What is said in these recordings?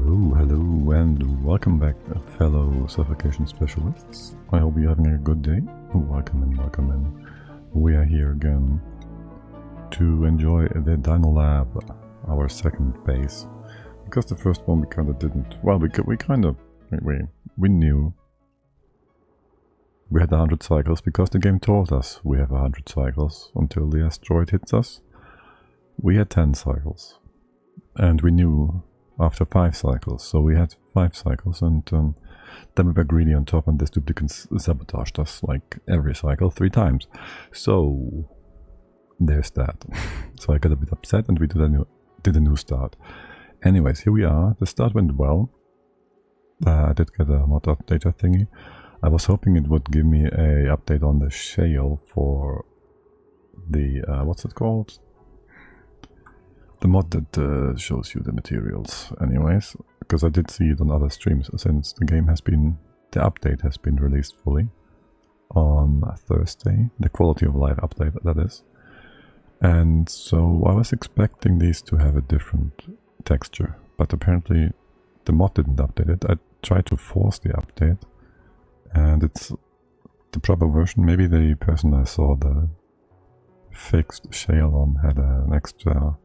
Hello, and welcome back, fellow suffocation specialists. I hope you're having a good day. Welcome in. We are here again to enjoy the Dino Lab, our second base. Because the first one we kind of didn't. Well, we knew we had 100 cycles because the game told us we have 100 cycles until the asteroid hits us. We had 10 cycles, and we knew after 5 cycles, so we had 5 cycles, and then we were greedy on top, and this duplicate sabotaged us like every cycle 3 times. So there's that. So I got a bit upset, and we did a new start. Anyways, here we are. The start went well. I did get a mod updater thingy. I was hoping it would give me a update on the shale for the what's it called? The mod that shows you the materials, anyways, because I did see it on other streams since the update has been released fully on Thursday, the quality of life update, that is. And so I was expecting these to have a different texture, but apparently the mod didn't update it. I tried to force the update, and it's the proper version. Maybe the person I saw the fixed shale on had an extra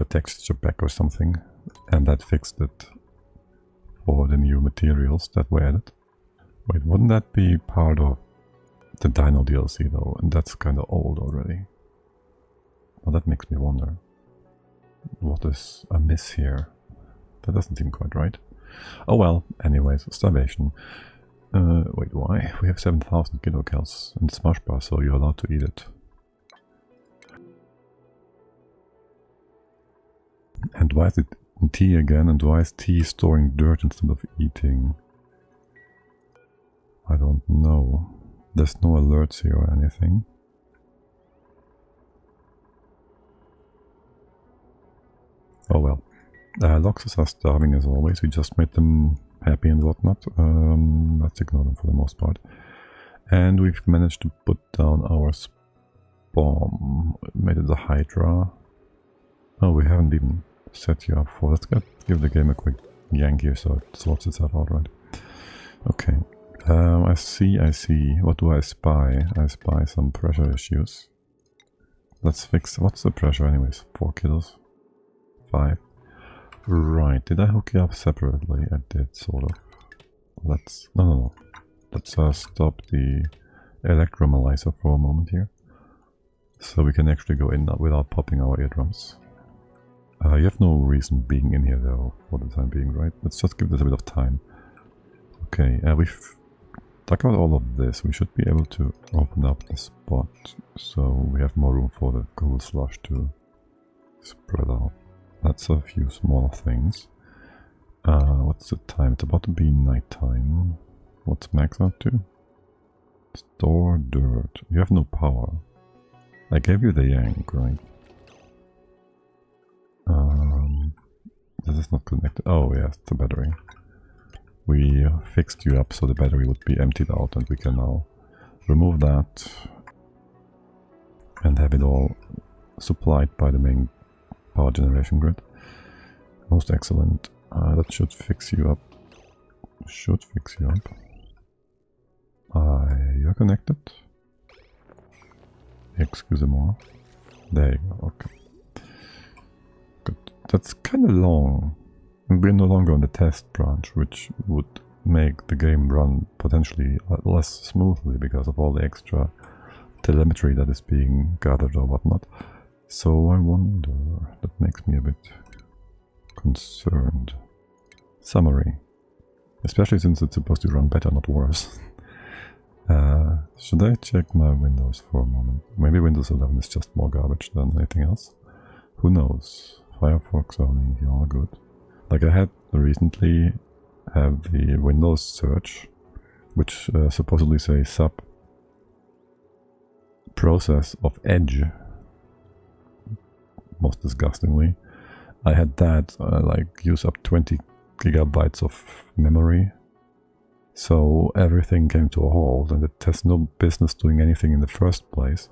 texture pack or something, and that fixed it for the new materials that were added. Wait, wouldn't that be part of the Dino DLC though? And that's kind of old already. Well, that makes me wonder what is amiss here. That doesn't seem quite right. Oh well, anyways, starvation. Wait, why? We have 7,000 kilocals in Smash Bar, so you're allowed to eat it. And why is it tea again? And why is tea storing dirt instead of eating? I don't know. There's no alerts here or anything. Oh well. Loxes are starving as always. We just made them happy and whatnot. Let's ignore them for the most part. And we've managed to put down our spawn. Made it a Hydra. Oh, we haven't even set you up for. Let's give the game a quick yank here so it sorts itself out, right? Okay. I see. What do I spy? I spy some pressure issues. Let's fix. What's the pressure, anyways? 4 kilos? 5. Right. Did I hook you up separately? I did, sort of. Let's. No. Let's stop the electrolyzer for a moment here, so we can actually go in without popping our eardrums. You have no reason being in here though, for the time being, right? Let's just give this a bit of time. Okay, we've dug out all of this. We should be able to open up the spot, so we have more room for the cool slush to spread out. That's a few small things. What's the time? It's about to be nighttime. What's max out to? Store dirt. You have no power. I gave you the yank, right? This is not connected. Oh yes, the battery. We fixed you up so the battery would be emptied out, and we can now remove that and have it all supplied by the main power generation grid. Most excellent. That should fix you up. You're connected. Excusez-moi. There you go. Okay. That's kind of long. We're no longer on the test branch, which would make the game run potentially less smoothly because of all the extra telemetry that is being gathered or whatnot. So I wonder, that makes me a bit concerned. Summary. Especially since it's supposed to run better, not worse. Should I check my Windows for a moment? Maybe Windows 11 is just more garbage than anything else. Who knows? Firefox only, all good. Like I had recently have the Windows search, which supposedly say sub process of Edge. Most disgustingly, I had that like use up 20 gigabytes of memory. So everything came to a halt, and it has no business doing anything in the first place.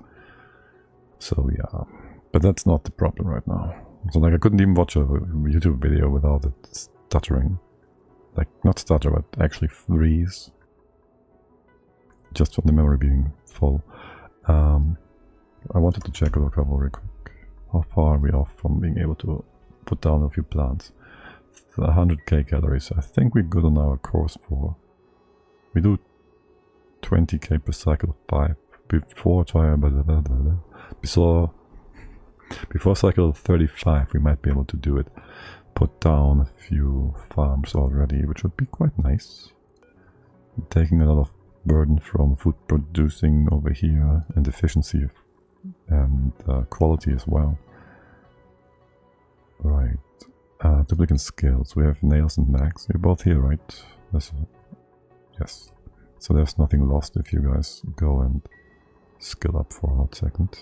So yeah, but that's not the problem right now. So like I couldn't even watch a YouTube video without it stuttering. Like, not stutter, but actually freeze. Just from the memory being full. I wanted to check a recovery quick. How far are we off from being able to put down a few plants? 100k calories. I think we're good on our course for... We do 20k per cycle 5. Before cycle 35 we might be able to do it. Put down a few farms already, which would be quite nice. Taking a lot of burden from food producing over here, and efficiency and quality as well. Right. Duplicate skills. We have Nails and Max. You're both here, right? Yes. So there's nothing lost if you guys go and skill up for a hot second.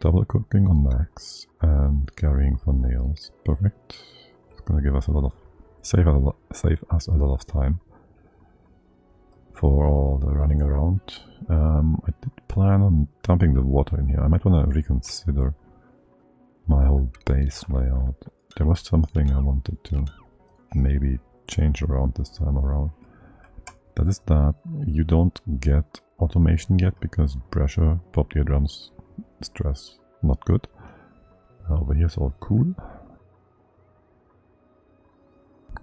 Double cooking on Max and carrying for Nails. Perfect. It's gonna give us a lot of... save us a lot of time for all the running around. I did plan on dumping the water in here. I might want to reconsider my whole base layout. There was something I wanted to maybe change around this time around. That is that you don't get automation yet because pressure, pop eardrums, stress, not good. Over here is all cool.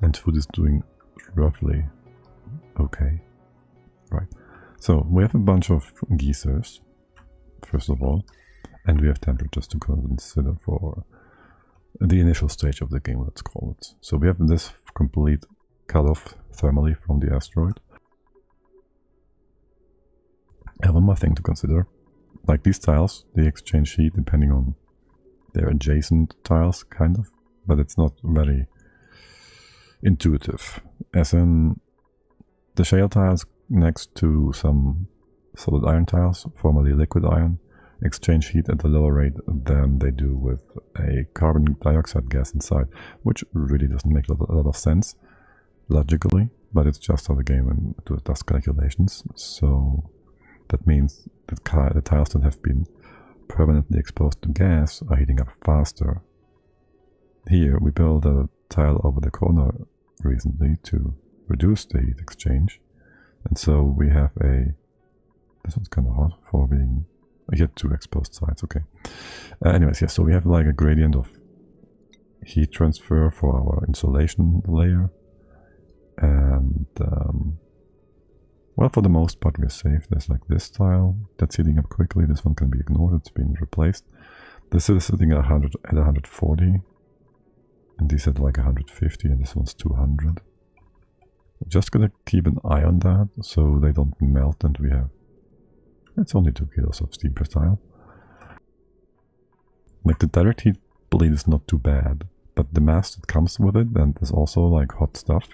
And food is doing roughly okay. Right. So we have a bunch of geysers, first of all, and we have temperatures to consider for the initial stage of the game, let's call it. So we have this complete cutoff thermally from the asteroid. I have one more thing to consider. Like these tiles, they exchange heat depending on their adjacent tiles, kind of, but it's not very intuitive. As in, the shale tiles next to some solid iron tiles, formerly liquid iron, exchange heat at a lower rate than they do with a carbon dioxide gas inside, which really doesn't make a lot of sense logically, but it's just how the game does calculations. So that means that the tiles that have been permanently exposed to gas are heating up faster. Here we built a tile over the corner recently to reduce the heat exchange, and so we have a... This one's kind of hot for being... I get 2 exposed sides, okay. Anyways, yeah, so we have like a gradient of heat transfer for our insulation layer, and well, for the most part we're safe. There's like this tile that's heating up quickly. This one can be ignored, it's been replaced. This is sitting at 140, and these at like 150, and this one's 200. I'm just gonna keep an eye on that so they don't melt, and we have... It's only 2 kilos of steam per tile. Like the direct heat bleed is not too bad, but the mass that comes with it, and there's also like hot stuff,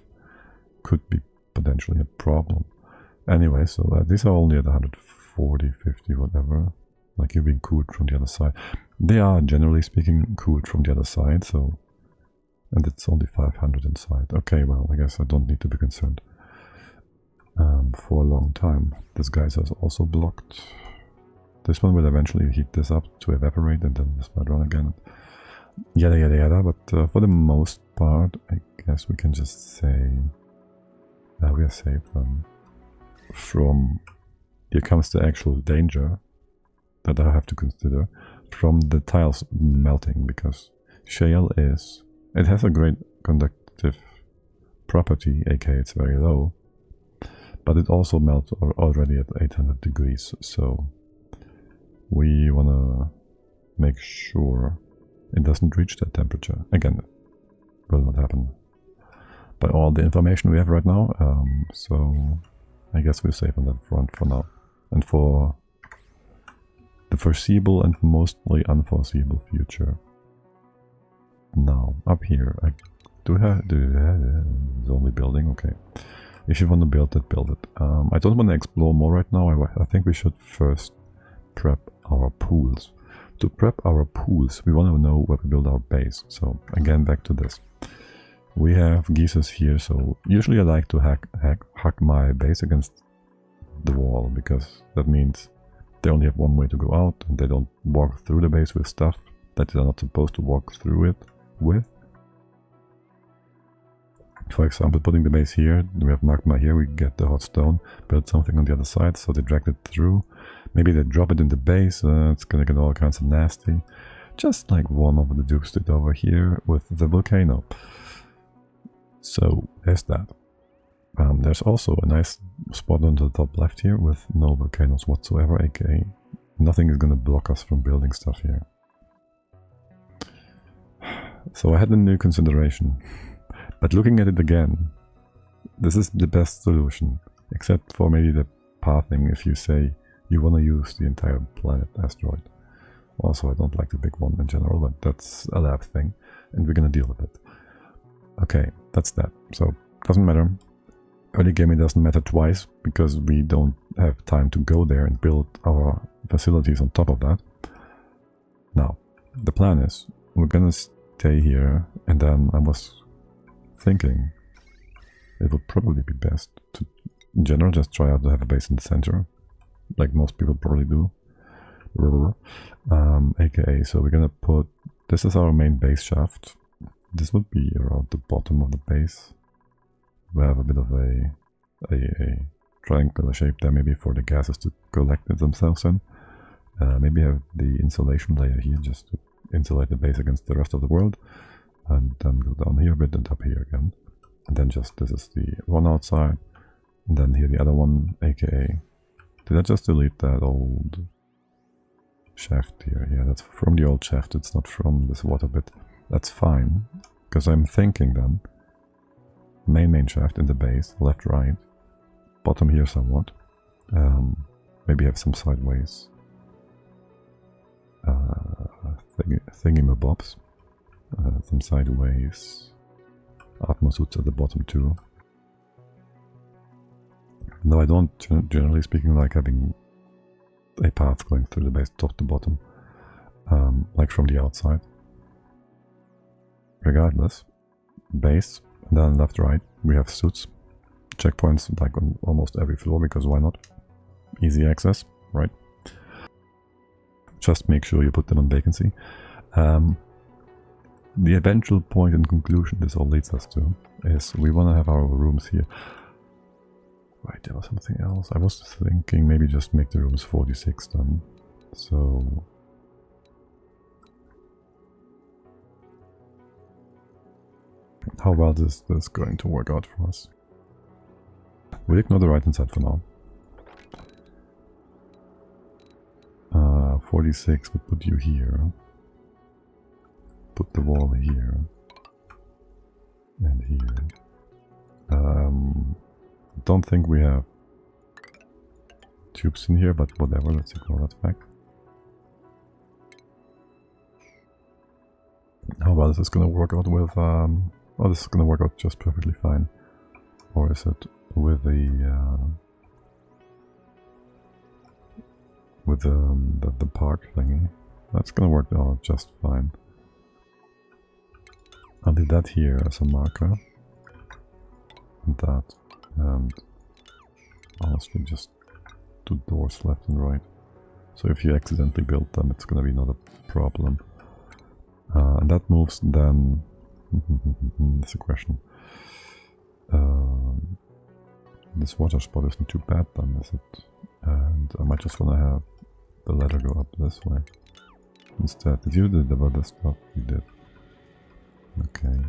could be potentially a problem. Anyway, so these are only at 140, 50, whatever. Like you're being cooled from the other side. They are, generally speaking, cooled from the other side, so... And it's only 500 inside. Okay, well, I guess I don't need to be concerned. For a long time. This geyser is also blocked. This one will eventually heat this up to evaporate, and then this might run again. Yada yada yada, but for the most part, I guess we can just say we are safe from... Here comes the actual danger that I have to consider from the tiles melting, because shale is... It has a great conductive property, aka it's very low, but it also melts already at 800 degrees, so we want to make sure it doesn't reach that temperature. Again, it will not happen by all the information we have right now, so I guess we're safe on that front for now. And for the foreseeable and mostly unforeseeable future. Now, up here, I do have it's only building, okay. If you want to build it, build it. I don't want to explore more right now. I think we should first prep our pools. To prep our pools, we want to know where to build our base. So again, back to this. We have geysers here, so usually I like to hack my base against the wall, because that means they only have one way to go out, and they don't walk through the base with stuff that they're not supposed to walk through it with. For example, putting the base here, we have magma here, we get the hot stone, build something on the other side, so they dragged it through. Maybe they drop it in the base, it's gonna get all kinds of nasty. Just like one of the dupes did over here with the volcano. So, there's that. There's also a nice spot on the top left here with no volcanoes whatsoever, aka nothing is gonna block us from building stuff here. So I had a new consideration, but looking at it again, this is the best solution, except for maybe the pathing if you say you want to use the entire planet asteroid. Also, I don't like the big one in general, but that's a lab thing, and we're gonna deal with it. Okay, that's that. So, doesn't matter. Early gaming doesn't matter twice, because we don't have time to go there and build our facilities on top of that. Now, the plan is, we're gonna stay here, and then I was thinking it would probably be best to, in general, just try out to have a base in the center, like most people probably do. AKA, so we're gonna put, this is our main base shaft. This would be around the bottom of the base. We have a bit of a triangular shape there, maybe for the gases to collect it themselves in. Maybe have the insulation layer here just to insulate the base against the rest of the world, and then go down here a bit and up here again. And then just, this is the one outside, and then here the other one, aka, did I just delete that old shaft here? Yeah, that's from the old shaft, it's not from this water bit. That's fine, because I'm thinking then, main shaft in the base, left, right, bottom here somewhat, maybe have some sideways thingy-mabobs, some sideways atmosuits at the bottom too. No, I don't, generally speaking, like having a path going through the base top to bottom, like from the outside. Regardless, base, and then left, right, we have suits, checkpoints like on almost every floor, because why not? Easy access, right? Just make sure you put them on vacancy. The eventual point and conclusion this all leads us to is we want to have our rooms here. Right, there was something else. I was thinking maybe just make the rooms 46 then. So how well is this going to work out for us? We'll ignore the right hand side for now. 46 would put you here. Put the wall here. And here. Don't think we have tubes in here, but whatever, let's ignore that fact. How well is this gonna work out with, oh, this is gonna work out just perfectly fine. Or is it with the park thingy? That's gonna work out just fine. I'll leave that here as a marker. And that. And honestly just 2 doors left and right. So if you accidentally build them, it's gonna be not a problem. And that moves then... That's a question. This water spot isn't too bad then, is it? And I might just wanna have the ladder go up this way instead. Did you deliver this stuff? You did. Okay.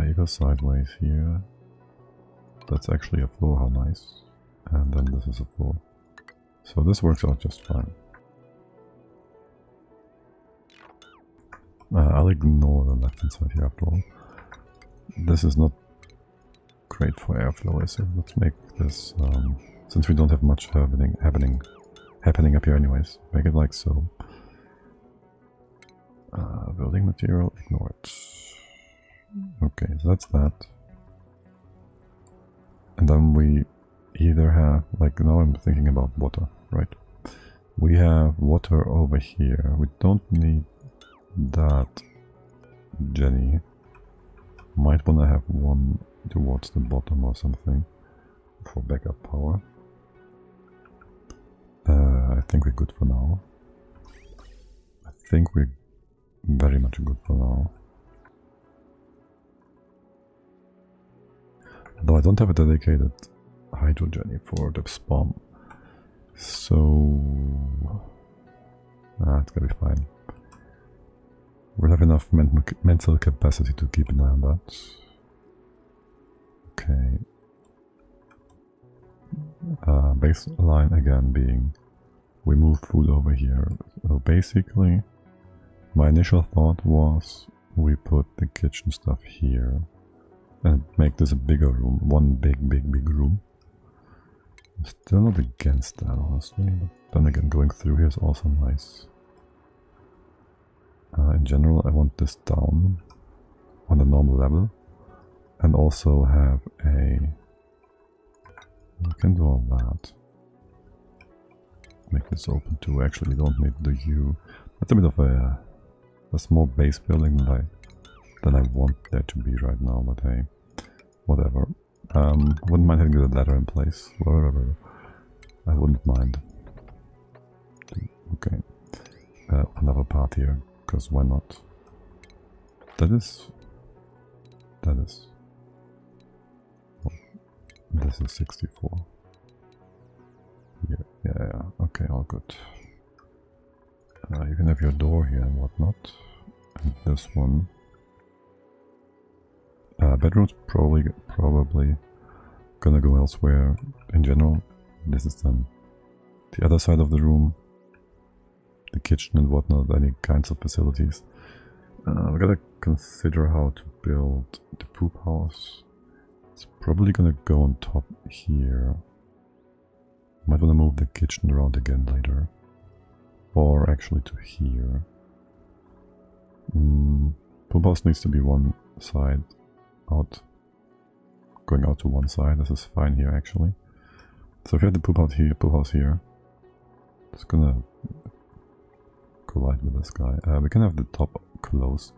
You go sideways here. That's actually a floor, how nice. And then this is a floor. So this works out just fine. I'll ignore the left hand side here after all. This is not great for airflow, is it? Let's make this, since we don't have much happening up here anyways, make it like so. Building material, ignore it. Okay, so that's that. And then we either have, like now I'm thinking about water, right? We have water over here. We don't need that Jenny. Might want to have one towards the bottom or something for backup power. I think we're good for now. I think we're very much good for now. Though I don't have a dedicated hydrogen for the spawn. So... it's gonna be fine. We'll have enough mental capacity to keep an eye on that. Okay. Baseline again being we move food over here. So basically, my initial thought was we put the kitchen stuff here and make this a bigger room. One big room. I'm still not against that, honestly. But then again, going through here is also nice. In general, I want this down on the normal level. And also have a... We can do all that. Make this open too. Actually, we don't need the U. That's a bit of a small base building than I want there to be right now, but hey, whatever. Wouldn't mind having the ladder in place. Whatever. I wouldn't mind. Okay. Another part here, because why not? That is... This is 64. Yeah, okay, all good. You can have your door here and whatnot. And this one. Bedrooms probably gonna go elsewhere. In general, this is then the other side of the room. The kitchen and whatnot, any kinds of facilities. We gotta consider how to build the poop house. It's probably gonna go on top here. Might wanna move the kitchen around again later. Or actually to here. Poop house needs to be one side out. Going out to one side, this is fine here actually. So if you have the poop house here, it's gonna collide with this guy. We can have the top closed,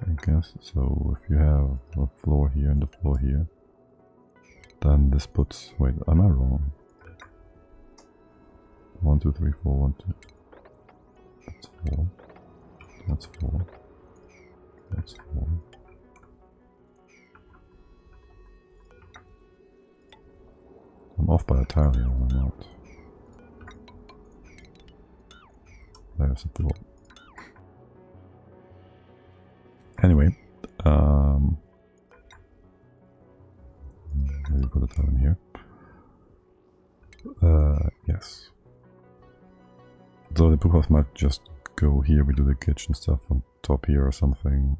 I guess. So if you have a floor here and a floor here, then this puts... Wait, am I wrong? 1, 2, 3, 4, 1, 2. That's 4. That's 4. That's 4. I'm off by a tile here, or not? There's a door. Anyway, maybe put a tile in here. Yes. So the poop house might just go here. We do the kitchen stuff on top here or something.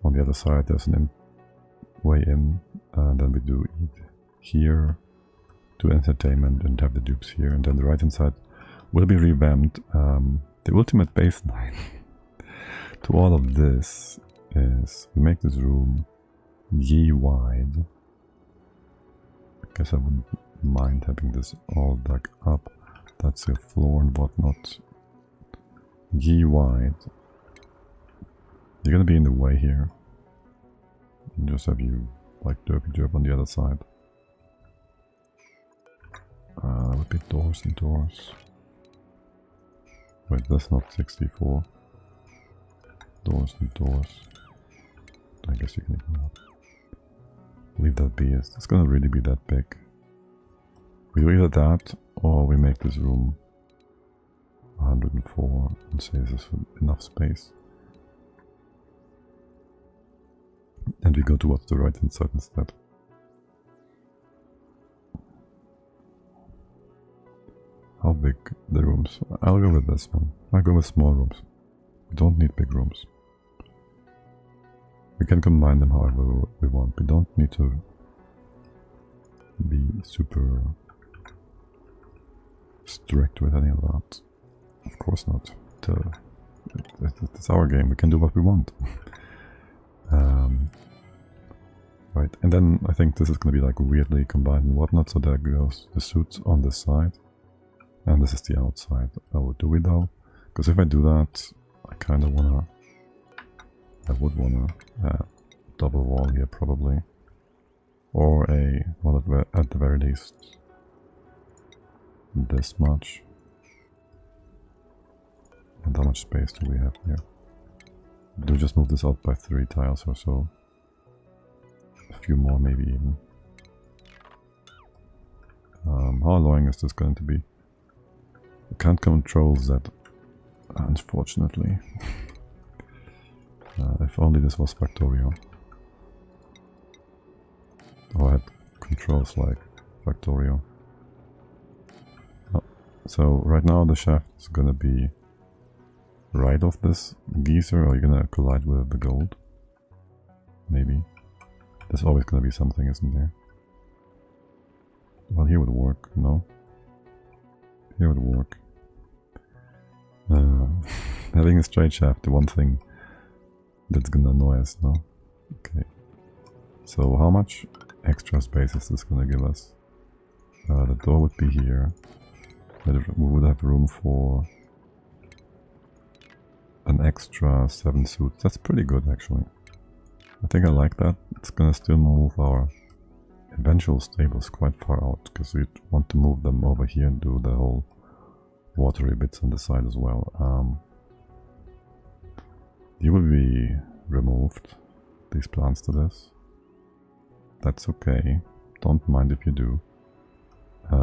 On the other side, there's an way in, and then we do eat here, do entertainment, and have the dupes here. And then the right hand side will be revamped. The ultimate baseline to all of this is we make this room ye wide. I guess I wouldn't mind having this all dug up. That's the floor and whatnot. Ye wide. You're gonna be in the way here. And just have you like derpy derp on the other side. That would be doors and doors. Wait, that's not 64. Doors and doors. I guess you can ignore that. Leave that be. It's gonna really be that big. We do either that or we make this room 104 and say this is enough space. And we go towards the right hand side instead. How big the rooms? I'll go with this one. I'll go with small rooms. We don't need big rooms. We can combine them however we want. We don't need to be super strict with any of that. Of course not. It's our game. We can do what we want. Right, and then I think this is going to be like weirdly combined and whatnot. So there goes the suits on this side. And this is the outside. Oh, do we though? Because if I do that, I kind of wanna... I would wanna double wall here probably. Or a... well, at the very least... this much. And how much space do we have here? Do we just move this out by 3 tiles or so? A few more maybe even. How annoying is this going to be? I can't control that, unfortunately. If only this was Factorio. Or I had controls like Factorio. Oh, so right now the shaft is gonna be right of this geyser, or you're gonna collide with the gold. Maybe. There's always gonna be something, isn't there? Well, here would work. No. Here would work. Having a straight shaft, the one thing that's gonna annoy us, no? Okay. So how much extra space is this gonna give us? The door would be here. We would have room for an extra 7 suits. That's pretty good, actually. I think I like that. It's gonna still move our eventual stables quite far out, because we want to move them over here and do the whole watery bits on the side as well. You will be removed, these plants to this. That's okay. Don't mind if you do.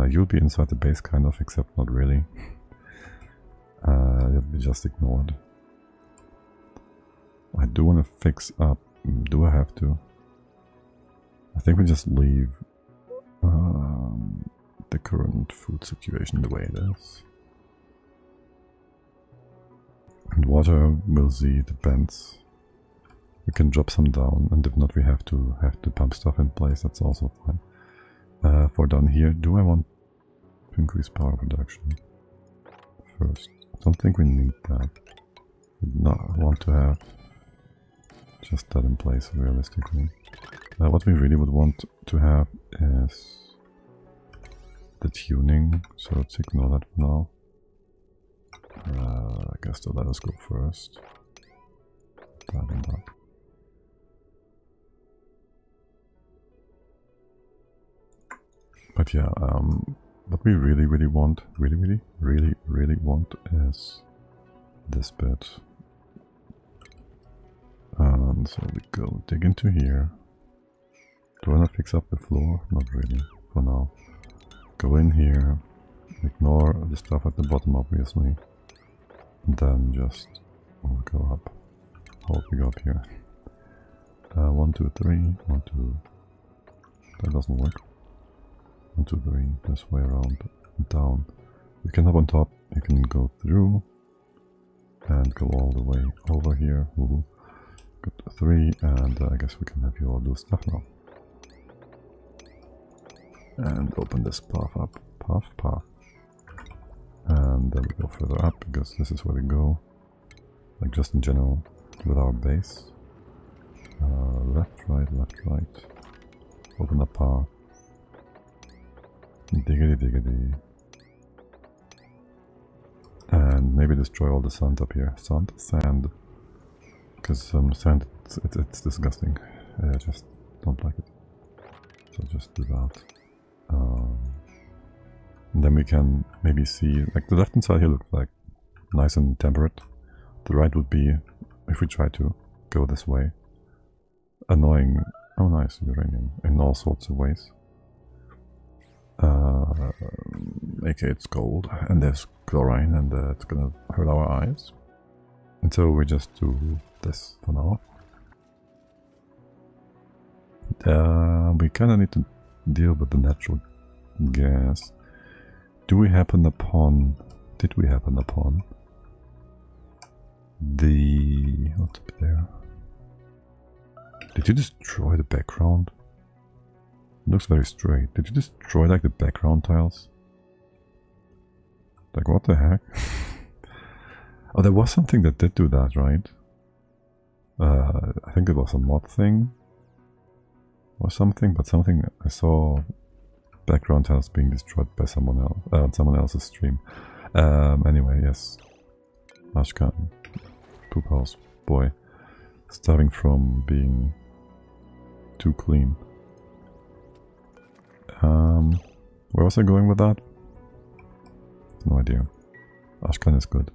You'll be inside the base kind of, except not really. You'll be just ignored. I do want to fix up. Do I have to? I think we just leave the current food situation the way it is. And water, we'll see, depends. We can drop some down, and if not, we have to pump stuff in place. That's also fine. For down here, do I want to increase power production first? I don't think we need that. We not want to have just that in place realistically. What we really would want to have is the tuning, so let's ignore that for now. I guess they'll let us go first. That and that. But yeah, what we really want, really want is this bit. And so we go dig into here. Do I want to fix up the floor? Not really, for now. Go in here, ignore the stuff at the bottom obviously, and then just go up. How we go up here? 1, 2, 3, 1, 2. That doesn't work. 1, 2, 3, this way around, down. You can hop on top, you can go through, and go all the way over here. Good, 3, and I guess we can have you all do stuff now. And open this path up, path. And then we go further up, because this is where we go, like just in general, with our base. Left, right, open the path. Diggity. And maybe destroy all the sand up here. Sand. Because sand, it's disgusting. I just don't like it. So just do that. And then we can maybe see, like the left hand side here looks like nice and temperate. The right would be, if we try to go this way, annoying. Oh nice, uranium in all sorts of ways. Okay, it's gold and there's chlorine, and it's gonna hurt our eyes. And so we just do this for now. We kinda need to deal with the natural gas. Did we happen upon the... what's up there? Did you destroy the background? It looks very straight. Did you destroy like the background tiles? Like what the heck? Oh, there was something that did do that, right? I think it was a mod thing or something, but something I saw background tiles being destroyed by someone else on someone else's stream. Anyway, yes. Ashkan, poop house boy, starting from being too clean. Where was I going with that? No idea. Ashkan is good.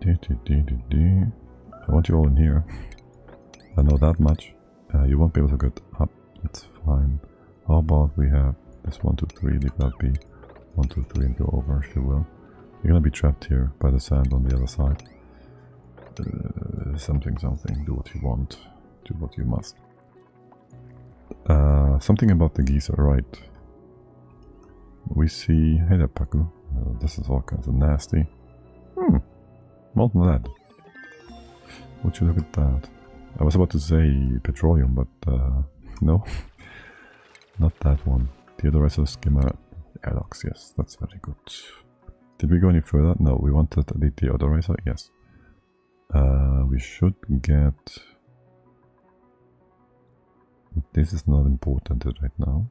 I want you all in here. I know that much. You won't be able to get up, that's fine. How about we have this 1, 2, 3, leave that be 1, 2, 3 and go over if you will. You're gonna be trapped here by the sand on the other side. Something, do what you want, do what you must. Something about the geese are right. We see, hey there Paku, this is all kinds of nasty. Molten lead. Would you look at that? I was about to say petroleum, but no. Not that one. Theodorizer skimmer airlocks, yes, that's very good. Did we go any further? No, we wanted the Theodorizer, yes. We should get... This is not important right now.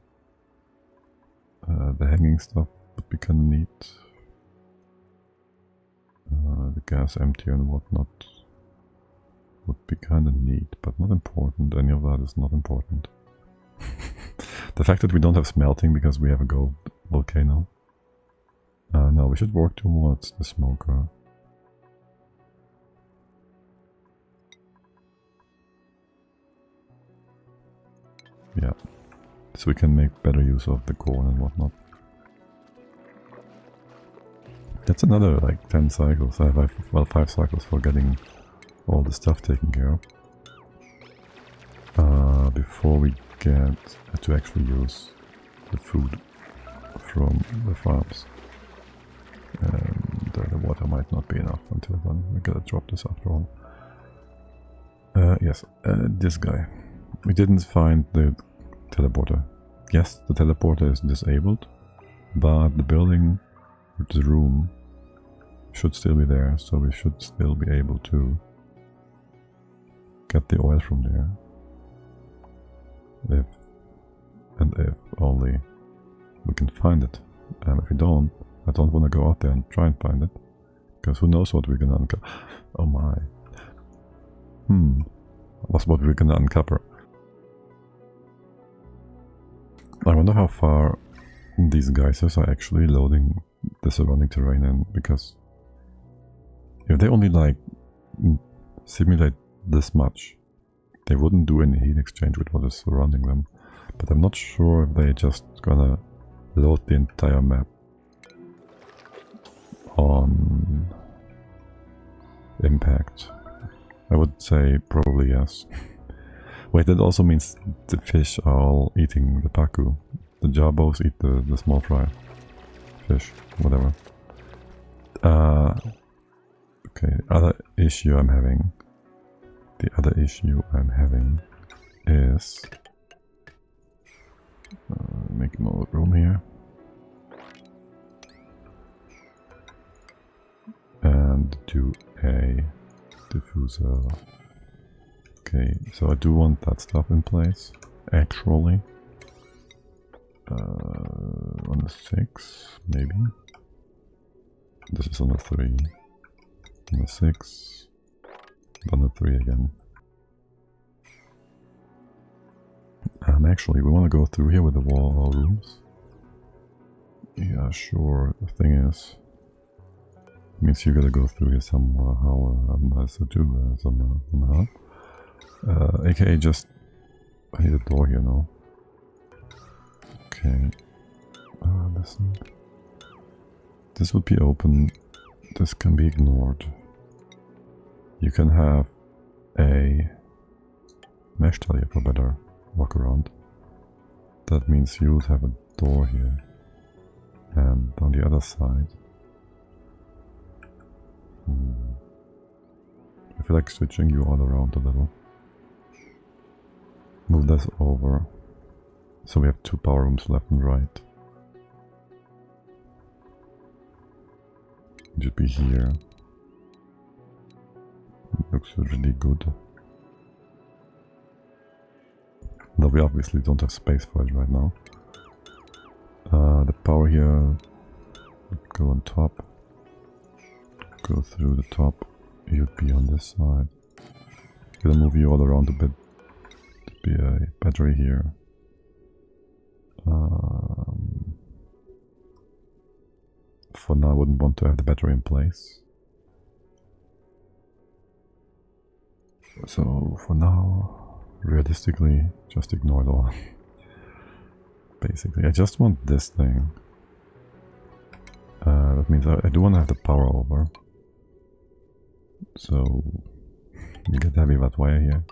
The hanging stuff would be kind of neat. The gas empty and whatnot would be kind of neat, but not important. Any of that is not important. The fact that we don't have smelting because we have a gold volcano. No, we should work towards the smoker. Yeah, so we can make better use of the corn and whatnot. That's another like 10 cycles. I have, well, 5 cycles for getting all the stuff taken care of. Before we get to actually use the food from the farms. And the water might not be enough until then. We gotta drop this after all. Yes, this guy. We didn't find the teleporter. Yes, the teleporter is disabled, but the building, the room, should still be there, so we should still be able to get the oil from there. If only we can find it. And if we don't, I don't want to go out there and try and find it, because who knows what we're gonna uncover. Oh my. What's what we're gonna uncover? I wonder how far these geysers are actually loading the surrounding terrain in, because if they only like simulate this much, they wouldn't do any heat exchange with what is surrounding them. But I'm not sure if they're just gonna load the entire map on impact. I would say probably yes. Wait, that also means the fish are all eating the paku. The jabos eat the small fry fish, whatever. Okay, the other issue I'm having is make more room here. And do a diffuser. Okay, so I do want that stuff in place, actually. On the 6, maybe. This is on the 3. On the 6. On the 3 again. Actually, we want to go through here with the wall rooms. Yeah, sure. The thing is, means you gotta go through here somehow. So do somehow. AKA just I need a door here now. Okay. Listen. This would be open. This can be ignored. You can have a mesh tile here for better walk around. That means you would have a door here. And on the other side. I feel like switching you all around a little. Move this over. So we have 2 power rooms left and right. It should be here. Looks really good. Though we obviously don't have space for it right now. The power here would go on top. Go through the top. You'd be on this side. Gonna move you all around a bit. There'd be a battery here. For now I wouldn't want to have the battery in place. So for now realistically, just ignore it all. Basically, I just want this thing. That means I do want to have the power over. So, you get heavy that wire here.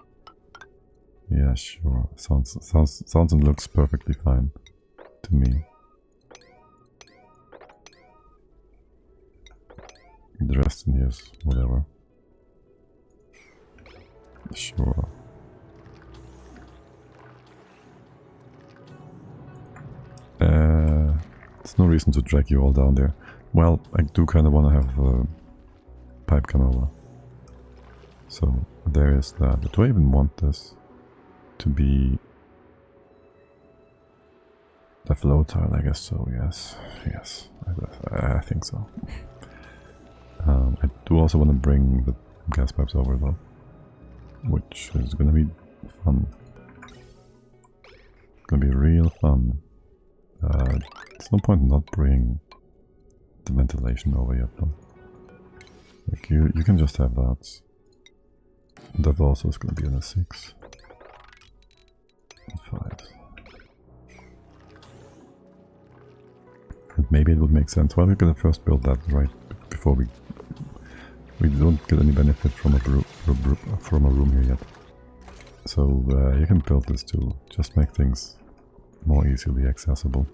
Yeah, sure. Sounds and looks perfectly fine to me. The rest in here is whatever. Sure. There's no reason to drag you all down there. Well, I do kind of want to have a pipe come over. So there is that. Do I even want this to be the flow tile? I guess so, yes. Yes, I think so. I do also want to bring the gas pipes over though, which is gonna be fun. Gonna be real fun. There's no point in not bringing the ventilation over yet though. Like you can just have that. That also is gonna be on a 6 and 5. And maybe it would make sense. Well, we're gonna first build that right before we don't get any benefit from a room here yet. So you can build this too. Just make things more easily accessible.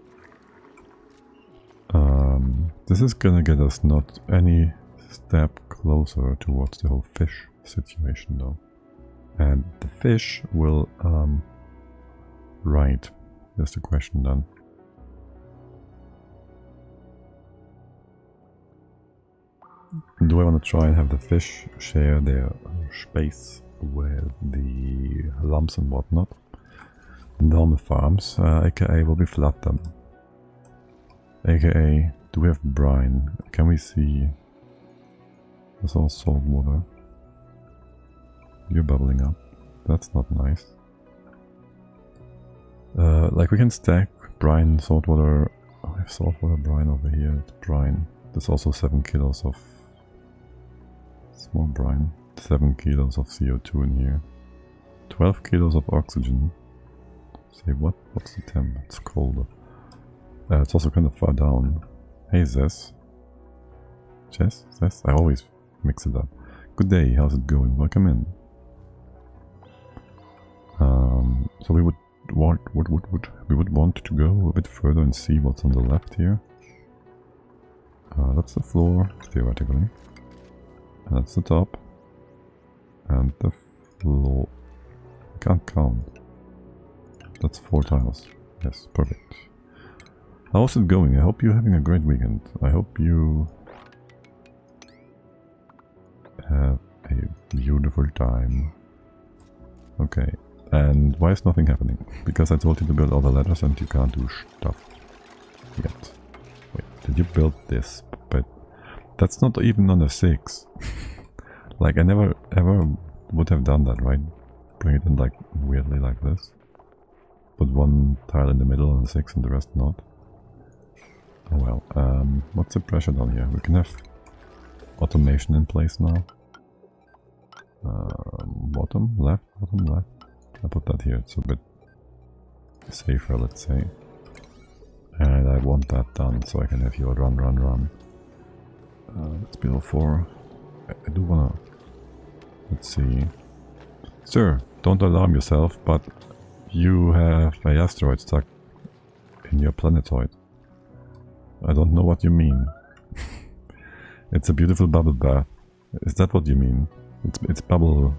This is gonna get us not any step closer towards the whole fish situation though. And the fish will right. That's the question then. Do I want to try and have the fish share their space with the lumps and whatnot? The normal farms, aka will we flood them? AKA, do we have brine? Can we see? There's all salt water. You're bubbling up. That's not nice. Like we can stack brine, salt water. Oh, I have salt water, brine over here. It's brine. There's also 7 kilos of small brine. 7 kilos of CO2 in here. 12 kilos of oxygen. Say what? What's the temp? It's colder. It's also kind of far down. Hey Zess. Jess? Zess? I always mix it up. Good day, how's it going? Welcome in. So we would want to go a bit further and see what's on the left here. That's the floor, theoretically. And that's the top. And the floor. I can't count. That's 4 tiles. Yes, perfect. How's it going? I hope you're having a great weekend. I hope you have a beautiful time. Okay. And why is nothing happening? Because I told you to build all the ladders and you can't do stuff yet. Wait, did you build this? But that's not even on a 6. Like I never ever would have done that, right? Bring it in like weirdly like this. Put one tile in the middle on a 6 and the rest not. Oh well, what's the pressure down here? We can have automation in place now. Bottom, left, bottom, left. I put that here, it's a bit safer, let's say. And I want that done so I can have you run. Let's build 4. I do wanna... Let's see. Sir, don't alarm yourself, but you have an asteroid stuck in your planetoid. I don't know what you mean. It's a beautiful bubble bath. Is that what you mean? It's bubble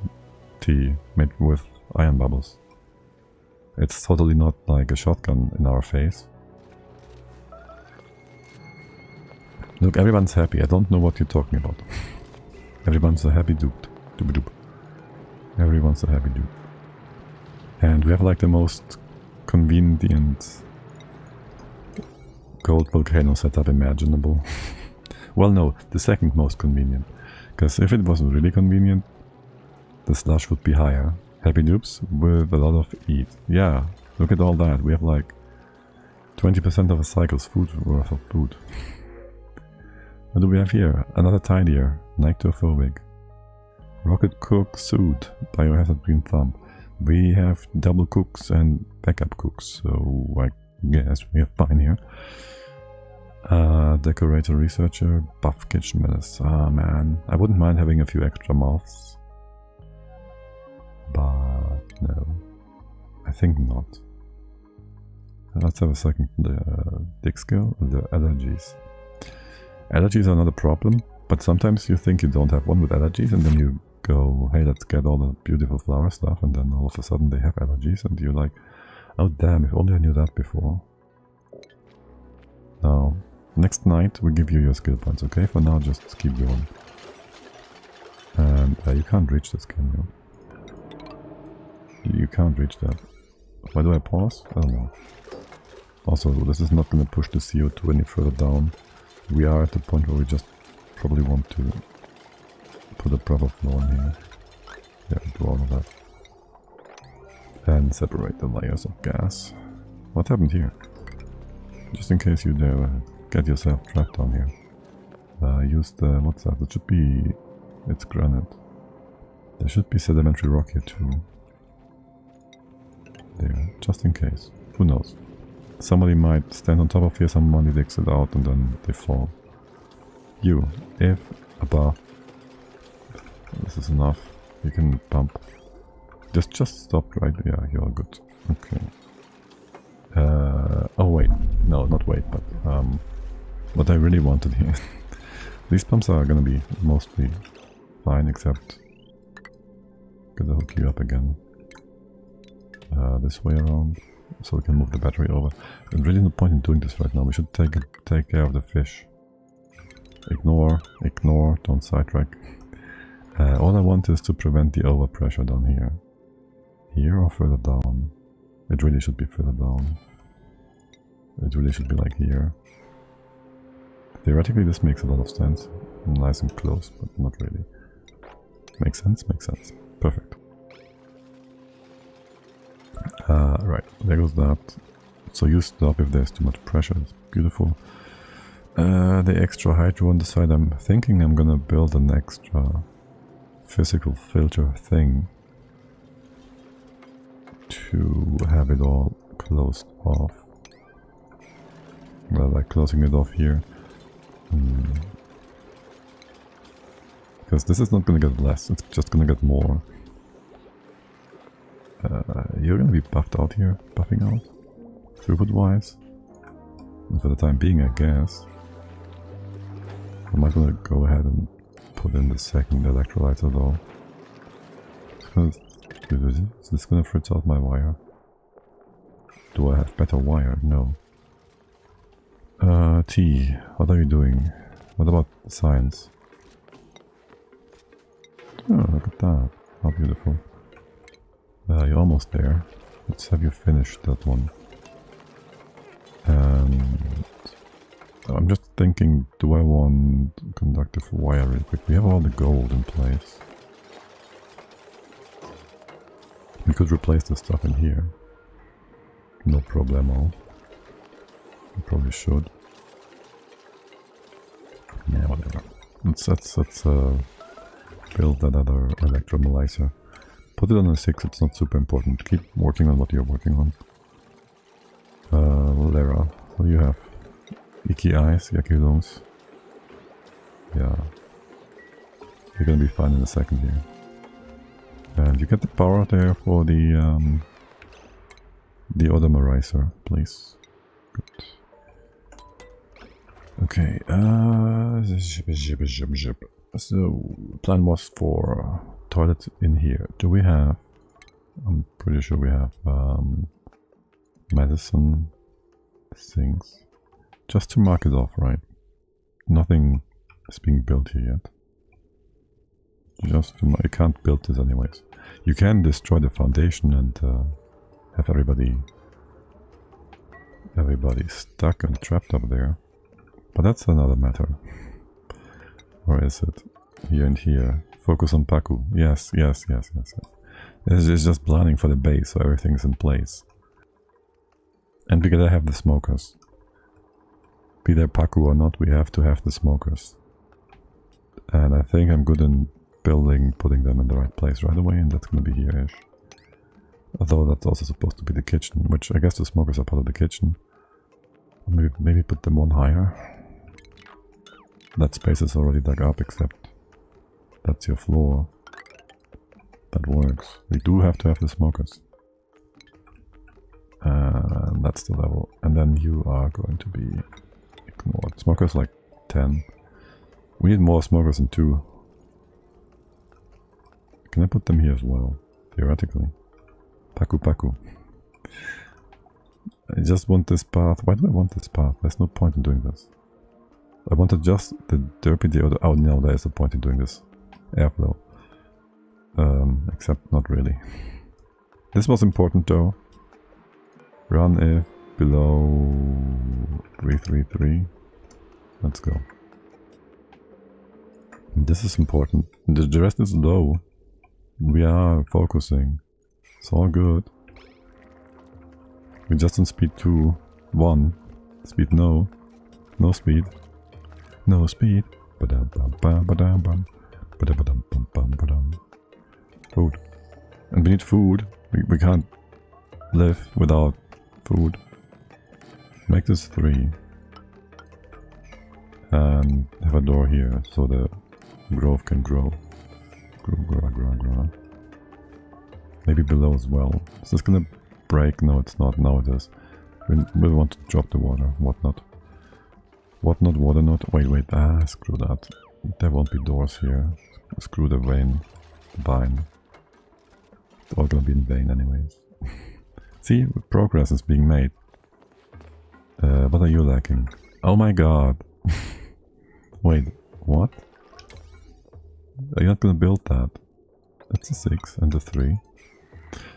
tea made with iron bubbles. It's totally not like a shotgun in our face. Look, everyone's happy. I don't know what you're talking about. Everyone's a happy dude. Doop. Everyone's a happy dude. And we have like the most convenient gold volcano setup imaginable. Well, no, the second most convenient. Because if it wasn't really convenient, the slush would be higher. Happy dupes with a lot of eat. Yeah, look at all that. We have like 20% of a cycle's food worth of food. What do we have here? Another tidier. Nyctophobic. Rocket Cook Suit. Biohazard Green Thumb. We have double cooks and backup cooks, so I guess we are fine here. Decorator, researcher, buff kitchen menace. Ah man, I wouldn't mind having a few extra mouths. But no, I think not. Let's have a second. The dig skill, the allergies. Allergies are not a problem, but sometimes you think you don't have one with allergies and then you go, hey, let's get all the beautiful flower stuff, and then all of a sudden they have allergies and you're like, oh damn, if only I knew that before. Now, next night we give you your skill points, okay? For now just keep going. And you can't reach this, can you? You can't reach that. Why do I pause? I don't know. Also, this is not going to push the CO2 any further down. We are at the point where we just probably want to put a proper floor in here. Yeah, do all of that. And separate the layers of gas. What happened here? Just in case you dare get yourself trapped down here. Use the... what's that? It should be... it's granite. There should be sedimentary rock here too. There, just in case. Who knows? Somebody might stand on top of here, somebody digs it out and then they fall. You, if above, this is enough, you can bump. Just stop, right? Yeah, you're good. Okay. Oh wait, no, not wait, but what I really wanted here. These pumps are gonna be mostly fine, except gotta hook you up again. This way around, so we can move the battery over. There's really no point in doing this right now. We should take care of the fish. Ignore, don't sidetrack. All I want is to prevent the overpressure down here. Here or further down? It really should be further down. It really should be like here. Theoretically this makes a lot of sense. Nice and close, but not really. Makes sense? Makes sense. Perfect. Right, there goes that. So you stop if there's too much pressure. It's beautiful. The extra hydro on the side, I'm thinking I'm gonna build an extra physical filter thing to have it all closed off. Well, like closing it off here. Because this is not gonna get less, it's just gonna get more. You're gonna be buffed out here, buffing out, throughput wise. And for the time being, I guess. I'm not gonna go ahead and put in the second electrolyzer though. Is this gonna fritz out my wire? Do I have better wire? No. T, what are you doing? What about science? Oh, look at that. How beautiful. You're almost there. Let's have you finish that one. And I'm just thinking, do I want conductive wire real quick? We have all the gold in place. We could replace the stuff in here. No problemo. We probably should. Yeah, whatever. Let's build that other electrolyzer. Put it on a 6, it's not super important. Keep working on what you're working on. Lara, what do you have? Icky eyes, Yaki lungs. Yeah. You're gonna be fine in a second here. And you get the power there for the odemerizer, please. Good. Okay, so plan was for toilet in here. Do we have? I'm pretty sure we have medicine things. Just to mark it off, right? Nothing is being built here yet. Just to you can't build this anyways. You can destroy the foundation and have everybody stuck and trapped up there. But that's another matter. Or is it? Here and here. Focus on Paku. Yes. It's just planning for the base, so everything's in place. And we gotta have the smokers. Be there Paku or not, we have to have the smokers. And I think I'm good in putting them in the right place right away, and that's gonna be here-ish. Although that's also supposed to be the kitchen, which I guess the smokers are part of the kitchen. Maybe put them one higher. That space is already dug up, except that's your floor. That works. We do have to have the smokers. And that's the level. And then you are going to be ignored. Smokers like 10. We need more smokers than 2. Can I put them here as well? Theoretically. Paku Paku. I just want this path. Why do I want this path? There's no point in doing this. I wanted just the derpy or the... Oh no, there is a point in doing this. Airflow. Except not really. This was important though. Run if below 333. Let's go. This is important. The rest is low. We are focusing. It's all good. We just on speed 2. 1. Speed no. No speed. No speed. Food. And we need food. We can't live without food. Make this 3. And have a door here so the growth can grow. Grow. Maybe below as well. Is this gonna break? No, it's not. Now it is. We want to drop the water. Whatnot. Whatnot, water not. Wait. Ah, screw that. There won't be doors here. Screw the vein. The bind. It's all gonna be in vain anyways. See, progress is being made. What are you lacking? Oh my god. Wait, what? Are you not gonna build that? That's a 6 and a 3.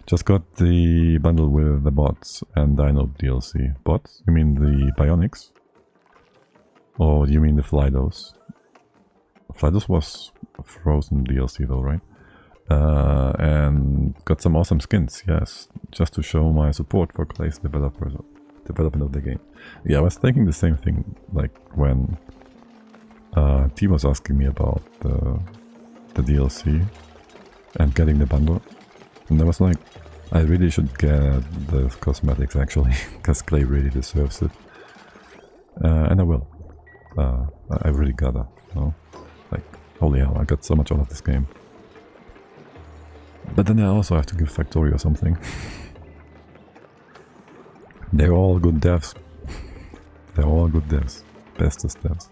Just got the bundle with the bots and Dino DLC. Bots? You mean the Bionics? Or do you mean the Flydos? Flydos was a frozen DLC though, right? And got some awesome skins, yes. Just to show my support for Clay's development of the game. Yeah, I was thinking the same thing, like when T was asking me about the DLC and getting the bundle. And I was like, I really should get the cosmetics actually, because Clay really deserves it. And I will. I really gotta, you know? Like, holy hell, I got so much out of this game. But then I also have to give Factorio something. They're all good devs. They're all good devs. Bestest devs.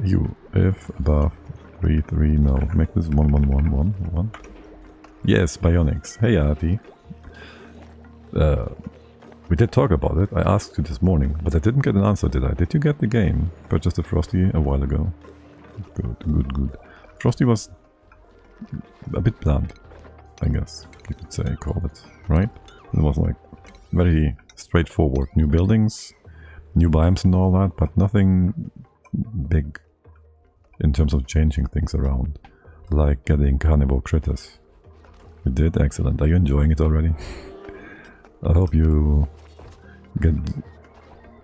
You, if above 3, no. Make this 1. Yes, Bionics. Hey, Artie. We did talk about it. I asked you this morning, but I didn't get an answer, did I? Did you get the game? Purchased the Frosty a while ago. Good. Frosty was a bit bland, I guess you could say, call it, right? It was like very straightforward. New buildings, new biomes and all that, but nothing big in terms of changing things around, like getting carnivore critters. You did? Excellent. Are you enjoying it already? I hope you get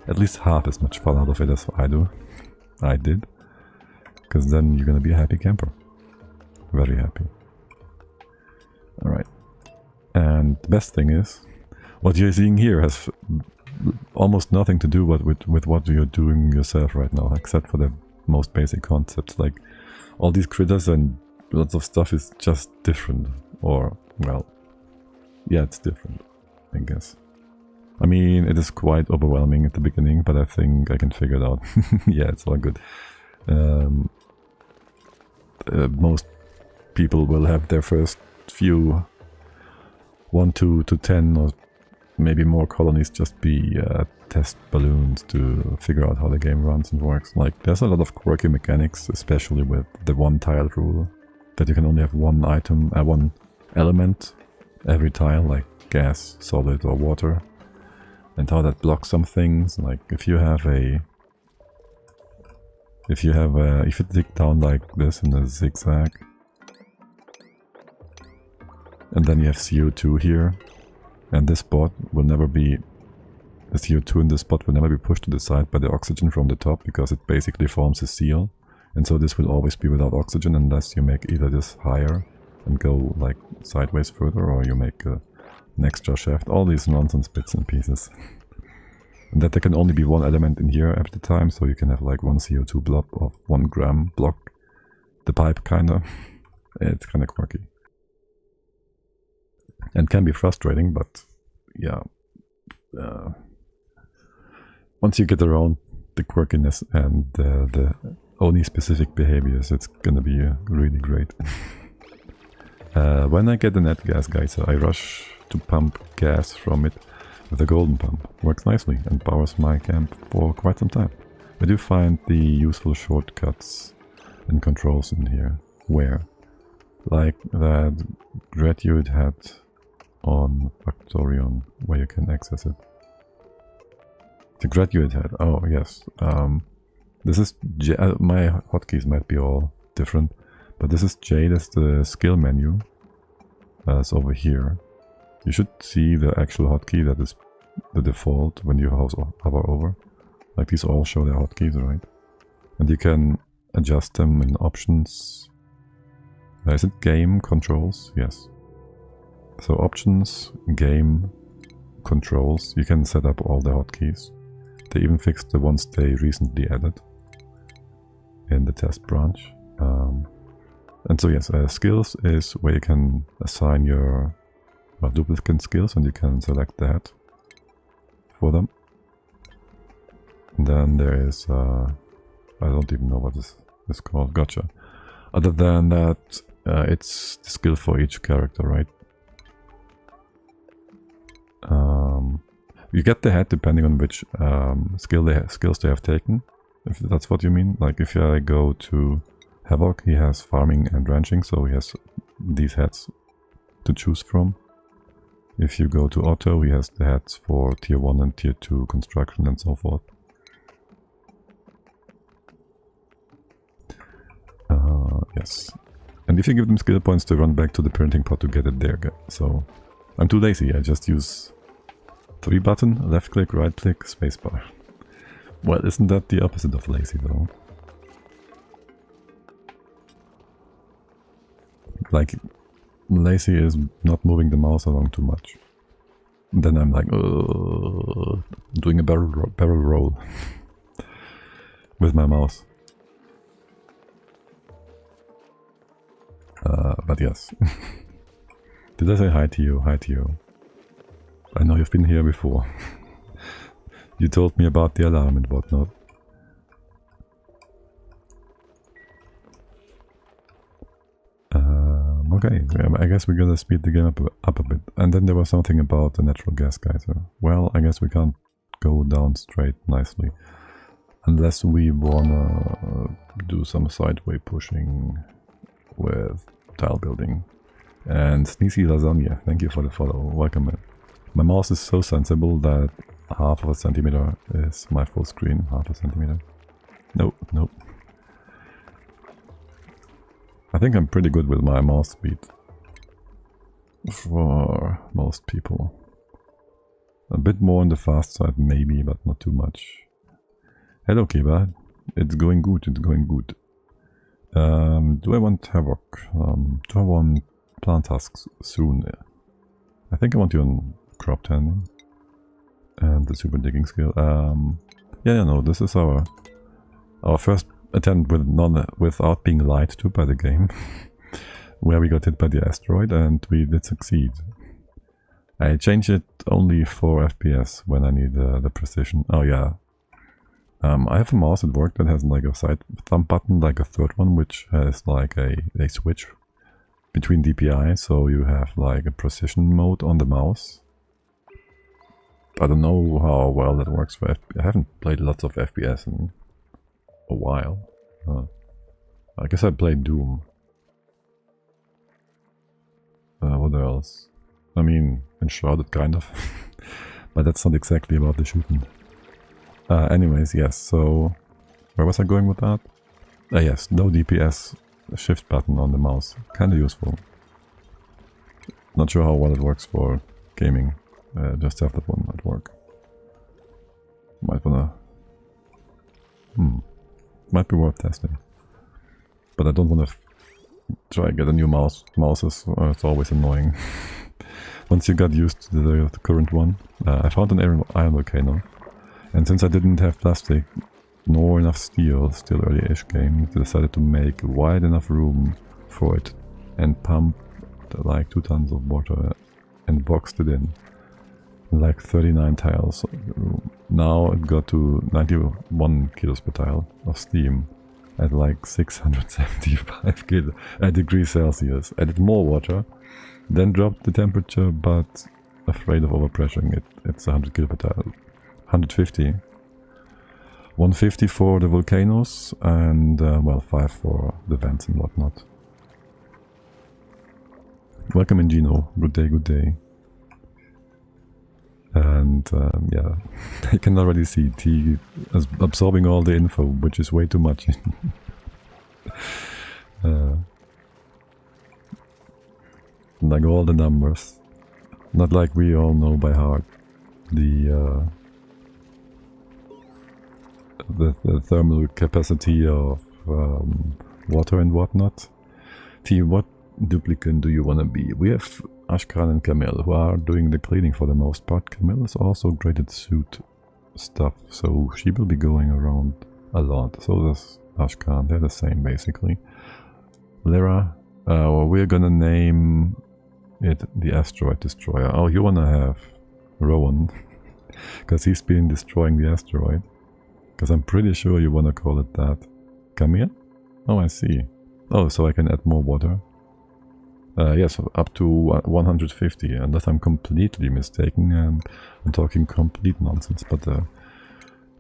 at least half as much fun out of it as I do. I did. Because then you're gonna be a happy camper. Very happy. Alright. And the best thing is, what you're seeing here has almost nothing to do with what you're doing yourself right now, except for the most basic concepts. Like, all these critters and lots of stuff is just different. Or, well, yeah, it's different, I guess. I mean, it is quite overwhelming at the beginning, but I think I can figure it out. Yeah, it's all good. Most people will have their first few 1 to 10 or maybe more colonies just be test balloons to figure out how the game runs and works. Like, there's a lot of quirky mechanics, especially with the one tile rule, that you can only have one item, one element every tile, like gas, solid or water, and how that blocks some things. Like, if you dig down like this in a zigzag, and then you have CO2 here, and this spot will never be, the CO2 in this spot will never be pushed to the side by the oxygen from the top, because it basically forms a seal, and so this will always be without oxygen unless you make either this higher and go like sideways further, or you make an extra shaft. All these nonsense bits and pieces. And that there can only be one element in here at a time, so you can have like one CO2 blob of 1 gram block the pipe kinda. It's kinda quirky. And can be frustrating, but yeah. Once you get around the quirkiness and the only specific behaviors, it's gonna be really great. When I get a net gas geyser, I rush to pump gas from it with a golden pump. Works nicely and powers my camp for quite some time. I do find the useful shortcuts and controls in here. Where? Like that graduate hat on Factorion, where you can access it. The graduate hat, oh yes. This is J. My hotkeys might be all different, but this is J, that's the skill menu. That's over here. You should see the actual hotkey that is the default when you hover over. Like these all show their hotkeys, right? And you can adjust them in options. Is it game controls? Yes. So options, game, controls, you can set up all the hotkeys. They even fixed the ones they recently added in the test branch. And so yes, skills is where you can assign your duplicate skills, and you can select that for them. And then there is, I don't even know what this is called, gotcha. Other than that, it's the skill for each character, right? You get the hat depending on which skills they have taken, if that's what you mean. Like if I go to Havoc, he has farming and ranching, so he has these hats to choose from. If you go to Otto, he has the hats for tier 1 and tier 2 construction and so forth. Yes. And if you give them skill points, to run back to the printing pot to get it there. So I'm too lazy, I just use 3 button, left click, right click, spacebar. Well, isn't that the opposite of lazy though? Like, lazy is not moving the mouse along too much. And then I'm like, doing a barrel roll with my mouse. But yes. Did I say hi to you? Hi to you. I know you've been here before. You told me about the alarm and whatnot. Okay, I guess we're gonna speed the game up a bit. And then there was something about the natural gas geyser. Well, I guess we can't go down straight nicely. Unless we wanna do some sideway pushing with tile building. And Sneezy Lasagna, thank you for the follow. Welcome in. My mouse is so sensible that half of a centimeter is my full screen. Half a centimeter. Nope, nope. I think I'm pretty good with my mouse speed. For most people. A bit more on the fast side maybe, but not too much. Hello Kiba. It's going good, it's going good. Do I want Havoc? Do I want plant husks soon? I think I want you on crop tending. And the super digging skill. Yeah, no, this is our first attempt without being lied to by the game. Where we got hit by the asteroid and we did succeed. I changed it only for FPS when I need the precision. Oh yeah. I have a mouse at work that has like a side thumb button, like a third one, which has like a switch between DPI, so you have like a precision mode on the mouse. I don't know how well that works for FPS. I haven't played lots of FPS in a while. I guess I played Doom. What else? I mean, Enshrouded kind of. But that's not exactly about the shooting. Anyways, yes, so where was I going with that? Yes, no DPS shift button on the mouse. Kinda useful. Not sure how well it works for gaming. Just have that one at work. Might wanna... Might be worth testing. But I don't wanna try to get a new mouse. Mouses, it's always annoying. Once you got used to the current one. I found an iron volcano. And since I didn't have plastic, nor enough steel, still early-ish game, I decided to make wide enough room for it and pumped like 2 tons of water and boxed it in. Like 39 tiles. Now it got to 91 kilos per tile of steam at like 675 degrees Celsius. Added more water, then dropped the temperature, but afraid of overpressuring it. It's 100 kilo per tile. 150. 150 for the volcanoes and well, 5 for the vents and whatnot. Welcome in, Dino. Good day, good day. And yeah, I can already see T is absorbing all the info, which is way too much. Like all the numbers. Not like we all know by heart the thermal capacity of water and whatnot. T, what duplicant do you want to be? We have Ashkan and Camille, who are doing the cleaning for the most part. Camille is also great at suit stuff, so she will be going around a lot. So does Ashkan, they're the same basically. Lyra, we're gonna name it the Asteroid Destroyer. Oh, you wanna have Rowan, because he's been destroying the asteroid. Because I'm pretty sure you wanna call it that. Camille? Oh, I see. Oh, so I can add more water. Yes, up to 150, unless I'm completely mistaken and I'm talking complete nonsense, but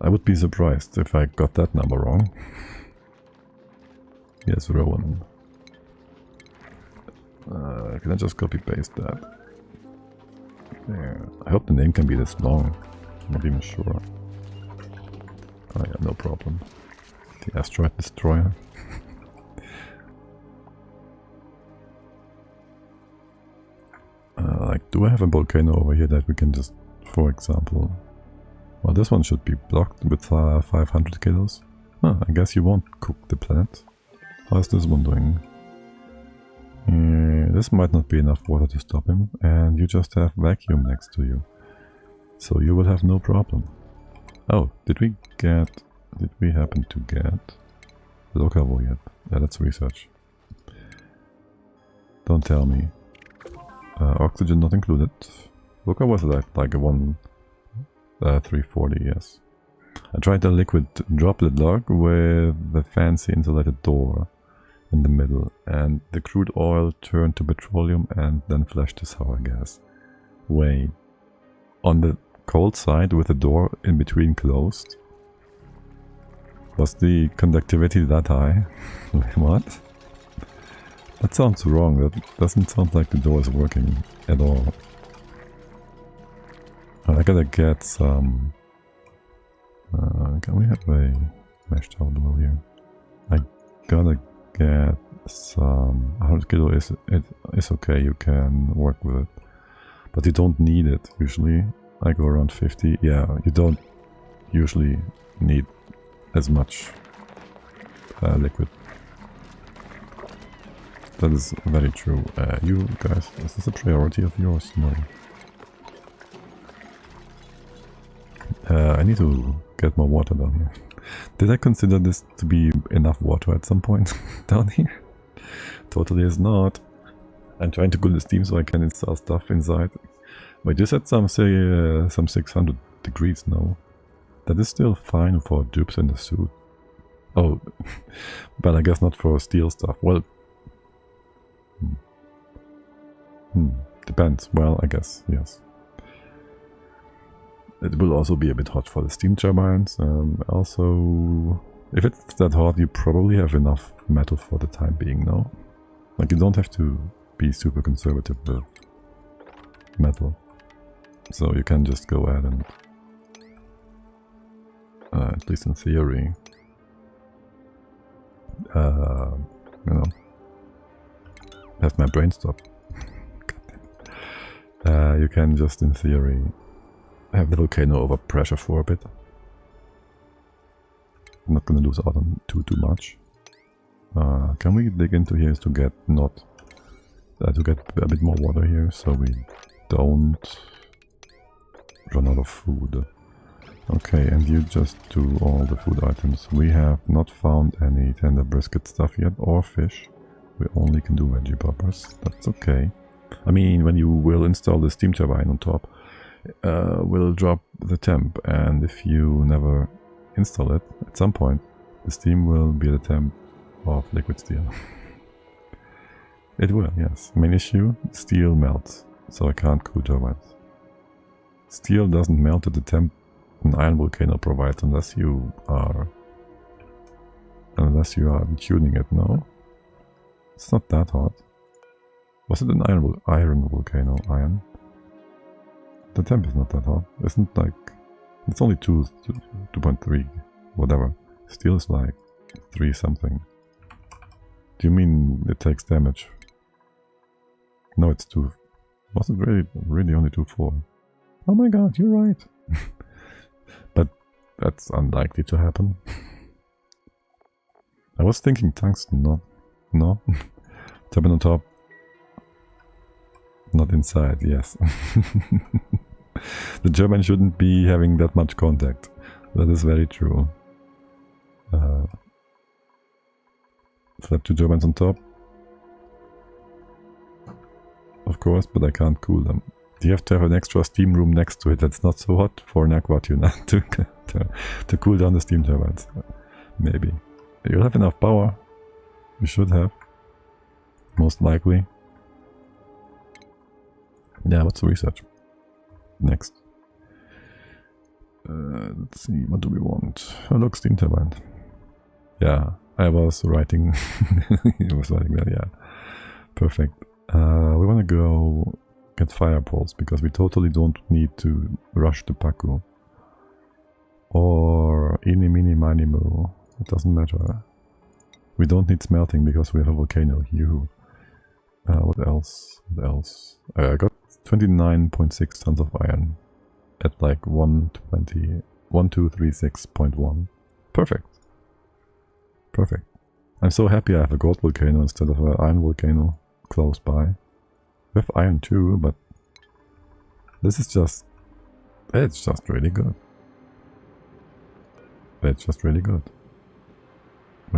I would be surprised if I got that number wrong. Yes, Rowan. Can I just copy paste that? There. I hope the name can be this long. I'm not even sure. Oh yeah, no problem. The Asteroid Destroyer. Like, do I have a volcano over here that we can just, for example... Well, this one should be blocked with 500 kilos. Oh, I guess you won't cook the planet. How's this one doing? This might not be enough water to stop him, and you just have vacuum next to you. So you will have no problem. Oh, did we happen to get Locavo yet? Yeah, let's research. Don't tell me. Oxygen not included. Loca was like a 340, yes. I tried the liquid droplet log with the fancy insulated door in the middle, and the crude oil turned to petroleum and then flashed to sour gas. Wait. On the cold side with the door in between closed? Was the conductivity that high? What? That sounds wrong. That doesn't sound like the door is working at all. I gotta get some... can we have a mesh towel below here? I gotta get some... 100 kilo is okay, you can work with it. But you don't need it usually. I go around 50. Yeah, you don't usually need as much liquid. That is very true. You guys, is this a priority of yours? No. I need to get more water down here. Did I consider this to be enough water at some point down here? Totally is not. I'm trying to cool the steam so I can install stuff inside. Wait, you said some 600 degrees now. That is still fine for dupes in the suit. Oh, but I guess not for steel stuff. Well, depends. Well, I guess, yes. It will also be a bit hot for the steam turbines. Also, if it's that hot, you probably have enough metal for the time being, no? Like, you don't have to be super conservative with metal. So you can just go ahead and, at least in theory, you know, have my brain stop. You can just, in theory, have the volcano over pressure for a bit. I'm not gonna lose out on too much. Can we dig into here to get to get a bit more water here so we don't run out of food? Okay, and you just do all the food items. We have not found any tender brisket stuff yet, or fish. We only can do veggie poppers. That's okay. I mean, when you will install the steam turbine on top, will drop the temp, and if you never install it, at some point, the steam will be the temp of liquid steel. It will, yes. Main issue, steel melts, so I can't cool turbines. Steel doesn't melt at the temp an iron volcano provides unless you are tuning it, no? It's not that hot. Was it an iron volcano? Iron? The temp is not that hot. Isn't like... It's only 2.3, whatever. Steel is like 3 something. Do you mean it takes damage? No, it's 2... Was it really only 2.4? Oh my god, you're right! But that's unlikely to happen. I was thinking tungsten, no? Turbine on top. Not inside, yes. The turbine shouldn't be having that much contact. That is very true. Flap 2 turbines on top. Of course, but I can't cool them. You have to have an extra steam room next to it that's not so hot for an aqua tuner to cool down the steam turbines. Maybe. You'll have enough power. You should have. Most likely. Yeah, what's the research? Next. Let's see, what do we want? Oh look, steam turbine. Yeah, I was writing that, yeah. Perfect. We want to go get fire poles because we totally don't need to rush the Paku. Or eeny meeny miny moo. It doesn't matter. We don't need smelting because we have a volcano. What else? I got 29.6 tons of iron at like 1236.1. Perfect. I'm so happy I have a gold volcano instead of an iron volcano close by. We have iron too, but this is just... It's just really good. We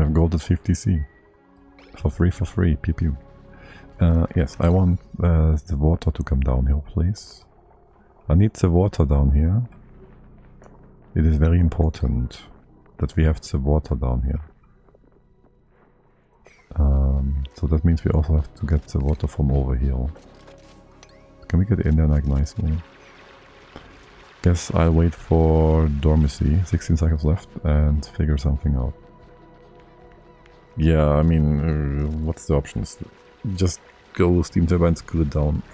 have gold at 50C. For free, pew pew. Yes, I want the water to come down here, please. I need the water down here. It is very important that we have the water down here. So that means we also have to get the water from over here. Can we get in there like nicely? Guess I'll wait for dormancy, 16 seconds left, and figure something out. Yeah, I mean, what's the options? Just go steam turbines, cool it down.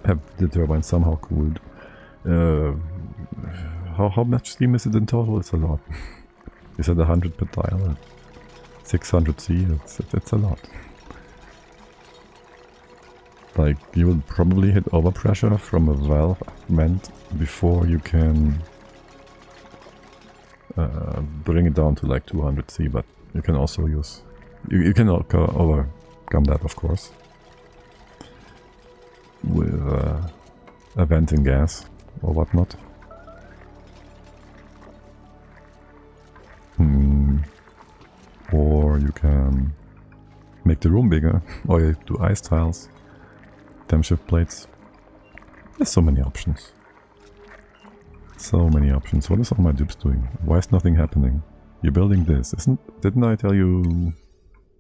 Have the turbine somehow cooled. How much steam is it in total? It's a lot. Is it 100 per tile? 600C? It's a lot. Like, you will probably hit overpressure from a valve vent before you can bring it down to like 200C, but you can also use... You can overcome that, of course, with a venting gas or whatnot. Or you can make the room bigger, or you do ice tiles, temp shift plates. There's so many options. What is all my dupes doing? Why is nothing happening? You're building this, didn't I tell you?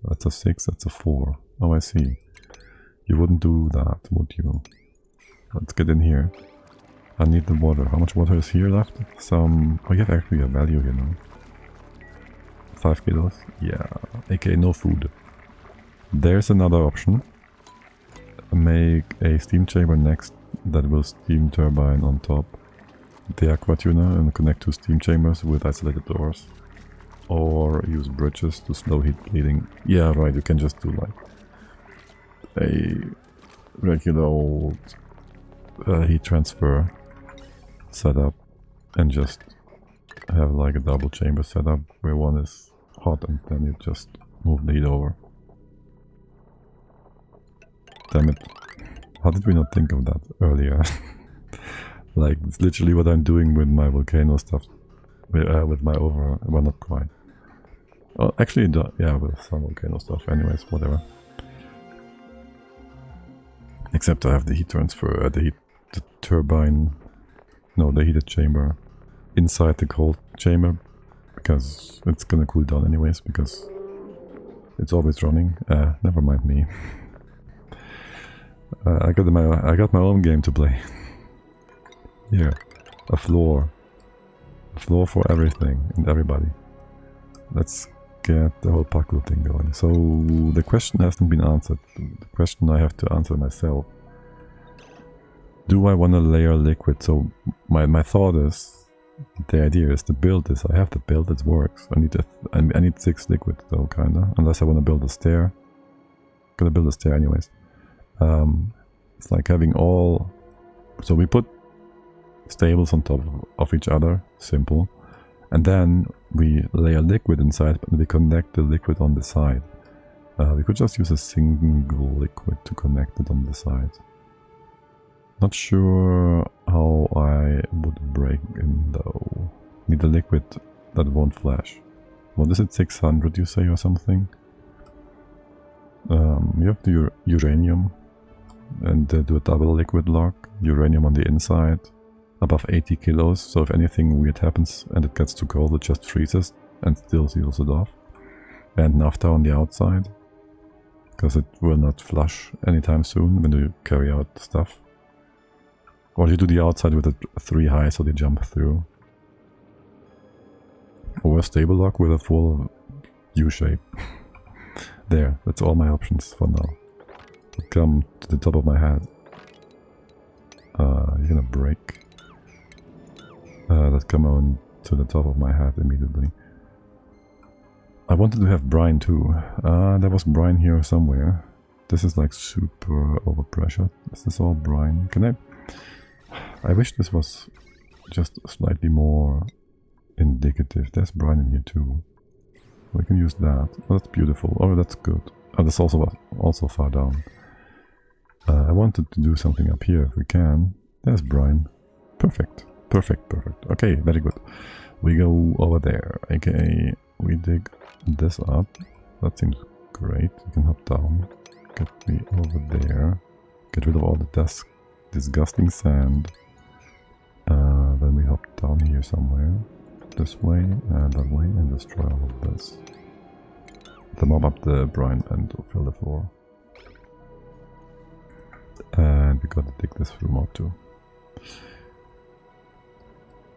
That's a 6, that's a 4. Oh, I see. You wouldn't do that, would you? Let's get in here. I need the water. How much water is here left? Some... Oh, you have actually a value here now. 5 kilos? Yeah. Okay, no food. There's another option. Make a steam chamber next that will steam turbine on top. The aqua tuner and connect 2 steam chambers with isolated doors. Or use bridges to slow heat bleeding. Yeah, right, you can just do like a regular old heat transfer setup and just have like a double chamber setup where one is hot and then you just Move the heat over. Damn it. How did we not think of that earlier? Like, it's literally what I'm doing with my volcano stuff. With my over... well, not quite. Oh, actually, yeah, with some volcano stuff. Anyways, whatever. Except I have the heat transfer, the turbine... no, the heated chamber inside the cold chamber. Because it's gonna cool down anyways, because it's always running. Never mind me. I got my own game to play. Here, a floor for everything and everybody. Let's get the whole Paco thing going. So the question hasn't been answered. The question I have to answer myself. Do I want to layer liquid? So my thought is, the idea is to build this. I have to build it works. I need 6 liquid though, kinda. Unless I want to build a stair. Gonna build a stair anyways. It's like having all... so we put stables on top of each other, simple. And then we layer liquid inside and we connect the liquid on the side. We could just use a single liquid to connect it on the side. Not sure how I would break in though. Need a liquid that won't flash. What is it, 600 you say or something? You have the uranium and do a double liquid lock. Uranium on the inside, above 80 kilos, so if anything weird happens and it gets too cold it just freezes and still seals it off. And naphtha on the outside, because it will not flush anytime soon when you carry out stuff. Or you do the outside with a 3 high so they jump through. Or a stable lock with a full U-shape. There, that's all my options for now. Come to the top of my head. You're gonna break. Let's come on to the top of my head immediately. I wanted to have brine too. There was brine here somewhere. This is like super overpressured. Is this all brine? Can I wish this was just slightly more indicative. There's brine in here too. We can use that. Oh, that's beautiful. Oh, that's good. Oh, that's also far down. I wanted to do something up here if we can. There's brine. Perfect. Perfect, perfect. Okay, very good. We go over there, aka we dig this up. That seems great. You can hop down. Get me over there. Get rid of all the disgusting sand. Then we hop down here somewhere. This way and that way and destroy all of this. Then mob up the brine and fill the floor. And we gotta dig this room out too.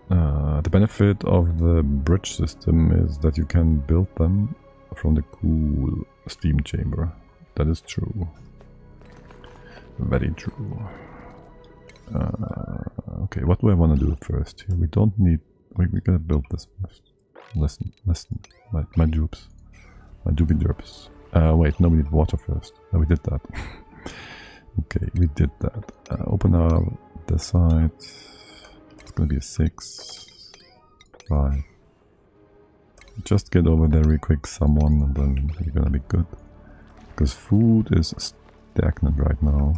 The benefit of the bridge system is that you can build them from the cool steam chamber. That is true. Very true. Okay, what do I want to do first here? We don't need... we gotta build this first. Listen. My dupes. My doobie derps. Wait, no, we need water first. We did that. Okay, we did that. Open up the side. It's gonna be a 6. 5. Just get over there real quick, someone, and then you're gonna be good. Because food is stagnant right now.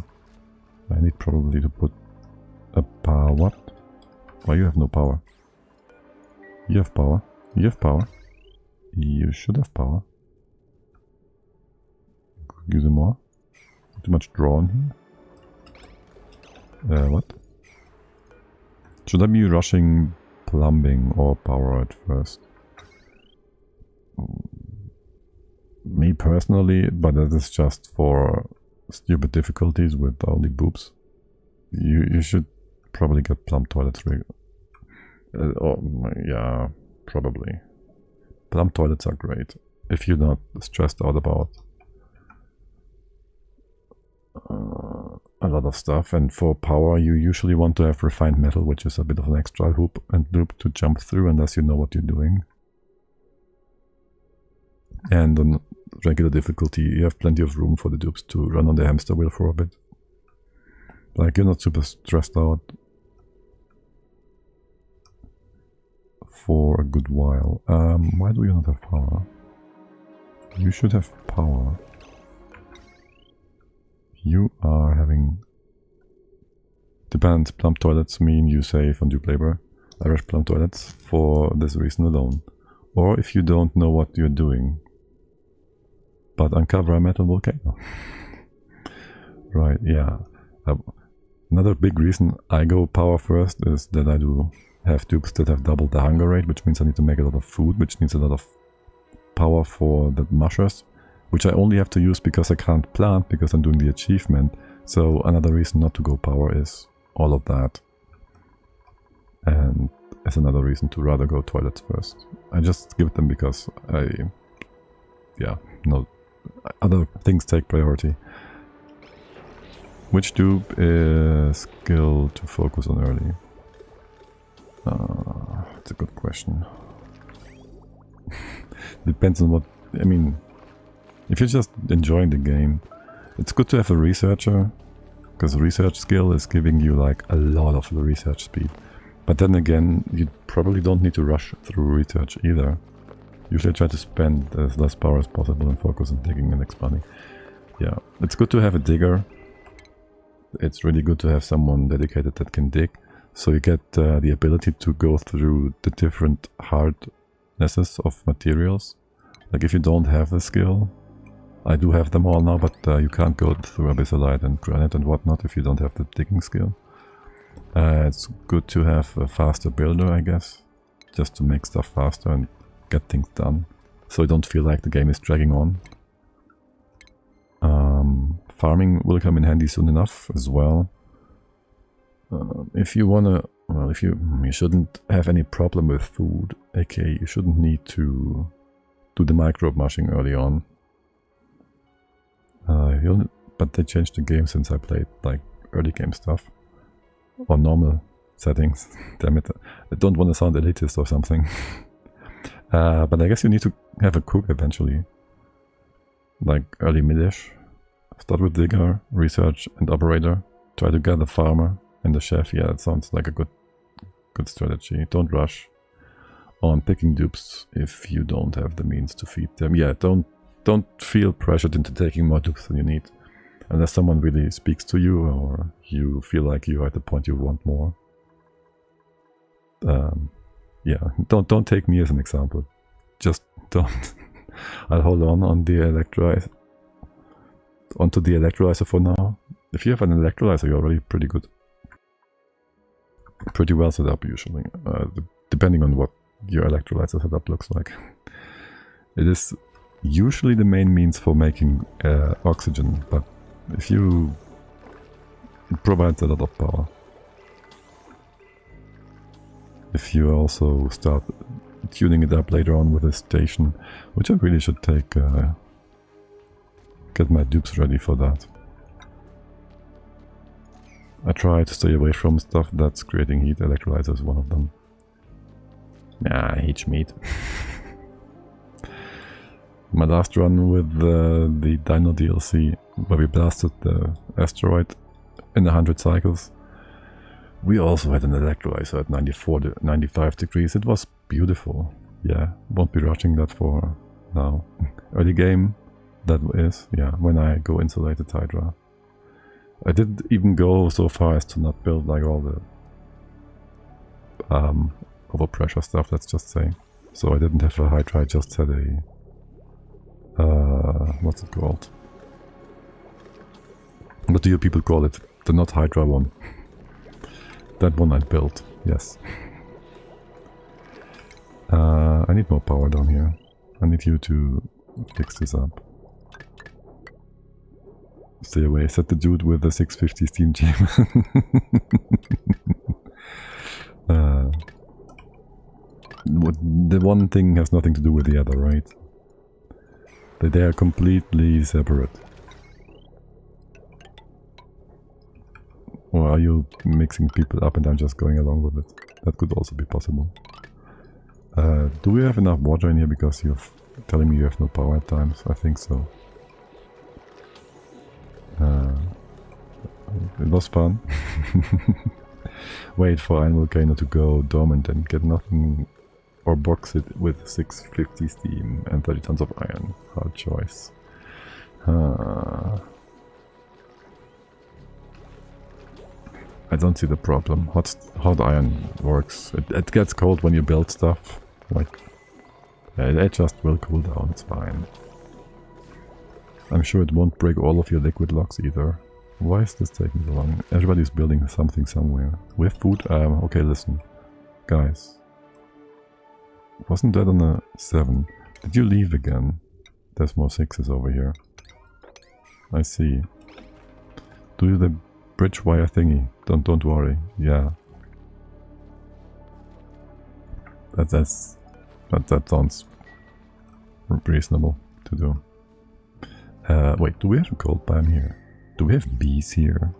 I need probably to put a power. What? Why you have no power? You have power. You have power. You should have power. Use more. Too much drawn here. What? Should I be rushing plumbing or power at first? Me personally, but that is just for stupid difficulties with all the boobs. You should probably get plumb toilets. Yeah, probably. Plumb toilets are great if you're not stressed out about a lot of stuff. And for power you usually want to have refined metal, which is a bit of an extra hoop and loop to jump through unless you know what you're doing. And on regular difficulty you have plenty of room for the dupes to run on the hamster wheel for a bit. Like, you're not super stressed out for a good while. Why do you not have power? You should have power. You are having... Depends, plump toilets mean you save on dupe labor. I rush plump toilets for this reason alone. Or if you don't know what you're doing. But uncover a metal volcano. Right, yeah. Another big reason I go power first is that I do have dupes that have double the hunger rate, which means I need to make a lot of food, which needs a lot of power for the mushers, which I only have to use because I can't plant because I'm doing the achievement. So another reason not to go power is all of that. And as another reason to rather go toilets first. I just give them because other things take priority. Which dupe is skill to focus on early? It's a good question. Depends on what... I mean, if you're just enjoying the game, it's good to have a researcher, because research skill is giving you like a lot of research speed. But then again, you probably don't need to rush through research either. Usually I try to spend as less power as possible and focus on digging and expanding. Yeah, it's good to have a digger. It's really good to have someone dedicated that can dig. So you get the ability to go through the different hardnesses of materials. Like if you don't have the skill, I do have them all now, but you can't go through abyssalite and granite and whatnot if you don't have the digging skill. It's good to have a faster builder, I guess, just to make stuff faster and get things done, so you don't feel like the game is dragging on. Farming will come in handy soon enough as well. If you wanna, well, you shouldn't have any problem with food, aka you shouldn't need to do the microbe mushing early on. But they changed the game since I played like early game stuff. Or normal settings. Damn it. I don't want to sound elitist or something. But I guess you need to have a cook eventually. Like early mid-ish. Start with digger, research and operator. Try to get the farmer and the chef. Yeah, that sounds like a good strategy. Don't rush on picking dupes if you don't have the means to feed them. Yeah, don't feel pressured into taking more dupes than you need. Unless someone really speaks to you or you feel like you're at the point you want more. Yeah, don't take me as an example. Just don't. I'll hold on the electrolyzer. Onto the electrolyzer for now. If you have an electrolyzer, you're already pretty good. Pretty well set up usually. Depending on what your electrolyzer setup looks like. It is usually the main means for making oxygen, but if you... it provides a lot of power. If you also start tuning it up later on with a station, which I really should take... get my dupes ready for that. I try to stay away from stuff that's creating heat. Electrolyzer is one of them. Nah, H-meat. My last run with the Dino DLC, where we blasted the asteroid in 100 cycles, we also had an electrolyzer at 95 degrees. It was beautiful. Yeah, won't be rushing that for now. Early game, that is, yeah, when I go insulated Hydra. I didn't even go so far as to not build like all the overpressure stuff, let's just say. So I didn't have a Hydra, I just had a... what's it called? What do you people call it? The not Hydra one. That one I built, yes. I need more power down here. I need you to fix this up. Stay away, set the dude with the 650 steam chamber. The one thing has nothing to do with the other, right? They are completely separate. Or are you mixing people up and I'm just going along with it? That could also be possible. Do we have enough water in here because you're telling me you have no power at times? I think so. It was fun. Wait for Iron Volcano to go dormant and get nothing or box it with 650 steam and 30 tons of iron. Hard choice. I don't see the problem. Hot iron works. It gets cold when you build stuff. Like, it just will cool down. It's fine. I'm sure it won't break all of your liquid locks either. Why is this taking so long? Everybody's building something somewhere. We have food? Okay, listen. Guys. Wasn't that on a 7? Did you leave again? There's more 6s over here. I see. Do the bridge wire thingy. Don't worry. Yeah. That sounds reasonable to do. Wait, do we have a gold biome here? Do we have bees here?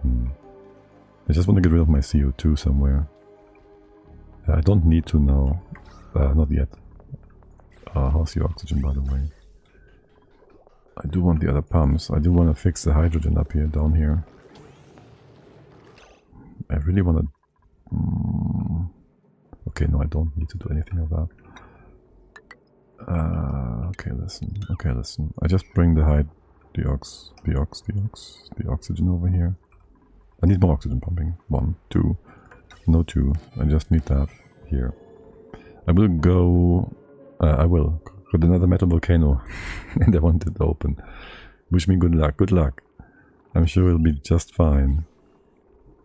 I just want to get rid of my CO2 somewhere. I don't need to now. Not yet. How's your oxygen, by the way? I do want the other pumps. I do want to fix the hydrogen up here, down here. I really want to... Okay, no, I don't need to do anything of that. Okay, listen. I just bring the oxygen over here. I need more oxygen pumping. 1, 2. No 2. I just need that here. I will go... I will. Got another metal volcano. And I want it open. Wish me good luck. Good luck. I'm sure it'll be just fine.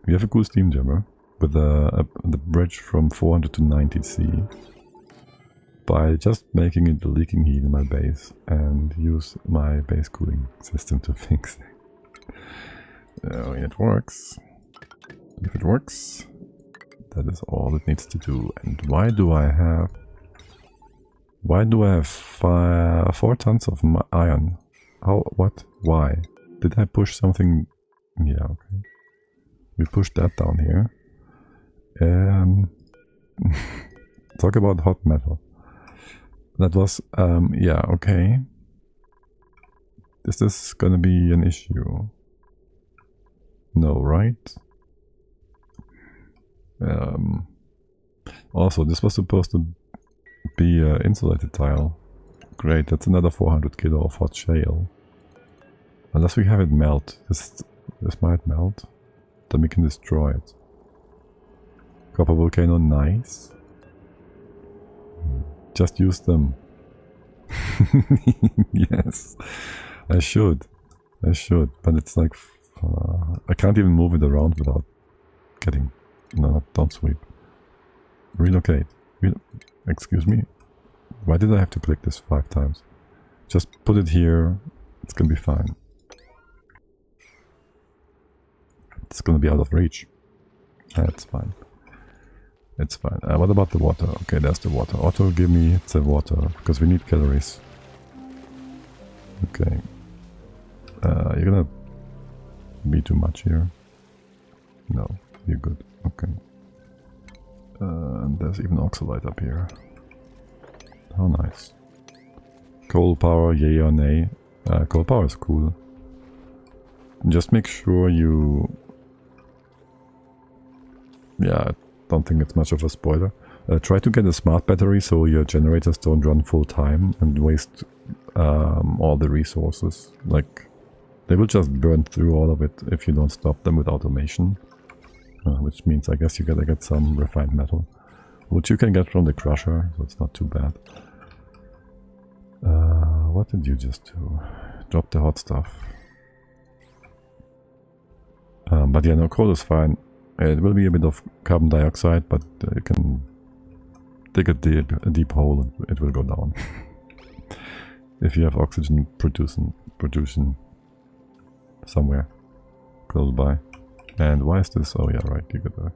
We have a cool steam jammer. With the bridge from 400 to 90C. By just making it leaking heat in my base. And use my base cooling system to fix it. It works. If it works... That is all it needs to do. And why do I have 4 tons of iron? How? What? Why? Did I push something? Yeah, okay. We pushed that down here. Talk about hot metal. That was, yeah, okay. Is this gonna be an issue? No, right? Also, this was supposed to be an insulated tile. Great, that's another 400 kilo of hot shale. Unless we have it melt. This might melt. Then we can destroy it. Copper volcano, nice. Just use them. Yes, I should. But it's like... I can't even move it around without getting... No, don't sweep. Relocate. Excuse me? Why did I have to click this 5 times? Just put it here. It's gonna be fine. It's gonna be out of reach. That's fine. It's fine. What about the water? Okay, there's the water. Auto, give me the water, because we need calories. Okay. You're gonna be too much here. No, you're good. Okay. And there's even oxalite up here. How nice. Coal power, yay or nay? Coal power is cool. Just make sure you... Yeah, I don't think it's much of a spoiler. Try to get a smart battery so your generators don't run full time and waste all the resources. Like, they will just burn through all of it if you don't stop them with automation. Which means I guess you gotta get some refined metal. Which you can get from the crusher, so it's not too bad. What did you just do? Drop the hot stuff. But yeah, no, coal is fine. It will be a bit of carbon dioxide, but you can dig a deep hole and it will go down. If you have oxygen producing somewhere close by. And why is this? Oh yeah, right, you gotta...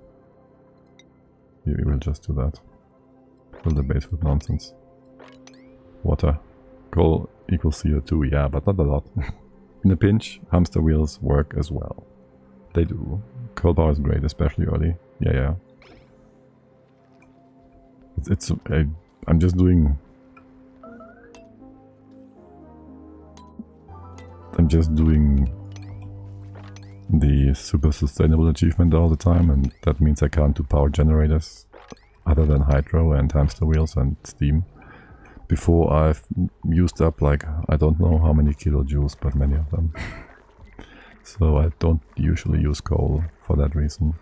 You will just do that. Fill the base with nonsense. Water. Coal equals CO2, yeah, but not a lot. In a pinch, hamster wheels work as well. They do. Coal power is great, especially early. Yeah. I'm just doing... the super sustainable achievement all the time, and that means I can't do power generators other than hydro and hamster wheels and steam. Before I've used up like, I don't know how many kilojoules, but many of them. So I don't usually use coal for that reason.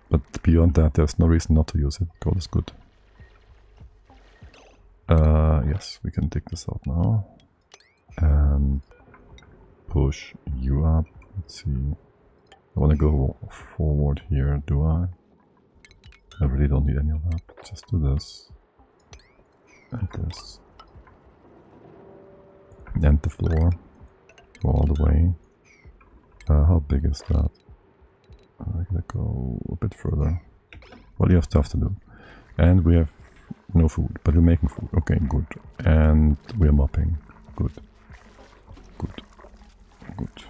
But beyond that, there's no reason not to use it. Coal is good. Yes, we can dig this out now. And push you up. Let's see. I want to go forward here, do I? I really don't need any of that. Just do this. And this. And the floor. Go all the way. How big is that? I'm gonna go a bit further. Well, you have stuff to do. And we have no food, but we're making food. Okay, good. And we're mopping. Good. Good. Good.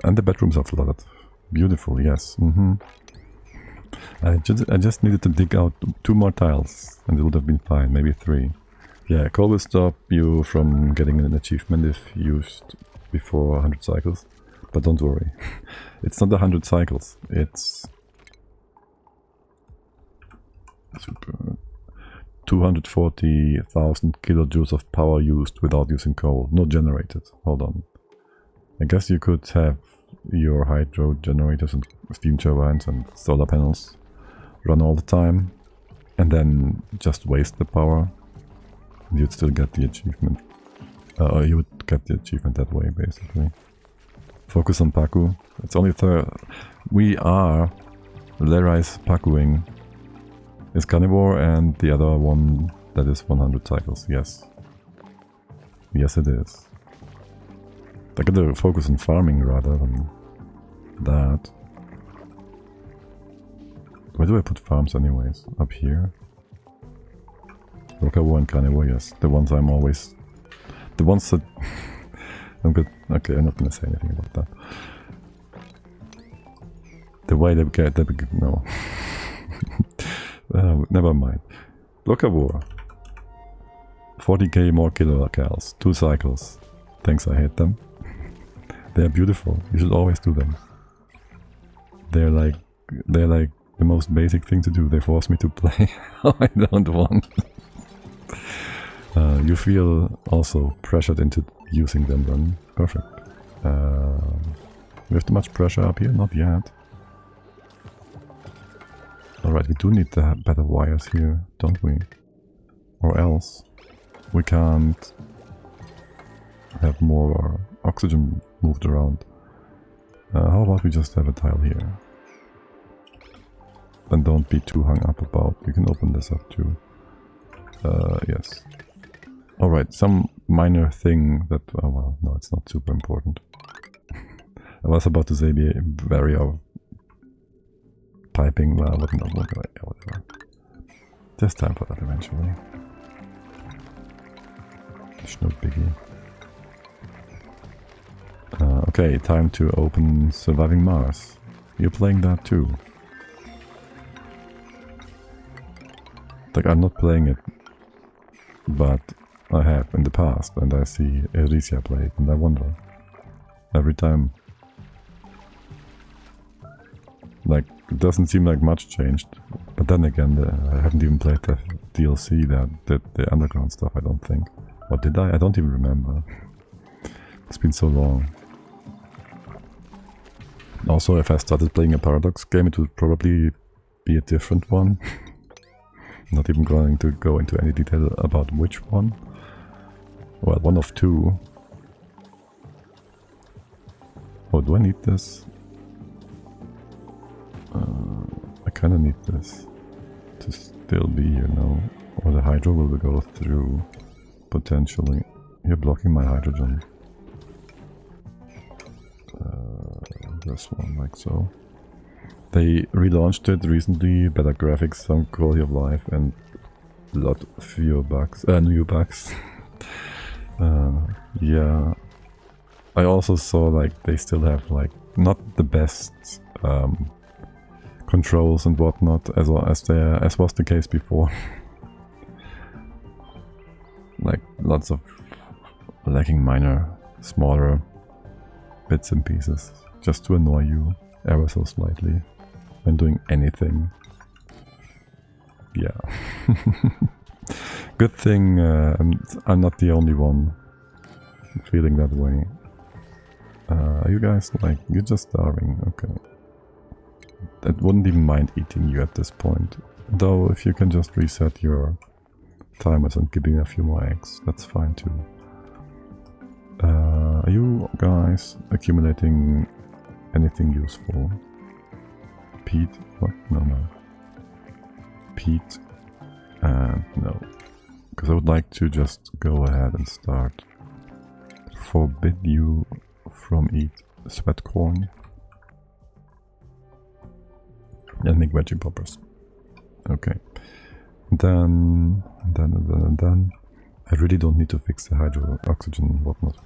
And the bedrooms are flooded. Beautiful, yes. I just needed to dig out 2 more tiles and it would have been fine, maybe 3. Yeah, coal will stop you from getting an achievement if used before 100 cycles. But don't worry, it's not 100 cycles, it's 240,000 kilojoules of power used without using coal, not generated. Hold on. I guess you could have your hydro generators and steam turbines and solar panels run all the time and then just waste the power. You'd still get the achievement. You would get the achievement that way, basically. Focus on Paku. It's only we are Larai's Pakuing is carnivore and the other one that is 100 cycles. Yes. Yes, it is. I gotta focus on farming rather than that. Where do I put farms anyways? Up here? Rockawar and carnivore, yes. The ones I'm always... The ones that... I'm good. Okay, I'm not gonna say anything about that. The way they get... No. Never mind. Rockawar. 40k more kilocals. 2 cycles. Thanks, I hate them. They're beautiful. You should always do them. They're like the most basic thing to do. They force me to play how I don't want. You feel also pressured into using them then. Perfect. We have too much pressure up here? Not yet. Alright, we do need the better wires here, don't we? Or else we can't have more oxygen moved around. How about we just have a tile here? And don't be too hung up about... You can open this up too. Yes. Alright, some minor thing that... Oh well, no, it's not super important. I was about to say the barrier of piping, well, whatever. There's time for that eventually. It's no biggie. Okay, time to open Surviving Mars. You're playing that too. Like, I'm not playing it, but I have in the past, and I see Elysia play it, and I wonder. Every time. Like, it doesn't seem like much changed. But then again, I haven't even played the DLC that did the underground stuff, I don't think. Or did I? I don't even remember. It's been so long. Also, if I started playing a Paradox game, it would probably be a different one. Not even going to go into any detail about which one. Well, one of 2. Oh, do I need this? I kinda need this to still be here now. Or the hydro will go through, potentially. You're blocking my hydrogen. This one, like so. They relaunched it recently, better graphics, some quality of life, and a lot fewer bugs, new bugs. Yeah. I also saw like they still have like not the best controls and whatnot as was the case before. Like lots of lacking minor, smaller bits and pieces. just to annoy you ever so slightly when doing anything. Yeah. Good thing I'm not the only one feeling that way. Are you guys like, you're just starving? Okay. I wouldn't even mind eating you at this point. Though if you can just reset your timers and give me a few more eggs, that's fine too. Are you guys accumulating anything useful? Peat? What? No. Peat? No. Because I would like to just go ahead and start. Forbid you from eat sweat corn. And make veggie poppers. Okay. Then. I really don't need to fix the hydro, oxygen and whatnot.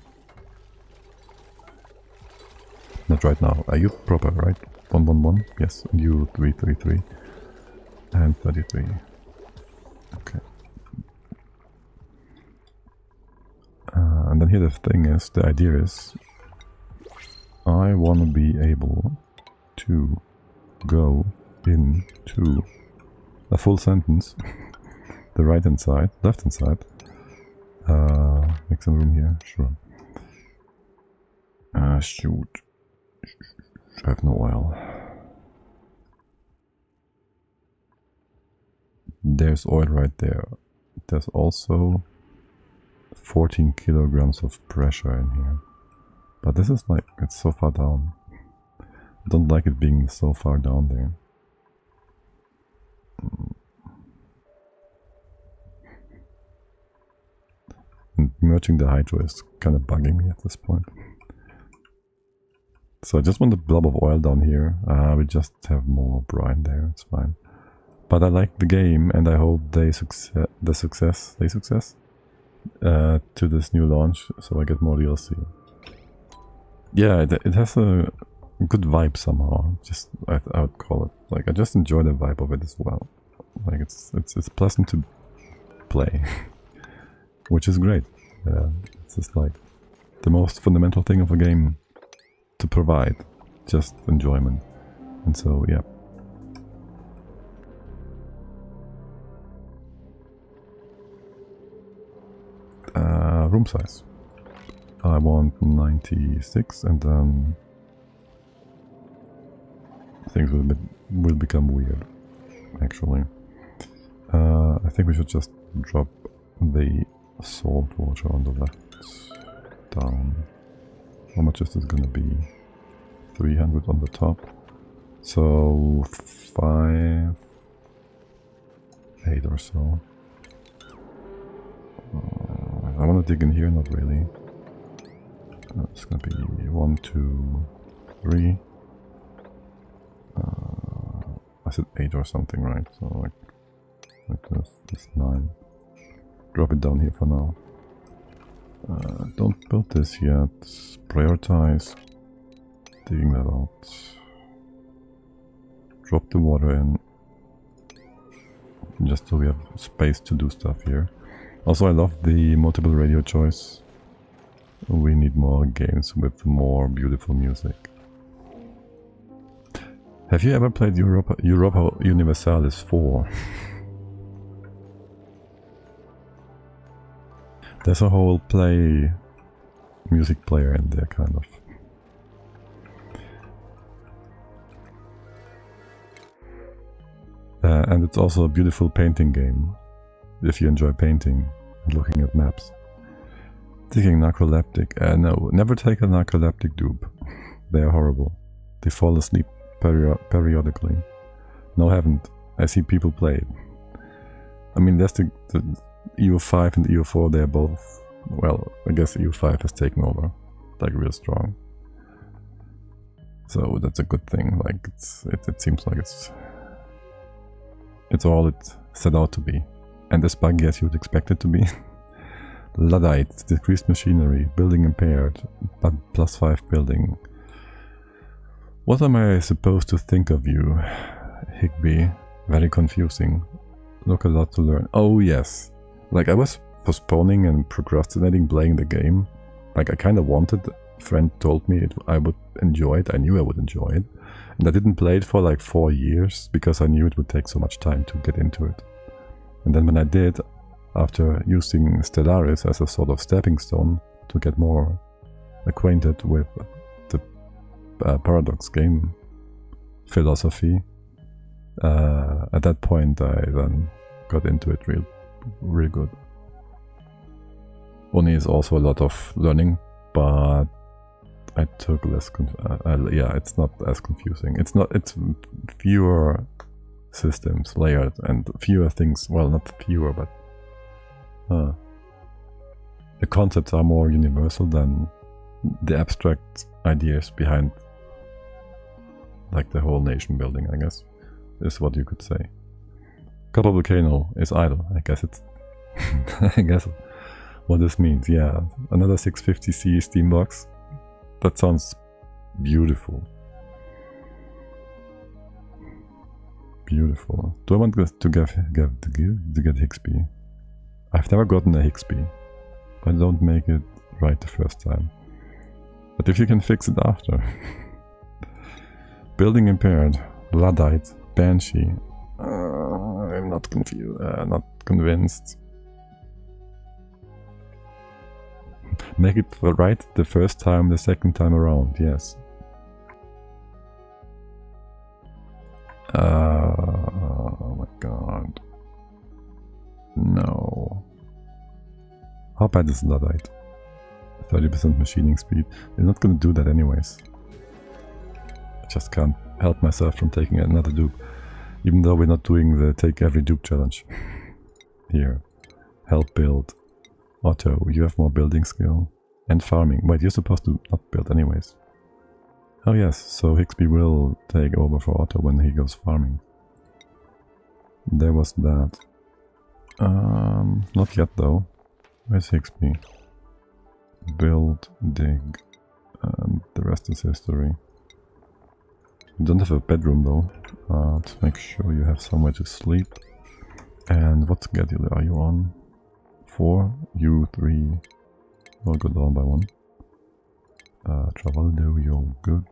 Not right now. Are you proper, right? 111? Yes. And you 333. And 33. Okay. And then here the thing is, the idea is, I want to be able to go into a full sentence, the right hand side, left hand side. Make some room here, sure. Shoot. I have no oil. There's oil right there. There's also 14 kilograms of pressure in here. But this is like, it's so far down. I don't like it being so far down there. And merging the hydro is kind of bugging me at this point. So I just want a blob of oil down here. We just have more brine there, it's fine. But I like the game and I hope they success to this new launch, so I get more DLC. Yeah, it has a good vibe somehow. Just I would call it, like, I just enjoy the vibe of it as well. Like it's pleasant to play, which is great. It's just like the most fundamental thing of a game to provide, just enjoyment. And so yeah. Room size. I want 96, and then things will become weird, actually. I think we should just drop the salt water on the left down. How much is this gonna be? 300 on the top. So 5, 8 or so. I want to dig in here, not really. It's gonna be 1, 2, 3. I said 8 or something, right? So like this. This 9. Drop it down here for now. Don't build this yet. Prioritize digging that out. Drop the water in, just so we have space to do stuff here. Also, I love the multiple radio choice. We need more games with more beautiful music. Have you ever played Europa Universalis 4? There's a whole music player in there, kind of. And it's also a beautiful painting game, if you enjoy painting and looking at maps. Taking narcoleptic. No, never take a narcoleptic dupe. They are horrible. They fall asleep periodically. No, haven't. I see people play it. I mean, there's the EU5 and EU4, they're both... Well, I guess EU5 has taken over, like, real strong. So that's a good thing. Like, it seems like it's all it set out to be. And as buggy as you'd expect it to be. Luddite, decreased machinery, building impaired, but +5 building. What am I supposed to think of you, Higby? Very confusing. Look, a lot to learn. Oh yes. Like, I was postponing and procrastinating playing the game. Like, I kind of wanted friend told me I would enjoy it. I knew I would enjoy it. And I didn't play it for like 4 years because I knew it would take so much time to get into it. And then when I did, after using Stellaris as a sort of stepping stone to get more acquainted with the Paradox game philosophy, at that point I then got into it real good. Only is also a lot of learning, but I took less. Yeah, it's not as confusing. It's fewer systems layered and fewer things. Well, not fewer, but the concepts are more universal than the abstract ideas behind, like the whole nation building, I guess, is what you could say. Copper Volcano is idle. I guess it's. I guess what this means. Yeah, another 650C Steam box. That sounds beautiful. Beautiful. Do I want to get Higgsby? I've never gotten a Higgsby. I don't make it right the first time. But if you can fix it after. Building impaired. Luddite. Banshee. I'm not confused. Not convinced. Make it right the first time, the second time around, yes. Oh my god. No. How bad is Luddite? 30% machining speed. They're not gonna do that anyways. I just can't help myself from taking another dupe. Even though we're not doing the take every dupe challenge. Here. Help build. Otto, you have more building skill. And farming. Wait, you're supposed to not build anyways. Oh yes, so Higgsby will take over for Otto when he goes farming. There was that. Not yet though. Where's Higgsby? Build, dig, and the rest is history. You don't have a bedroom though. To make sure you have somewhere to sleep. And what schedule are you on? 4, you 3 will go down by 1. Travaldo, you're good.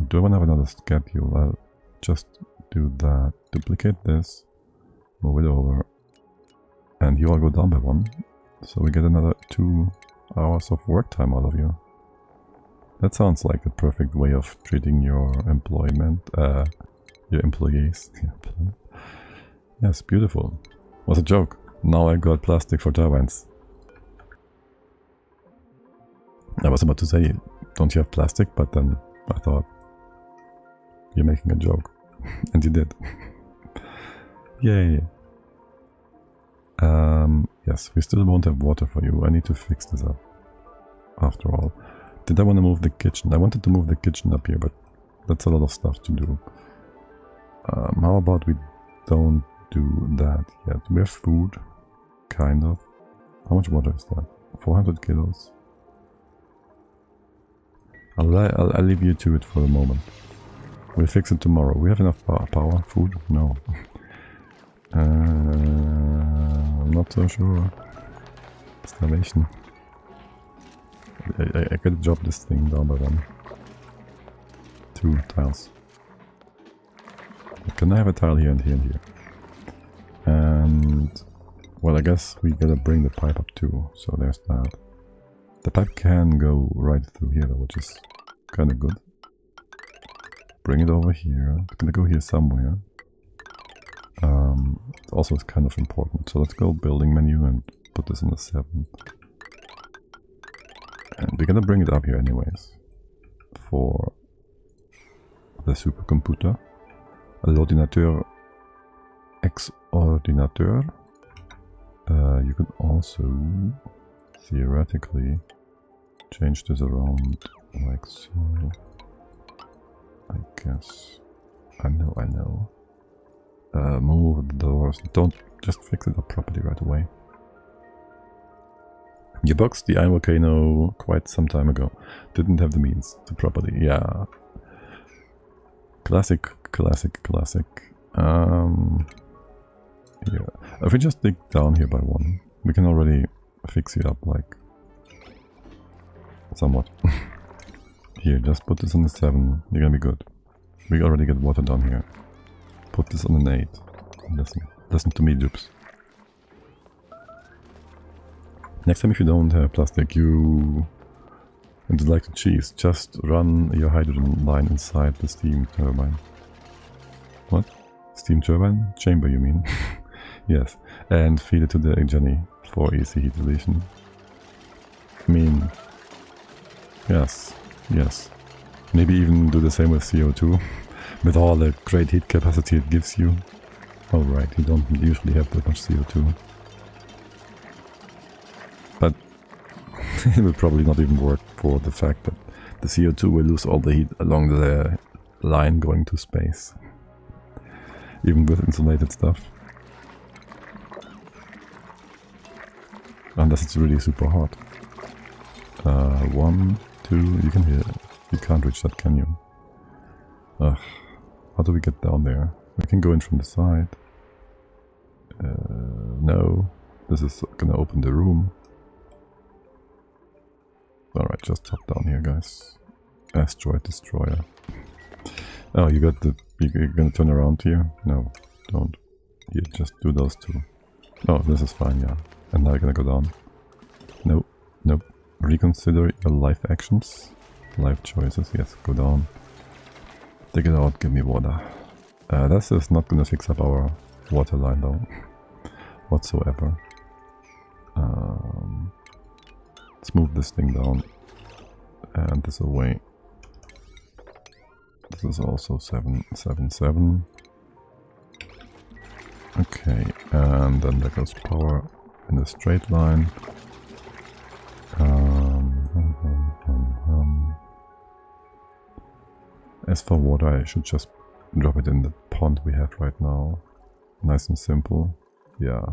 Do I want to have another schedule? I'll just do that. Duplicate this, move it over, and you all go down by 1. So we get another 2 hours of work time out of you. That sounds like the perfect way of treating your your employees. Yes, beautiful. Was a joke. Now I got plastic for turbines. I was about to say, don't you have plastic? But then I thought, you're making a joke. And you did. Yay. Yes, we still won't have water for you. I need to fix this up. After all. Did I want to move the kitchen? I wanted to move the kitchen up here, but that's a lot of stuff to do. How about we don't do that yet? We have food. Kind of. How much water is that? 400 kilos. I'll leave you to it for the moment. We'll fix it tomorrow. We have enough power? Food? No. I'm not so sure. Starvation. I gotta drop this thing down by 1. 2 tiles. Can I have a tile here and here and here? And... well, I guess we gotta bring the pipe up too, so there's that. The pipe can go right through here though, which is kinda good. Bring it over here. It's gonna go here somewhere. It's also kind of important. So let's go building menu and put this in the 7. And we're gonna bring it up here anyways. For the supercomputer. L'ordinateur ex-ordinateur. You can also theoretically change this around like so. I guess. I know. Move the doors. Don't just fix it up properly right away. You boxed the Iron Volcano quite some time ago. Didn't have the means to properly. Yeah. Classic. Yeah. If we just dig down here by 1, we can already fix it up like somewhat. Here, just put this on the 7. You're gonna be good. We already get water down here. Put this on an 8. Listen to me, dupes. Next time if you don't have plastic, you... and you'd like to cheese, just run your hydrogen line inside the steam turbine. What? Steam turbine? Chamber, you mean? Yes. And feed it to the Jenny for easy heat deletion. I mean... yes. Yes. Maybe even do the same with CO2. With all the great heat capacity it gives you. Oh right, you don't usually have that much CO2. But it will probably not even work for the fact that the CO2 will lose all the heat along the line going to space. Even with insulated stuff. Unless it's really super hot. 1, 2, you can hear it. You can't reach that, can you? Ugh. How do we get down there? We can go in from the side. No. This is gonna open the room. Alright, just hop down here, guys. Asteroid Destroyer. Oh, you got the... You're gonna turn around here? No, don't. Here, just do those two. Oh, this is fine, yeah. And now you're gonna go down. Nope, nope. Reconsider your life actions. Life choices, yes, go down. Take it out, give me water. This is not gonna fix up our water line though. Whatsoever. Let's move this thing down. And this away. This is also 7, 7, 7. Okay, and then there goes power in a straight line. As for water, I should just drop it in the pond we have right now. Nice and simple. Yeah.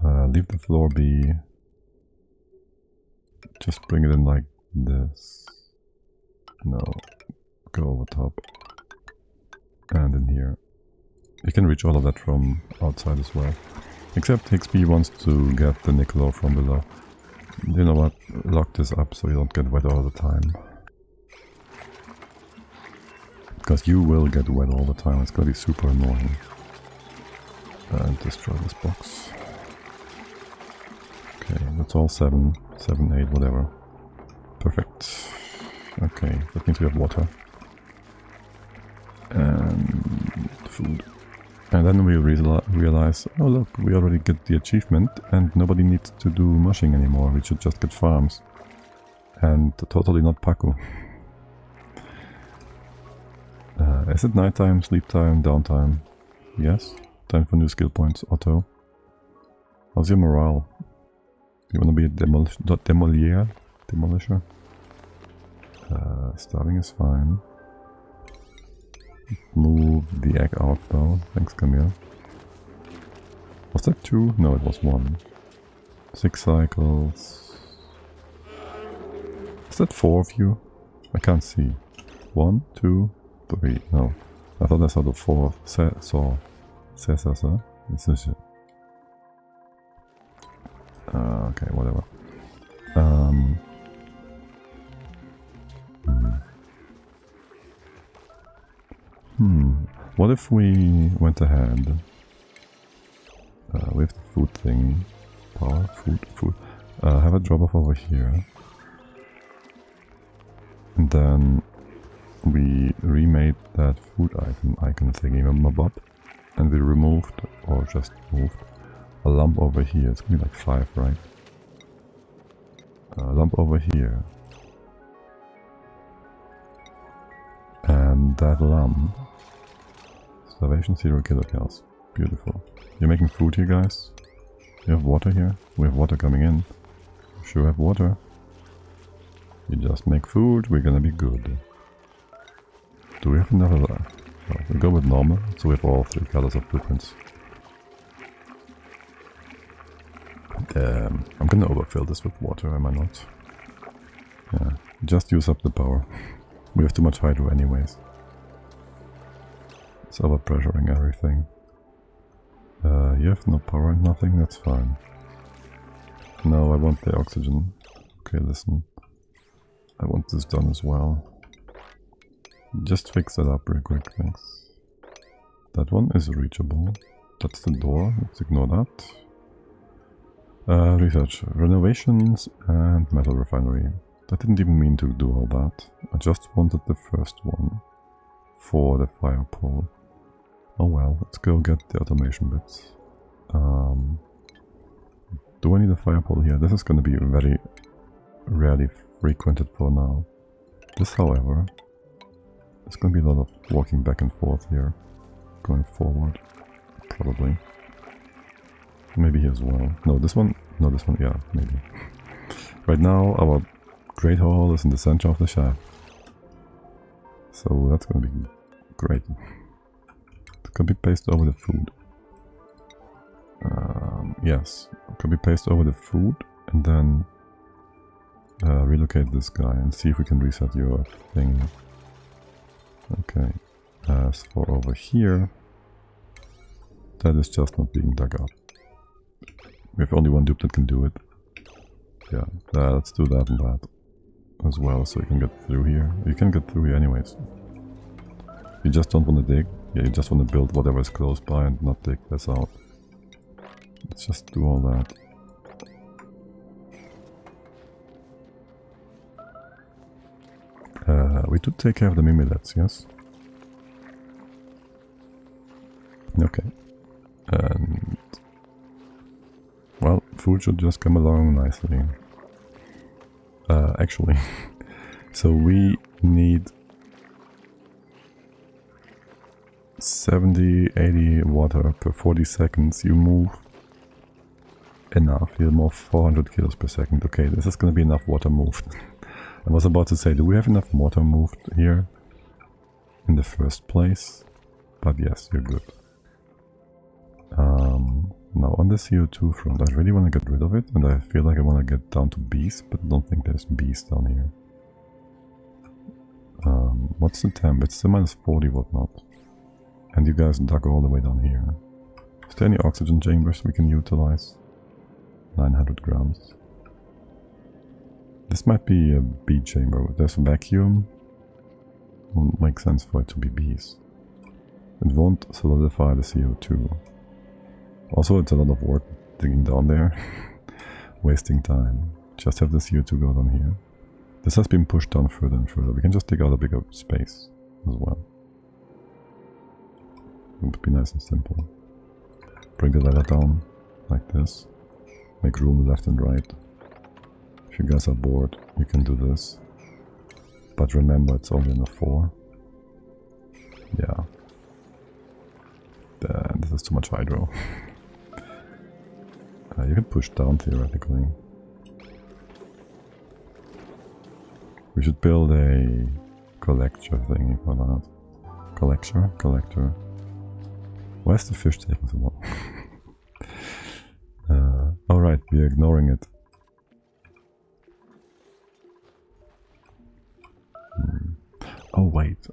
Leave the floor be. Just bring it in like this. No. Go over top. And in here. You can reach all of that from outside as well. Except Higgsby wants to get the nickel ore from below. You know what? Lock this up so you don't get wet all the time. Because you will get wet all the time, it's gonna be super annoying. And destroy this box. Okay, that's all 7, 7, 8, whatever. Perfect. Okay, that means we have water. And food. And then we realize, oh look, we already get the achievement and nobody needs to do mushing anymore, we should just get farms. And totally not Paku. Is it nighttime, sleep time, downtime? Yes. Time for new skill points, Otto. How's your morale? You wanna be a demolisher? Starving is fine. Move the egg out though. Thanks, Camille. Was that 2? No, it was 1. 6 cycles. Is that 4 of you? I can't see. 1, 2, 3. No. I thought I saw the 4th. Okay, whatever. What if we went ahead with the food thing? Power, food. Have a drop off over here. And then we remade that food icon thingy, Bob. And we removed, or just moved, a lump over here. It's gonna be like 5, right? A lump over here. And that lump. Starvation 0 kilocalories. Beautiful. You're making food here, guys? You have water here? We have water coming in. You sure have water. You just make food, we're gonna be good. Do we have another? No, we'll go with normal, so we have all 3 colors of blueprints. I'm gonna overfill this with water, am I not? Yeah, just use up the power. We have too much hydro anyways. It's overpressuring everything. You have no power and nothing? That's fine. No, I want the oxygen. Okay, listen. I want this done as well. Just fix that up real quick, thanks. That one is reachable. That's the door, let's ignore that. Research, renovations and metal refinery. I didn't even mean to do all that. I just wanted the first one for the fire pole. Oh well, let's go get the automation bits. Do I need a fire pole here? This is going to be very rarely frequented for now. This, however, there's going to be a lot of walking back and forth here, going forward, probably. Maybe here as well. No, this one, yeah, maybe. Right now, our Great Hall is in the center of the shaft. So that's going to be great. It can be pasted over the food. Yes, copy paste over the food and then relocate this guy and see if we can reset your thing. Okay, as for over here, that is just not being dug up. We have only one dupe that can do it. Yeah, let's do that and that as well so you can get through here. You can get through here anyways. You just don't want to dig. Yeah, you just want to build whatever is close by and not dig this out. Let's just do all that. We do take care of the mimilets, yes? Okay. And... well, food should just come along nicely. Actually. So we need 70, 80 water per 40 seconds. You move enough. You move 400 kilos per second. Okay, this is going to be enough water moved. I was about to say, do we have enough water moved here in the first place? But yes, you're good. Now on the CO2 front, I really want to get rid of it, and I feel like I want to get down to bees, but I don't think there's bees down here. What's the temp? It's the minus 40 whatnot. And you guys dug all the way down here. Is there any oxygen chambers we can utilize? 900 grams. This might be a bee chamber. There's a vacuum. Won't make sense for it to be bees. It won't solidify the CO2. Also, it's a lot of work digging down there. Wasting time. Just have the CO2 go down here. This has been pushed down further and further. We can just dig out a bigger space as well. It would be nice and simple. Bring the ladder down like this. Make room left and right. If you guys are bored, you can do this. But remember, it's only enough 4. Yeah. This is too much hydro. You can push down theoretically. We should build a collector thingy for that. Collector. Why is the fish taking so long? Alright, we are ignoring it. Oh wait.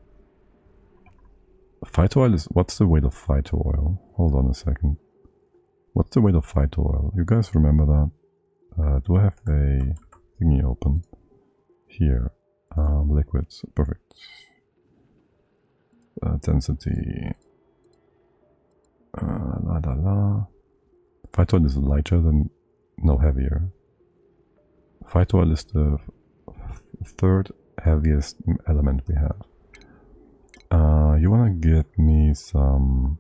Phyto oil is... what's the weight of phyto oil? Hold on a second. What's the weight of phyto oil? You guys remember that? Do I have a thingy open? Here. Liquids. Perfect. Density. Phyto oil is lighter than... no, heavier. Phyto oil is the third heaviest element we have. You wanna get me some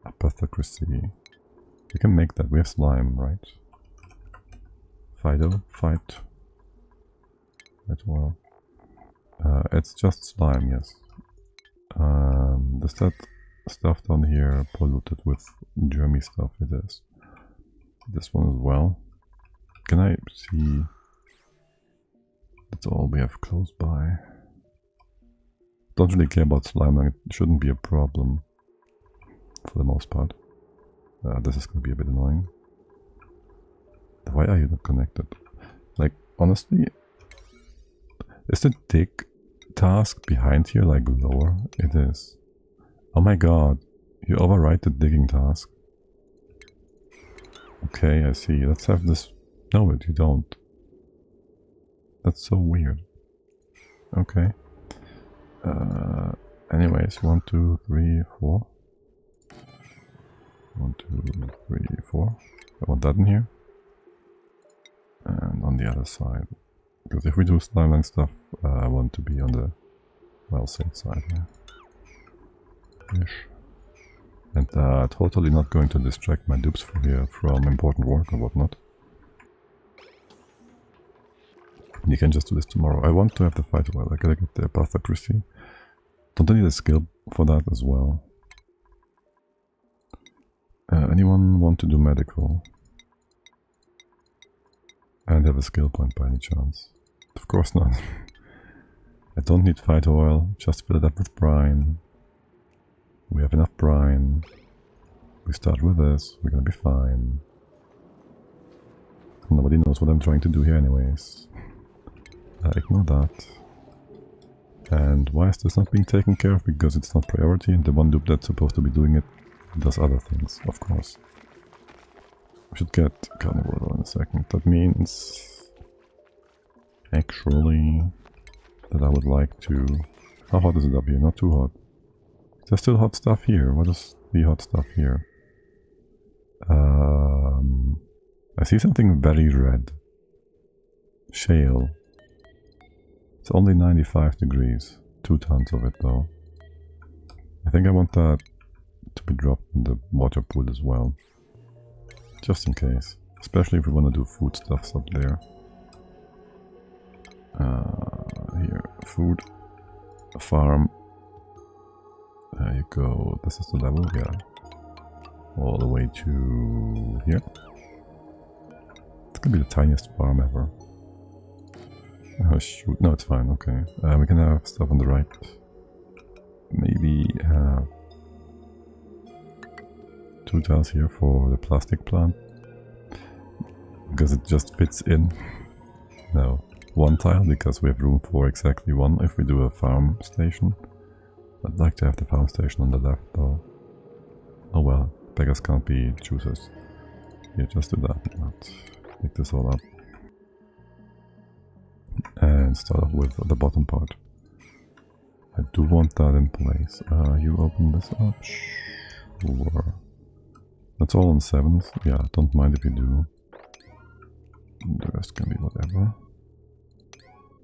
apothecracy. We can make that. We have slime, right? Fight well. It's just slime, yes. Does that stuff down here polluted with germy stuff? It is. This one as well. Can I see? That's all we have close by. Don't really care about slime, it shouldn't be a problem for the most part. This is gonna be a bit annoying. Why are you not connected? Like, honestly, is the dig task behind here like lower? It is. Oh my god, you overwrite the digging task. Okay, I see. Let's have this. No, you don't. That's so weird. Okay. Anyways, 1, 2, 3, 4. 1, 2, 3, 4. I want that in here. And on the other side. Because if we do slime line stuff, I want to be on the well safe side here. Ish. And totally not going to distract my dupes from here from important work or whatnot. You can just do this tomorrow. I want to have the fight well. I gotta get the path accuracy. Don't I need a skill for that as well? Anyone want to do medical? And have a skill point by any chance? Of course not. I don't need fight oil, just fill it up with brine. We have enough brine. We start with this, we're gonna be fine. Nobody knows what I'm trying to do here anyways. Ignore that. And why is this not being taken care of? Because it's not priority, and the one dupe that's supposed to be doing it does other things, of course. We should get carnivore in a second. That means... actually... that I would like to... How hot is it up here? Not too hot. There's still hot stuff here. What is the hot stuff here? I see something very red. Shale. It's only 95 degrees. 2 tons of it though. I think I want that to be dropped in the water pool as well. Just in case. Especially if we want to do foodstuffs up there. Here. Food. A farm. There you go. This is the level, yeah. All the way to here. It's gonna be the tiniest farm ever. Oh shoot, no, it's fine, okay. We can have stuff on the right. Maybe have 2 tiles here for the plastic plant. Because it just fits in. No, 1 tile because we have room for exactly 1 if we do a farm station. I'd like to have the farm station on the left though. Oh well, beggars can't be choosers. Here, just do that. Let's pick this all up. And start off with the bottom part. I do want that in place. You open this up. Sure. That's all on 7s. Yeah, don't mind if you do. The rest can be whatever.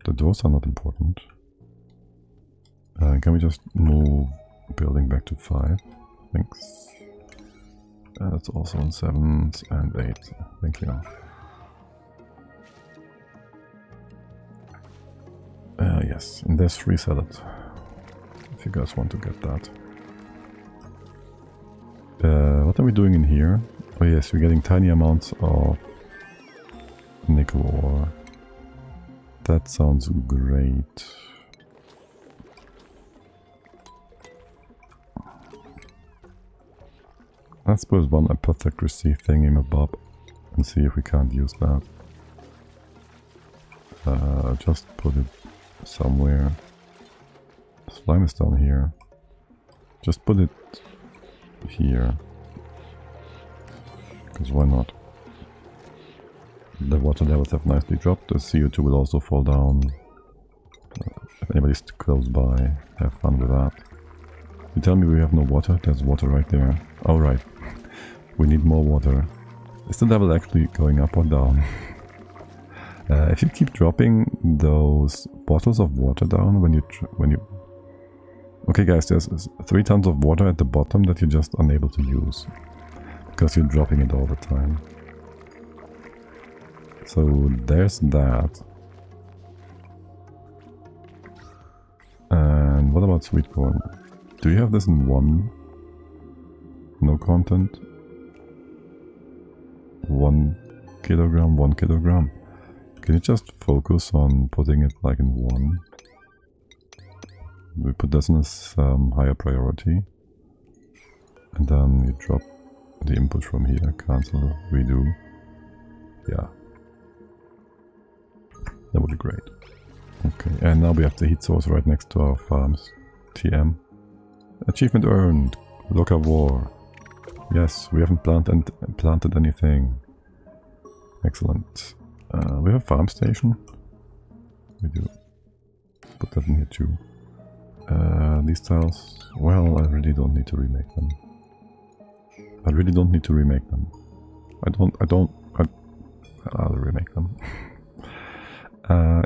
The doors are not important. Can we just move building back to 5? Thanks. That's also on 7s and 8. Thank you. Yes, and there's free salad. If you guys want to get that. What are we doing in here? Oh yes, we're getting tiny amounts of nickel ore. That sounds great. Let's put one apothecary thingy-mabob and see if we can't use that. Just put it somewhere. Slime is down here. Just put it here. Because why not? The water levels have nicely dropped. The CO2 will also fall down. If anybody's close by, have fun with that. You tell me we have no water? There's water right there. Alright. We need more water. Is the level actually going up or down? If you keep dropping those bottles of water down when you... Okay guys, there's 3 tons of water at the bottom that you're just unable to use. Because you're dropping it all the time. So there's that. And what about sweet corn? Do you have this in 1? No content? 1 kilogram, 1 kilogram. Can you just focus on putting it like in 1? We put this in as higher priority. And then you drop the input from here, cancel, redo. Yeah. That would be great. Okay, and now we have the heat source right next to our farms. TM. Achievement earned. Local war. Yes, we haven't planted anything. Excellent. We have a farm station. We do. Put that in here too. These tiles, well, I really don't need to remake them. I'll remake them.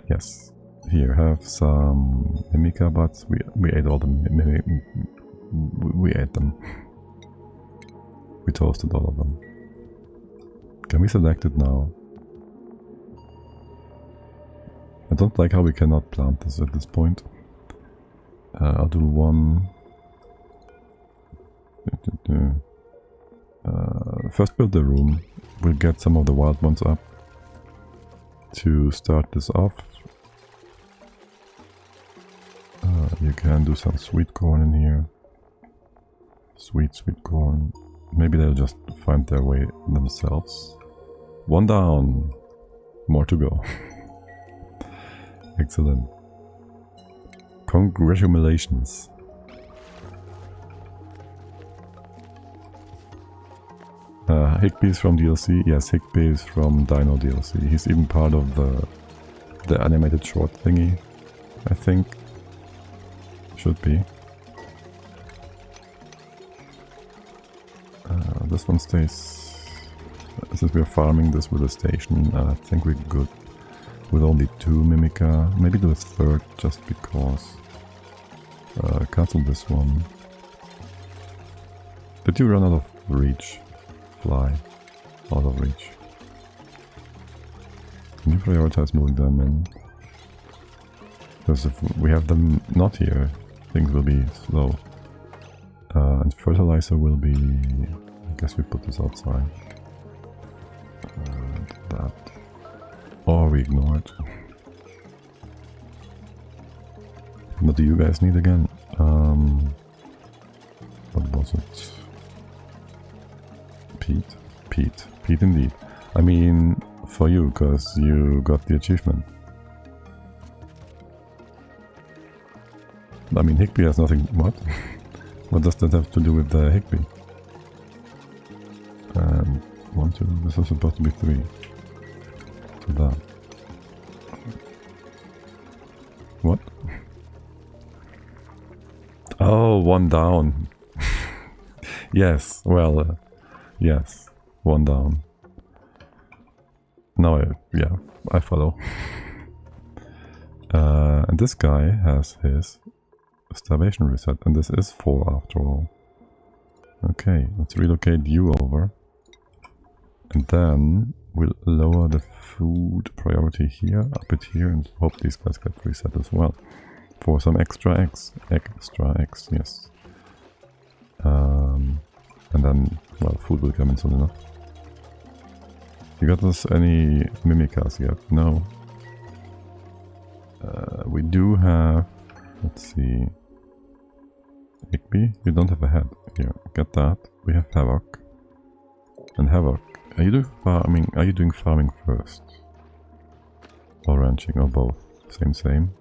Yes. Here, have some Mimica, but we ate all the we ate them. We toasted all of them. Can we select it now? I don't like how we cannot plant this at this point. I'll do one. First build the room. We'll get some of the wild ones up to start this off. You can do some sweet corn in here. Sweet corn. Maybe they'll just find their way themselves. One down. More to go. Excellent. Congratulations. Higby's from DLC. Yes, Higby's from Dino DLC. He's even part of the animated short thingy, I think. Should be. This one stays. Since we're farming this with a station, I think we're good with only 2 Mimica. Maybe do a third just because. Cancel this one. Did you run out of reach? Fly. Out of reach. Can you prioritize moving them in? Because if we have them not here, things will be slow. And fertilizer will be... I guess we put this outside. And that. Or we ignore it. What do you guys need again? What was it? Peat? Peat indeed. I mean, for you, because you got the achievement. I mean, Higby has nothing... What? What does that have to do with the Higby? 1, 2... This is supposed to be 3. So that. What? Oh, 1 down. Yes, well... yes, 1 down. Now I follow. And this guy has his starvation reset, and this is 4 after all. Okay, let's relocate you over. And then we'll lower the food priority here, up it here, and hope these guys get reset as well. For some extra eggs. Yes. And then, well, food will come in soon enough. You got us any Mimicas yet? No. We do have... Let's see... Higby? You don't have a head. Here, get that. We have Havoc. And Havoc, are you doing farming? Are you doing farming first? Or ranching, or both? Same.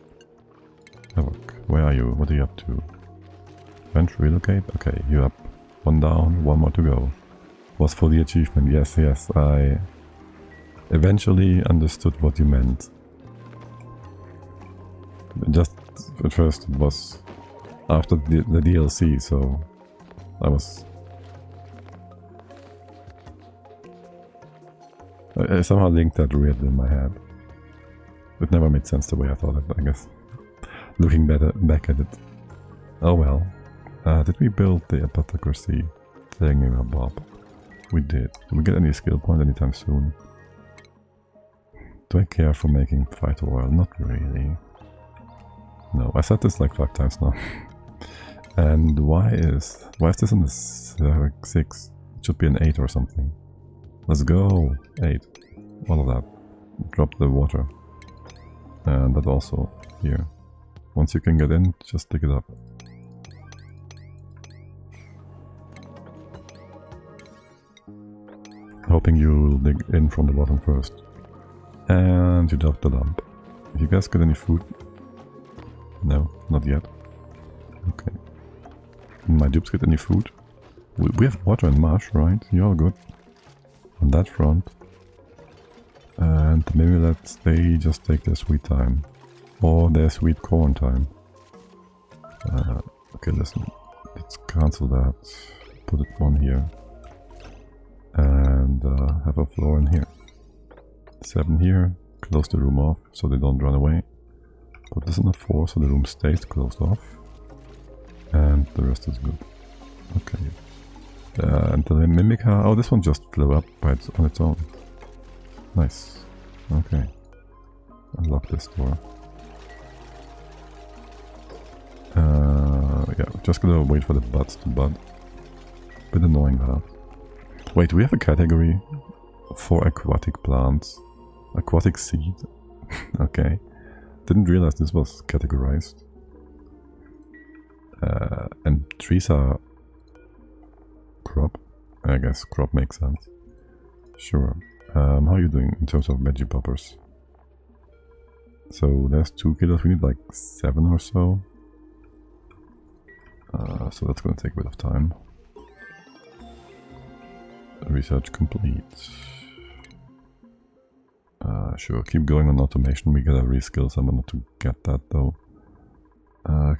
Havoc, where are you? What are you up to? Ranch, relocate? Okay, you're up. 1 down, 1 more to go. Was for the achievement. Yes, I eventually understood what you meant. Just at first it was after the DLC, so I was... I somehow linked that weirdly in my head. It never made sense the way I thought it, I guess. Looking back at it. Oh well. Did we build the Apocalyptic thingamabob? We did. Do we get any skill point anytime soon? Do I care for making fighter oil? Not really. No, I said this like 5 times now. And why is this on the 6? It should be an 8 or something. Let's go! 8. All of that. Drop the water. And that also here. Once you can get in, just dig it up. Hoping you'll dig in from the bottom first. And you drop the lamp. If you guys get any food? No, not yet. Okay. My dupes get any food? We have water and mush, right? You're all good. On that front. And maybe they just take their sweet time. for their sweet corn time. Okay, listen. Let's cancel that. Put it on here. And have a floor in here. 7 here. Close the room off so they don't run away. Put this on a 4 so the room stays closed off. And the rest is good. Okay. And the Mimica. Oh, this one just flew up on its own. Nice. Okay. Unlock this door. Yeah, just gonna wait for the buds to bud. Bit annoying that. Wait, we have a category for aquatic plants. Aquatic seed. Okay. Didn't realize this was categorized. And trees are crop. I guess crop makes sense. Sure. How are you doing in terms of veggie poppers? So there's 2 kilos. We need like 7 or so. So that's gonna take a bit of time. Research complete. Sure, keep going on automation. We gotta reskill someone to get that though.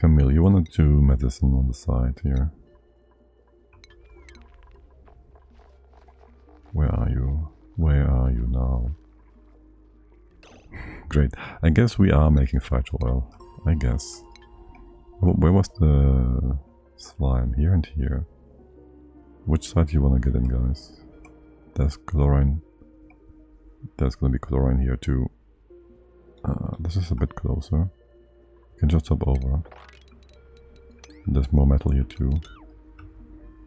Camille, you wanna do medicine on the side here? Where are you? Where are you now? Great. I guess we are making fight oil. I guess. Where was the slime? Here and here. Which side do you want to get in, guys? There's chlorine. There's gonna be chlorine here too. This is a bit closer. You can just hop over. There's more metal here too.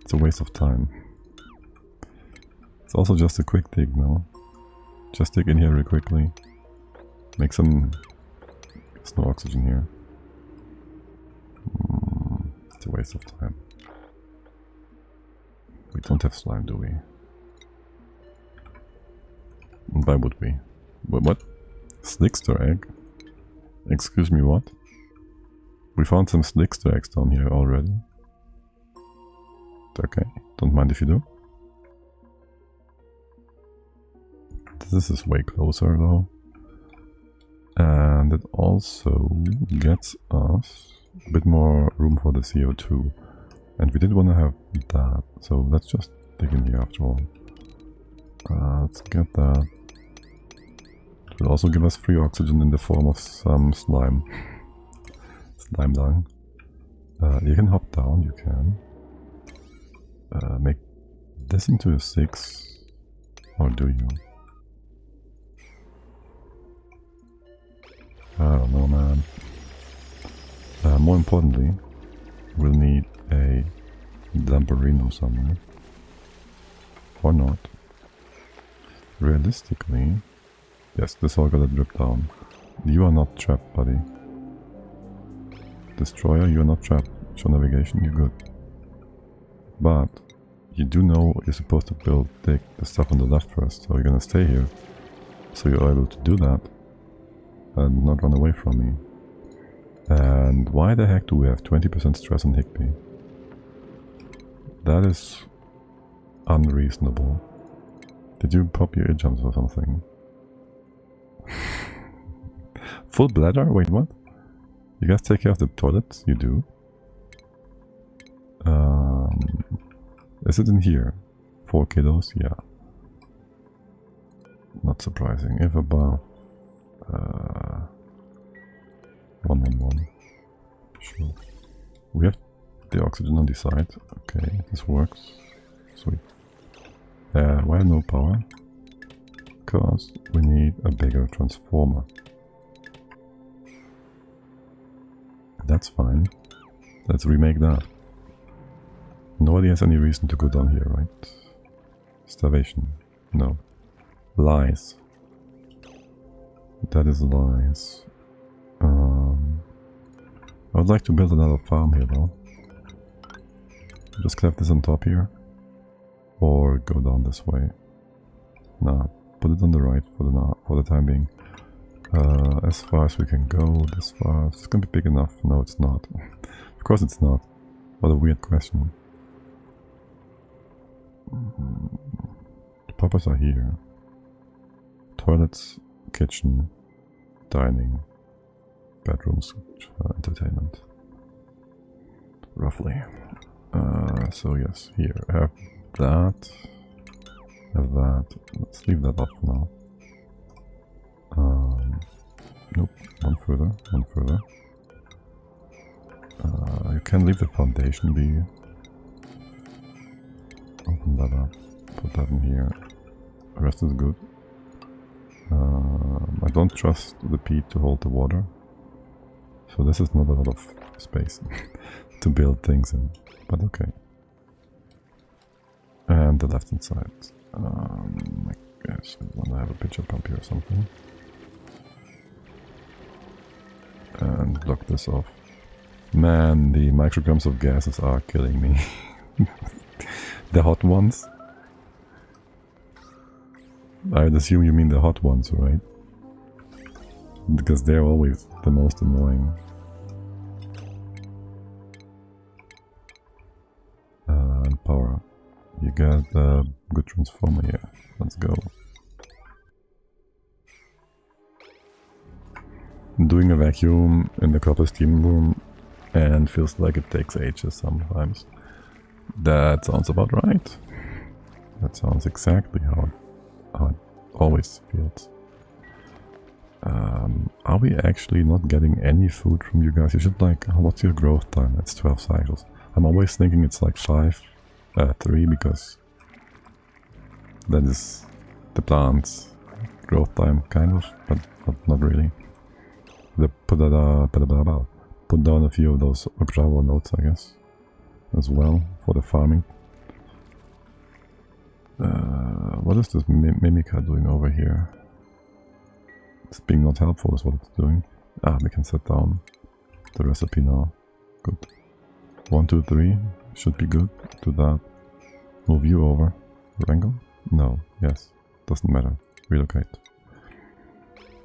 It's a waste of time. It's also just a quick dig now. Just dig in here really quickly. Make some... There's no oxygen here. It's a waste of time. We don't have slime, do we? Why would we? What? Slickster egg? Excuse me, what? We found some Slickster eggs down here already. Okay, don't mind if you do. This is way closer though. And it also gets us a bit more room for the CO2. And we did want to have that, so let's just dig in here after all. Let's get that. It will also give us free oxygen in the form of some slime. Slime dung. You can hop down, you can. Make this into a 6. Or do you? I don't know, man. More importantly, we'll need a Lamparino somewhere. Or not. Realistically, yes, this all gotta drip down. You are not trapped, buddy. Destroyer, you are not trapped. Show navigation, you're good. But you do know you're supposed to dig the stuff on the left first, so you're gonna stay here. So you're able to do that and not run away from me. And why the heck do we have 20% stress on Higby? That is unreasonable. Did you pop your ear jumps or something? Full bladder? Wait, what? You guys take care of the toilets? You do? Is it in here? 4 kilos? Yeah. Not surprising. If above 111. Sure. We have the oxygen on the side. Okay, this works. Sweet. Why no power? Because we need a bigger transformer. That's fine. Let's remake that. Nobody has any reason to go down here, right? Starvation. No. Lies. That is lies. I would like to build another farm here though. Just clap this on top here. Or go down this way. Nah, put it on the right for the time being. As far as we can go, this far. It's gonna be big enough. No, it's not. Of course it's not. What a weird question. The poppers are here. Toilets, kitchen, dining, bedrooms entertainment. Roughly. So yes, here have that. Have that. Let's leave that off now. Nope. One further. One further. You can leave the foundation be. Open that up. Put that in here. The rest is good. I don't trust the peat to hold the water. So this is not a lot of space to build things in. But okay. And the left hand side. I guess I want to have a pitcher pump here or something. And block this off. Man, the micrograms of gases are killing me. The hot ones? I'd assume you mean the hot ones, right? Because they're always the most annoying. And power. You got a good transformer here. Let's go. Doing a vacuum in the copper steam room and feels like it takes ages sometimes. That sounds about right. That sounds exactly how it always feels. Are we actually not getting any food from you guys? You should like, what's your growth time? It's 12 cycles. I'm always thinking it's like 3 because that is the plant's growth time, kind of, but not really. Put down a few of those Bravo notes, I guess, as well for the farming. What is this Mimica doing over here? It's being not helpful is what it's doing. Ah, we can set down the recipe now. Good. 1, 2, 3 should be good. Do that. Move you over. Wrangle? No. Yes. Doesn't matter. Relocate.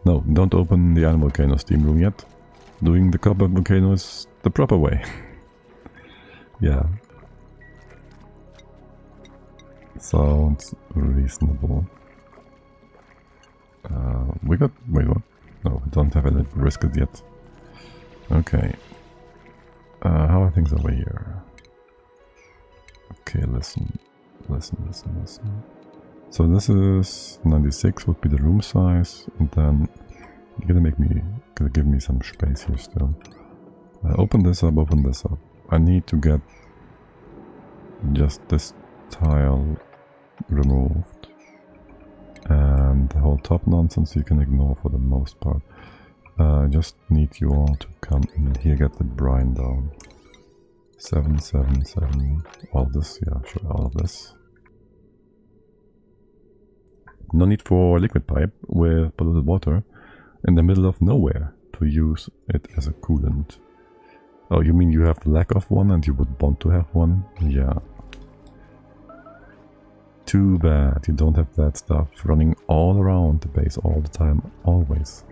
No, don't open the iron volcano steam room yet. Doing the copper volcano is the proper way. Yeah. Sounds reasonable. We got... wait, what? No, we don't have any brisket yet. Okay. How are things over here? Okay, listen. So this is 96 would be the room size, and then you're gonna give me some space here still. Open this up. I need to get just this tile removed. And the whole top nonsense you can ignore for the most part. Just need you all to come in here, get the brine down. 7, 7, 7. All this, yeah, sure, all of this. No need for liquid pipe with polluted water in the middle of nowhere to use it as a coolant. Oh, you mean you have the lack of one and you would want to have one? Yeah. Too bad you don't have that stuff running all around the base all the time, always.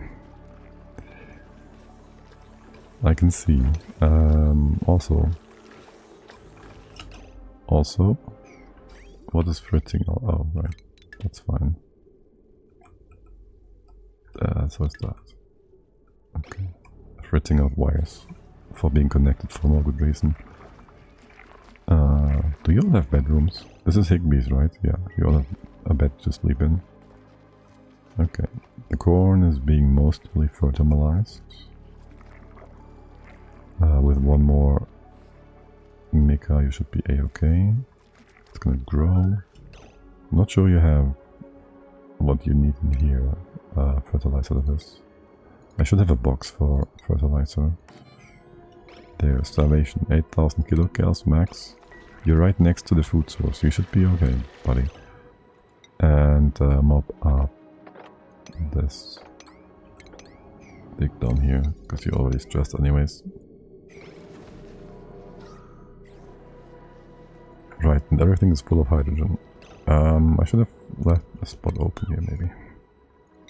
I can see. Also, what is fritting? Oh, right, that's fine. So is that. Okay. Fritting out wires for being connected for no good reason. Do you all have bedrooms? This is Higbee's, right? Yeah, you all have a bed to sleep in. Okay. The corn is being mostly fertilized. With one more Mica, you should be a-okay. It's gonna grow. Not sure you have what you need in here. Fertilizer, that is. I should have a box for fertilizer. There's starvation, 8,000 kilocals max. You're right next to the food source. You should be okay, buddy. And mop up this. Dig down here, because you're already stressed anyways. Right, and everything is full of hydrogen. I should have left a spot open here maybe.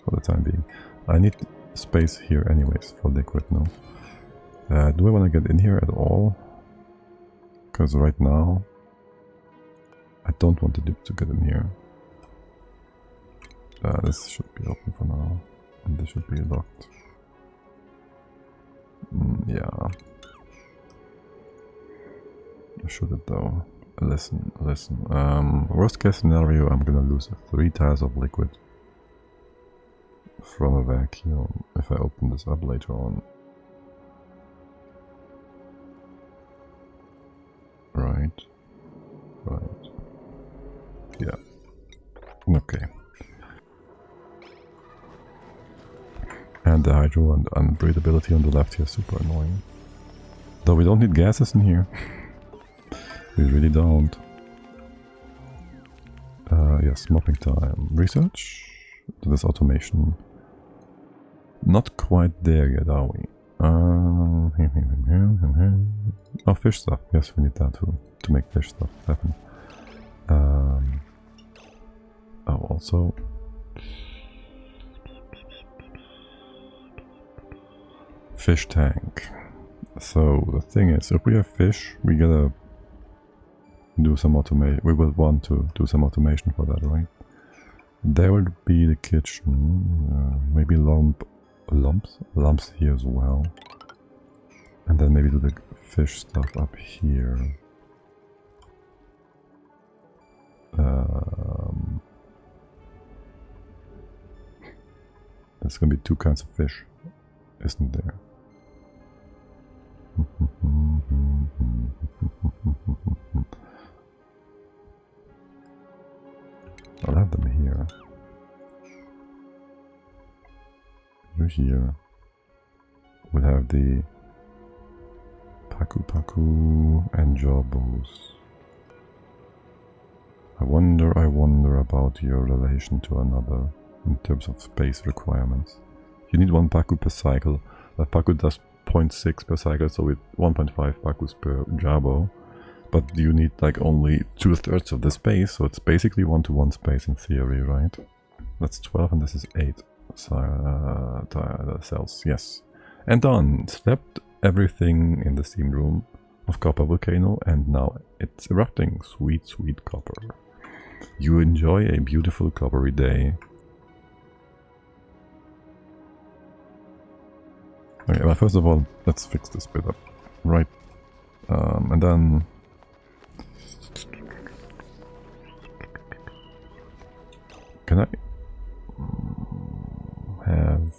For the time being. I need space here anyways for liquid now. Do I want to get in here at all? Because right now I don't want the dip to get in here. This should be open for now. And this should be locked. Yeah. Should it though? Listen. Worst case scenario, I'm gonna lose 3 tiles of liquid from a vacuum if I open this up later on. Right. Yeah. Okay. And the hydro and unbreathability on the left here is super annoying. Though we don't need gases in here. We really don't. Yes, mopping time. Research? This automation. Not quite there yet, are we? Oh, fish stuff. Yes, we need that to make fish stuff happen. Oh, also... Fish tank. So, the thing is, if we have fish, we gotta do some automation. We will want to do some automation for that, right? There would be the kitchen. Maybe lumps here as well. And then maybe do the fish stuff up here. There's gonna be 2 kinds of fish, isn't there? I'll have them here. You're here. We'll have the Paku and Jawbones. I wonder about your relation to another in terms of space requirements. You need 1 Paku per cycle. That Paku does 0.6 per cycle, so with 1.5 Pakus per Jawbo. But you need like only 2/3 of the space, so it's basically 1-to-1 space in theory, right? That's 12 and this is 8 cells, yes. And done! Slept everything in the steam room of Copper Volcano and now it's erupting. Sweet, sweet copper. You enjoy a beautiful coppery day. Okay, well first of all, let's fix this bit up, right? And then... Can I have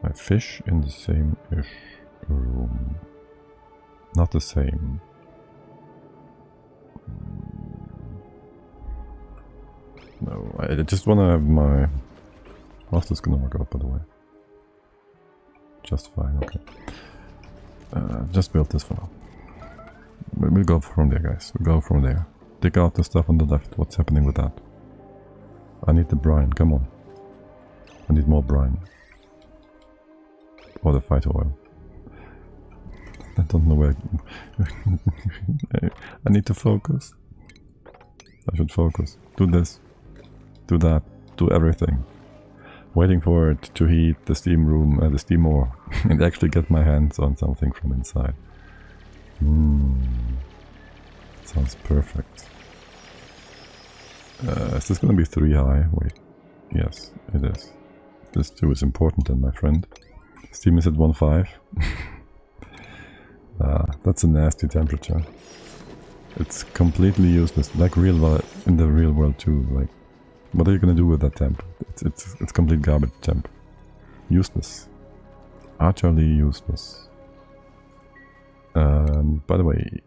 my fish in the same-ish room? Not the same. No, I just want to have my... How's this gonna work out, by the way? Just fine, okay. Just build this for now. We'll go from there, guys. We'll go from there. Dig out the stuff on the left. What's happening with that? I need the brine, come on. I need more brine. Or the fight oil. I don't know where... I need to focus. I should focus. Do this. Do that. Do everything. Waiting for it to heat the steam room, the steam ore, and actually get my hands on something from inside. Sounds perfect. Is this gonna be 3 high? Wait. Yes, it is. This too is important then, my friend. Steam is at 1.5. That's a nasty temperature. It's completely useless, like in the real world too. Like, what are you gonna do with that temp? It's complete garbage temp. Useless. Utterly useless. By the way,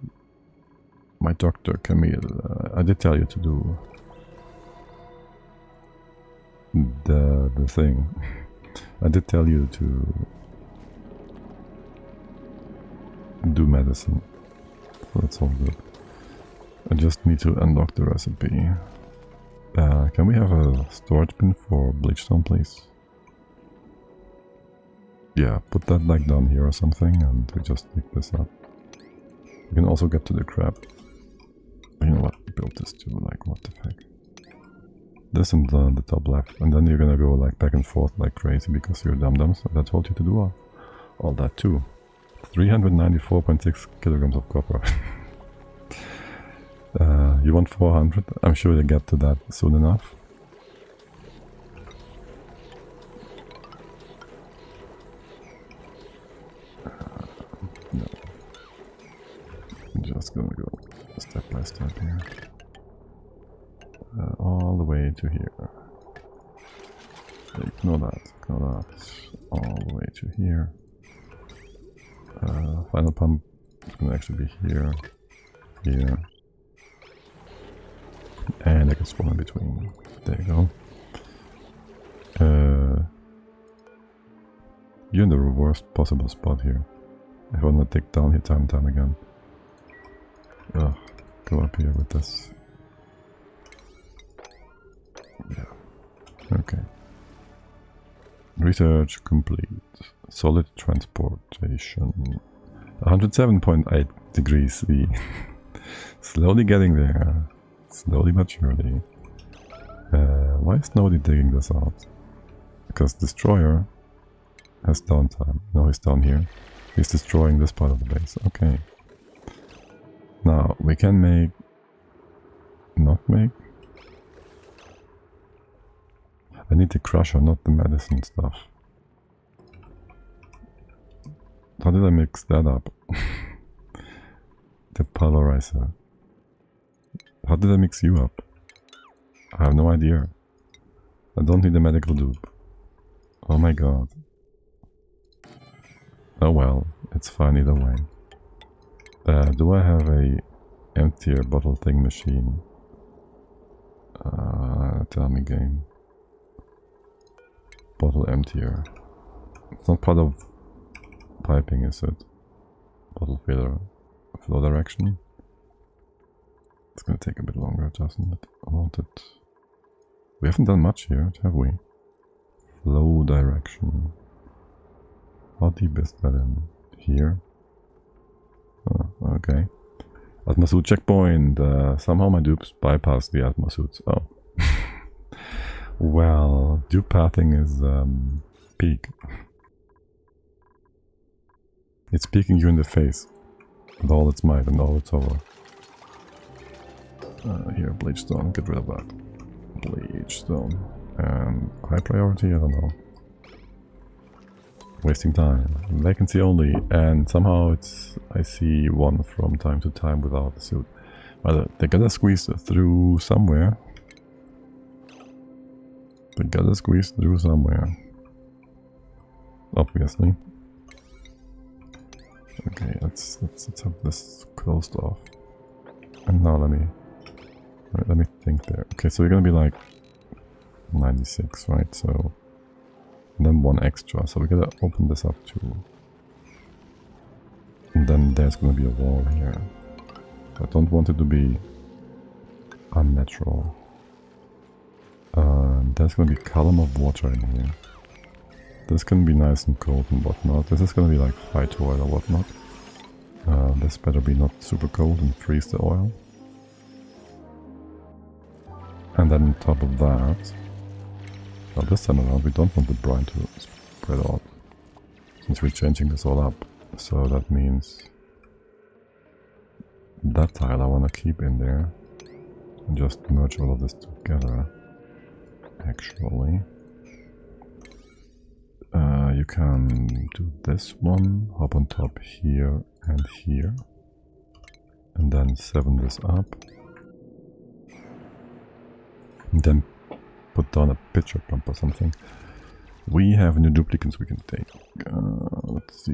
my doctor Camille, I did tell you to do the thing. I did tell you to do medicine, so that's all good. I just need to unlock the recipe. Can we have a storage bin for bleachstone, please? Yeah, put that like down here or something, and we just pick this up. We can also get to the crab. You know what? Build this too. Like, what the heck? This and the top left, and then you're gonna go like back and forth like crazy because you're dum-dums. I told you to do all that too. 394.6 kilograms of copper. You want 400? I'm sure you'll get to that soon enough. gonna go step by step here. All the way to here. Ignore that. All the way to here. Final pump is gonna actually be here, here, and I can spawn in between. There you go. You're in the worst possible spot here. I wanna dig down here time and time again. Ugh, go up here with this. Yeah. Okay. Research complete. Solid transportation. 107.8 degrees C. Slowly getting there. Slowly but surely. Why is nobody digging this out? Because Destroyer has downtime. No, he's down here. He's destroying this part of the base. Okay. Now, we can make... Not make? I need the crusher, not the medicine stuff. How did I mix that up? The polarizer. How did I mix you up? I have no idea. I don't need a medical dupe. Oh my god. Oh well, it's fine either way. Do I have a emptier bottle thing machine? Tell me game. Bottle emptier. It's not part of piping, is it? Bottle filler. Flow direction. It's gonna take a bit longer, doesn't it? I want it. We haven't done much here, have we? Flow direction. How deep is that in? Here? Oh, okay. Atmosuit checkpoint. Somehow my dupes bypass the atmosuits. Oh. Well, dupe pathing is peak. It's peeking you in the face with all its might and all its horror. Here, bleach stone, get rid of that. Bleach stone. And high priority, I don't know. Wasting time. Vacancy only, and somehow it's... I see one from time to time without the suit. Well, they gotta squeeze through somewhere. They gotta squeeze through somewhere. Obviously. Okay, let's have this closed off. And now let me think there. Okay, so you're gonna be like 96, right? So and then one extra. So we gotta open this up too. And then there's gonna be a wall here. I don't want it to be unnatural. There's gonna be a column of water in here. This can be nice and cold and whatnot. This is gonna be like fight oil or whatnot. This better be not super cold and freeze the oil. And then on top of that, well, this time around we don't want the brine to spread out, since we're changing this all up. So that means that tile I want to keep in there and just merge all of this together. Actually, you can do this one, hop on top here, and then 7 this up, and then put down a pitcher pump or something. We have new duplicates we can take. Let's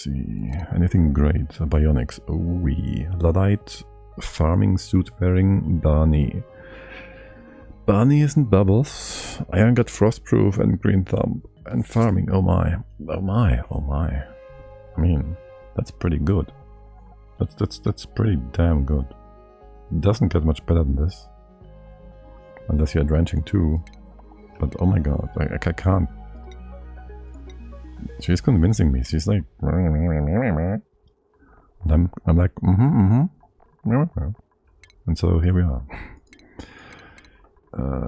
see. Anything great? Bionics. Oh, we Luddite, farming suit wearing Barney. Barney isn't Bubbles. Iron Gut Frostproof and Green Thumb. And farming. Oh my. I mean, that's pretty good. That's pretty damn good. It doesn't get much better than this. Unless you're drenching too. But oh my god, I can't. She's convincing me. She's like... And I'm like, And so here we are.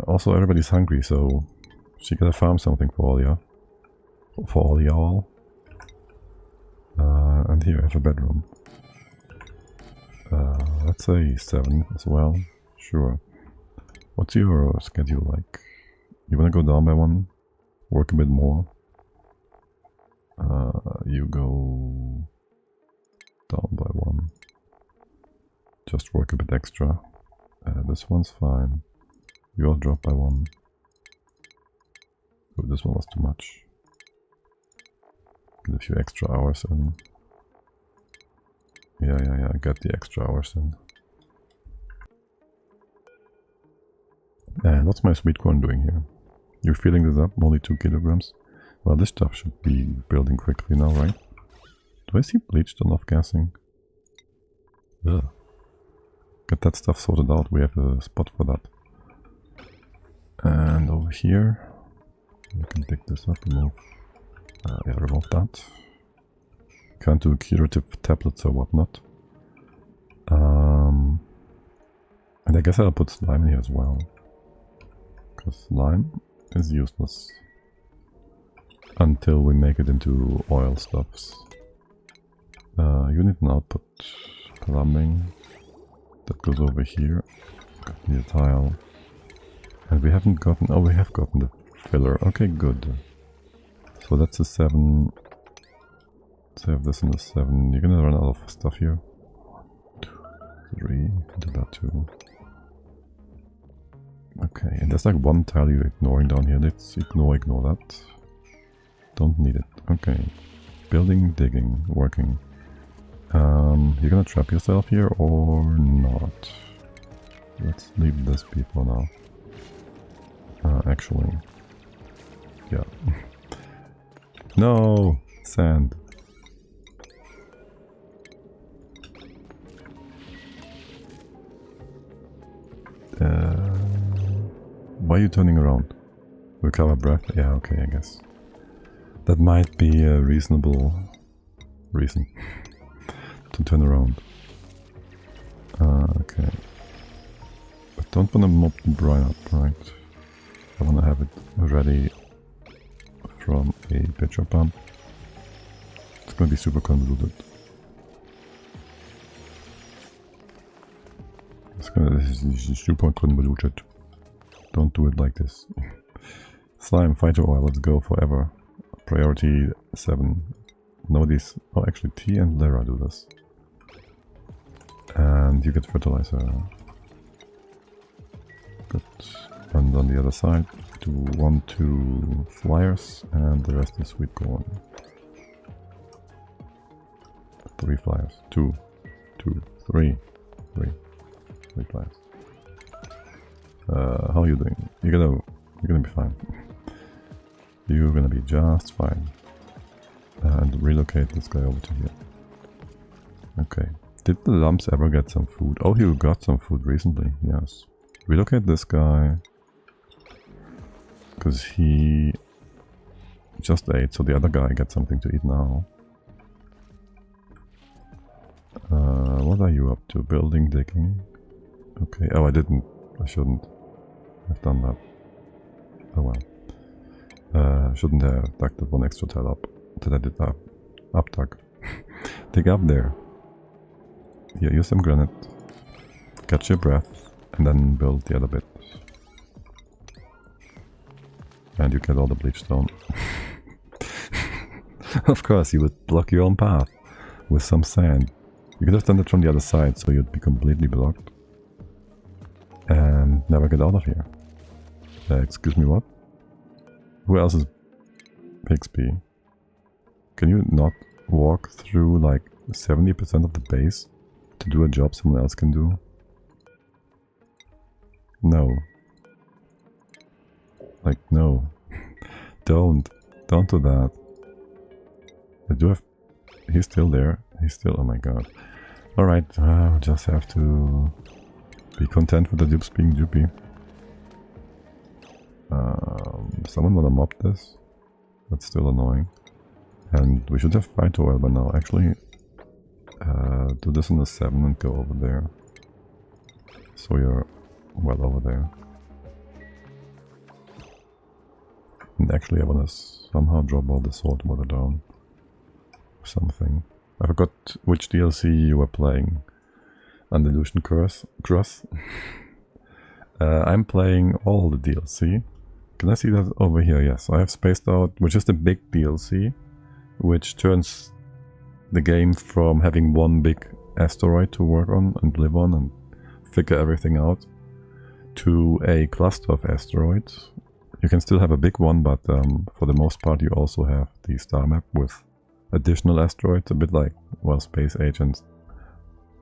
Also everybody's hungry, so she gotta farm something for all ya. For all y'all. And here I have a bedroom. Let's say 7 as well. Sure. What's your schedule like? You wanna go down by 1? Work a bit more? You go down by 1. just work a bit extra. This one's fine. You all drop by 1. Oh, this one was too much. Get a few extra hours in. Yeah, get the extra hours in. And what's my sweet corn doing here? You're filling this up, only 2 kilograms. Well, this stuff should be building quickly now, right? Do I see bleach done off gassing? Ugh. Get that stuff sorted out, we have a spot for that. And over here, we can dig this up, remove that. Can't do curative tablets or whatnot. And I guess I'll put slime in here as well. Because slime is useless until we make it into oil stuffs. Unit and output plumbing. That goes over here. Got the tile. And we haven't gotten... Oh, we have gotten the filler. Okay, good. So that's a 7. Save this in the 7. You're gonna run out of stuff here. 1, 2, 3. Do that too. Okay, and there's like one tile you're ignoring down here. Let's ignore that. Don't need it. Okay. Building, digging, working. You're gonna trap yourself here or not? Let's leave this be for now. Actually. Yeah. No! Sand. Why are you turning around? Recover breath? Yeah, okay, I guess. That might be a reasonable reason to turn around. Okay. But don't want to mop the brine up, right? I want to have it ready from a pitcher pump. It's going to be super convoluted. This is super convoluted. Don't do it like this. Slime, fighter oil, let's go forever. Priority 7. Nobody's... Oh, actually T and Lara do this. And you get fertilizer. Good. And on the other side, do 1, 2 flyers, and the rest is sweet corn. 3 flyers. 2, 3 flyers. How are you doing? You're gonna be fine. You're gonna be just fine. And relocate this guy over to here. Okay. Did the lumps ever get some food? Oh, he got some food recently, yes. Relocate this guy. Because he just ate, so the other guy gets something to eat now. What are you up to? Building, digging? Okay, oh I didn't. I shouldn't have done that. Oh well. Shouldn't have dug that one extra tile up. That I did up dug. Dig up there. Here, use some granite. Catch your breath. And then build the other bit. And you get all the bleach stone. Of course, you would block your own path with some sand. You could have done it from the other side, so you'd be completely blocked. And never get out of here. Excuse me, what? Who else is Pixby? Can you not walk through like 70% of the base to do a job someone else can do? No. Like, no. Don't do that. I do have... He's still there. He's still... Oh my god. Alright, I'll just have to be content with the dupes being dupey. Someone wanna mop this? That's still annoying. And we should have fight oil by now. Actually, do this on the 7 and go over there. So you're well over there. And actually I wanna somehow drop all the salt water down. Something. I forgot which DLC you were playing. Andalusian Cross. I'm playing all the DLC. Can I see that over here? Yes, I have Spaced Out, which is the big DLC, which turns the game from having one big asteroid to work on and live on and figure everything out, to a cluster of asteroids. You can still have a big one, but for the most part you also have the star map with additional asteroids, a bit like, well, space agents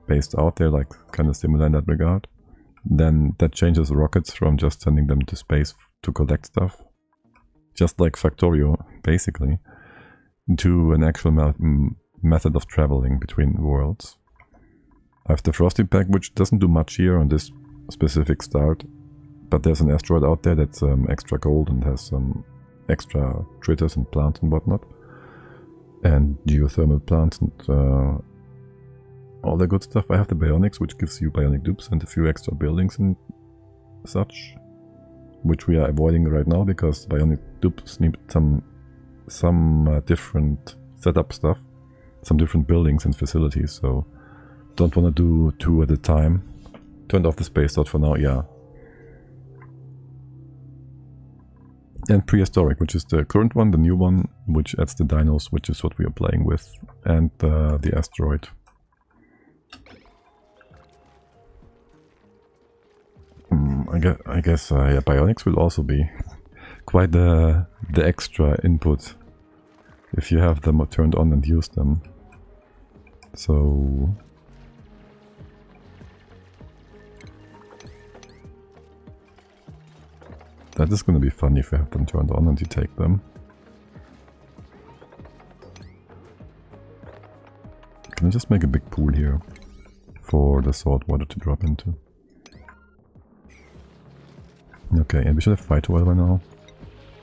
based out there, like kind of similar in that regard. Then that changes rockets from just sending them to space to collect stuff, just like Factorio, basically, to an actual method of traveling between worlds. I have the Frosty Pack, which doesn't do much here on this specific start, but there's an asteroid out there that's extra gold and has some extra critters and plants and whatnot, and geothermal plants and all the good stuff. I have the Bionics, which gives you bionic dupes and a few extra buildings and such, which we are avoiding right now because bionic dupes need some different setup stuff, some different buildings and facilities, so don't want to do 2 at a time. Turned off the space dot for now, yeah. And prehistoric, which is the current one, the new one, which adds the dinos, which is what we are playing with, and the asteroid. I guess yeah, bionics will also be quite the extra input if you have them turned on and use them. So that is going to be fun if you have them turned on and you take them. Can I just make a big pool here for the salt water to drop into? Okay, and we should have fight oil by now.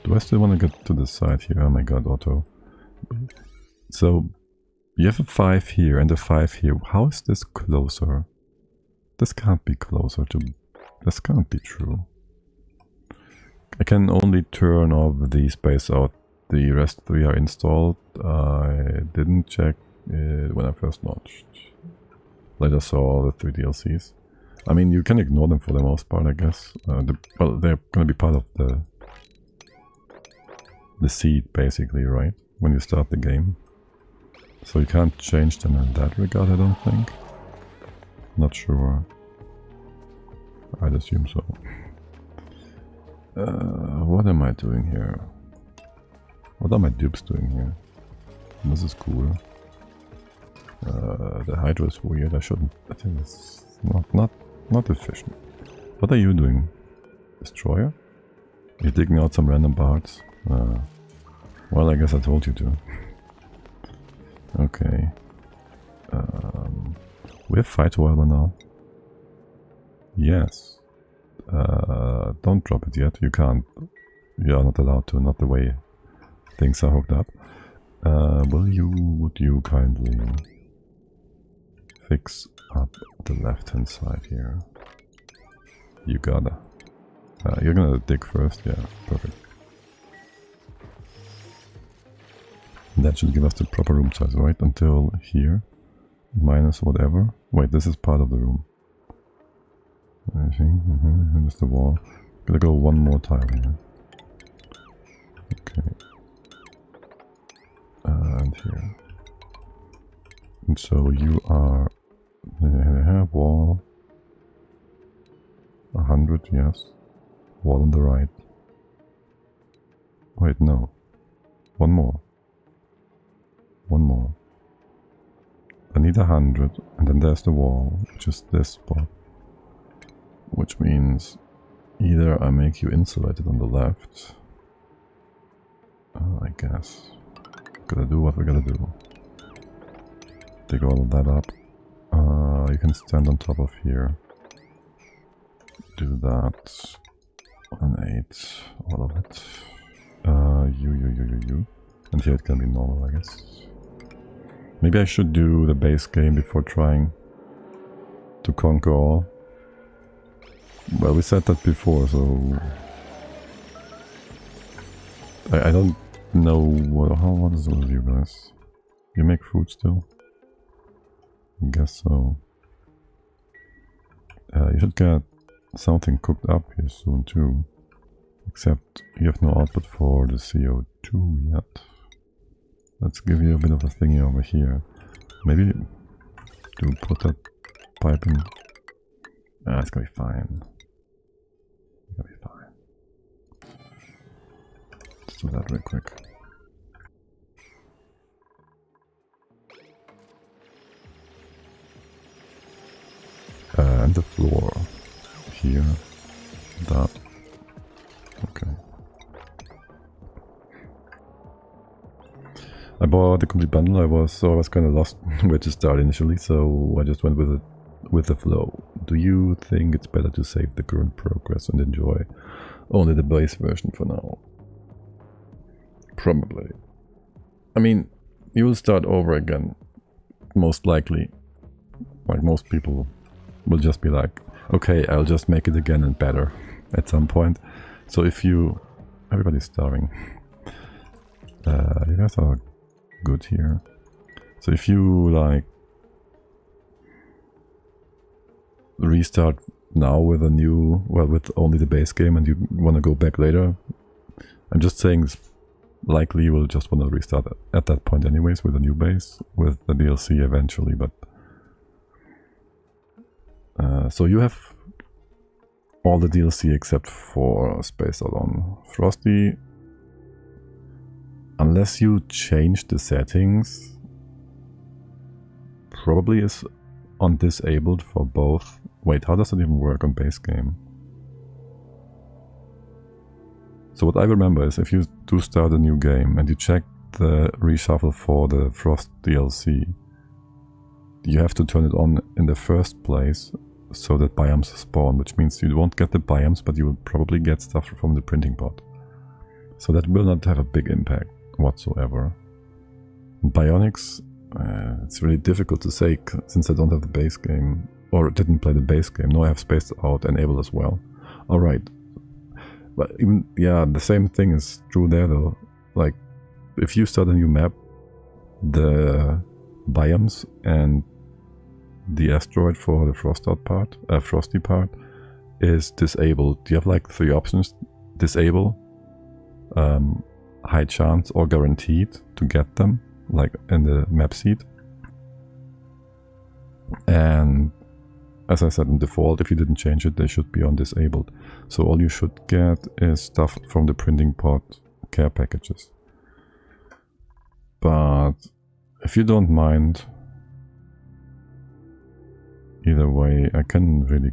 Do I still want to get to the side here? Oh my god, auto. So, you have a 5 here and a 5 here. How is this closer? This can't be closer to... This can't be true. I can only turn off the space out. The rest 3 are installed. I didn't check it when I first launched. Later saw the 3 DLCs. I mean, you can ignore them for the most part, I guess. Well, they're gonna be part of the seed, basically, right? When you start the game. So you can't change them in that regard, I don't think. Not sure. I'd assume so. What am I doing here? What are my dupes doing here? This is cool. The Hydra is weird. I shouldn't. I think it's not efficient. What are you doing? Destroyer? You're digging out some random parts. Well, I guess I told you to. Okay. We have fight oil now. Yes. Don't drop it yet. You can't. You are not allowed to. Not the way things are hooked up. Would you kindly fix up the left-hand side here? You gotta. You're gonna dig first? Yeah, perfect. That should give us the proper room size, right? Until here. Minus whatever. Wait, this is part of the room. I think. There's the wall. Gotta go one more tile here. Okay. And here. And so you are... wall. 100, yes. Wall on the right. Wait, no. One more. One more. I need 100, and then there's the wall, which is this spot. Which means either I make you insulated on the left. I guess. Gotta do what we gotta do. Dig all of that up. You can stand on top of here. Do that. 1, 8, all of it. You. And here it can be normal, I guess. Maybe I should do the base game before trying to conquer all. Well, we said that before, so... I don't know what is it with you guys? You make food still? I guess so. You should get something cooked up here soon too. Except you have no output for the CO2 yet. Let's give you a bit of a thingy over here. Maybe to put that pipe in. It's gonna be fine. It's gonna be fine. Let's do that real quick. And the floor. Here. That. Okay. I bought the complete bundle. I was kind of lost where to start initially, so I just went with the flow. Do you think it's better to save the current progress and enjoy only the base version for now? Probably. I mean, you will start over again, most likely. Like most people will just be like, okay, I'll just make it again and better at some point. So if you... Everybody's starving. You guys are good here. So if you like restart now with a new, well, with only the base game and you want to go back later, I'm just saying it's likely you will just want to restart at that point anyways with a new base, with the DLC eventually, but so you have all the DLC except for Space Out on Frosty. Unless you change the settings, probably is on disabled for both. Wait, how does it even work on base game? So what I remember is if you do start a new game and you check the reshuffle for the Frost DLC, you have to turn it on in the first place so that biomes spawn, which means you won't get the biomes, but you will probably get stuff from the printing pod. So that will not have a big impact whatsoever. Bionics, it's really difficult to say since I don't have the base game, or didn't play the base game. No, I have Spaced Out enabled as well. Alright. But even, yeah, the same thing is true there though. Like, if you start a new map, the biomes and the asteroid for the frosty part is disabled. You have like 3 options. Disable, high chance or guaranteed to get them, like in the map seed. And as I said, in default, if you didn't change it, they should be on disabled. So all you should get is stuff from the printing pod care packages. But if you don't mind, either way, I can really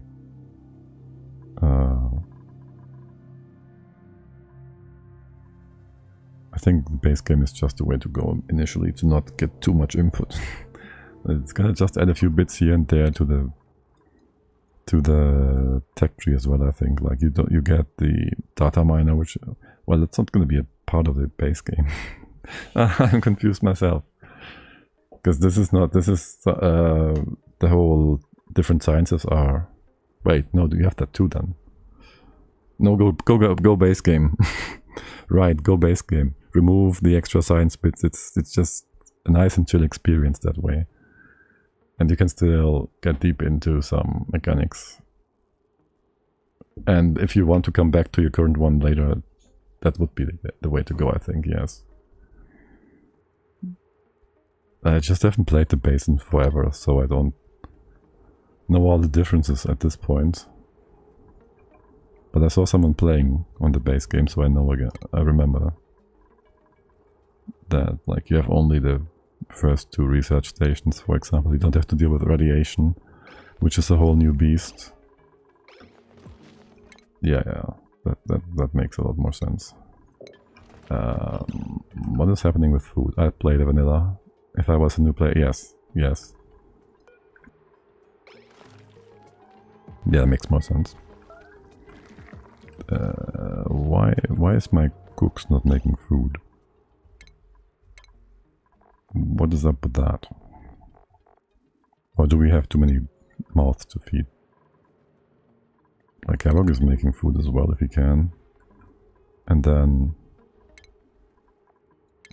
I think the base game is just the way to go initially, to not get too much input. It's gonna just add a few bits here and there to the tech tree as well. I think like you get the data miner, which, well, it's not gonna be a part of the base game. I'm confused myself because this is the whole different sciences are. Wait, no, do you have that too then? No, go base game. Right, go base game. Remove the extra science bits. It's just a nice and chill experience that way. And you can still get deep into some mechanics. And if you want to come back to your current one later, that would be the way to go, I think, yes. I just haven't played the base in forever, so I don't know all the differences at this point. But I saw someone playing on the base game, so I know again. I remember that, like, you have only the first 2 research stations, for example. You don't have to deal with radiation, which is a whole new beast. Yeah, that makes a lot more sense. What is happening with food? I play the vanilla. If I was a new player, yes. Yeah, that makes more sense. Why is my cooks not making food? What is up with that? Or do we have too many mouths to feed? Like Havoc is making food as well if he can. And then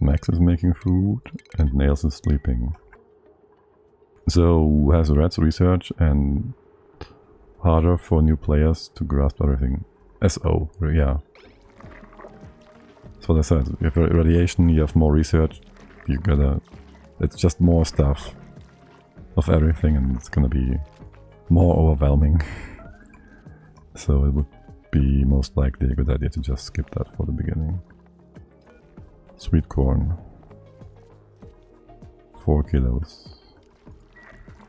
Max is making food and Nails is sleeping. So has Rats research and harder for new players to grasp everything. SO, yeah. That's what I said. You have radiation, you have more research, you gotta... It's just more stuff. of everything, and it's gonna be more overwhelming. So it would be most likely a good idea to just skip that for the beginning. Sweet corn. 4 kilos.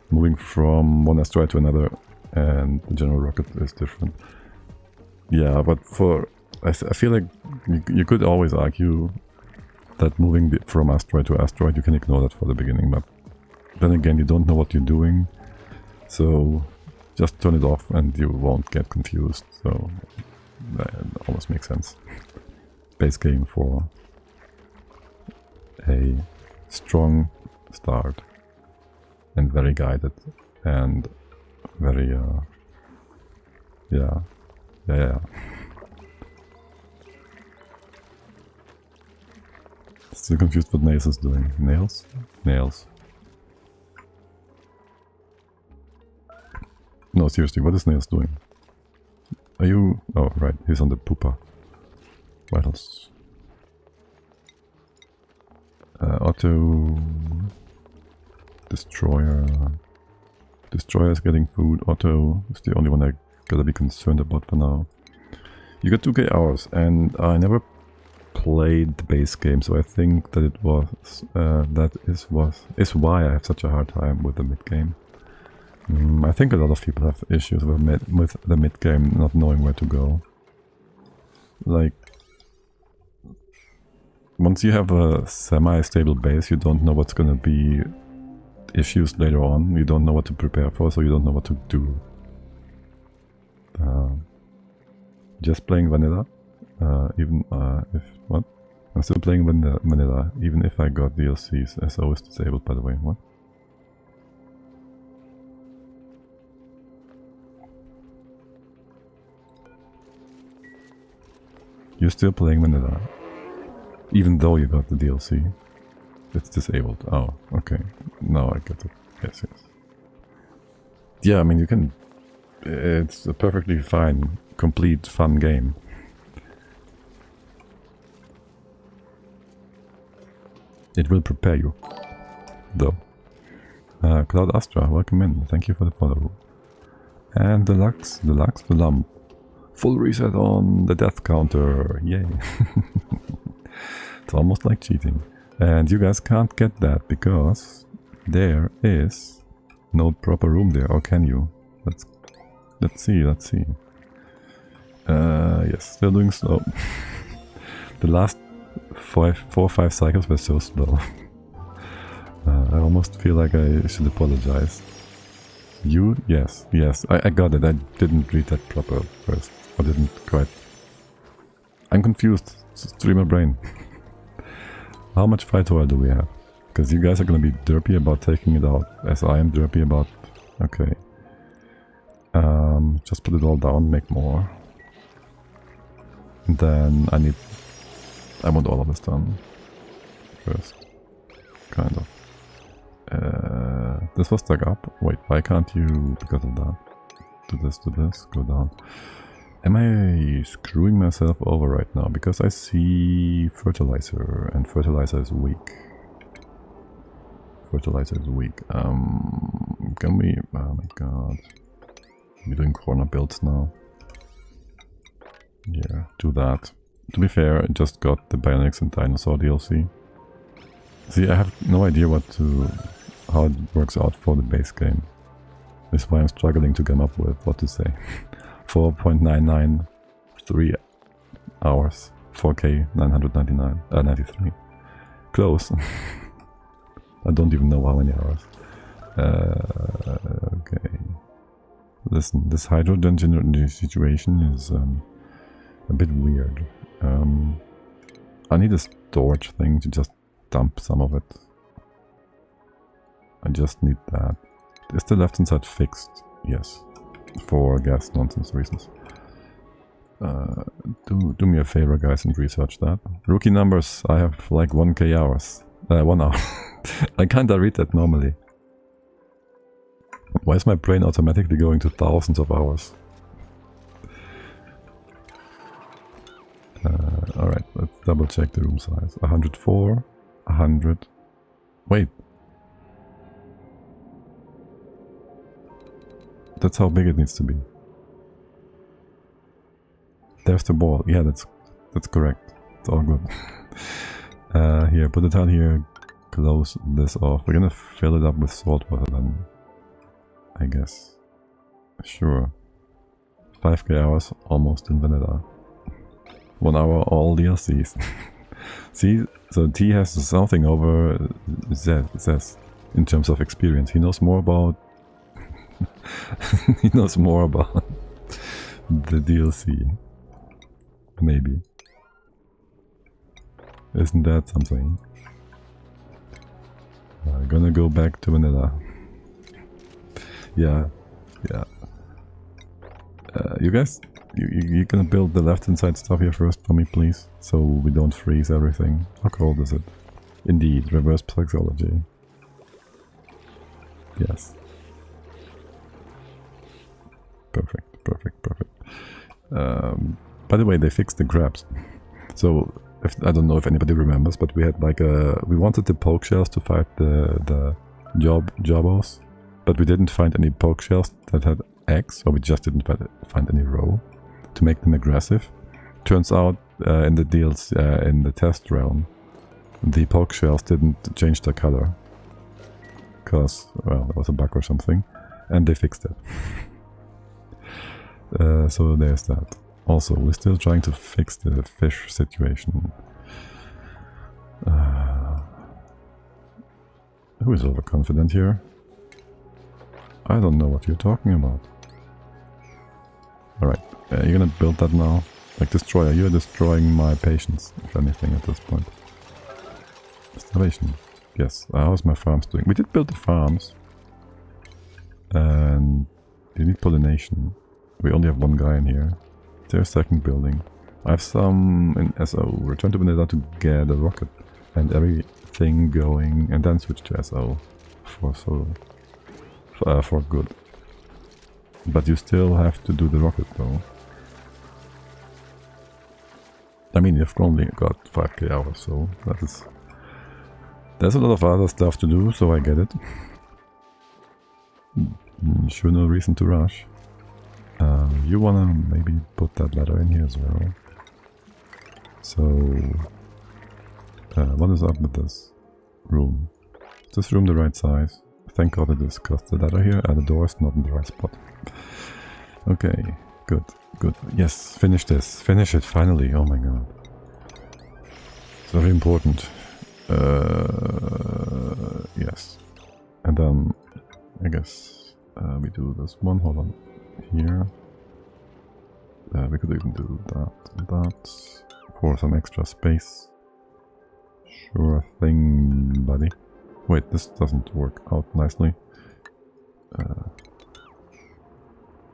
Moving from one asteroid to another, and the general rocket is different. Yeah, but I feel like you could always argue that moving from asteroid to asteroid, you can ignore that for the beginning, but then again, you don't know what you're doing, so just turn it off and you won't get confused, so that almost makes sense. Base game for a strong start, and very guided, and very, yeah. Still confused what Nails is doing. Nails? Nails. No, seriously, what is Nails doing? Are you... Oh, right, he's on the pooper. Vitals. Auto... Destroyer... Destroyer is getting food. Auto is the only one I gotta be concerned about for now. You got 2k hours, and I never played the base game, so I think that it was is why I have such a hard time with the mid game. I think a lot of people have issues with the mid game, not knowing where to go. Like, once you have a semi-stable base, you don't know what's gonna be issues later on. You don't know what to prepare for, so you don't know what to do. Just playing vanilla, even if what? I'm still playing vanilla, even if I got DLCs. SO is disabled, by the way. What? You're still playing vanilla, even though you got the DLC. It's disabled. Oh, okay. Now I get it. Yes, yes. Yeah, I mean, you can... It's a perfectly fine, complete, fun game. It will prepare you, though. Cloud Astra, welcome in. Thank you for the follow. And Deluxe, the lump. Full reset on the death counter. Yay. It's almost like cheating. And you guys can't get that because there is no proper room there. Or can you? Let's see. Yes, still doing slow. The last 4 or 5 cycles were so slow. I almost feel like I should apologize. You? Yes. I got it. I didn't read that proper first. I didn't quite... I'm confused. Streamer brain. How much fight oil do we have? Because you guys are gonna be derpy about taking it out, as I am derpy about... Okay. Just put it all down, make more. And then I want all of this done first. Kind of. This was dug up. Wait, why can't you, because of that? Do this, go down. Am I screwing myself over right now? Because I see fertilizer, and fertilizer is weak. Can we... Oh my god. We're doing corner builds now. Yeah, do that. To be fair, I just got the Bionics and Dinosaur DLC. See, I have no idea how it works out for the base game. That's why I'm struggling to come up with what to say. 4.993 hours. 4K 993. Close. I don't even know how many hours. Okay. Listen, this hydrogen situation is a bit weird. I need a storage thing to just dump some of it. I just need that. Is the left hand side fixed? Yes. For gas nonsense reasons. Do me a favor, guys, and research that. Rookie numbers, I have like 1k hours. 1 hour. I kinda read that normally. Why is my brain automatically going to thousands of hours? Alright, let's double check the room size. 104, 100... Wait. That's how big it needs to be. There's the ball. Yeah, that's correct. It's all good. Here, put it out here. Close this off. We're gonna fill it up with salt water then, I guess. Sure. 5k hours, almost in vanilla. 1 hour, all DLCs. See, so T has something over Z in terms of experience. He knows more about he knows more about the DLC. Maybe. Isn't that something? I'm gonna go back to vanilla. Yeah. You guys, you gonna build the left-hand side stuff here first for me, please? So we don't freeze everything. How cold is it? Indeed, reverse psychology. Yes. Perfect. By the way, they fixed the grabs. So, I don't know if anybody remembers, but we had like we wanted the poke shells to fight the jobbos, but we didn't find any poke shells that had X, or we just didn't find any row to make them aggressive. Turns out in the deals in the test realm, the poke shells didn't change their color because, well, there was a bug or something, and they fixed it. So there's that. Also, we're still trying to fix the fish situation. Who is overconfident here? I don't know what you're talking about. Alright, you're gonna build that now? Like destroyer, you're destroying my patience, if anything, at this point. Starvation. Yes, how's my farms doing? We did build the farms. And you need pollination. We only have one guy in here. There's second building. I have some in SO. Return to vanilla to get a rocket and everything going, and then switch to SO for good. But you still have to do the rocket though. I mean, you've only got 5k hours, so there's a lot of other stuff to do, so I get it. Sure, no reason to rush. You wanna maybe put that ladder in here as well. So, what is up with this room? Is this room the right size? Thank God it is, because the ladder here at the door is not in the right spot. Okay, good. Yes, finish this. Finish it, finally. Oh my god. It's very important. Yes. And then, I guess, we do this one. Hold on. Here. We could even do that and that for some extra space. Sure thing, buddy. Wait, this doesn't work out nicely.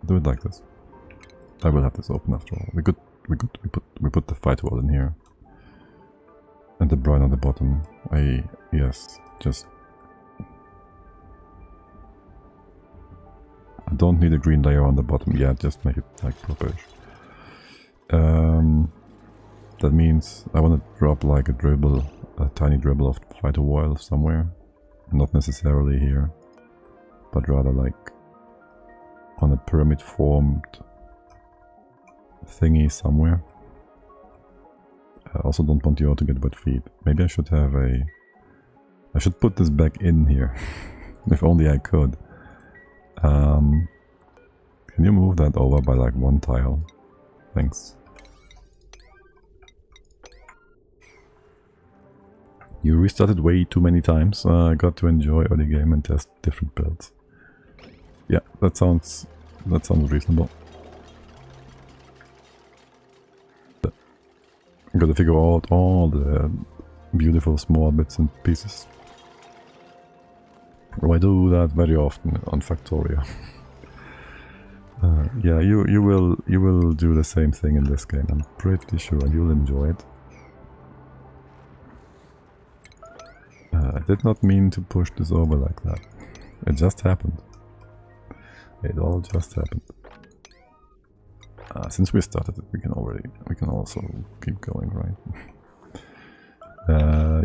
Do it like this. I will have this open after all. We put the fight wall in here. And the brine on the bottom. Yes, just... I don't need a green layer on the bottom. Yeah, just make it like proper. That means I want to drop like a tiny dribble of fighter oil somewhere. Not necessarily here, but rather like on a pyramid formed thingy somewhere. I also don't want you all to get wet feet. Maybe I should have I should put this back in here. If only I could. Can you move that over by like one tile? Thanks. You restarted way too many times. I got to enjoy early game and test different builds. Yeah, that sounds reasonable. I gotta figure out all the beautiful small bits and pieces. I do that very often on Factorio. Yeah, you will do the same thing in this game. I'm pretty sure you'll enjoy it. I did not mean to push this over like that. It just happened. It all just happened. Since we started it, we can also keep going, right?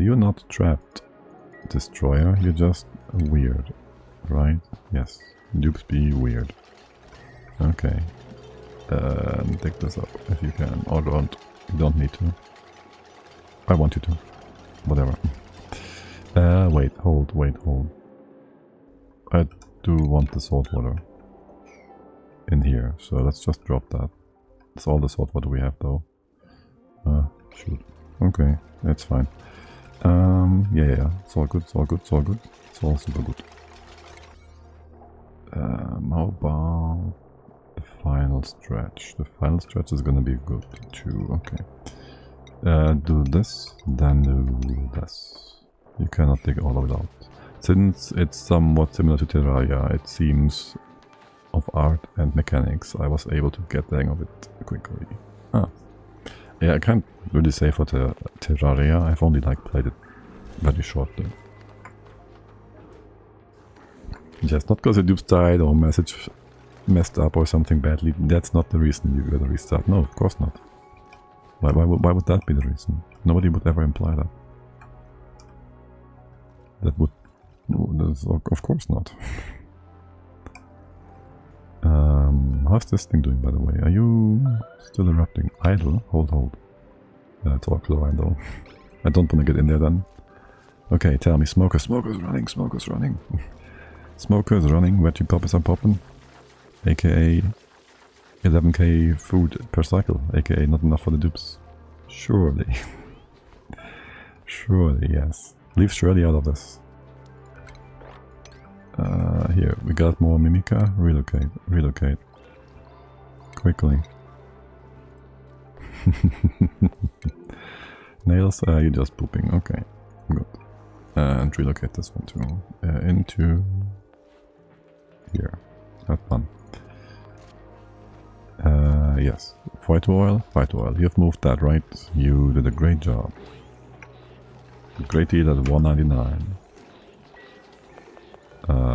You're not trapped, Destroyer. You're just weird, right? Yes, dupes be weird. Okay. Take this up if you can, or don't. You don't need to. I want you to. Whatever. Wait, hold. I do want the salt water in here, so let's just drop that. That's all the salt water we have, though. Shoot. Okay, that's fine. Yeah. It's all good. It's all super good. How about the final stretch? The final stretch is gonna be good too. Okay. Do this, then do this. You cannot dig all of it out. Since it's somewhat similar to Terraria, it seems of art and mechanics, I was able to get the hang of it quickly. Yeah, I can't really say for Terraria. I've only played it very shortly. Just not because the dupes died or message messed up or something badly. That's not the reason you gotta restart. No, of course not. Why would that be the reason? Nobody would ever imply that. That would... of course not. How's this thing doing, by the way? Are you still erupting? Idle? Hold. It's all chlorine, though. I don't want to get in there, then. Okay, tell me. Smoker's running. Smoker's running, veggie poppers are popping. AKA 11k food per cycle. AKA not enough for the dupes. Surely. Surely, yes. Leave Shirley out of this. Here, we got more Mimica. Relocate. Quickly. Nails, you're just pooping. Okay, good. And relocate this one too. Into here. Have fun. Yes. Phyto oil. You've moved that, right? You did a great job. Great deal at 199.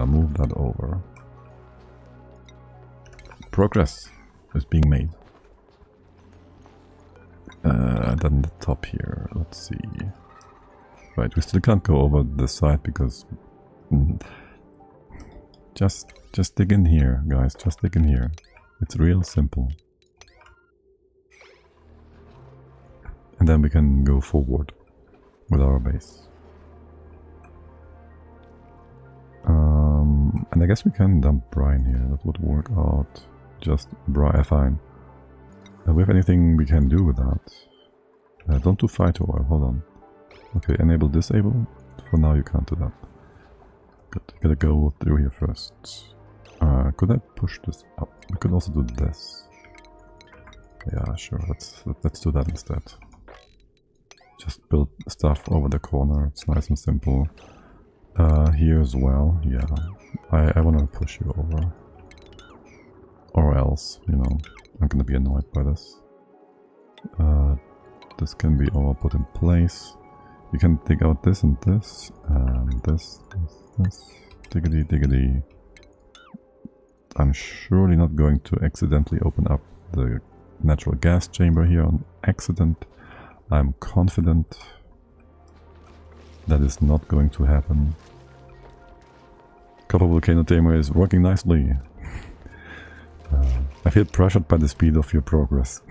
Move that over. Progress is being made. Then the top here, let's see. Right, we still can't go over this side because... Just dig in here, guys, just dig in here. It's real simple. And then we can go forward with our base. And I guess we can dump brine here, that would work out. Just brine, fine. Do we have anything we can do with that? Don't do phyto oil, hold on. Okay, enable disable. For now you can't do that. Good, gotta go through here first. Could I push this up? We could also do this. Yeah, sure, let's do that instead. Just build stuff over the corner, it's nice and simple. Here as well, yeah. I wanna push you over. Or else, you know, I'm gonna be annoyed by this. This can be all put in place. You can dig out this and this, and this. Diggity. I'm surely not going to accidentally open up the natural gas chamber here on accident. I'm confident that is not going to happen. Copper Volcano Tamer is working nicely. I feel pressured by the speed of your progress.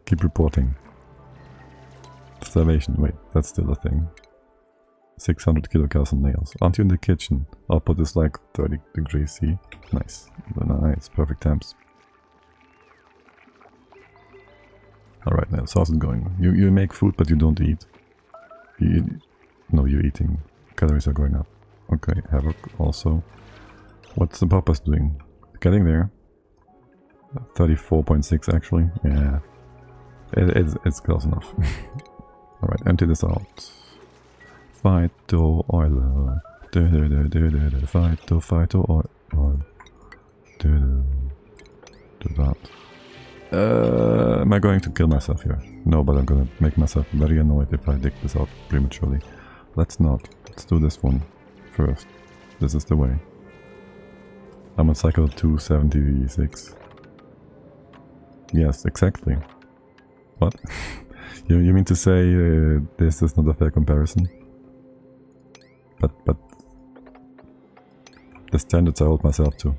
Keep reporting. Starvation, wait, that's still a thing. 600 kilocalories on nails. Aren't you in the kitchen? Output is like 30 degrees C. Nice. Nice, perfect temps. Alright, Nails, how's it going? You make food but you don't eat. No, you're eating. Calories are going up. Okay, Havoc also. What's the Papa's doing? Getting there. 34.6 actually. Yeah. It's close enough. Alright, empty this out. Phyto oil. Phyto oil. Do that. Am I going to kill myself here? No, but I'm gonna make myself very annoyed if I dig this out prematurely. Let's not. Let's do this one first. This is the way. I'm on cycle 276. Yes, exactly. What? you mean to say this is not a fair comparison? But the standards I hold myself to.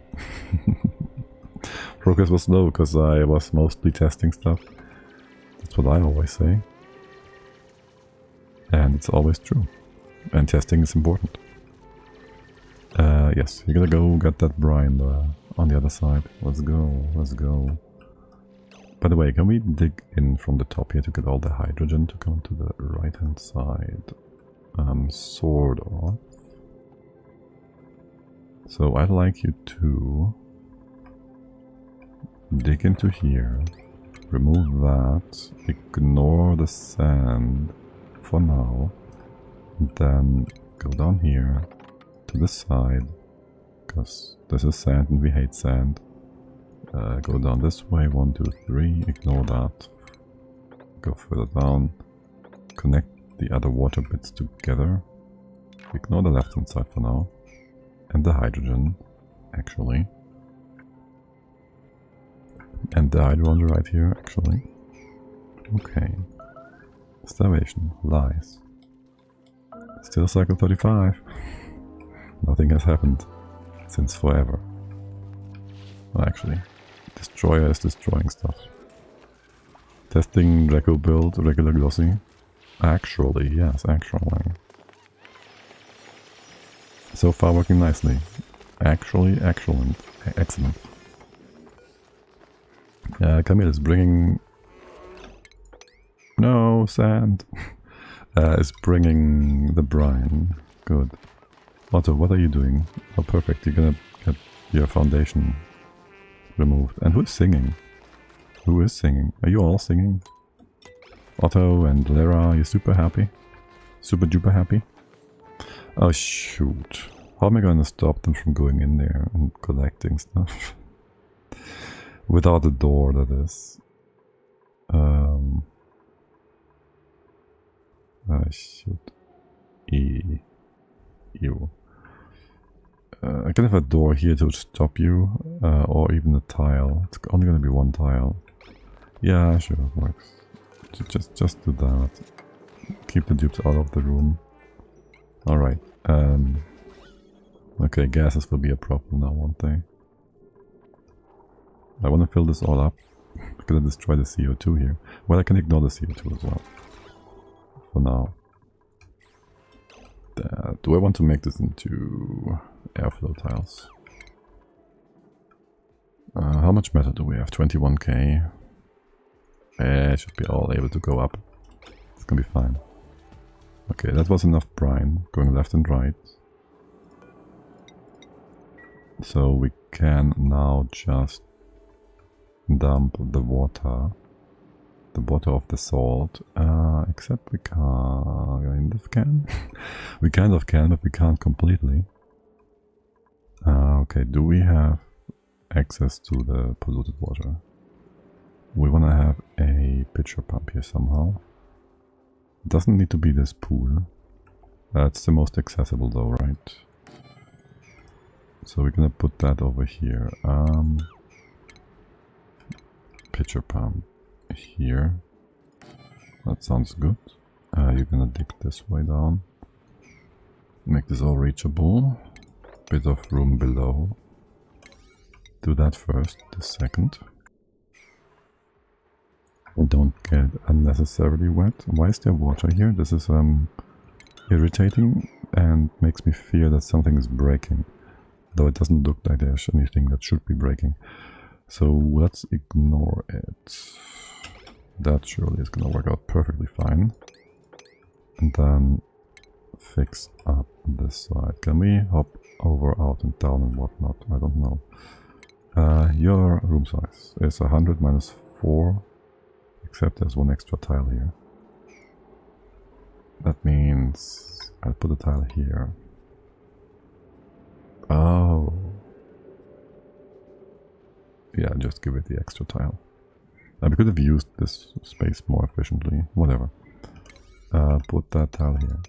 Progress was slow because I was mostly testing stuff. That's what I always say. And it's always true. And testing is important. Yes, you gotta go get that brine on the other side. Let's go, let's go. By the way, can we dig in from the top here to get all the hydrogen to come to the right hand side? Sort of. So I'd like you to dig into here, remove that, ignore the sand for now, and then go down here to the side, because this is sand and we hate sand. Go down this way, 1, 2, 3, ignore that, go further down, connect the other water bits together, ignore the left hand side for now, and the hydrogen, actually. And the hydro on the right here, actually. Okay. Starvation. Lies. Still cycle 35. Nothing has happened since forever. Well, actually, Destroyer is destroying stuff. Testing Reco build, regular glossy. Actually, yes, actually. So far working nicely. Actually, excellent. Excellent. Camille is bringing... No, sand. Is bringing the brine. Good. Otto, what are you doing? Oh, perfect. You're gonna get your foundation removed. And who's singing? Who is singing? Are you all singing? Otto and Lara, are you super happy? Super duper happy? Oh, shoot. How am I gonna stop them from going in there and collecting stuff? Without a door, that is. Oh, shoot. Ew. I can have a door here to stop you, or even a tile. It's only gonna be one tile. Yeah, sure, works. Just do that. Keep the dupes out of the room. Alright. Okay, gases will be a problem now, won't they? I want to fill this all up. I'm gonna destroy the CO2 here. Well, I can ignore the CO2 as well. For now. Do I want to make this into airflow tiles? How much metal do we have? 21k. It should be all able to go up. It's gonna be fine. Okay, that was enough brine, going left and right. So we can now just dump the water of the salt, except we kind of can. We kind of can, but we can't completely. Okay, do we have access to the polluted water? We want to have a pitcher pump here somehow. It doesn't need to be this pool. It's the most accessible though, right? So we're gonna put that over here. Pitcher pump here. That sounds good. You're gonna dig this way down. Make this all reachable. Bit of room below. Do that first, the second. Don't get unnecessarily wet. Why is there water here? This is irritating and makes me fear that something is breaking. Though it doesn't look like there's anything that should be breaking. So let's ignore it. That surely is gonna work out perfectly fine. And then fix up this side. Can we hop over, out and down and whatnot? I don't know. Your room size is 100 minus 4. Except there's one extra tile here. That means I'll put a tile here. Oh. Yeah, just give it the extra tile. We could have used this space more efficiently. Whatever. Put that tile here.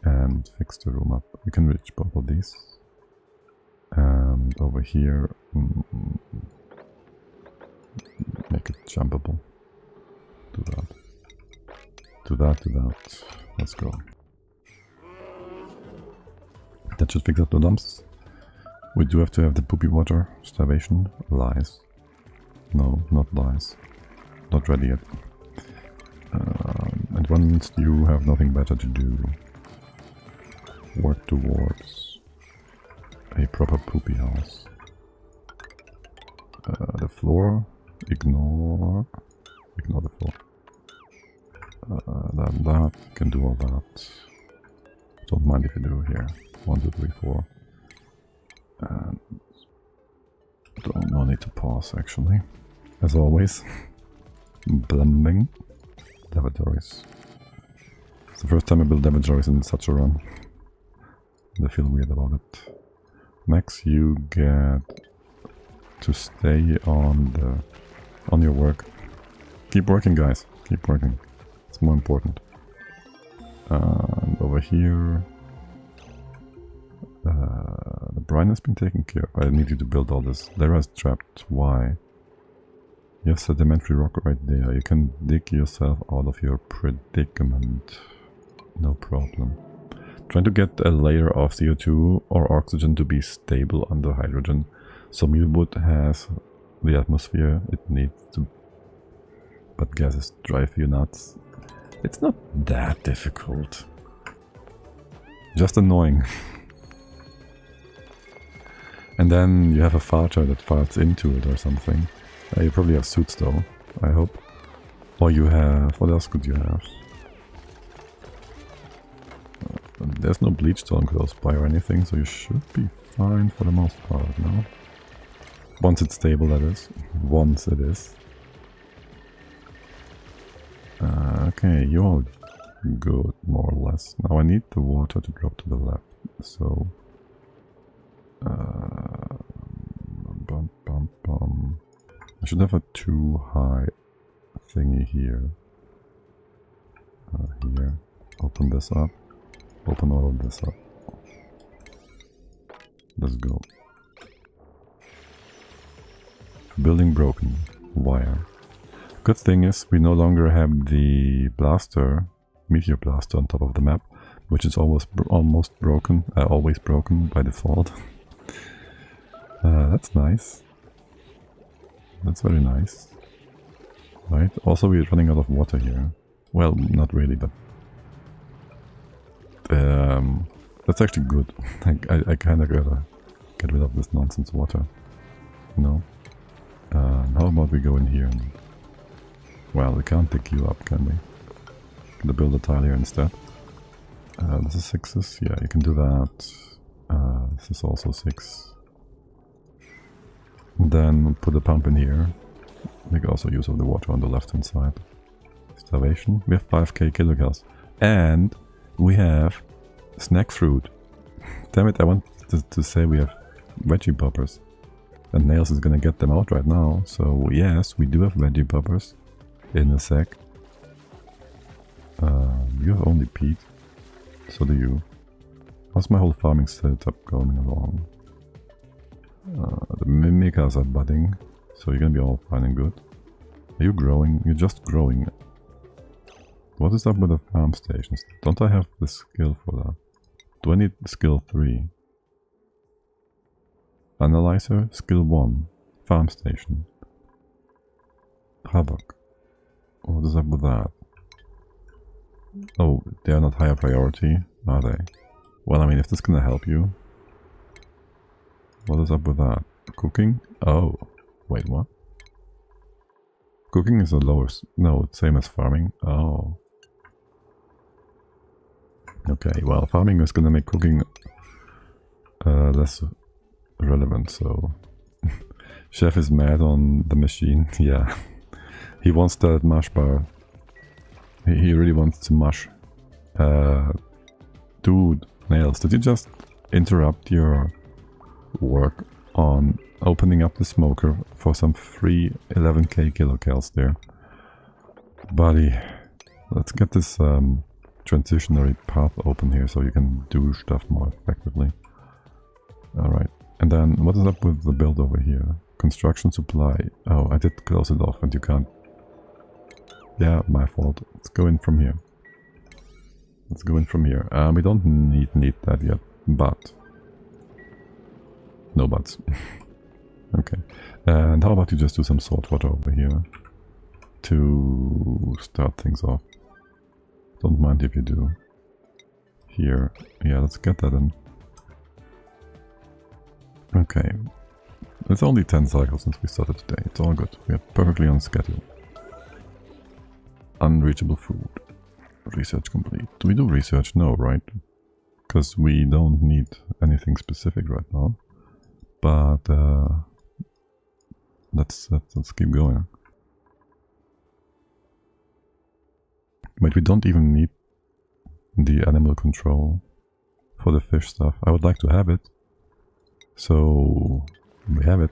And fix the room up. We can reach both of these. And over here... make it jumpable. Do that. Do that, do that. Let's go. That should fix up the dumps. We do have to have the poopy water. Starvation. Lies. No, not lies. Not ready yet. And once you have nothing better to do, work towards a proper poopy house. The floor, ignore the floor. That can do all that. Don't mind if you do here. 1, 2, 3, 4. And no need to pause actually. As always. Blending. Lavatories. It's the first time I build lavatories in such a run. I feel weird about it. Max, you get to stay on your work. Keep working, guys. Keep working. It's more important. And over here, the brine has been taken care of. I need you to build all this. Lara is trapped. Why? You have sedimentary rock right there. You can dig yourself out of your predicament. No problem. Trying to get a layer of CO2 or oxygen to be stable under hydrogen. So mealwood has the atmosphere it needs to. But gases drive you nuts. It's not that difficult. Just annoying. And then you have a farter that farts into it or something. You probably have suits though, I hope. Or you have... what else could you have? There's no bleach stone close by or anything, so you should be fine for the most part, no? Once it's stable, that is. Once it is. Okay, you're good, more or less. Now I need the water to drop to the left, so... I should have a too high thingy here. Here. Open this up. Open all of this up. Let's go. Building broken. Wire. Good thing is we no longer have the blaster, meteor blaster on top of the map, which is almost broken, always broken by default. That's nice. That's very nice. Right, also we're running out of water here. Well, not really, but... that's actually good. I kinda gotta get rid of this nonsense water. You know? How about we go in here and... well, we can't pick you up, can we? Gonna build a tile here instead. This is 6s, yeah, you can do that. This is also 6. Then put a pump in here. Make also use of the water on the left hand side. Starvation. We have 5k kilocalories. And we have snack fruit. Damn it, I want to say we have veggie poppers. And Nails is gonna get them out right now. So yes, we do have veggie poppers in a sec. You have only peat. So do you. How's my whole farming setup going along? The mimicas are budding, so you're gonna be all fine and good. Are you growing? You're just growing. What is up with the farm stations? Don't I have the skill for that? Do I need skill 3? Analyzer, skill 1. Farm station. Havoc. What is up with that? Oh, they are not higher priority, are they? Well, I mean, if this is gonna help you. What is up with that? Cooking? Oh, wait, what? Cooking is the lowest. No, it's same as farming. Oh. Okay, well, farming is gonna make cooking less relevant, so... Chef is mad on the machine, yeah. He wants that mush bar. He really wants to mush. Dude, Nails, did you just interrupt your work on opening up the smoker for some free 11k kilocalories there? Buddy, let's get this transitionary path open here so you can do stuff more effectively. Alright, and then what is up with the build over here? Construction supply. Oh, I did close it off and you can't... Yeah, my fault. Let's go in from here. Let's go in from here. We don't need that yet, but... No buts. Okay. And how about you just do some salt water over here to start things off? Don't mind if you do. Here. Yeah, let's get that in. Okay. It's only 10 cycles since we started today. It's all good. We are perfectly on schedule. Unreachable food. Research complete. Do we do research? No, right? Because we don't need anything specific right now. But let's keep going. But we don't even need the animal control for the fish stuff. I would like to have it. So we have it,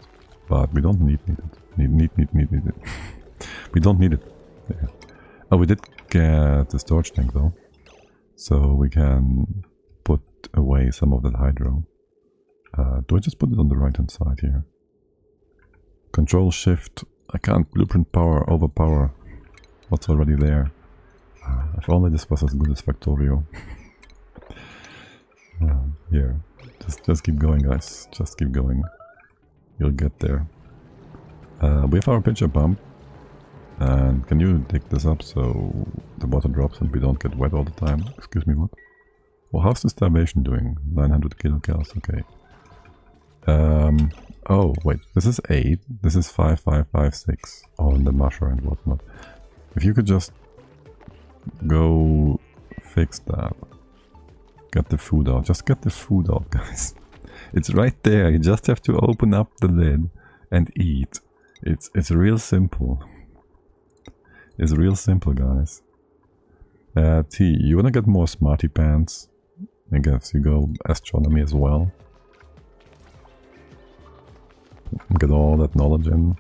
but we don't need it. Need it. We don't need it. Yeah. Oh, we did get the storage tank though, so we can put away some of that hydro. Do I just put it on the right hand side here? Control shift. I can't blueprint power over power what's already there. If only this was as good as Factorio. Here, just keep going, guys. Just keep going. You'll get there. We have our pitcher pump. And can you dig this up so the water drops and we don't get wet all the time? Excuse me, what? Well, how's the starvation doing? 900 kilocalories, okay. Oh, wait, this is 8. This is 5, 5, 5, 6. On the musher and whatnot. If you could just go fix that. Get the food out. Just get the food out, guys. It's right there. You just have to open up the lid and eat. It's real simple. It's real simple, guys. T, you wanna get more smarty pants? I guess you go astronomy as well. Get all that knowledge in.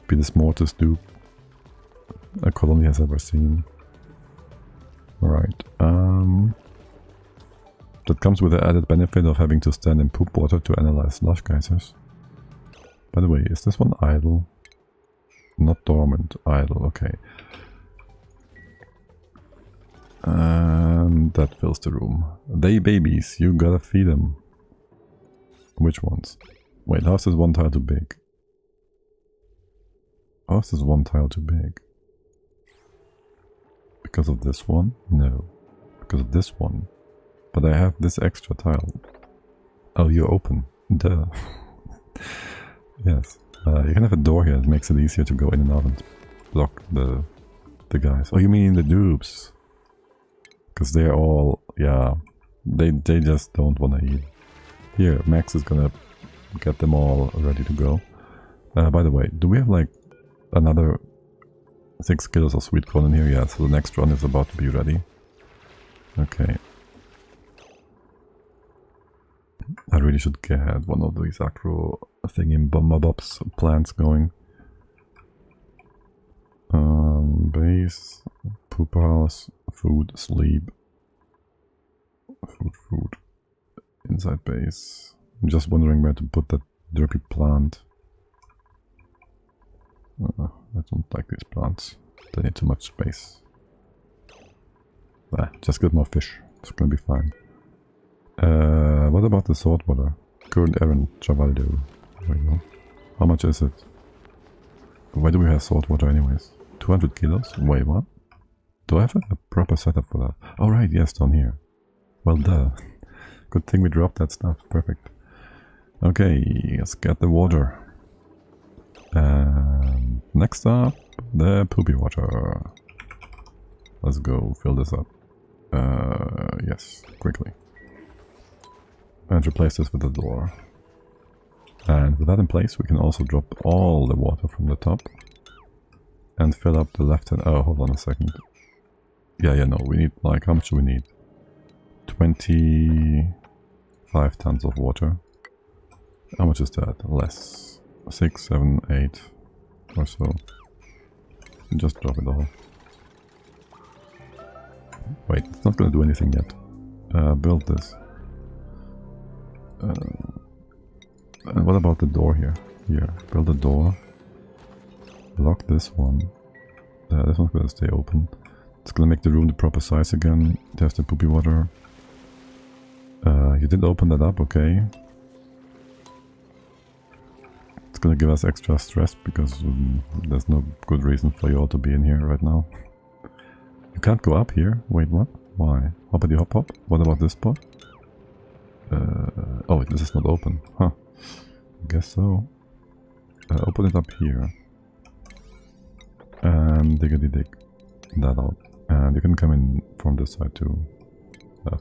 Be the smartest dude a colony has ever seen. Alright, that comes with the added benefit of having to stand in poop water to analyze slush geysers. By the way, is this one idle? Not dormant, idle, okay. And that fills the room. They babies, you gotta feed them. Which ones? Wait, how's this one tile too big? How's this one tile too big? Because of this one? No. Because of this one. But I have this extra tile. Oh, you're open. Duh. Yes. You can have a door here that makes it easier to go in and out and block the guys. Oh, you mean the dupes? Because they're all, yeah, they just don't want to eat. Here, Max is gonna get them all ready to go. By the way, do we have like another 6 kilos of sweet corn in here? Yeah, so the next run is about to be ready. Okay. I really should get one of these acro thingy-bobs plants going. Base, poop house, food, sleep. Food. Inside base. I'm just wondering where to put that derpy plant. I don't like these plants. They need too much space. Just get more fish. It's gonna be fine. What about the saltwater? Current errand, Chavaldo. There we go. How much is it? Why do we have saltwater anyways? 200 kilos? Wait, what? Do I have a proper setup for that? Oh right, yes, down here. Well, duh. Good thing we dropped that stuff. Perfect. Okay, let's get the water. And next up, the poopy water. Let's go fill this up. Yes, quickly. And replace this with a door. And with that in place, we can also drop all the water from the top and fill up the left hand. Oh, hold on a second. Yeah, no, we need, like, how much do we need? 25 tons of water. How much is that? Less. 6, 7, 8 or so. Just drop it all. Wait, it's not gonna do anything yet. Build this. And what about the door here? Here, build a door. Lock this one. This one's gonna stay open. It's gonna make the room the proper size again. There's the poopy water. You did open that up, okay. gonna give us extra stress because there's no good reason for you all to be in here right now. You can't go up here. Wait, what? Why? Hoppity hop hop? What about this spot? Oh, this is not open. Huh. Guess so. Open it up here. And diggity dig that out. And you can come in from this side too.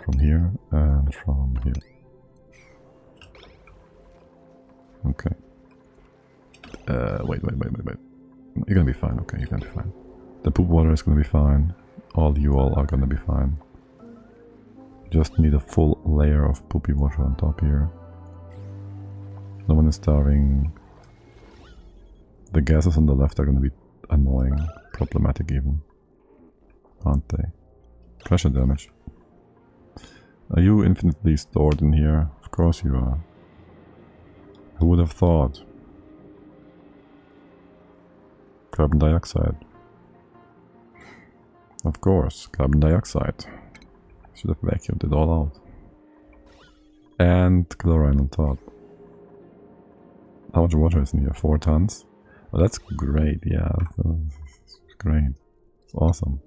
From here and from here. Okay. Wait. You're gonna be fine. Okay, you're gonna be fine. The poop water is gonna be fine. You all are gonna be fine. Just need a full layer of poopy water on top here. No one is starving. The gases on the left are gonna be annoying, problematic even. Aren't they? Pressure damage. Are you infinitely stored in here? Of course you are. Who would have thought? Carbon dioxide. Of course, carbon dioxide. Should have vacuumed it all out. And chlorine on top. How much water is in here? 4 tons? Oh, that's great, yeah. That's great. It's awesome.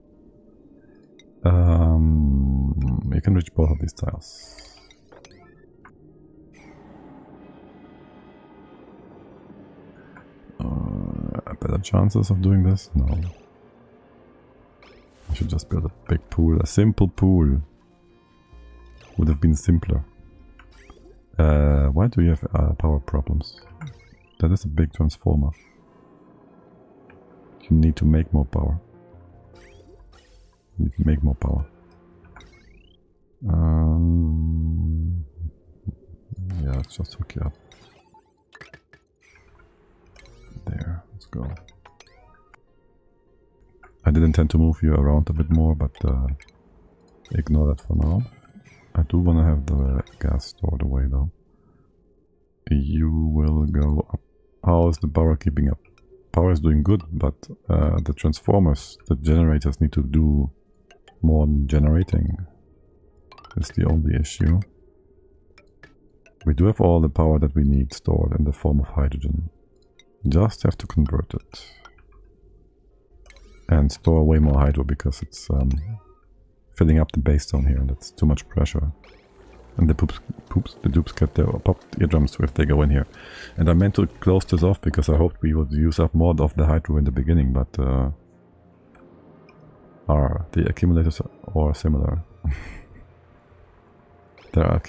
You can reach both of these tiles. Better chances of doing this? No. I should just build a big pool, a simple pool. Would have been simpler. Why do you have power problems? That is a big transformer. You need to make more power. You need to make more power. Yeah, let's just hook you up. There, let's go. I did intend to move you around a bit more, but ignore that for now. I do want to have the gas stored away though. You will go up. How is the power keeping up? Power is doing good, but the transformers, the generators need to do more generating. That's the only issue. We do have all the power that we need stored in the form of hydrogen. Just have to convert it. And store way more hydro because it's filling up the base down here and that's too much pressure. And the dupes get their popped eardrums if they go in here. And I meant to close this off because I hoped we would use up more of the hydro in the beginning, but are the accumulators or similar? There are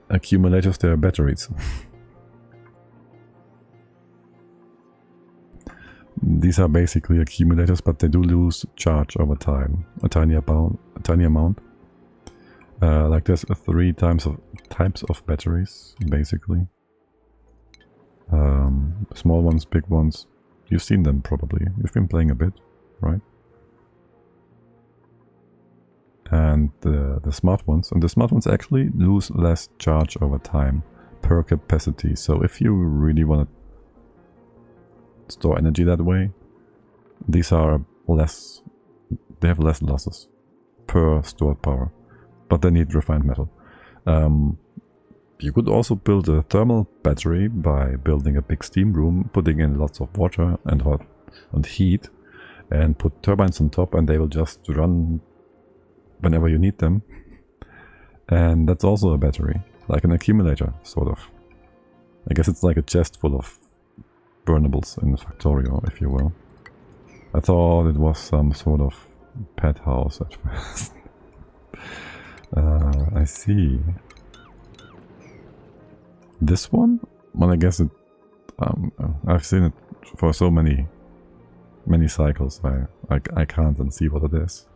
accumulators, there are batteries. These are basically accumulators, but they do lose charge over time. A tiny amount. Like there's 3 types of batteries, basically. Small ones, big ones. You've seen them probably. You've been playing a bit, right? And the smart ones. And the smart ones actually lose less charge over time per capacity. So if you really want to store energy that way, these are less, they have less losses per stored power, but they need refined metal. You could also build a thermal battery by building a big steam room, putting in lots of water and hot and heat, and put turbines on top, and they will just run whenever you need them. And that's also a battery, like an accumulator, sort of. I guess it's like a chest full of burnables in the Factorio, if you will. I thought it was some sort of pet house at first. I see. This one? Well, I guess it... I've seen it for so many cycles. I can't unsee what it is.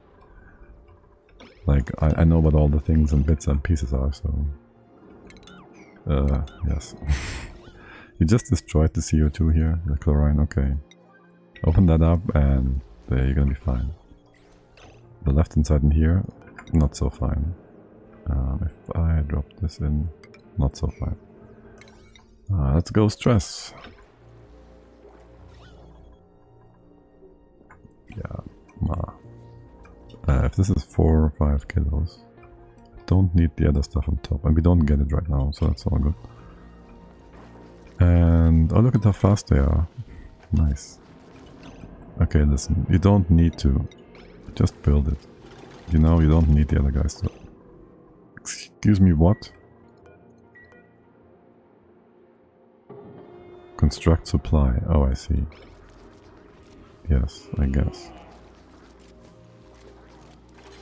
Like, I know what all the things and bits and pieces are, so... yes. You just destroyed the CO2 here, the chlorine, okay. Open that up and there you're gonna be fine. The left hand side in here, not so fine. If I drop this in, not so fine. Let's go stress. Yeah, if this is 4 or 5 kilos, I don't need the other stuff on top, and we don't get it right now, so that's all good. And And oh, look at how fast they are. Nice. Okay, listen, you don't need to. Just build it. You know, you don't need the other guys to... Excuse me, what? Construct supply. Oh, I see. Yes, I guess.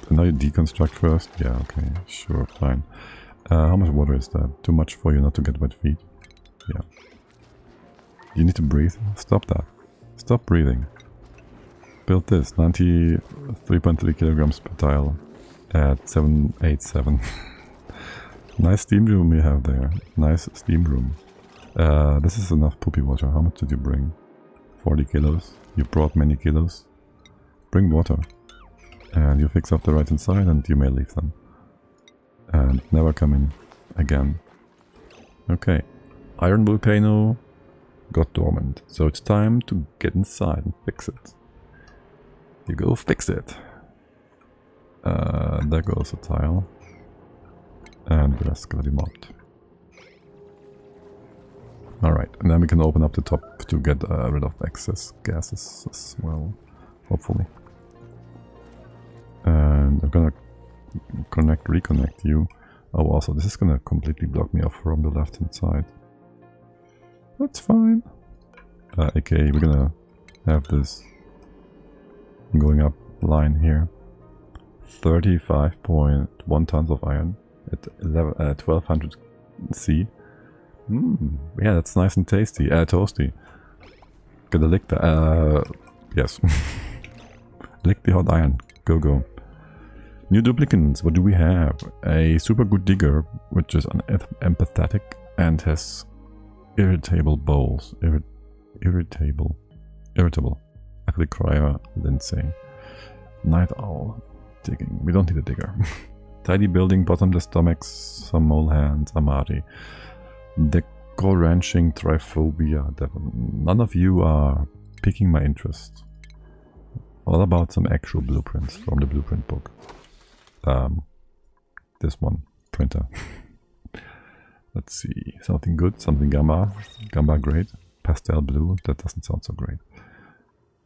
So now you deconstruct first? Yeah, okay, sure, fine. How much water is that? Too much for you not to get wet feet? Yeah. You need to breathe? Stop that. Stop breathing. Build this. 93.3 kilograms per tile at 787. Nice steam room you have there. Nice steam room. This is enough poopy water. How much did you bring? 40 kilos. You brought many kilos. Bring water. And you fix up the right hand side and you may leave them. And never come in again. Okay. Iron volcano got dormant. So it's time to get inside and fix it. You go fix it. There goes a tile. And the rest gonna be mobbed. Alright, and then we can open up the top to get rid of excess gases as well. Hopefully. And I'm gonna reconnect you. Oh, also, this is gonna completely block me off from the left hand side. That's fine. Okay, we're gonna have this going up line here. 35.1 tons of iron at 1200 C. Yeah, that's nice and tasty. Toasty. Gotta lick the... yes. Lick the hot iron. Go, go. New duplicants. What do we have? A super good digger, which is empathetic and has irritable bowls. Irritable. Ugly crier. Lindsay. Night owl. Digging. We don't need a digger. Tidy building. Bottomless stomachs. Some mole hands. Amari. Decor ranching. Triphobia. None of you are piquing my interest. All about some actual blueprints from the blueprint book. This one. Printer. Let's see. Something good. Something gamma. Gamma great. Pastel blue. That doesn't sound so great.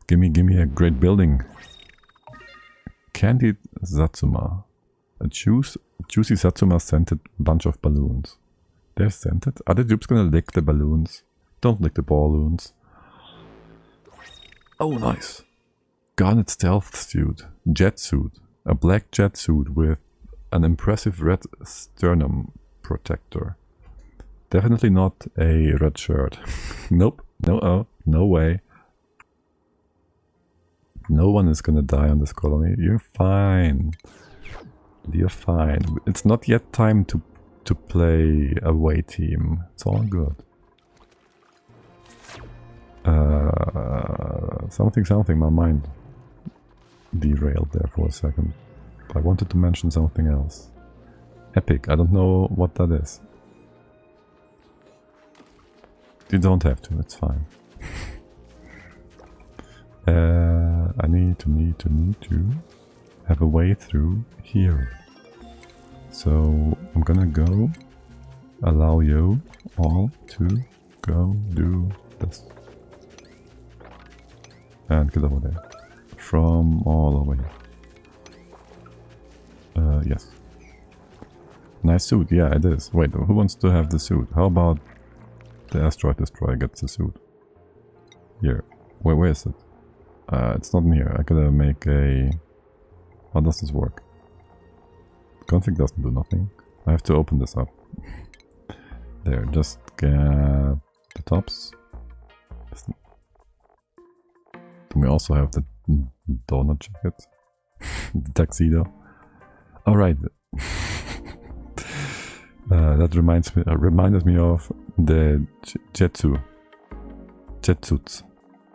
Gimme a great building. Candied Satsuma. A juicy Satsuma scented bunch of balloons. They're scented? Are the dupes gonna lick the balloons? Don't lick the balloons. Oh, nice. Garnet stealth suit. Jet suit. A black jet suit with an impressive red sternum protector. Definitely not a red shirt. Nope. No way. No one is gonna die on this colony. You're fine. You're fine. It's not yet time to play away team. It's all good. Something. My mind derailed there for a second. I wanted to mention something else. Epic. I don't know what that is. You don't have to. It's fine. I need to have a way through here. So I'm gonna go allow you all to go do this. And get over there. From all over here. Yes. Nice suit, yeah it is. Wait, who wants to have the suit? How about the asteroid destroyer gets the suit? Here. Where is it? It's not in here. I gotta make a... How does this work? Config doesn't do nothing. I have to open this up. There, just get the tops. Do we also have the donut jacket? The tuxedo? Alright. That reminded me of the jetsuits.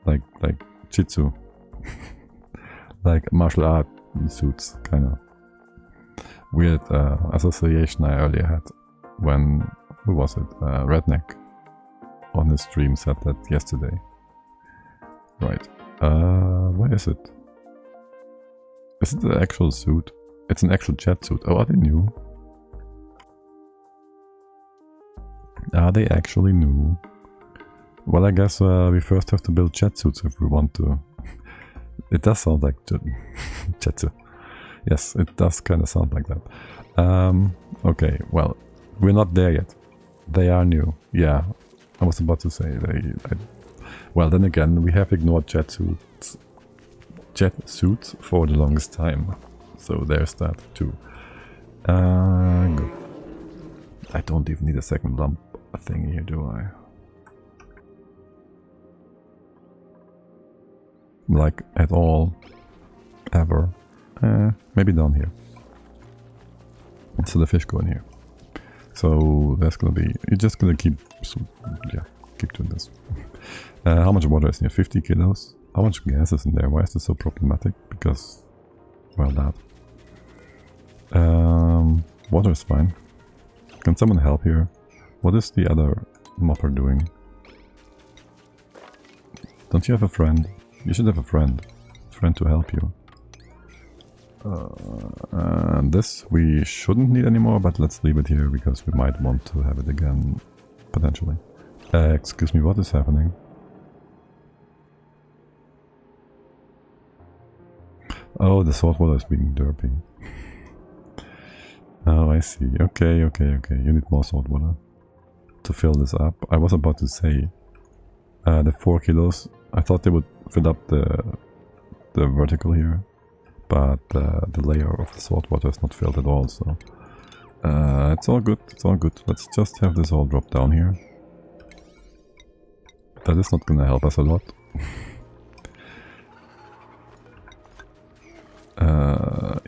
Like jitsu. Like martial art suits, kind of. Weird association I earlier had when, who was it? Redneck on his stream said that yesterday. Right. Where is it? Is it the actual suit? It's an actual jet suit. Oh, are they new? Are they actually new? Well, I guess we first have to build jet suits if we want to. It does sound like jet suit. Yes, it does kind of sound like that. Okay, well, we're not there yet. They are new. Yeah, I was about to say well, then again, we have ignored jet suits for the longest time. So there's that too. Good. I don't even need a second lump thing here, do I? Like, at all. Ever. Maybe down here. So the fish go in here. So that's gonna be... You're just gonna keep... yeah, keep doing this. How much water is in here? 50 kilos? How much gas is in there? Why is this so problematic? Because... well, that. Water is fine. Can someone help here? What is the other mopper doing? Don't you have a friend? You should have a friend. Friend to help you. And this we shouldn't need anymore, but let's leave it here because we might want to have it again, potentially. Excuse me, what is happening? Oh, the salt water is being derpy. Oh, I see. Okay. You need more salt water to fill this up. I was about to say the 4 kilos. I thought they would fill up the vertical here, but the layer of the salt water is not filled at all. So it's all good. It's all good. Let's just have this all drop down here. That is not gonna help us a lot.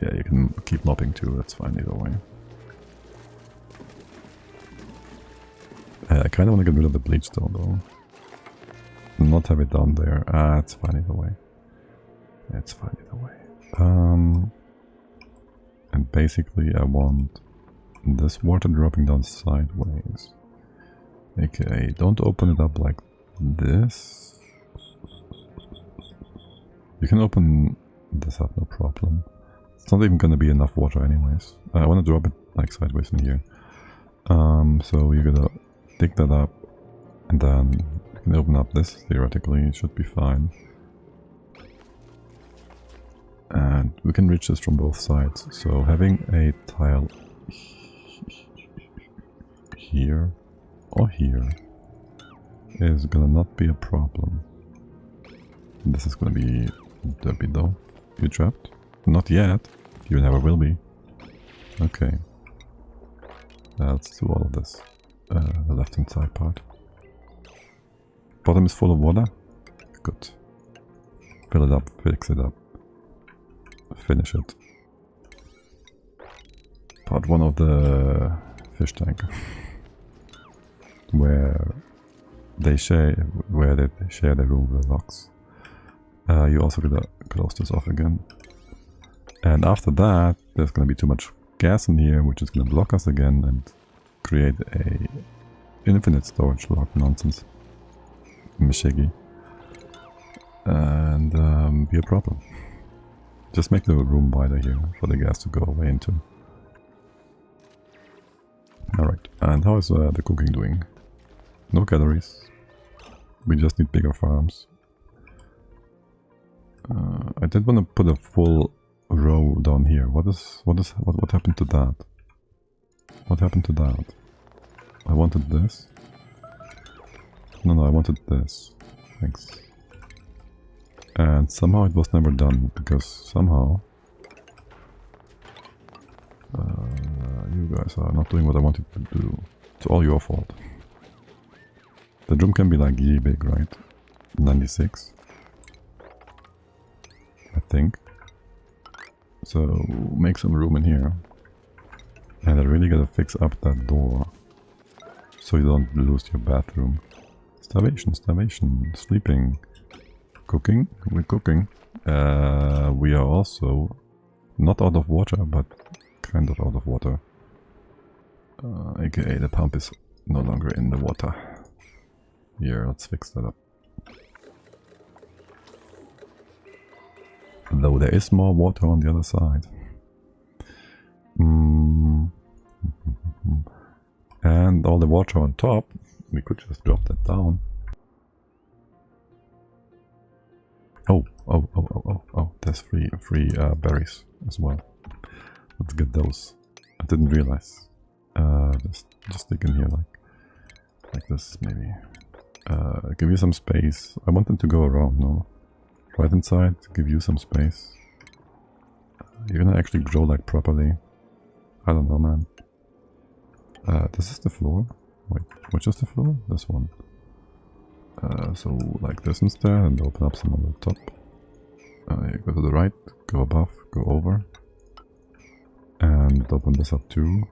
Yeah, you can keep mopping too, that's fine either way. I kind of want to get rid of the bleach though. Not have it down there. It's fine either way. It's fine either way. And basically I want this water dropping down sideways. Okay, don't open it up like this. You can open this up, no problem. It's not even gonna be enough water anyways. I want to drop it like sideways in here. So you're gonna dig that up and then you can open up this, theoretically, it should be fine. And we can reach this from both sides. So having a tile here or here is gonna not be a problem. This is gonna be derpy though. You trapped? Not yet. You never will be. Okay. Let's do all of this. The left hand side part. Bottom is full of water? Good. Fill it up, fix it up. Finish it. Part 1 of the fish tank. where they share the room with the locks. You also gotta close this off again. And after that, there's gonna be too much gas in here, which is gonna block us again and create a infinite storage lock nonsense. Mashigi. And be a problem. Just make the room wider here for the gas to go away into. Alright, and how is the cooking doing? No calories. We just need bigger farms. I did want to put a full row down here. What happened to that? What happened to that? I wanted this. No, I wanted this. Thanks. And somehow it was never done, because somehow you guys are not doing what I wanted to do. It's all your fault. The room can be like ye big, right? 96. I think. So make some room in here. And I really gotta fix up that door. So you don't lose your bathroom. Starvation, sleeping. Cooking, we're cooking. We are also not out of water, but kind of out of water. AKA the pump is no longer in the water. Here, let's fix that up. Though there is more water on the other side. And all the water on top, we could just drop that down. free berries as well. Let's get those. I didn't realize. Just dig in here like this maybe. Give you some space. I want them to go around, no? Right inside, give you some space. You're gonna actually grow like properly. I don't know, man. This is the floor. Wait, which is the floor? This one. So like this instead, and open up some on the top. You go to the right, go above, go over. And open this up too.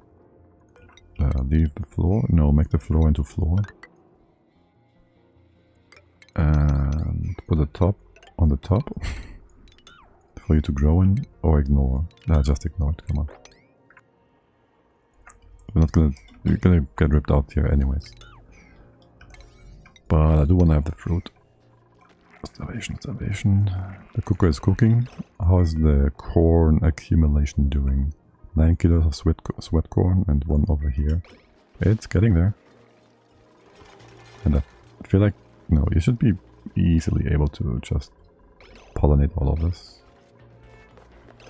Leave the floor. No, make the floor into floor. And put the top on the top for you to grow in, or ignore. Just ignore it, come on. We're not gonna... You're gonna get ripped out here anyways. But I do want to have the fruit. Starvation, starvation. The cooker is cooking. How is the corn accumulation doing? 9 kilos of sweat corn and 1 over here. It's getting there. And I feel like, no, you should be easily able to just pollinate all of this.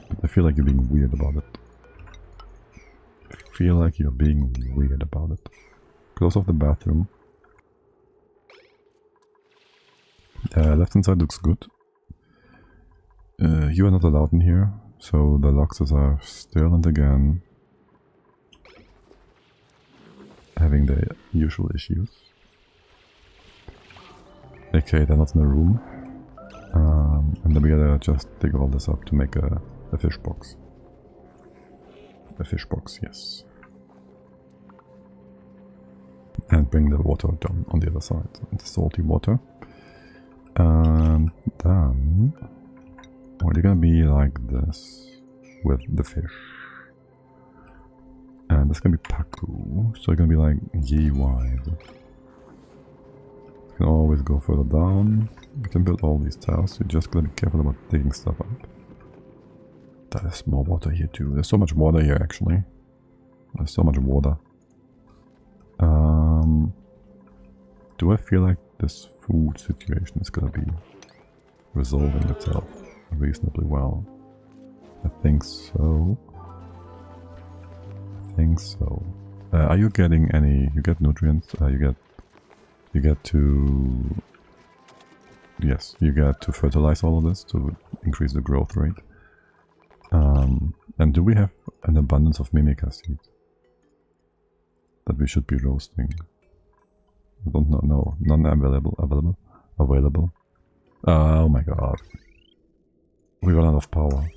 But I feel like you're being weird about it. I feel like you're being weird about it. Close off the bathroom. Left hand side looks good. You are not allowed in here, so the loxes are still and again having the usual issues. Okay, they're not in the room. And then we gotta just dig all this up to make a fish box. A fish box, yes. And bring the water down on the other side, the salty water. And then we're gonna be like this with the fish. And this is gonna be Paku, so it's gonna be like yay wide. You can always go further down. You can build all these tiles, you just gotta be careful about digging stuff up. There's more water here too. There's so much water here actually. There's so much water. Do I feel like this food situation is gonna be resolving itself reasonably well? I think so. I think so. Are you getting any? You get nutrients. You get to. Yes, you get to fertilize all of this to increase the growth rate. And do we have an abundance of mimica seed that we should be roasting? I don't know. No, none available. Oh my god. We ran out of power.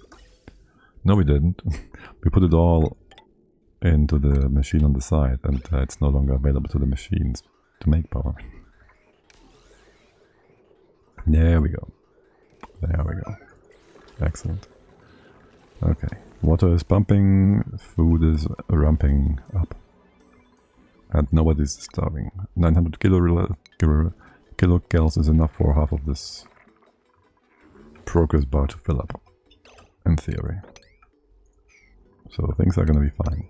No, we didn't. We put it all into the machine on the side, and it's no longer available to the machines to make power. There we go. There we go. Excellent. Okay. Water is pumping, food is ramping up. And nobody's starving. 900 kilocalories is enough for half of this progress bar to fill up, in theory. So things are gonna be fine.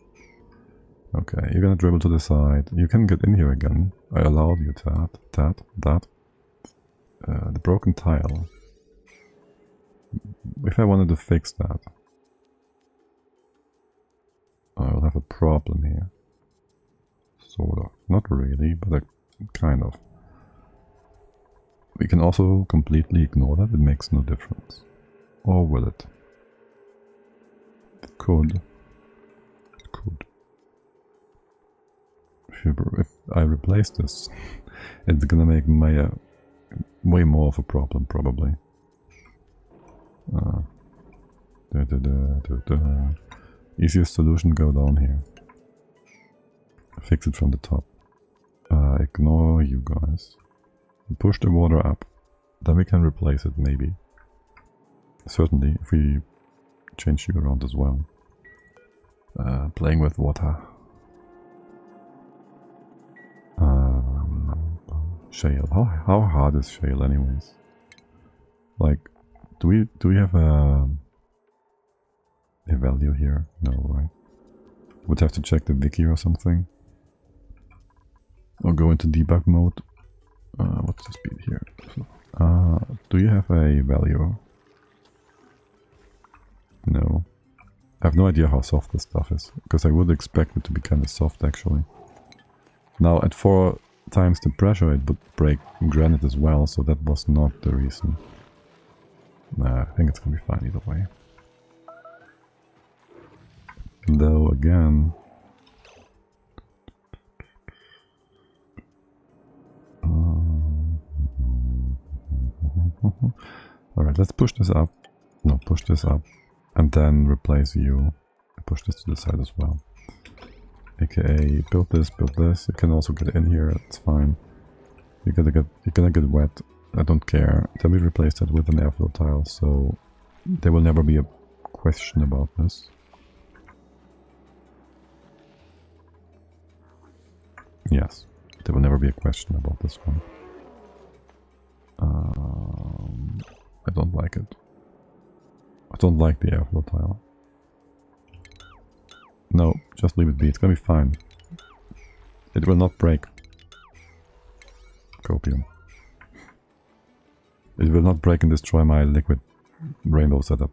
Okay, you're gonna dribble to the side. You can get in here again. I allowed you that. The broken tile. If I wanted to fix that, I'll have a problem here. Sort of. Not really, but kind of. We can also completely ignore that. It makes no difference. Or will it? It could. It could. If I replace this, it's gonna make my way more of a problem, probably. Easiest solution, go down here. Fix it from the top. Ignore you guys. Push the water up. Then we can replace it, maybe. Certainly, if we change you around as well. Playing with water. Shale. How hard is shale anyways? Like, do we have a value here? No, right? Would have to check the wiki or something. Or go into debug mode. What's the speed here? Do you have a value? No. I have no idea how soft this stuff is, because I would expect it to be kind of soft actually. Now at 4 times the pressure it would break granite as well, so that was not the reason. Nah, I think it's gonna be fine either way. Though again... Alright, let's push this up. No, push this up. And then replace you. Push this to the side as well. AKA build this, build this. You can also get in here, it's fine. You're gonna get wet. I don't care. Then we replace that with an airflow tile, so there will never be a question about this. Yes, there will never be a question about this one. I don't like it. I don't like the airflow tile. No, just leave it be. It's gonna be fine. It will not break. Copium. It will not break and destroy my liquid rainbow setup.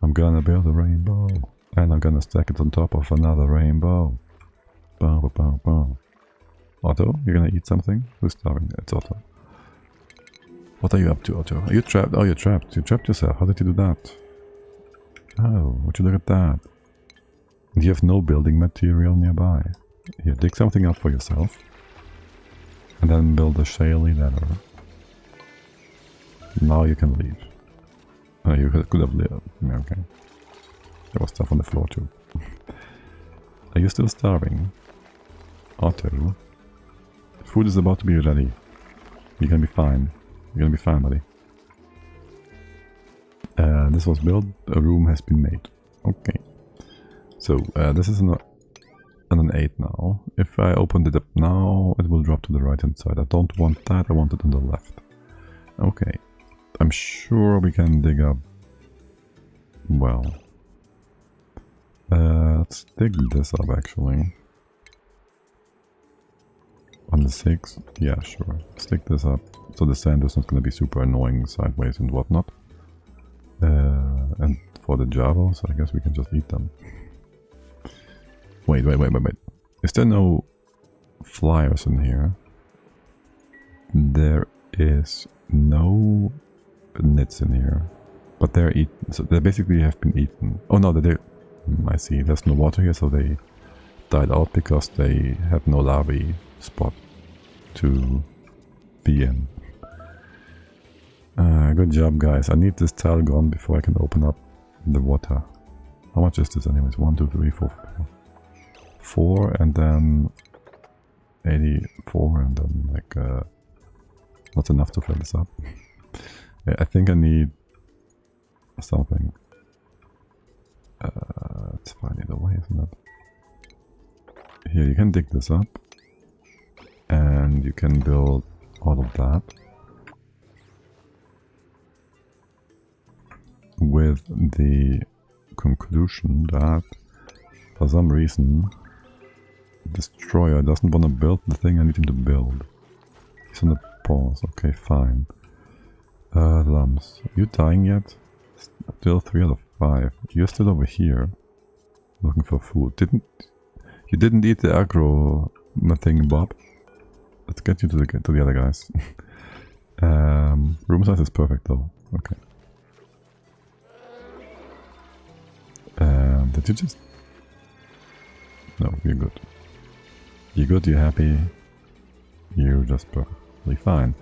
I'm gonna build a rainbow. And I'm gonna stack it on top of another rainbow. Bow, bow, bow, bow. Otto, you're gonna eat something? Who's starving? It's Otto. What are you up to, Otto? Are you trapped? Oh, you're trapped. You trapped yourself. How did you do that? Oh, would you look at that? And you have no building material nearby. Here, dig something up for yourself. And then build a shaly ladder. Now you can leave. Oh, you could have lived. Yeah, okay. There was stuff on the floor too. Are you still starving? Otto. Food is about to be ready. You're gonna be fine. You're gonna be fine, buddy. This was built. A room has been made. Okay. So, this is an 8 now. If I opened it up now, it will drop to the right hand side. I don't want that, I want it on the left. Okay. I'm sure we can dig up... Well... let's dig this up actually. On the 6? Yeah, sure. Stick this up. So the sand is not going to be super annoying sideways and whatnot. And for the javels, I guess we can just eat them. Wait. Is there no flyers in here? There is no nits in here. But they're eaten. So they basically have been eaten. Oh no, they... I see. There's no water here, so they died out because they had no larvae spot to be in. Good job, guys. I need this tile gone before I can open up the water. How much is this anyways? 1, 2, 3, 4, 5. 4 and then 84 and then like not enough to fill this up. Yeah, I think I need something. It's fine either way, isn't it? Here, you can dig this up. And you can build all of that. With the conclusion that for some reason Destroyer doesn't want to build the thing I need him to build. He's on the pause. Okay, fine. Lumps. Are you dying yet? Still 3 out of 5. You're still over here. Looking for food. You didn't eat the aggro thing, Bob? Let's get you to the other guys. Room size is perfect though. Okay. Did you just... No, you're good. You're good, you're happy. You're just perfectly fine.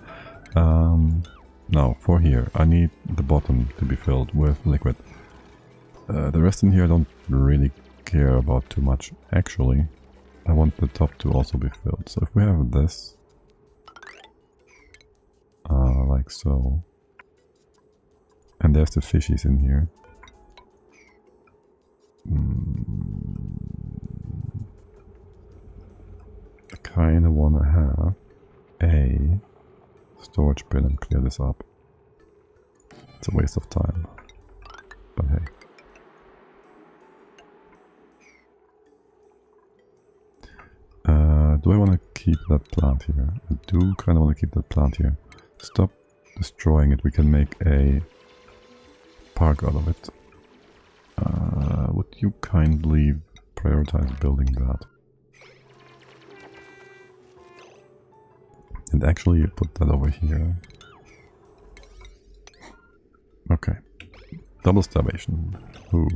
Now, for here, I need the bottom to be filled with liquid. The rest in here I don't really care about too much. Actually, I want the top to also be filled. So if we have this, like so, and there's the fishies in here. I kinda wanna have a storage bin and clear this up. It's a waste of time, but hey. Do I want to keep that plant here? I do kind of want to keep that plant here. Stop destroying it. We can make a park out of it. Would you kindly prioritize building that? And actually put that over here. Okay. Double starvation. Ooh.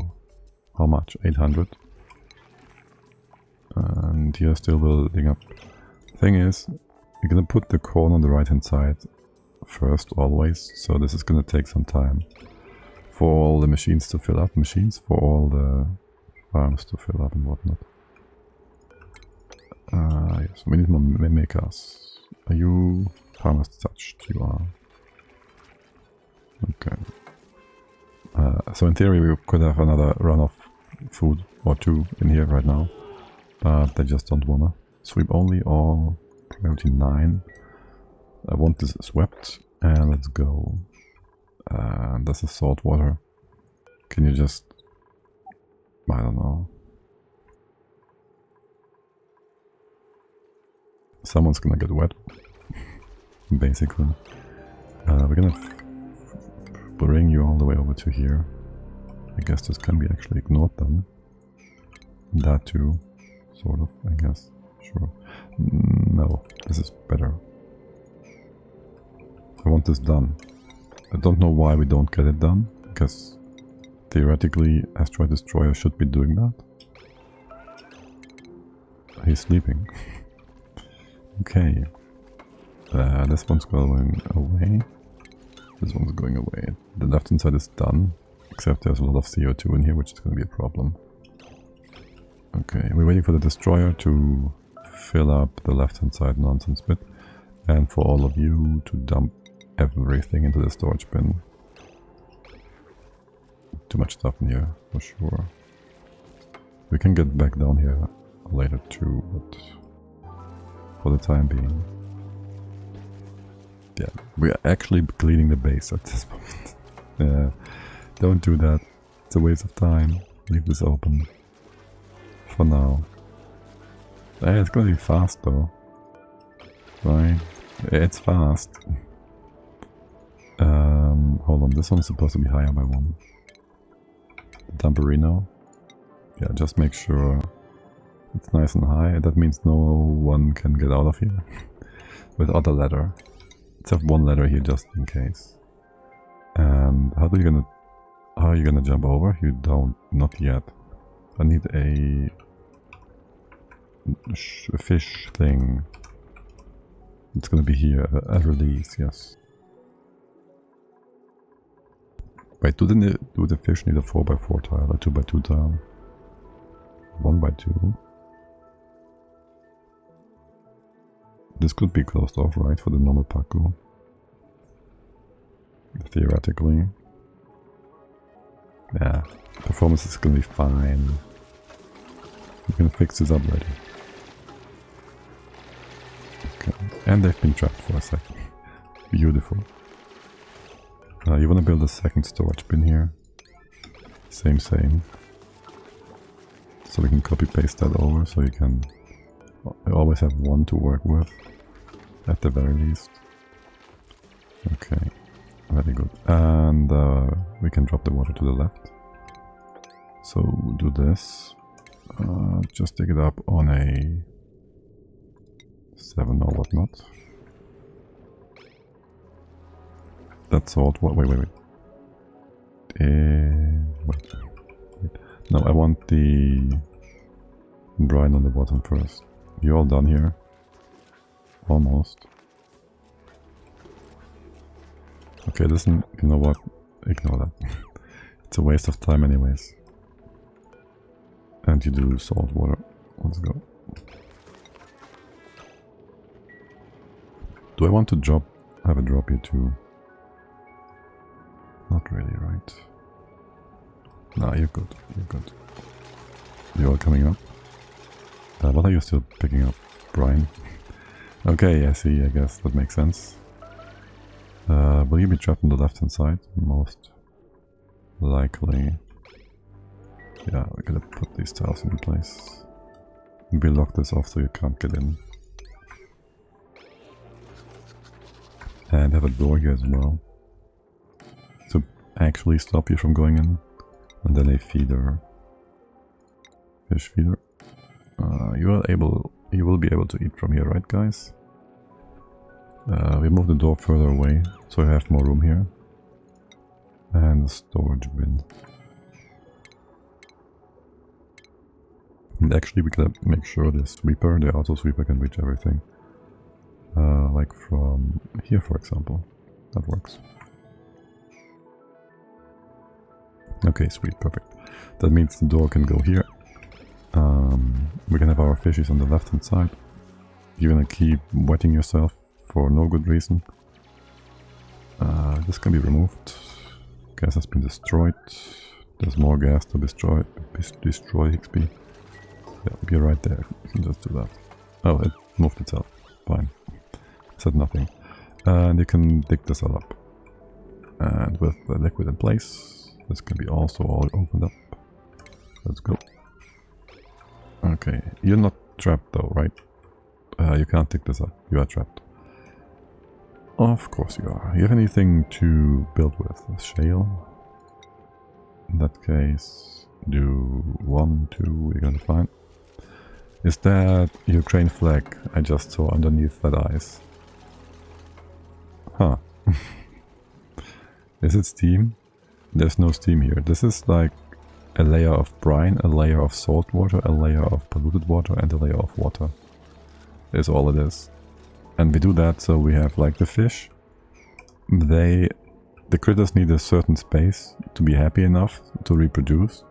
How much? 800. And you're still building up. Thing is, you're gonna put the corn on the right hand side first always, so this is gonna take some time for all the machines to fill up, for all the farms to fill up and whatnot. Yes, we need more mimickers. Are you farmers touched? You are. Okay. So in theory we could have another run of food or two in here right now, but they just don't wanna. Sweep only all, priority 9. I want this swept, and let's go. This is salt water. Can you just... I don't know. Someone's gonna get wet. Basically. We're gonna bring you all the way over to here. I guess this can be actually ignored then. That too. Sort of, I guess. Sure. No, this is better. I want this done. I don't know why we don't get it done, because theoretically Asteroid Destroyer should be doing that. He's sleeping. Okay. This one's going away. This one's going away. The left hand side is done, except there's a lot of CO2 in here, which is going to be a problem. Okay, we're waiting for the destroyer to fill up the left hand side nonsense bit, and for all of you to dump everything into the storage bin. Too much stuff in here, for sure. We can get back down here later too, but for the time being... Yeah, we are actually cleaning the base at this moment. Yeah, don't do that. It's a waste of time. Leave this open. For now. Hey, it's gonna be fast though. Right? It's fast. Hold on, this one's supposed to be higher by 1. The Dumperino. Yeah, just make sure it's nice and high. That means no one can get out of here without a ladder. Let's have 1 ladder here just in case. And how are you gonna jump over? You don't, not yet. I need a fish thing. It's gonna be here, a release, yes. Wait, do the fish need a 4x4 tile, a 2x2 tile? 1x2? This could be closed off, right, for the normal Paku? Theoretically. Yeah, performance is gonna be fine. We can fix this up later. Okay, and they've been trapped for a second. Beautiful. You wanna build a second storage bin here. Same. So we can copy paste that over, so you can always have 1 to work with, at the very least. Okay, very good. And we can drop the water to the left. So do this. Just take it up on a 7 or whatnot. That's salt. Wait. Wait. No, I want the brine on the bottom first. You all done here? Almost. Okay, listen, you know what? Ignore that. It's a waste of time anyways. And you do salt water. Let's go. Do I want to have a drop here too? Not really, right? Nah, you're good. You're all coming up. What are you still picking up, Brian? Okay, I see, I guess that makes sense. Will you be trapped on the left hand side? Most likely. Yeah, we're gonna put these tiles in place. Maybe lock this off so you can't get in. And have a door here as well. So actually stop you from going in. And then a feeder. Fish feeder. You will be able to eat from here, right guys? We move the door further away, so you have more room here. And a storage bin. And actually we can make sure the sweeper, the auto sweeper, can reach everything. Like from here, for example. That works. Okay, sweet, perfect. That means the door can go here. We can have our fishies on the left hand side. You're gonna keep wetting yourself for no good reason. This can be removed. Gas has been destroyed. There's more gas to destroy XP. Yeah, be right there. You can just do that. Oh, it moved itself. Fine. Said nothing. And you can dig this all up. And with the liquid in place, this can be also all opened up. Let's go. Okay, you're not trapped though, right? You can't dig this up. You are trapped. Of course you are. You have anything to build with? Shale? In that case, do 1, 2, we're gonna find. Is that Ukraine flag I just saw underneath that ice? Huh. Is it steam? There's no steam here. This is like a layer of brine, a layer of salt water, a layer of polluted water, and a layer of water. Is all it is. And we do that so we have like the fish. The critters need a certain space to be happy enough to reproduce.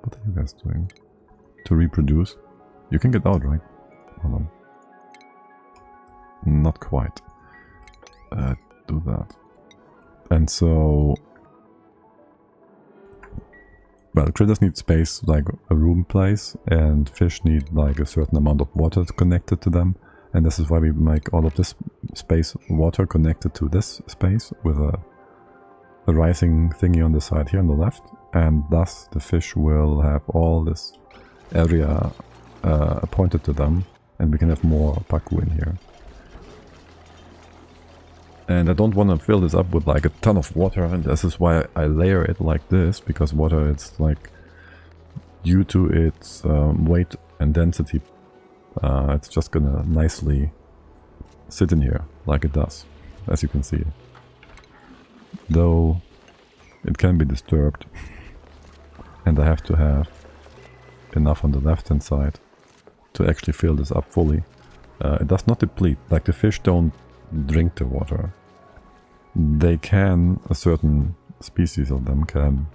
What are you guys doing? To reproduce. You can get out, right? Hold on. Not quite. Do that. And so... Well, critters need space, like a room place, and fish need like a certain amount of water connected to them. And this is why we make all of this space water connected to this space with a rising thingy on the side here on the left. And thus the fish will have all this area appointed to them, and we can have more paku in here. And I don't want to fill this up with like a ton of water, and this is why I layer it like this, because water, it's like, due to its weight and density, it's just gonna nicely sit in here, like it does, as you can see. Though it can be disturbed, and I have to have enough on the left hand side to actually fill this up fully. It does not deplete, like the fish don't drink the water. They can, a certain species of them can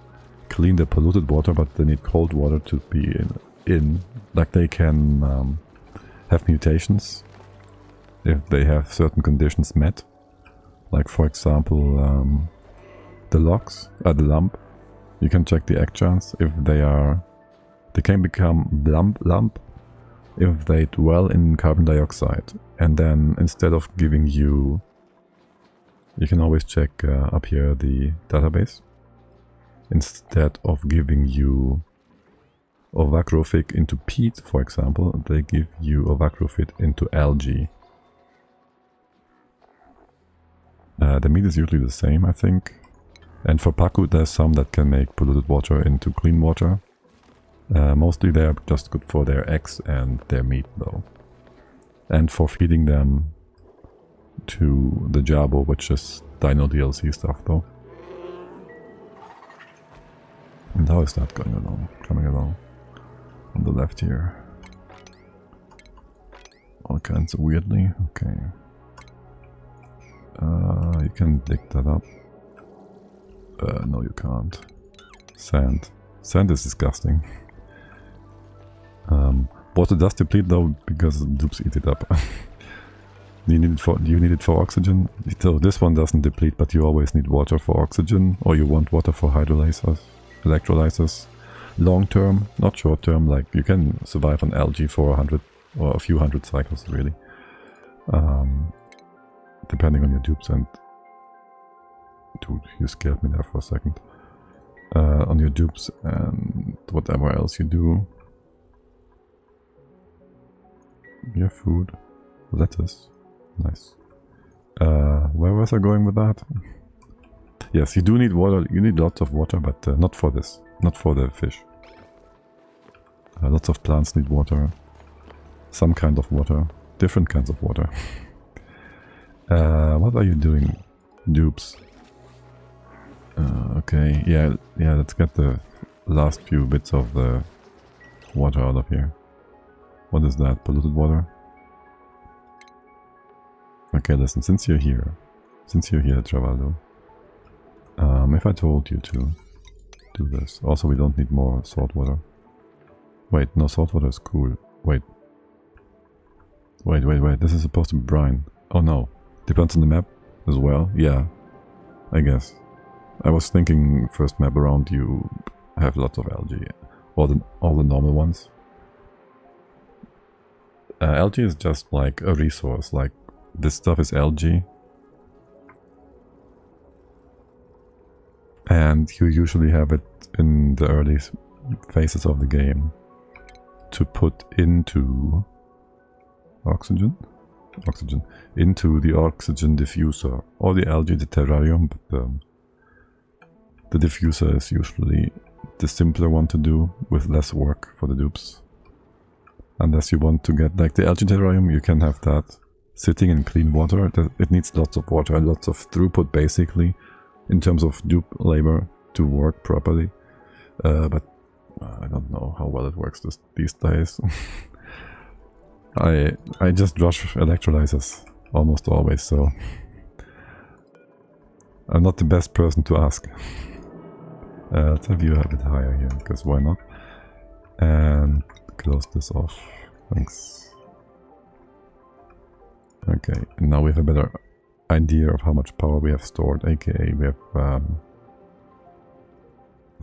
clean the polluted water, but they need cold water to be in. Like they can have mutations if they have certain conditions met. Like for example the logs, the lump. You can check the egg chance if they can become lump if they dwell in carbon dioxide, and then instead of giving you can always check up here the database. Instead of giving you ovacrofit into peat, for example, they give you ovacrofit into algae. The meat is usually the same, I think. And for paku, there's some that can make polluted water into clean water. Mostly they're just good for their eggs and their meat though. And for feeding them to the Jabo, which is Dino DLC stuff though. And how is that going along? Coming along on the left here. All kinds of weirdly. Okay. You can dig that up. No you can't. Sand. Sand is disgusting. Water does deplete though, because dupes eat it up. Do you need it for oxygen? So this one doesn't deplete, but you always need water for oxygen, or you want water for electrolyzers. Long term, not short term, like you can survive on algae for 100 or a few hundred cycles really. Depending on your dupes and... Dude, you scared me there for a second. On your dupes and whatever else you do. You have food. Lettuce. Nice. Where was I going with that? Yes, you do need water. You need lots of water, but not for this. Not for the fish. Lots of plants need water. Some kind of water. Different kinds of water. What are you doing? Dupes. Okay, yeah, let's get the last few bits of the water out of here. What is that? Polluted water? Okay, listen, since you're here, Travaldo, if I told you to do this, also we don't need more salt water. Wait, no, salt water is cool. Wait, this is supposed to be brine. Oh no, depends on the map as well. Yeah, I guess. I was thinking first map around you have lots of algae, all the normal ones. Algae is just like a resource, like this stuff is algae. And you usually have it in the early phases of the game to put into oxygen, into the oxygen diffuser, or the algae, the terrarium, but the diffuser is usually the simpler one to do with less work for the dupes. Unless you want to get like the algae terrarium, you can have that sitting in clean water. It needs lots of water and lots of throughput basically in terms of dupe labor to work properly. But I don't know how well it works these days. I just rush electrolyzers almost always, so I'm not the best person to ask. Let's have you a bit higher here, because why not? And close this off. Thanks. Okay, and now we have a better idea of how much power we have stored, aka we have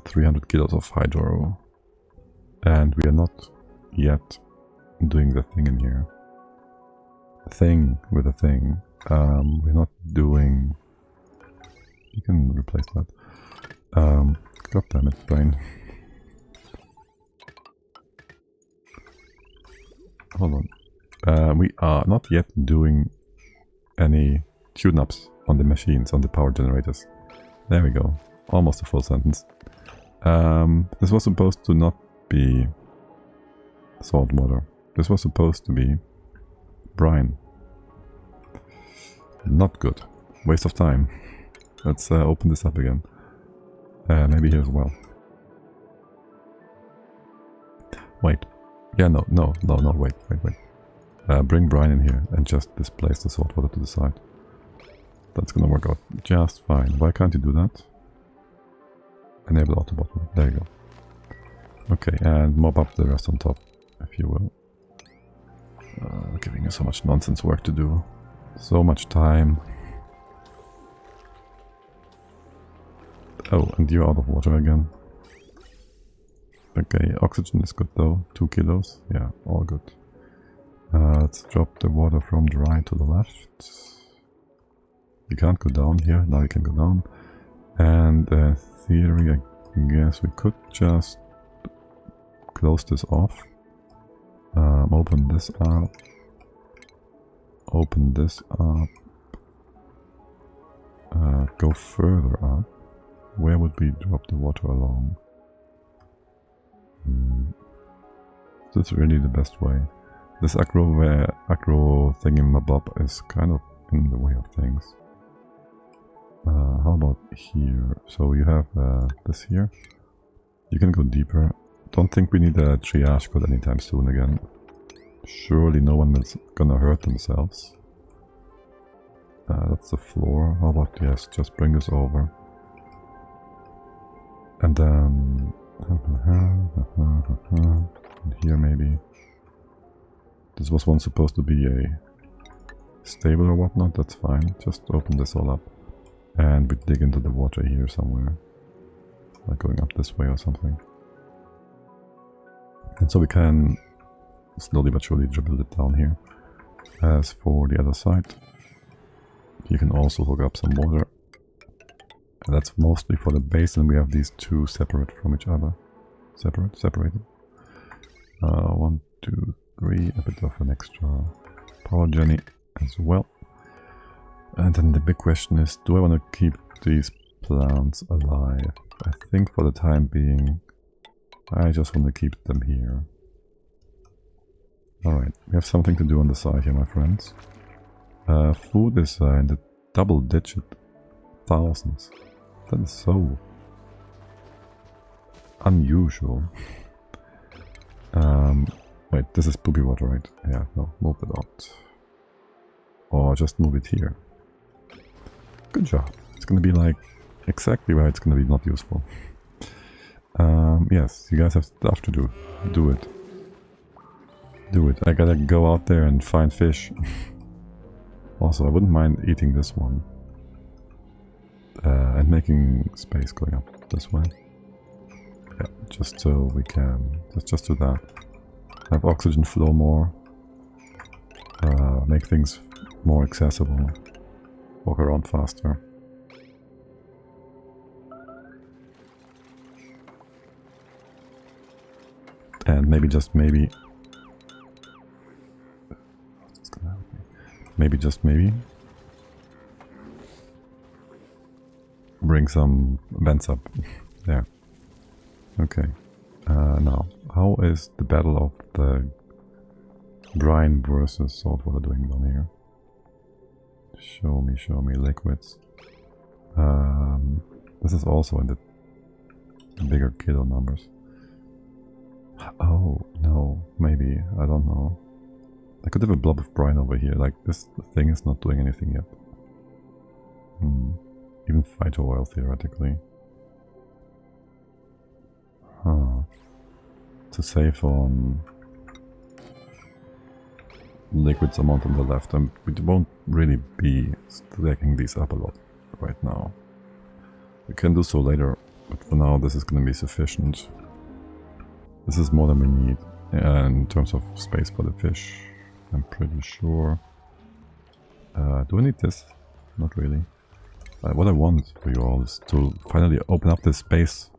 300 kilos of hydro. And we are not yet doing the thing in here. Thing with a thing. We're not doing... You can replace that. God damn it, brain. Hold on. We are not yet doing any tune-ups on the machines, on the power generators. There we go. Almost a full sentence. This was supposed to not be salt water. This was supposed to be brine. Not good. Waste of time. Let's open this up again. Maybe here as well. Wait. Yeah, no, wait. Bring brine in here and just displace the salt water to the side. That's gonna work out just fine. Why can't you do that? Enable auto bottom. There you go. Okay, and mob up the rest on top, if you will. Giving you so much nonsense work to do. So much time. Oh, and you're out of water again. Okay, oxygen is good though. 2 kilos. Yeah, all good. Let's drop the water from the right to the left. You can't go down here. Now you can go down. And theory, I guess we could just close this off. Open this up. Open this up. Go further up. Where would we drop the water along? This is really the best way. This acro thingamabob is kind of in the way of things. How about here? So you have this here. You can go deeper. Don't think we need a triage code anytime soon again. Surely no one is gonna hurt themselves. That's the floor. How about, yes, just bring this over. And then... and here maybe. This was once supposed to be a stable or whatnot, that's fine. Just open this all up. And we dig into the water here somewhere. Like going up this way or something. And so we can slowly but surely dribble it down here. As for the other side, you can also hook up some water. And that's mostly for the base, and we have these two separate from each other. Separated. 1, 2, 3, a bit of an extra power journey as well. And then the big question is, do I want to keep these plants alive. I think for the time being, I just want to keep them here. Alright, we have something to do on the side here, my friends. Food is in the double-digit thousands. That is so unusual. Wait, this is poopy water, right? Yeah, no, move it out. Or just move it here. Good job. It's gonna be like exactly where it's gonna be not useful. Yes, you guys have stuff to do. Do it. Do it. I gotta go out there and find fish. Also, I wouldn't mind eating this one. And making space going up this way. Yeah, just so we can... Let's just do that. Have oxygen flow more. Make things more accessible. Walk around faster. And maybe just maybe... What's gonna help me? Maybe just maybe... bring some vents up. There. Okay. Now, how is the battle of the brine versus saltwater doing down here? Show me liquids. This is also in the bigger kilo numbers. Oh, no, maybe, I don't know. I could have a blob of brine over here, like this thing is not doing anything yet. Even phyto oil, theoretically. Huh. To save on liquids amount on the left, and we won't really be stacking these up a lot right now. We can do so later, but for now this is going to be sufficient. This is more than we need in terms of space for the fish, I'm pretty sure. Do I need this? Not really. What I want for you all is to finally open up this space.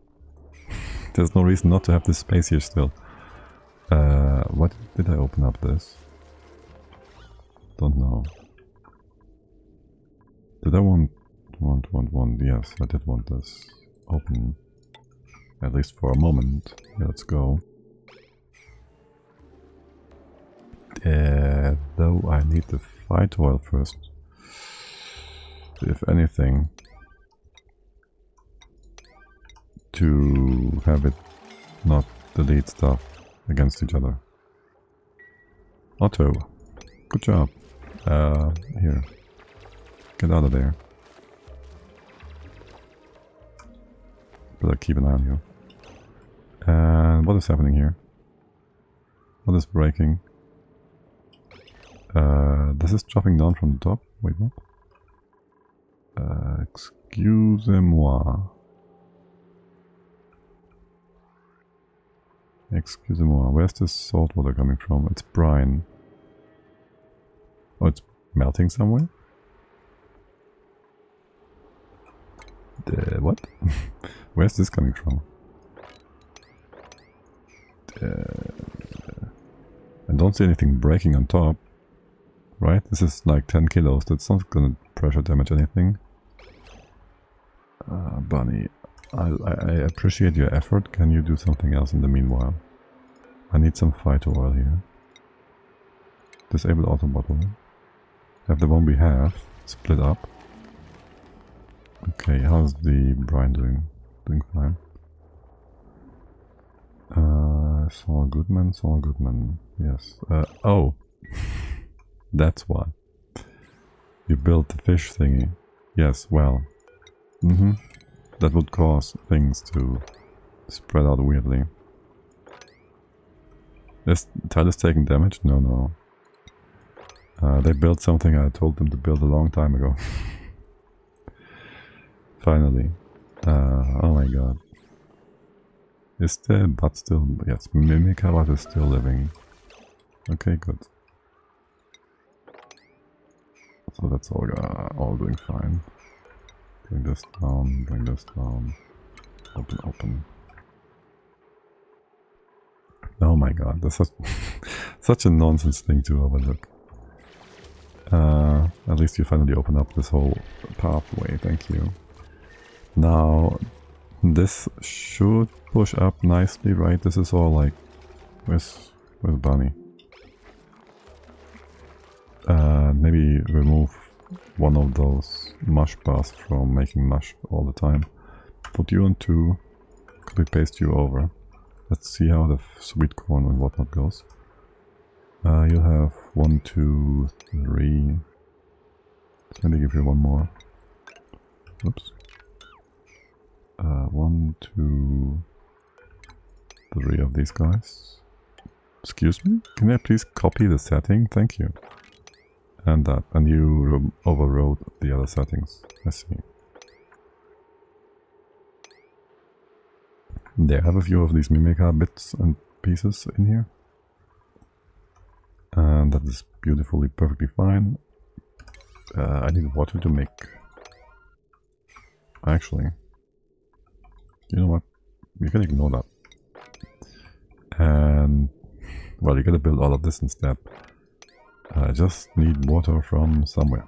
There's no reason not to have this space here still. What did I open up this? Don't know. Did I want? Yes, I did want this open. At least for a moment. Yeah, let's go. Though I need the phyto oil first. If anything. To have it not delete stuff against each other. Otto. Good job. Here. Get out of there. Better keep an eye on you. And what is happening here? What is breaking? This is dropping down from the top. Wait, what? Excusez-moi. Excusez-moi. Where's this salt water coming from? It's brine. Oh, it's melting somewhere? What? Where's this coming from? I don't see anything breaking on top. Right? This is like 10 kilos. That's not gonna pressure damage anything. Bunny, I appreciate your effort. Can you do something else in the meanwhile? I need some phyto oil here. Disable auto bottle. Have the one we have split up. Okay, how's the brine doing? Doing fine. Saul Goodman. Yes. Oh! That's why. You built the fish thingy. Yes, well. That would cause things to spread out weirdly. Is Tyler's taking damage? No. They built something I told them to build a long time ago. Finally. Oh my god. Is the butt still... Yes, Mimikawa is still living. Okay, good. So that's all doing fine. Bring this down. Open. Oh my god, that's such a nonsense thing to overlook. At least you finally open up this whole pathway, thank you. Now, this should push up nicely, right? This is all like... Where's Bunny? Maybe remove one of those mush bars from making mush all the time. Put you on 2, copy paste you over. Let's see how the sweet corn and whatnot goes. You'll have 1, 2, 3. Let me give you one more. Oops. 1, 2, 3 of these guys. Excuse me? Can I please copy the setting? Thank you. And that. And you overrode the other settings. I see. There, I have a few of these Mimica bits and pieces in here. And that is beautifully, perfectly fine. I need water to make... Actually, you know what? You can ignore that. And... Well, you gotta build all of this instead. I just need water from somewhere.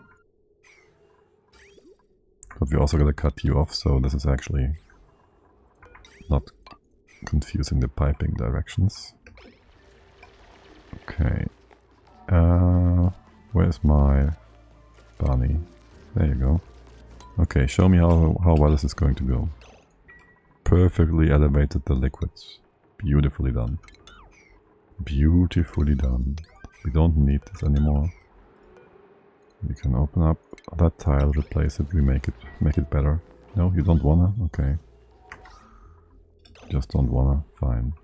But we also gotta cut you off, so this is actually not confusing the piping directions. Okay. Where's my bunny? There you go. Okay, show me how well this is going to go. Perfectly elevated the liquids. Beautifully done. Beautifully done. We don't need this anymore. We can open up that tile, replace it, make it better. No, you don't wanna? Okay. Just don't wanna, fine.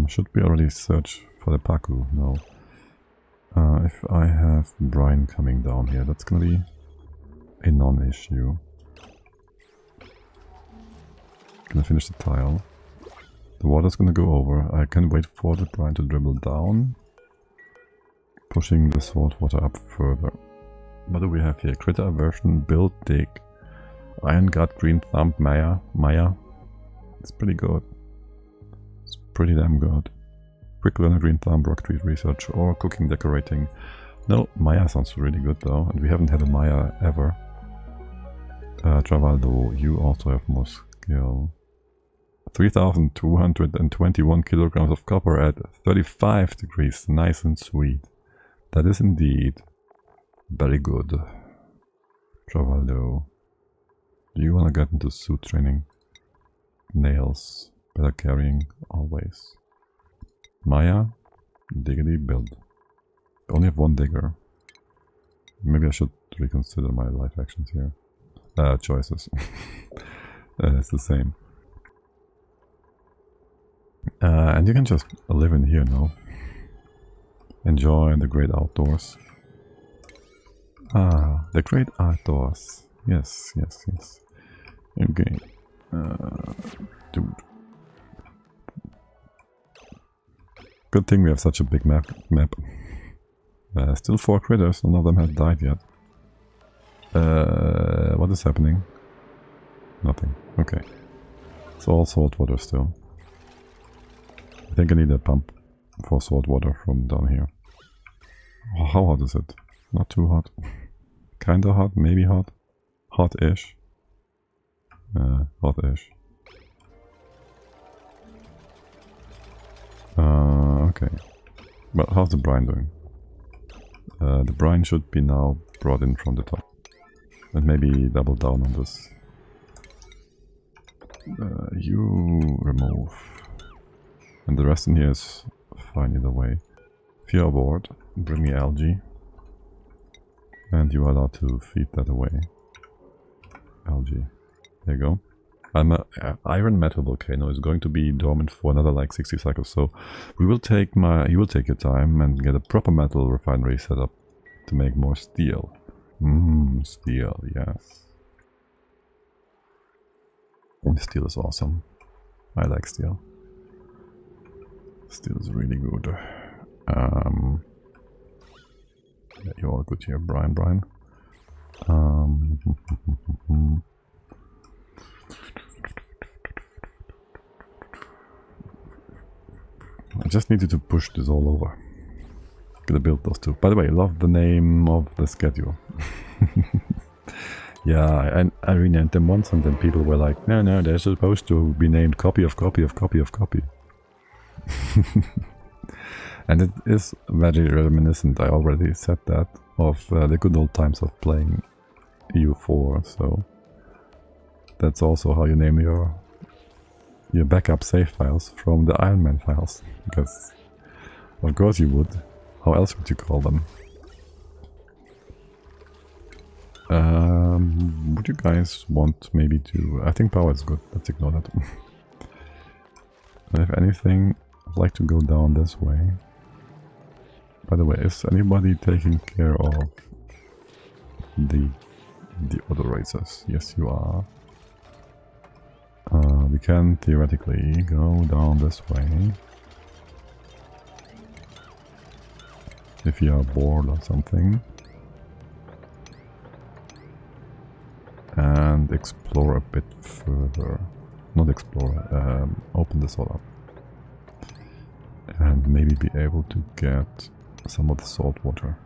Should we already search for the Paku? No. If I have brine coming down here, that's gonna be a non-issue. Gonna finish the tile. The water's gonna go over. I can wait for the brine to dribble down, pushing the salt water up further. What do we have here? Critter aversion, build, dig, iron gut, green thumb, Maya. It's pretty good. It's pretty damn good. Quick learner, green thumb, rock tree research, or cooking, decorating. No, Maya sounds really good though, and we haven't had a Maya ever. Travaldo, you also have more skill. 3,221 kilograms of copper at 35 degrees. Nice and sweet. That is indeed very good. Travaldo, do you want to get into suit training? Nails, better carrying, always. Maya, diggity build. I only have one digger. Maybe I should reconsider my life actions here. Choices. It's the same. And you can just live in here now. Enjoy the great outdoors. Ah, the great outdoors. Yes, yes, yes. Okay. Dude. Good thing we have such a big map. Still 4 critters, none of them have died yet. What is happening? Nothing. Okay. It's all salt water still. I think I need a pump for salt water from down here. Oh, how hot is it? Not too hot. Kinda hot, maybe hot. Hot-ish. Hot-ish. Okay. But how's the brine doing? The brine should be now brought in from the top. And maybe double down on this. You remove. And the rest in here is fine either way. If you're aboard, bring me algae. And you are allowed to feed that away. Algae. There you go. Iron metal volcano is going to be dormant for another like 60 cycles, so you will take your time and get a proper metal refinery set up to make more steel. Steel, yes. Steel is awesome. I like steel. Steel is really good. Yeah, you're all good here, Brian. I just needed to push this all over. Gonna build those two. By the way, I love the name of the schedule. Yeah, I renamed them once and then people were like, no, they're supposed to be named copy of copy of copy of copy. And it is very reminiscent, I already said that, of the good old times of playing EU4, so that's also how you name your backup save files from the Iron Man files, because of course you would. How else would you call them? Would you guys want maybe to... I think power is good, let's ignore that. And if anything, I'd like to go down this way. By the way, is anybody taking care of the other races? Yes, you are. We can theoretically go down this way. If you are bored or something. And explore a bit further. Not explore, open this all up. And maybe be able to get some of the salt water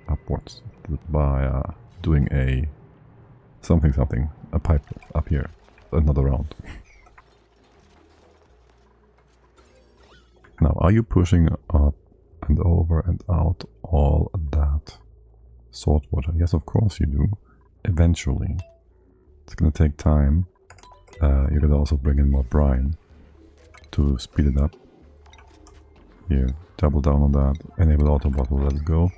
upwards by doing a a pipe up here, another round. Now, are you pushing up and over and out all that salt water? Yes, of course you do. Eventually. It's gonna take time. You could also bring in more brine to speed it up. Here, double down on that. Enable auto bottle, let's go.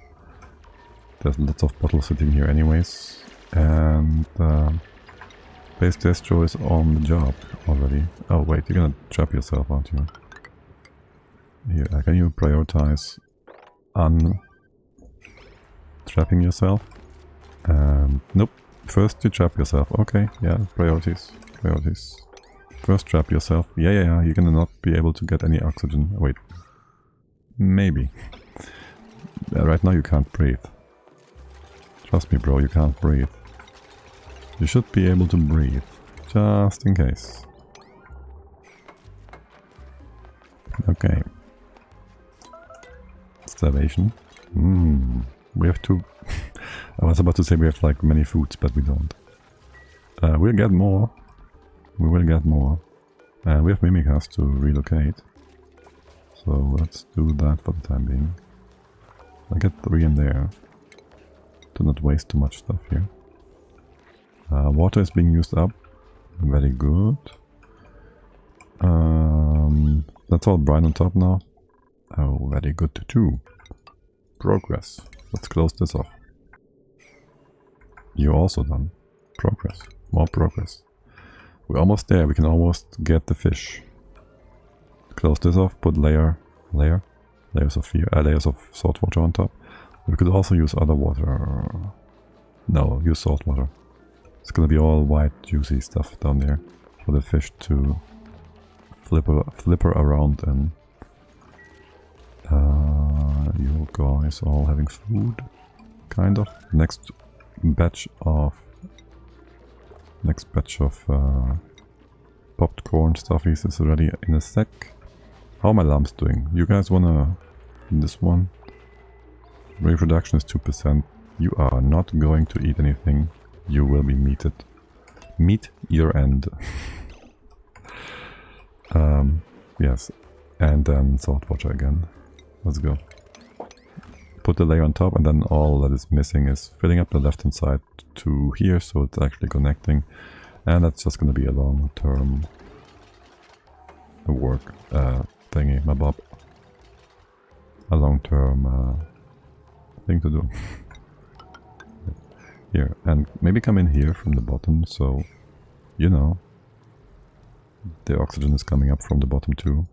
There's lots of bottles sitting here anyways. And Base Destro is on the job already. Oh wait, you're gonna trap yourself, aren't you? Here, can you prioritize trapping yourself? Nope. First you trap yourself. Okay, yeah, priorities. First trap yourself. Yeah, you're gonna not be able to get any oxygen. Wait. Maybe. Right now you can't breathe. Trust me, bro, you can't breathe. You should be able to breathe. Just in case. Okay. Starvation. We have to... I was about to say we have like many foods, but we don't. We'll get more. We will get more. We have Mimicas to relocate. So let's do that for the time being. I'll get 3 in there. Do not waste too much stuff here. Water is being used up. Very good. That's all brine on top now. Oh, very good too. Progress. Let's close this off. You're also done. Progress. More progress. We're almost there. We can almost get the fish. Close this off. Put layers of salt water on top. We could also use other water. No, use salt water. It's gonna be all white, juicy stuff down there for the fish to flipper around in. You guys all having food, kind of. Next batch of popped corn stuffies is ready in a sec. How are my lamps doing? You guys wanna this one? Reproduction is 2%. You are not going to eat anything. You will be meated. Meet your end. Yes. And then salt water again. Let's go. Put the layer on top, and then all that is missing is filling up the left hand side to here, so it's actually connecting. And that's just going to be a long-term work thingy, my bob. A long-term thing to do. Here, and maybe come in here from the bottom, so you know the oxygen is coming up from the bottom too.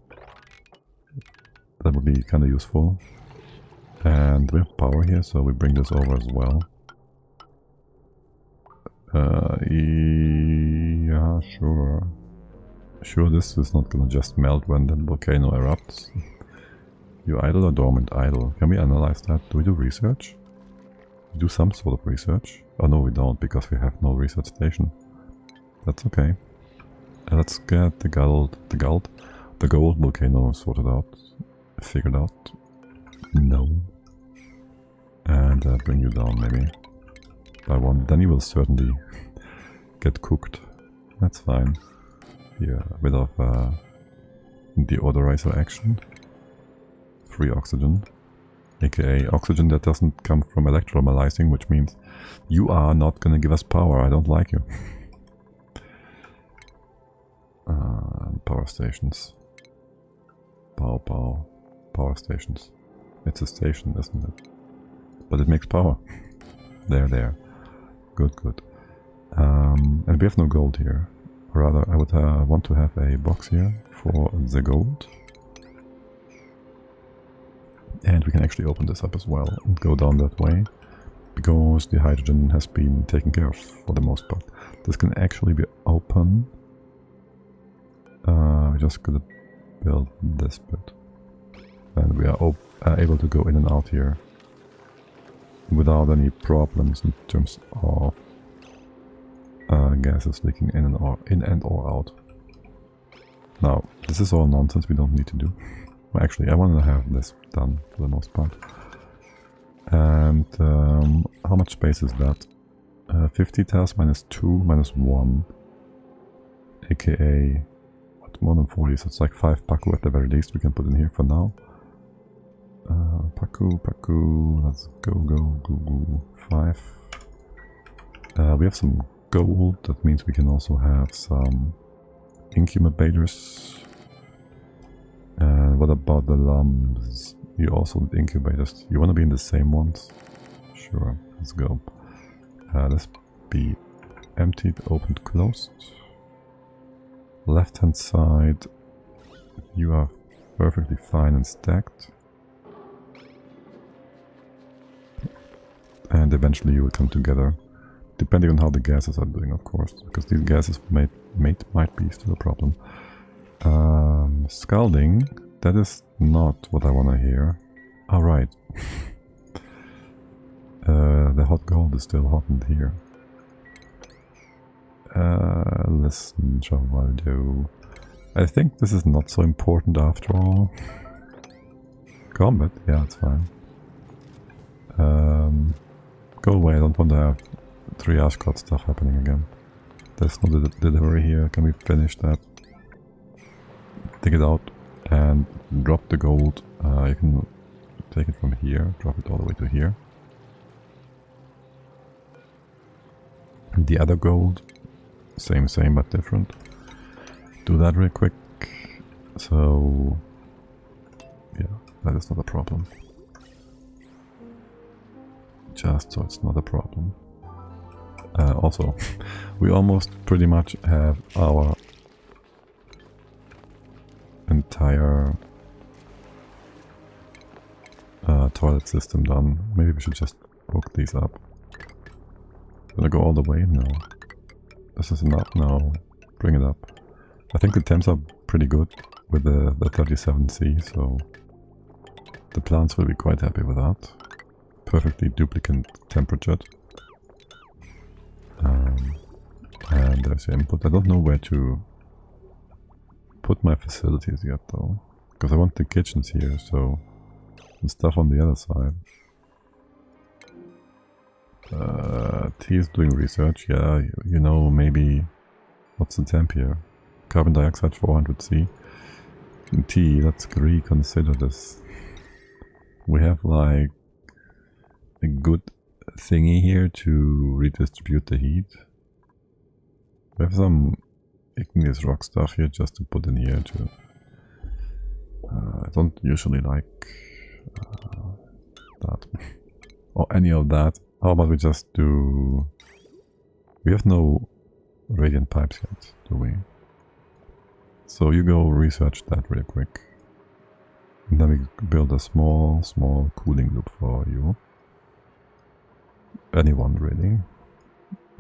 That would be kind of useful. And we have power here, so we bring this over as well. Yeah, sure. Sure, this is not gonna just melt when the volcano erupts. You idle or dormant? Idle. Can we analyze that? Do we do research? We do some sort of research. Oh no, we don't, because we have no research station. That's okay. Let's get the gold volcano sorted out. Figured out. No. And bring you down maybe. by 1. Then you will certainly get cooked. That's fine. Here, a bit of deodorizer action. Free oxygen. AKA oxygen that doesn't come from electrolyzing, which means you are not gonna give us power. I don't like you. Power stations. Power stations. It's a station, isn't it? But it makes power. There. Good. And we have no gold here. Rather, I would want to have a box here for the gold. And we can actually open this up as well and go down that way. Because the hydrogen has been taken care of for the most part. This can actually be open. We just gotta build this bit. And we are able to go in and out here without any problems in terms of gases leaking in and or out. Now, this is all nonsense we don't need to do. Well, actually, I want to have this done for the most part. And how much space is that? 50 tasks minus 2 minus 1. AKA, what, more than 40, so it's like 5 Paku at the very least we can put in here for now. Paku, let's go. 5. We have some gold, that means we can also have some incubators. And what about the lumps? You also need incubators. You want to be in the same ones? Sure, let's go. Let's be emptied, opened, closed. Left hand side, you are perfectly fine and stacked. And eventually you will come together, depending on how the gases are doing, of course, because these gases might be still a problem. Scalding, that is not what I want to hear. Alright. The hot gold is still hot in here. Listen, Chavaldo. I think this is not so important after all. Combat? Yeah, it's fine. Go away, I don't want to have triage code stuff happening again. There's no delivery here, can we finish that? Take it out and drop the gold. You can take it from here, drop it all the way to here. The other gold, same but different. Do that real quick. So yeah, that is not a problem. Just so it's not a problem. Also, we almost pretty much have our entire toilet system done. Maybe we should just hook these up. Gonna go all the way? No. This is enough? No. Bring it up. I think the temps are pretty good with the 37C, so the plants will be quite happy with that. Perfectly duplicate temperature. And there's your input. I don't know where to put my facilities yet though, because I want the kitchens here, so, and stuff on the other side. T is doing research, yeah, you know, maybe, what's the temp here? Carbon dioxide 400C. T, let's reconsider this. We have like a good thingy here to redistribute the heat. We have some igneous rock stuff here just to put in here too. I don't usually like that or any of that. How about we just do... We have no radiant pipes yet, do we? So you go research that real quick. And then we build a small cooling loop for you. Anyone really.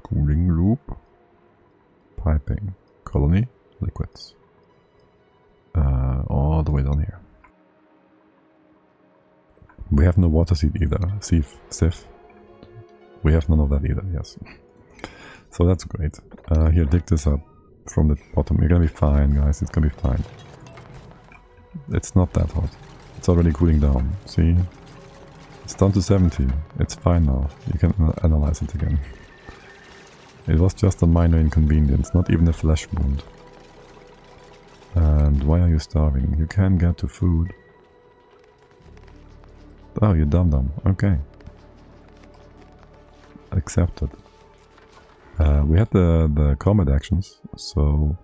Cooling loop. Piping. Colony. Liquids. All the way down here. We have no water seed either. Sieve. We have none of that either, yes. So that's great. Here, dig this up from the bottom. You're gonna be fine, guys. It's gonna be fine. It's not that hot. It's already cooling down. See? It's down to 70. It's fine now. You can analyze it again. It was just a minor inconvenience, not even a flesh wound. And why are you starving? You can get to food. Oh, you dum-dum. Okay. Accepted. We had the combat actions, so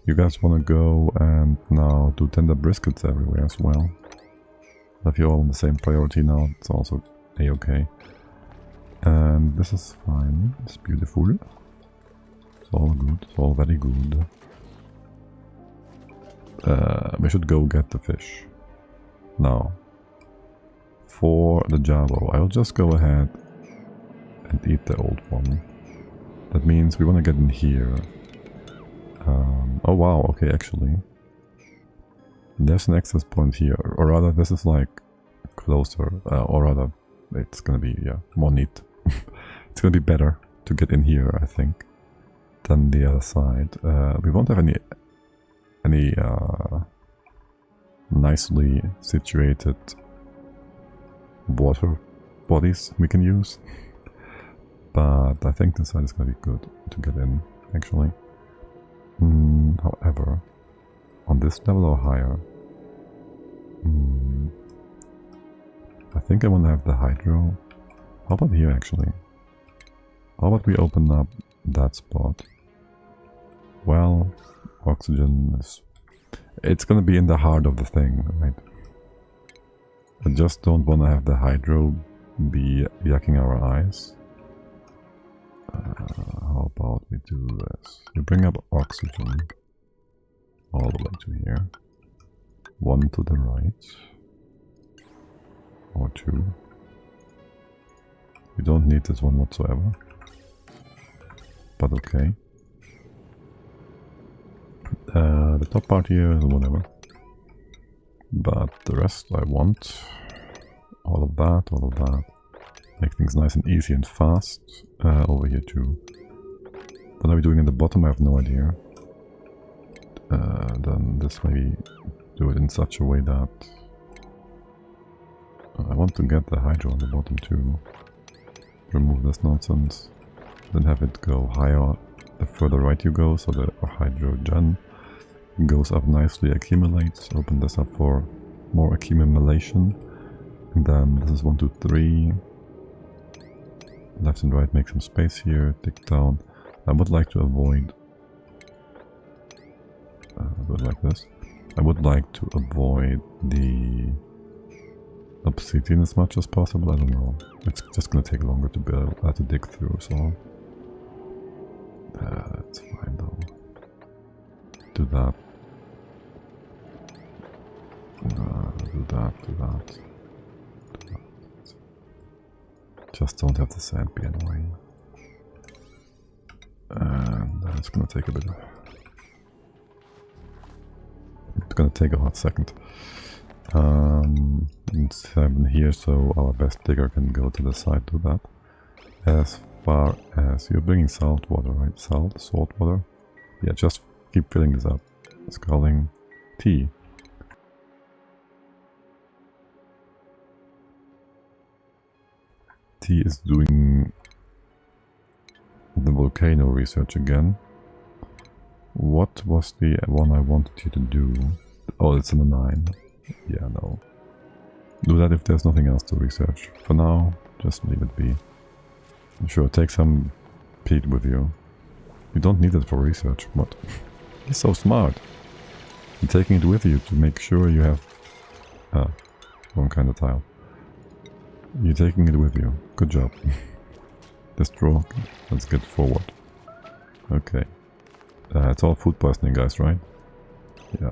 you guys want to go and now do tender briskets everywhere as well. If you're all on the same priority now, it's also a-okay. And this is fine. It's beautiful. It's all good. It's all very good. We should go get the fish. Now, for the Javo, I'll just go ahead and eat the old one. That means we want to get in here. Oh wow, okay, actually. There's an access point here, or rather this is like closer, or rather it's gonna be, yeah, more neat. It's gonna be better to get in here, I think, than the other side. We won't have any nicely situated water bodies we can use, but I think this side is gonna be good to get in, actually. However, on this level or higher, I think I want to have the hydro. How about here, actually? How about we open up that spot? Well, oxygen is... It's gonna be in the heart of the thing, right? I just don't want to have the hydro be yucking our eyes. How about we do this? We bring up oxygen all the way to here. One to the right. Or two. We don't need this one whatsoever. But okay. The top part here is whatever. But the rest I want. All of that, all of that. Make things nice and easy and fast. Over here too. What are we doing in the bottom? I have no idea. Then this maybe do it in such a way that I want to get the hydro on the bottom too. Remove this nonsense. Then have it go higher the further right you go, so the hydrogen goes up nicely, accumulates. Open this up for more accumulation. And then this is 1, 2, 3. Left and right, make some space here, dig down. I would like to avoid... do it like this. I would like to avoid the obsidian as much as possible. I don't know. It's just gonna take longer to build, to dig through, so... it's fine though. Do that. Do that, do that. Do that. Just don't have the sand be annoying. And it's gonna take a bit of... It's gonna take a hot second. It's 7 here, so our best digger can go to the side to that. As far as you're bringing salt water, right? Salt water. Yeah, just keep filling this up. Scalding tea. Tea is doing the volcano research again. What was the one I wanted you to do? Oh, it's in the 9. Yeah, no. Do that if there's nothing else to research. For now, just leave it be. Sure, take some peat with you. You don't need it for research, but he's so smart. You're taking it with you to make sure you have... Ah, wrong kind of tile. You're taking it with you. Good job. Destroy. Let's get forward. Okay. It's all food poisoning, guys, right? Yeah.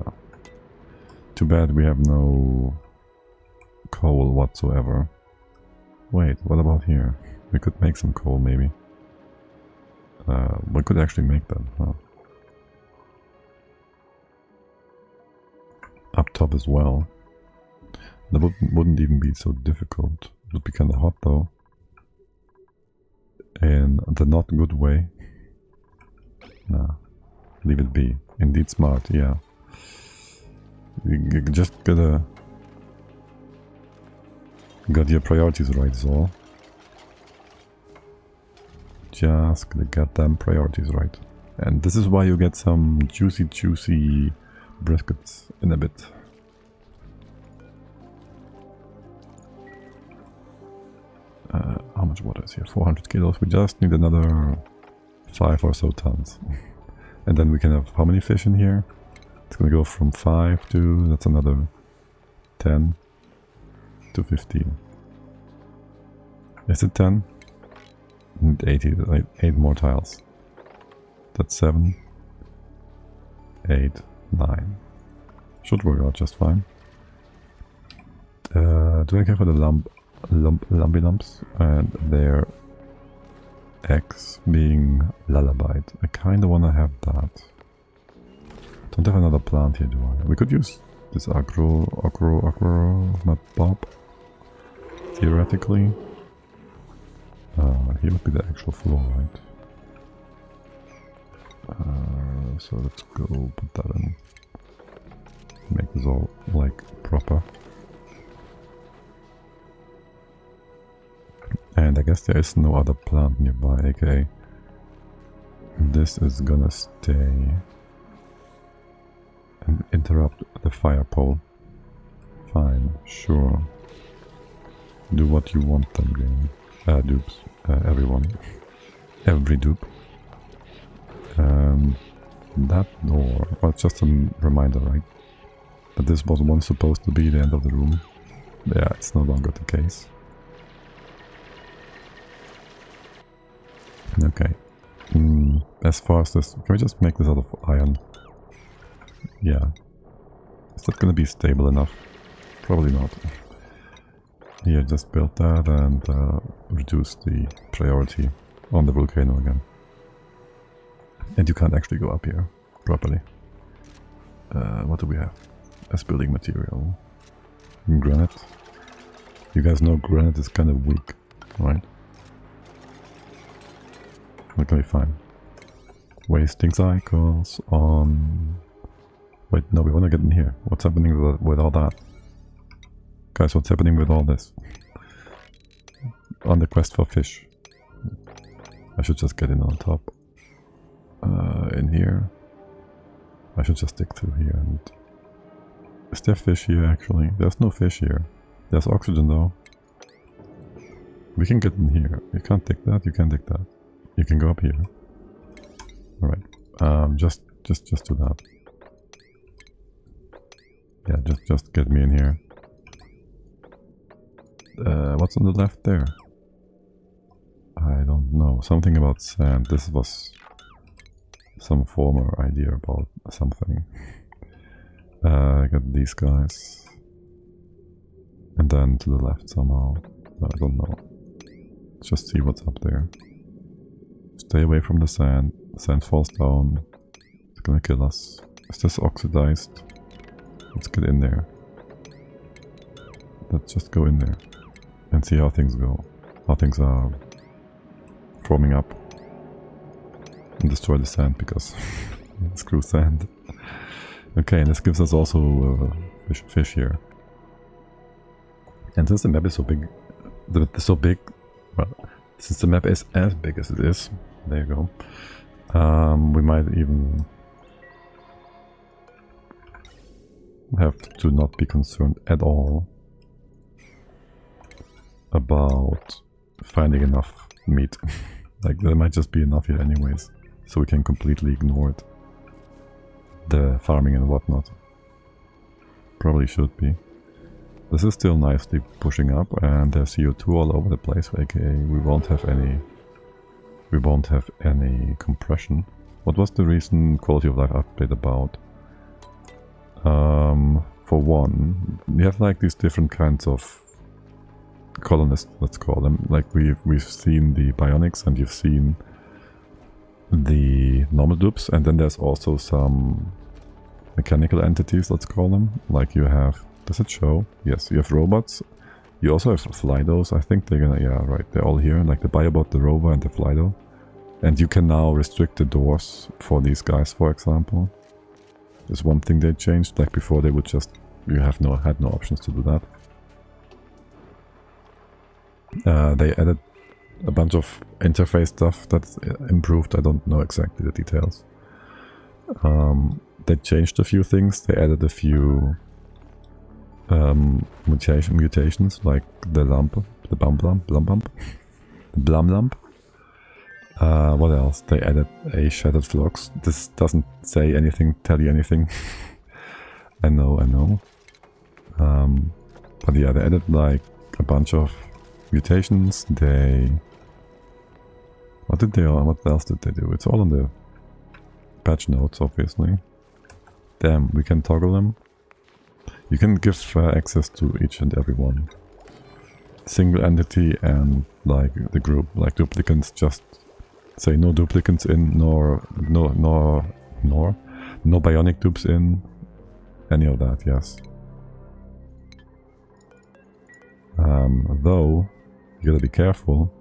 Too bad we have no coal whatsoever. Wait, what about here? We could make some coal, maybe. We could actually make that, huh? Up top as well. That wouldn't even be so difficult. It would be kind of hot, though. In the not good way. Nah. Leave it be. Indeed smart, yeah. You just gotta Got your priorities right, Zol. Just gonna get them priorities right. And this is why you get some juicy briskets in a bit. How much water is here? 400 kilos. We just need another 5 or so tons. And then we can have how many fish in here? It's gonna go from 5 to, that's another 10 to 15. Is it 10? Need 80, 8 more tiles. That's 7, 8, 9. Should work out just fine. Do I care for the lumpy lumps and their eggs being lullabied? I kinda wanna have that. Don't have another plant here, do I? We could use this agro map bob. Theoretically. Here would be the actual floor, right? So let's go put that in. Make this all like proper. And I guess there is no other plant nearby, aka this is gonna stay and interrupt the fire pole. Fine, sure. Do what you want then, game. Dupes. Everyone. Every dupe. That door, well, it's just a reminder, right? That this was once supposed to be the end of the room. Yeah, it's no longer the case. Okay. As far as this, can we just make this out of iron? Yeah. Is that gonna be stable enough? Probably not. Here, just build that and reduce the priority on the volcano again. And you can't actually go up here properly. What do we have as building material? Granite. You guys know granite is kind of weak, right? Okay, fine. Wasting cycles on... Wait, no, we want to get in here. What's happening with all that? Guys, what's happening with all this? On the quest for fish. I should just get in on top. In here. I should just stick through here and... Is there fish here actually? There's no fish here. There's oxygen though. We can get in here. You can't take that, you can take that. You can go up here. Alright. Just do that. Yeah, just get me in here. What's on the left there? I don't know. Something about sand. This was some former idea about something. I got these guys. And then to the left somehow. I don't know. Let's just see what's up there. Stay away from the sand. The sand falls down. It's gonna kill us. Is this oxidized? Let's get in there. Let's just go in there. And see how things go. How things are forming up. And destroy the sand because screw sand. Okay, and this gives us also fish here. And since the map is so big, well, since the map is as big as it is, there you go. We might even have to not be concerned at all about finding enough meat. Like there might just be enough here anyways, so we can completely ignore it. The farming and whatnot. Probably should be. This is still nicely pushing up and there's CO2 all over the place, aka we won't have any compression. What was the recent quality of life update about? For one, we have like these different kinds of colonists, let's call them. Like we've seen the bionics and you've seen the normal dupes, and then there's also some mechanical entities, let's call them. Like you have, does it show? Yes, you have robots. You also have Flydos. I think they're gonna, yeah, right, they're all here, like the Biobot, the rover, and the Flydo. And you can now restrict the doors for these guys, for example. There's one thing they changed, like before they would just, you had no options to do that. They added a bunch of interface stuff that's improved. I don't know exactly the details. They changed a few things. They added a few mutations, like the lump, the blum lump. What else? They added a shattered flux. This doesn't say anything, tell you anything. I know. But yeah, they added like a bunch of mutations. What else did they do? It's all on the patch notes, obviously. Damn, we can toggle them. You can give access to each and every one. Single entity and like the group, like duplicants, just say no duplicants in, no bionic dupes in, any of that, yes. Though, you gotta be careful.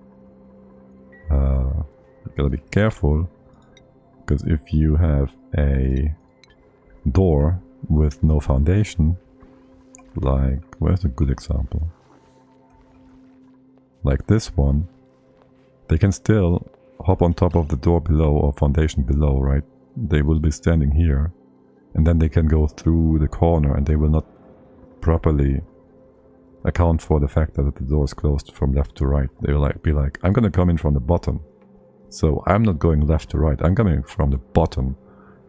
Because if you have a door with no foundation, like, where's a good example? Like this one, they can still hop on top of the door below or foundation below, right? They will be standing here, and then they can go through the corner, and they will not properly account for the fact that the door is closed from left to right. They will be like, I'm gonna come in from the bottom, so I'm not going left to right, I'm coming from the bottom.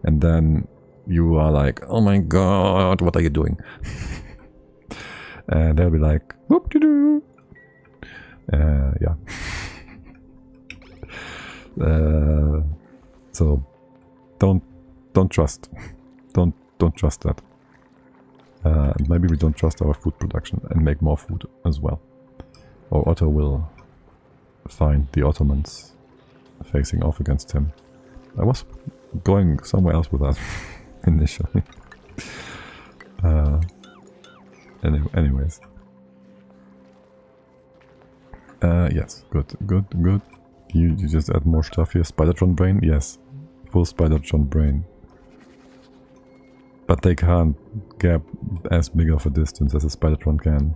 And then you are like, oh my god, what are you doing? And they'll be like, whoop-de-doo. Yeah. So don't trust that. Maybe we don't trust our food production and make more food as well. Or Otto will find the Ottomans facing off against him. I was going somewhere else with that initially. Anyways. Yes, good. You just add more stuff here. Spidertron brain? Yes. Full Spidertron brain. But they can't gap as big of a distance as a Spidertron can.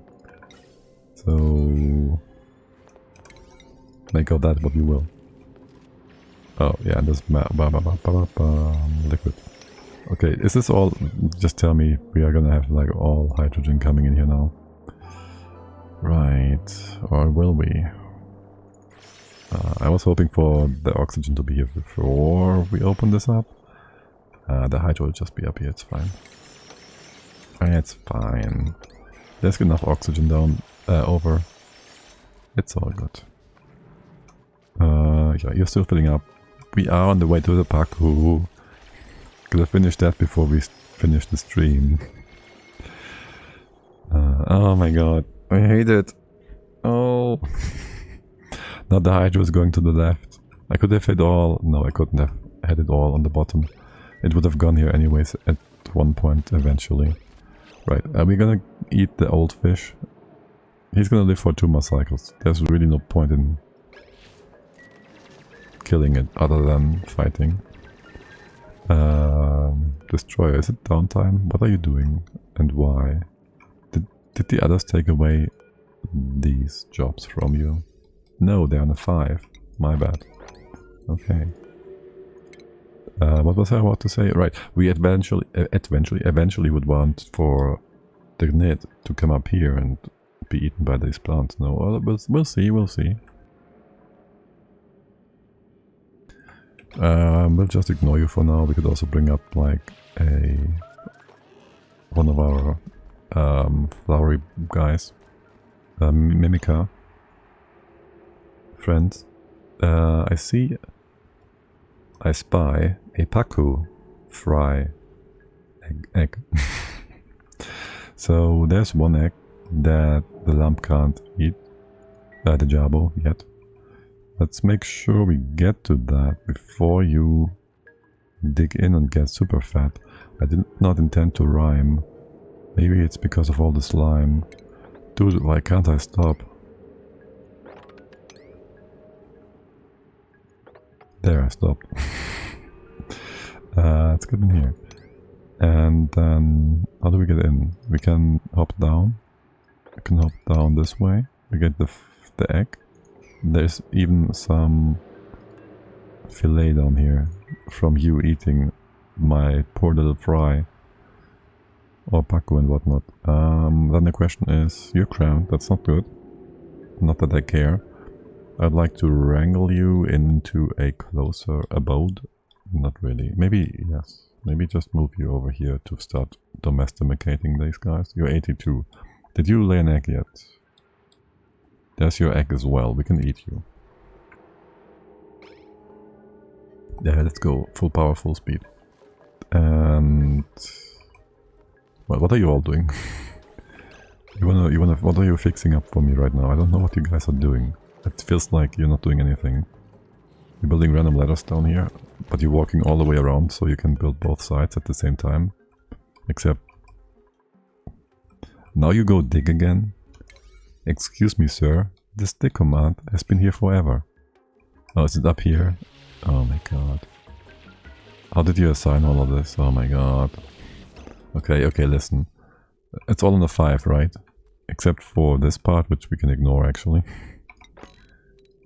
So make of that what you will. Oh yeah, this liquid. Okay, is this all? Just tell me we are gonna have like all hydrogen coming in here now. Right, or will we? I was hoping for the oxygen to be here before we open this up. The hydro will just be up here, it's fine. It's fine. There's enough oxygen down over. It's all good. Yeah, you're still filling up. We are on the way to the Paku. Could have finished that before we finish the stream. Oh my god, I hate it. Oh. Now the hydro is going to the left. I could have hit all. No, I couldn't have had it all on the bottom. It would have gone here anyways at one point eventually. Right, are we gonna eat the old fish? He's gonna live for 2 more cycles. There's really no point in killing it other than fighting. Destroyer, is it downtime? What are you doing and why? Did the others take away these jobs from you? No, they're on a 5. My bad. Okay. What was I about to say? Right, we eventually would want for the gnid to come up here and be eaten by these plants. No, we'll see. We'll just ignore you for now. We could also bring up like one of our flowery guys, Mimica friends. I spy a Paku fry egg. So there's one egg that the lamp can't eat, the Jabo, yet. Let's make sure we get to that before you dig in and get super fat. I did not intend to rhyme. Maybe it's because of all the slime. Dude, why can't I stop? There, I stopped. Let's get in here. And then, how do we get in? We can hop down. We can hop down this way. We get the the egg. There's even some fillet down here from you eating my poor little fry. Or Paco and whatnot. Then the question is, you're crowned, that's not good. Not that I care. I'd like to wrangle you into a closer abode. Not really. Maybe, yes. Maybe just move you over here to start domesticating these guys. You're 82. Did you lay an egg yet? There's your egg as well. We can eat you. Yeah, let's go. Full power, full speed. And... well, what are you all doing? What are you fixing up for me right now? I don't know what you guys are doing. It feels like you're not doing anything. You're building random ladders down here, but you're walking all the way around so you can build both sides at the same time. Except... now you go dig again? Excuse me, sir. This dig command has been here forever. Oh, is it up here? Oh my god. How did you assign all of this? Oh my god. Okay, okay, listen. It's all in a 5, right? Except for this part, which we can ignore actually.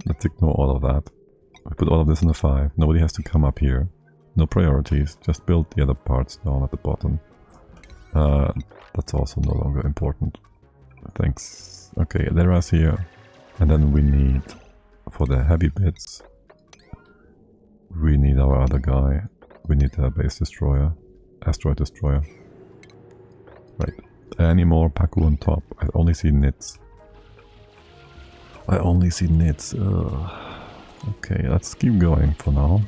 Let's ignore all of that. We put all of this in a 5. Nobody has to come up here. No priorities. Just build the other parts down at the bottom. That's also no longer important. Thanks. Okay, Lera's here. And then we need, for the heavy bits, we need our other guy. We need a base destroyer. Asteroid destroyer. Right. Any more Paku on top? I only see nits. I only see nits. Okay, let's keep going for now.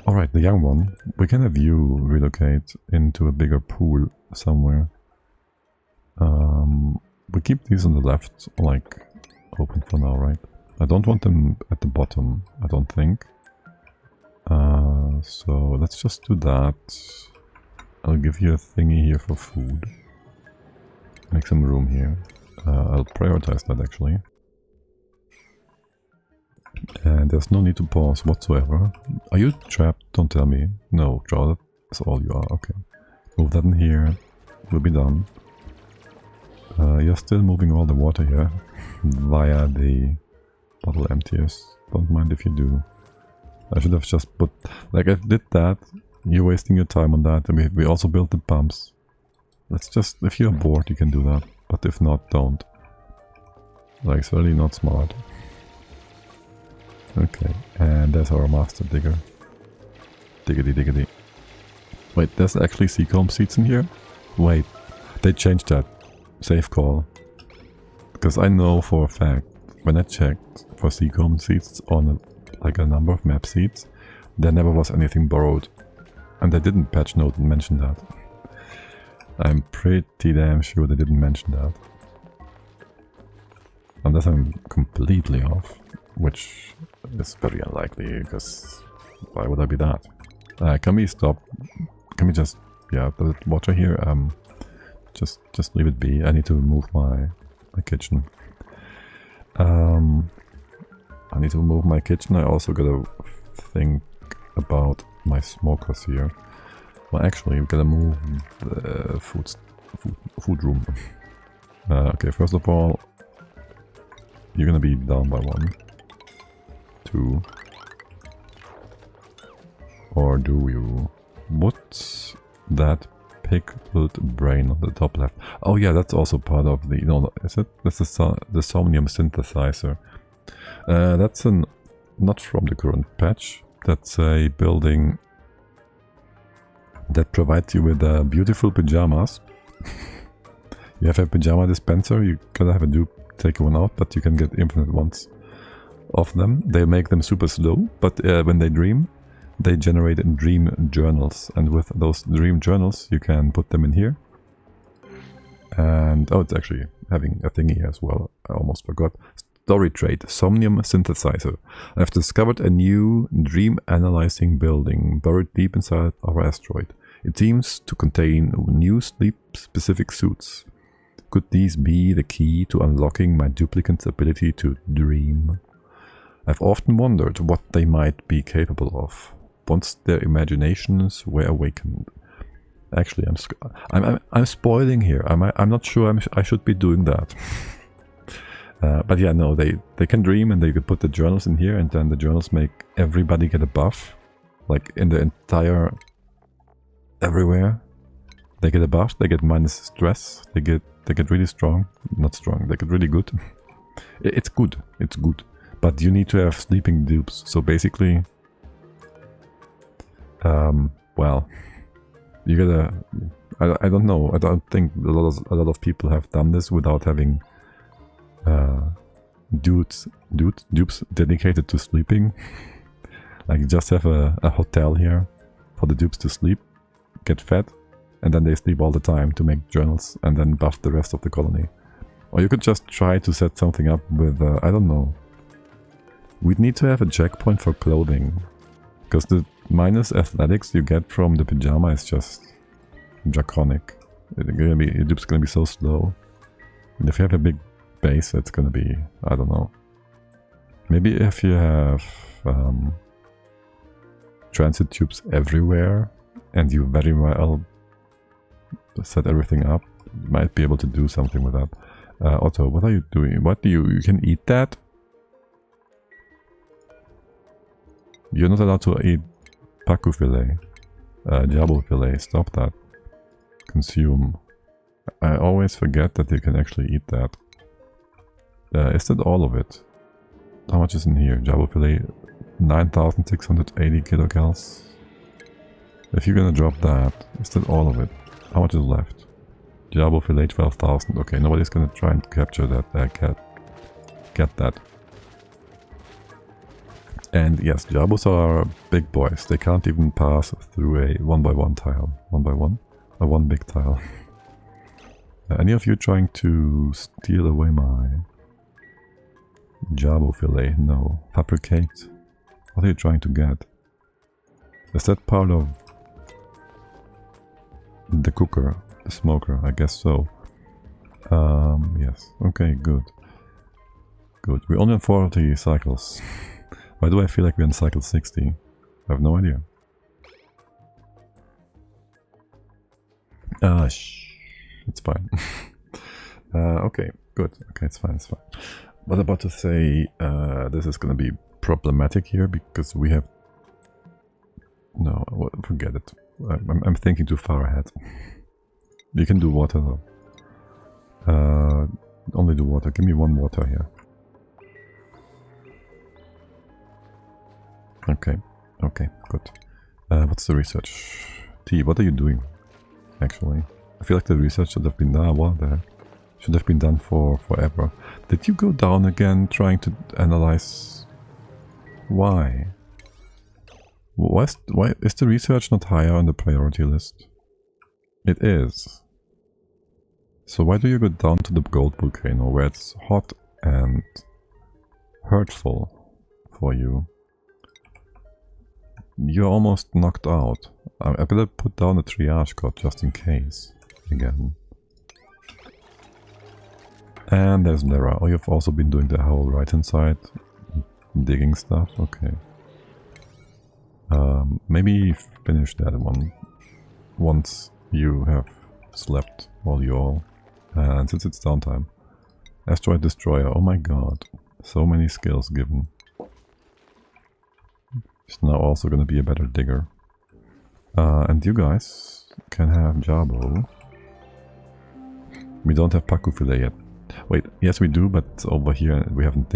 Alright, the young one. We can have you relocate into a bigger pool somewhere. We keep these on the left, like, open for now, right? I don't want them at the bottom, I don't think. So let's just do that. I'll give you a thingy here for food. Make some room here. I'll prioritize that actually. And there's no need to pause whatsoever. Are you trapped? Don't tell me. No, draw, that's all you are. Okay. Move that in here. We'll be done. You're still moving all the water here via the bottle emptiers. Don't mind if you do. I should have just put... like, I did that. You're wasting your time on that. And we also built the pumps. Let's just... if you're bored, you can do that. But if not, don't. Like, it's really not smart. Okay, and there's our master digger. Diggity diggity. Wait, there's actually seacomb seeds in here? Wait, they changed that. Safe call. Because I know for a fact, when I checked for seacomb seeds on like a number of map seeds, there never was anything borrowed. And they didn't patch note and mention that. I'm pretty damn sure they didn't mention that. Unless I'm completely off, which is very unlikely, because why would I be that? Can we stop? Can we just, yeah, the water here, just leave it be. I need to move my kitchen. I need to move my kitchen. I also gotta think about my smokers here. Well, actually, we gotta move the food room. Okay, first of all, you're gonna be down by 1, 2, or do you? What's that pickled brain on the top left? Oh yeah, that's also part of the, no, is it? That's the somnium synthesizer. That's not from the current patch. That's a building that provides you with beautiful pajamas. You have a pajama dispenser, you gotta have a dupe take one out, but you can get infinite ones of them. They make them super slow, but when they dream, they generate dream journals, and with those dream journals you can put them in here. And oh, it's actually having a thingy as well, I almost forgot. Story trait, Somnium Synthesizer. I've discovered a new dream analyzing building buried deep inside our asteroid. It seems to contain new sleep specific suits. Could these be the key to unlocking my duplicant's ability to dream? I've often wondered what they might be capable of once their imaginations were awakened. Actually, I'm spoiling here. I'm not sure I should be doing that. But yeah, no, they can dream, and they could put the journals in here, and then the journals make everybody get a buff, like in the entire everywhere. They get a buff. They get minus stress. They get really strong. Not strong. They get really good. It's good. It's good. But you need to have sleeping dupes. So basically, well, you gotta. I don't know. I don't think a lot of people have done this without having dupes dedicated to sleeping. Like just have a hotel here for the dupes to sleep, get fed, and then they sleep all the time to make journals and then buff the rest of the colony. Or you could just try to set something up with, I don't know. We'd need to have a checkpoint for clothing, because the minus athletics you get from the pyjama is just draconic. Your dupe's gonna be so slow. And if you have a big base, it's gonna be, I don't know. Maybe if you have transit tubes everywhere and you very well set everything up, you might be able to do something with that. Otto, what are you doing? What do you can eat that? You're not allowed to eat pacu fillet, jabo fillet. Stop that. Consume. I always forget that you can actually eat that. Is that all of it? How much is in here? Jabo fillet, 9,680 kilocals. If you're gonna drop that, is that all of it? How much is left? Jabo fillet, 12,000. Okay, nobody's gonna try and capture that. Get that. And yes, Jabos are big boys. They can't even pass through a 1x1 tile. 1x1? A one big tile. Any of you trying to steal away my Jabo fillet? No. Fabricate? What are you trying to get? Is that part of the cooker? The smoker? I guess so. Yes. Okay, good. Good. We only have 40 cycles. Why do I feel like we're on cycle 60? I have no idea. It's fine. Okay, good. Okay, it's fine, it's fine. What about to say, this is gonna be problematic here because we have... No, forget it. I'm thinking too far ahead. You can do water though. Only do water. Give me one water here. Okay, okay, good. What's the research? T, what are you doing? Actually, I feel like the research should have been done. What the heck? Should have been done forever. Did you go down again trying to analyze? Why? Why is the research not higher on the priority list? It is. So why do you go down to the gold volcano where it's hot and hurtful for you? You're almost knocked out. I better put down a triage code just in case. Again. And there's Lara. Oh, you've also been doing the whole right hand side digging stuff. Okay. Maybe finish that one once you have slept all you all. And since it's downtime. Asteroid Destroyer. Oh my god. So many skills given. He's now also going to be a better digger. And you guys can have Jabo. We don't have Pacu Filet yet. Wait, yes we do, but it's over here we haven't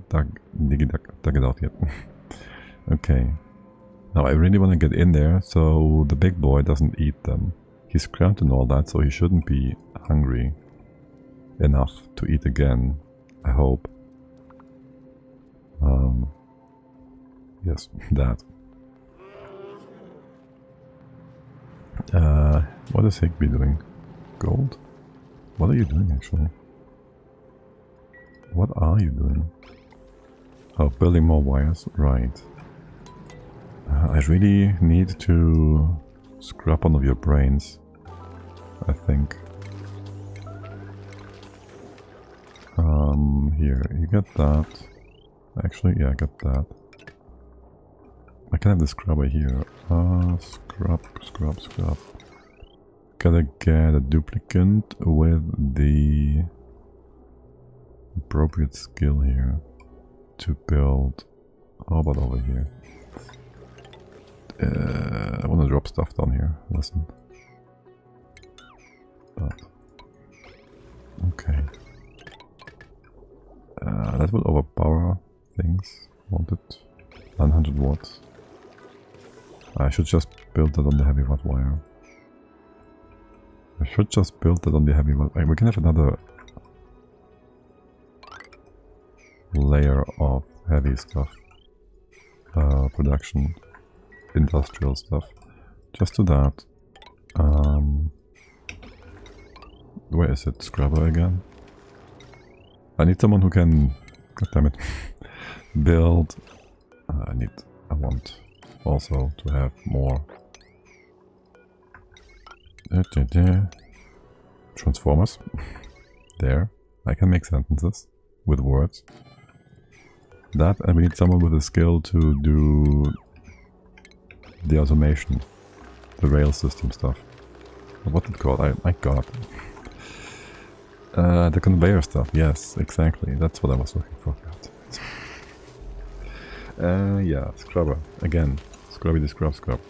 dug it out yet. Okay. Now I really want to get in there so the big boy doesn't eat them. He's cramped and all that, so he shouldn't be hungry enough to eat again, I hope. Yes, that. What is Higby doing? Gold? What are you doing actually? What are you doing? Oh, building more wires? Right. I really need to scrap one of your brains, I think. Here, you get that. Actually, yeah, I got that. I can have the scrubber here. Scrub. Gotta get a duplicate with the appropriate skill here to build. How about over here? I wanna drop stuff down here. Listen. But okay. That will overpower things. Want it? 900 watts. I should just build that on the heavy watt wire. I should just build that on the heavy watt. We can have another layer of heavy stuff. Production. Industrial stuff. Just do that. Where is it? Scrubber again? I need someone who can... God damn it. Build... I want also to have more... Transformers. There. I can make sentences with words. That, and we need someone with a skill to do the automation. The rail system stuff. What's it called? My god. The conveyor stuff, yes, exactly. That's what I was looking for. Yeah, scrubber. Again. Scrubby the scrub.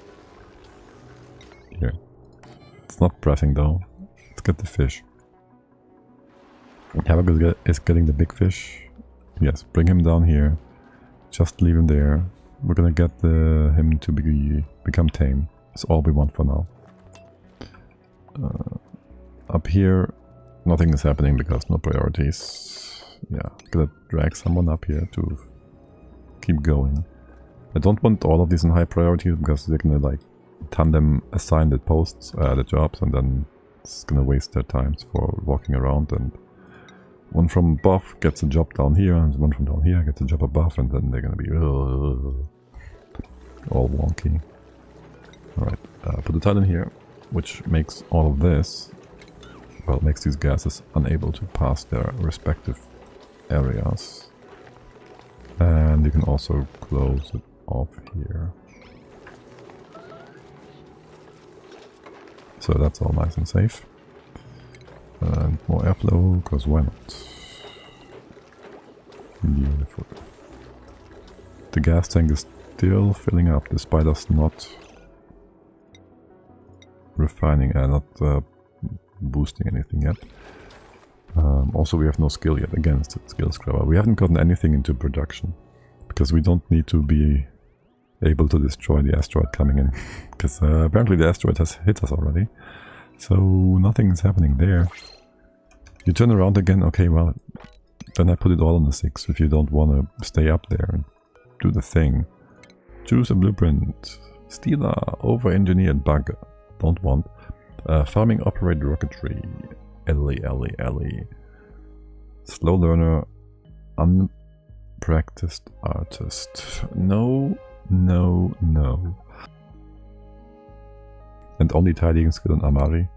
Here. It's not pressing though. Let's get the fish. Havoc is getting the big fish. Yes, bring him down here. Just leave him there. We're gonna get him to become tame. That's all we want for now. Up here, nothing is happening because no priorities. Yeah, gonna drag someone up here to keep going. I don't want all of these in high priority because they're gonna like tandem assign the posts, the jobs, and then it's gonna waste their times for walking around, and one from above gets a job down here and one from down here gets a job above, and then they're gonna be all wonky. Alright, put the tile in here, which makes all of this, well, makes these gases unable to pass their respective areas. And you can also close it off here. So that's all nice and safe. And more airflow, because why not? Beautiful. The gas tank is still filling up despite us not refining and not boosting anything yet. Also, we have no skill yet. Again, it's a skill scrubber. We haven't gotten anything into production because we don't need to be able to destroy the asteroid coming in, because apparently the asteroid has hit us already, so nothing is happening there. You turn around again, okay, well, then I put it all on the 6 if you don't want to stay up there and do the thing. Choose a blueprint. Stealer, over-engineered bug, don't want. Farming operate rocketry, Ellie. Slow learner, unpracticed artist. No. And only tidying skill on Amari.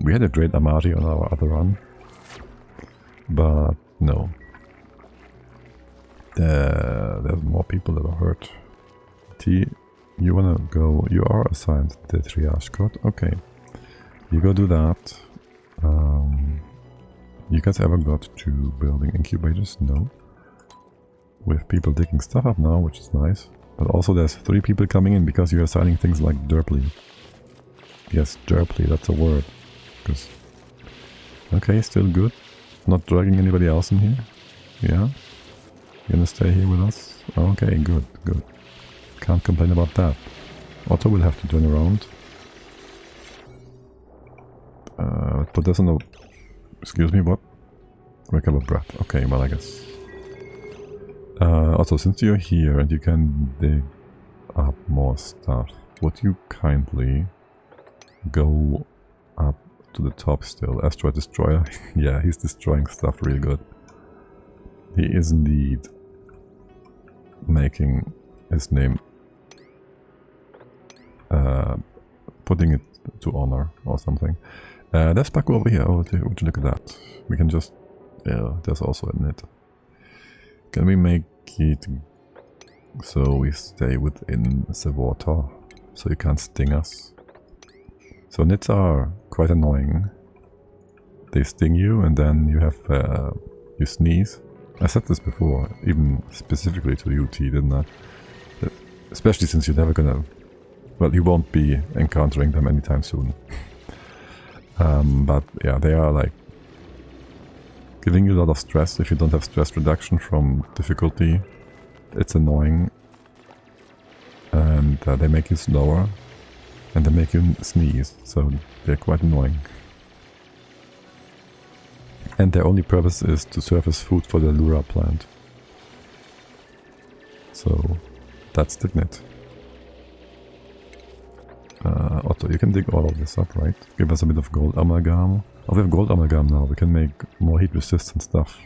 We had a great Amari on our other run, but no. There's more people that are hurt. T, you wanna go? You are assigned the triage code. Okay, you go do that. You guys ever got to building incubators? No. We have people digging stuff up now, which is nice. But also there's 3 people coming in because you're assigning things like derply. Yes, derply, that's a word. Because okay, still good. Not dragging anybody else in here. Yeah? You gonna stay here with us? Okay, good. Can't complain about that. Otto will have to turn around. But there's no... Excuse me, what? Recover breath. Okay, well, I guess. Also, since you're here and you can dig up more stuff, would you kindly go up to the top still? Asteroid Destroyer? Yeah, he's destroying stuff real good. He is indeed making his name, putting it to honor or something. There's Paco over here. Oh, would you look at that? We can just... Yeah, there's also a net. Can we make it so we stay within the water, so you can't sting us? So nits are quite annoying. They sting you and then you have you sneeze. I said this before, even specifically to you, T, didn't I? Especially since you're never gonna... Well, you won't be encountering them anytime soon. But yeah, they are like giving you a lot of stress. If you don't have stress reduction from difficulty, it's annoying. And they make you slower. And they make you sneeze, so they're quite annoying. And their only purpose is to serve as food for the Lura plant. So that's the nit. Otto, you can dig all of this up, right? Give us a bit of gold amalgam. Oh, we have gold amalgam now. We can make more heat resistant stuff.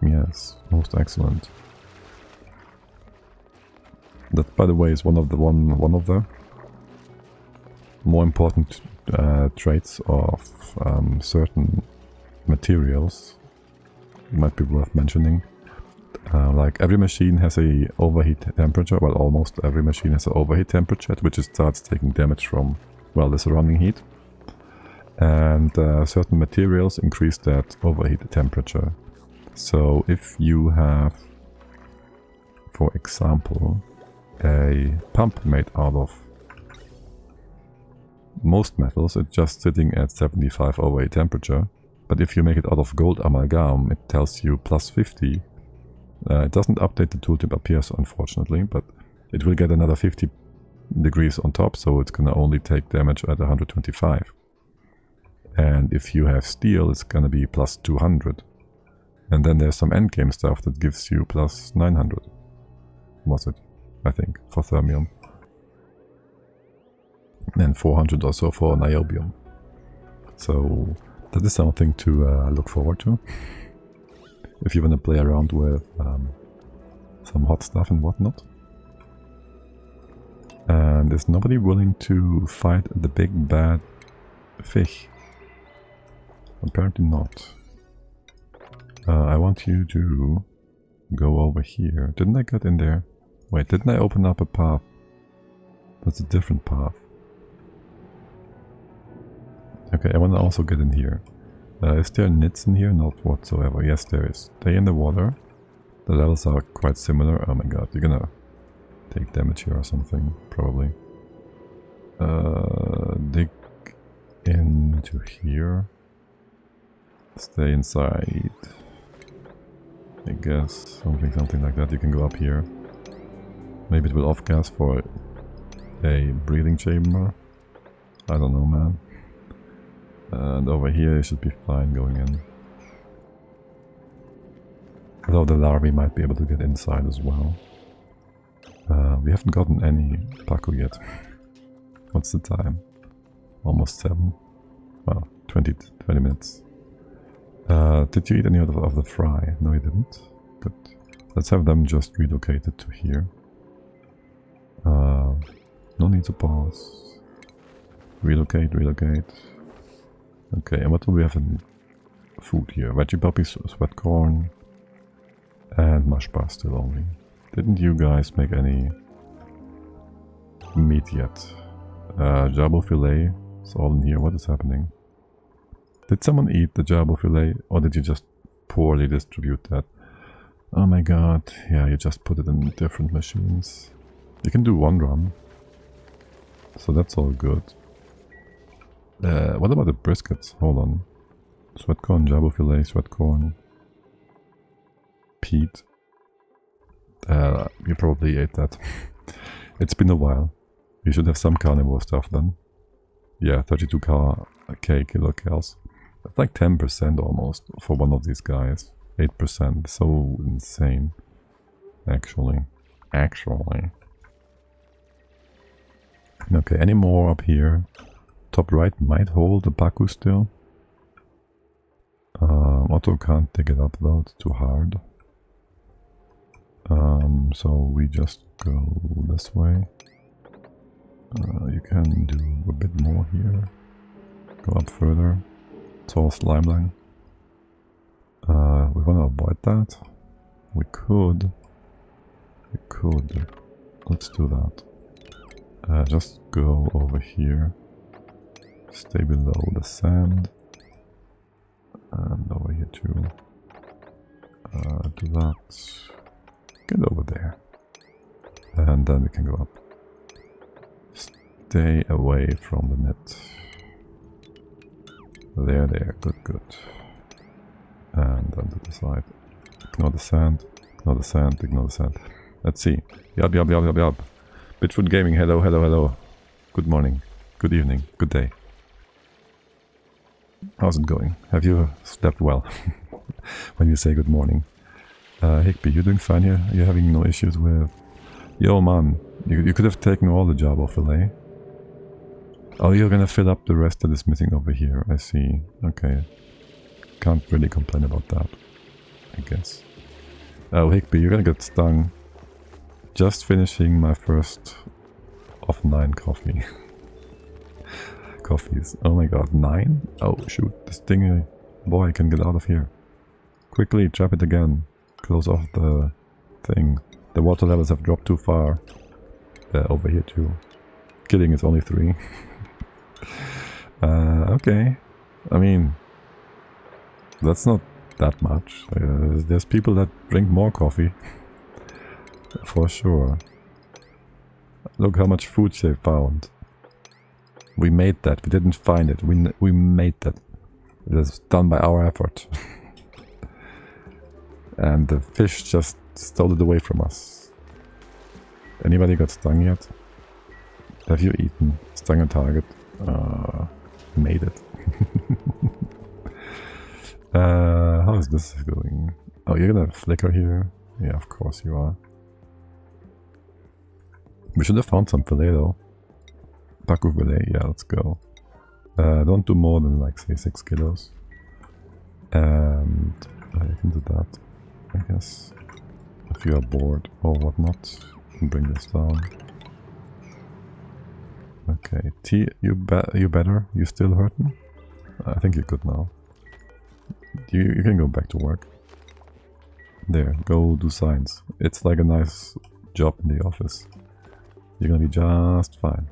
Yes, most excellent. That, by the way, is one of the more important traits of certain materials. It might be worth mentioning. Like every machine has a overheat temperature. Well, almost every machine has an overheat temperature at which it starts taking damage from, well, the surrounding heat. And certain materials increase that overheat temperature. So if you have, for example, a pump made out of most metals, it's just sitting at 75 overheat temperature. But if you make it out of gold amalgam, it tells you plus 50. It doesn't update the tooltip up here, unfortunately, but it will get another 50 degrees on top, so it's gonna only take damage at 125. And if you have steel, it's gonna be plus 200. And then there's some endgame stuff that gives you plus 900. Was it? I think, for thermium. And 400 or so for niobium. So that is something to look forward to. If you want to play around with some hot stuff and whatnot. And is nobody willing to fight the big bad fish? Apparently not. I want you to go over here. Didn't I get in there? Wait, didn't I open up a path? That's a different path. Okay, I want to also get in here. Is there nits in here? Not whatsoever. Yes, there is. Stay in the water. The levels are quite similar. Oh my god, you're gonna take damage here or something, probably. Dig into here. Stay inside. I guess something like that. You can go up here. Maybe it will off-gas for a breathing chamber. I don't know, man. And over here you should be fine going in. Although the larvae might be able to get inside as well. We haven't gotten any Paku yet. What's the time? Almost 7. Well, 20 minutes. Did you eat any of the fry? No, you didn't. Good. Let's have them just relocated to here. No need to pause. Relocate. Okay, and what do we have in food here? Veggie puppies, sweat corn, and mush bar still only. Didn't you guys make any meat yet? Jabo filet, it's all in here. What is happening? Did someone eat the jabo filet, or did you just poorly distribute that? Oh my god, yeah, you just put it in different machines. You can do one run, so that's all good. What about the briskets? Hold on. Sweat corn, jabo filet, sweat corn. Peat. You probably ate that. It's been a while. You should have some carnivore stuff then. Yeah, 32k kilocals. That's like 10% almost for one of these guys. 8%. So insane. Actually. Okay, any more up here? Top right might hold the Paku still. Otto can't dig it up though, it's too hard. So we just go this way. You can do a bit more here. Go up further. It's all slime line. We want to avoid that. We could. Let's do that. Just go over here. Stay below the sand. And over here too. Do that. Get over there. And then we can go up. Stay away from the net. There, good. And then to the side. Ignore the sand, ignore the sand, ignore the sand. Let's see. Yup. Bitchwood Gaming, hello. Good morning, good evening, good day. How's it going? Have you slept well? When you say good morning. Higby, you doing fine here? You're having no issues with... Yo man, you could have taken all the job off LA. Oh, you're gonna fill up the rest that is missing over here, I see. Okay. Can't really complain about that, I guess. Oh, Higby, you're gonna get stung. Just finishing my first of 9 coffees. Oh my god, 9? Oh shoot, this thing, boy, can get out of here. Quickly, trap it again. Close off the thing. The water levels have dropped too far. Over here too. Kidding, it's only 3. Okay. I mean, that's not that much. There's people that drink more coffee. For sure. Look how much food they found. We made that. We didn't find it. We made that. It was done by our effort. And the fish just stole it away from us. Anybody got stung yet? Have you eaten? Stung a target? Made it. How is this going? Oh, you're gonna flicker here? Yeah, of course you are. We should have found some fillet though. Pacu fillet, yeah, let's go. Don't do more than like say 6 kilos. And I can do that, I guess. If you are bored or whatnot, you can bring this down. Okay, T, you better? You still hurting? I think you're good now. You can go back to work. There, go do science. It's like a nice job in the office. You're gonna be just fine.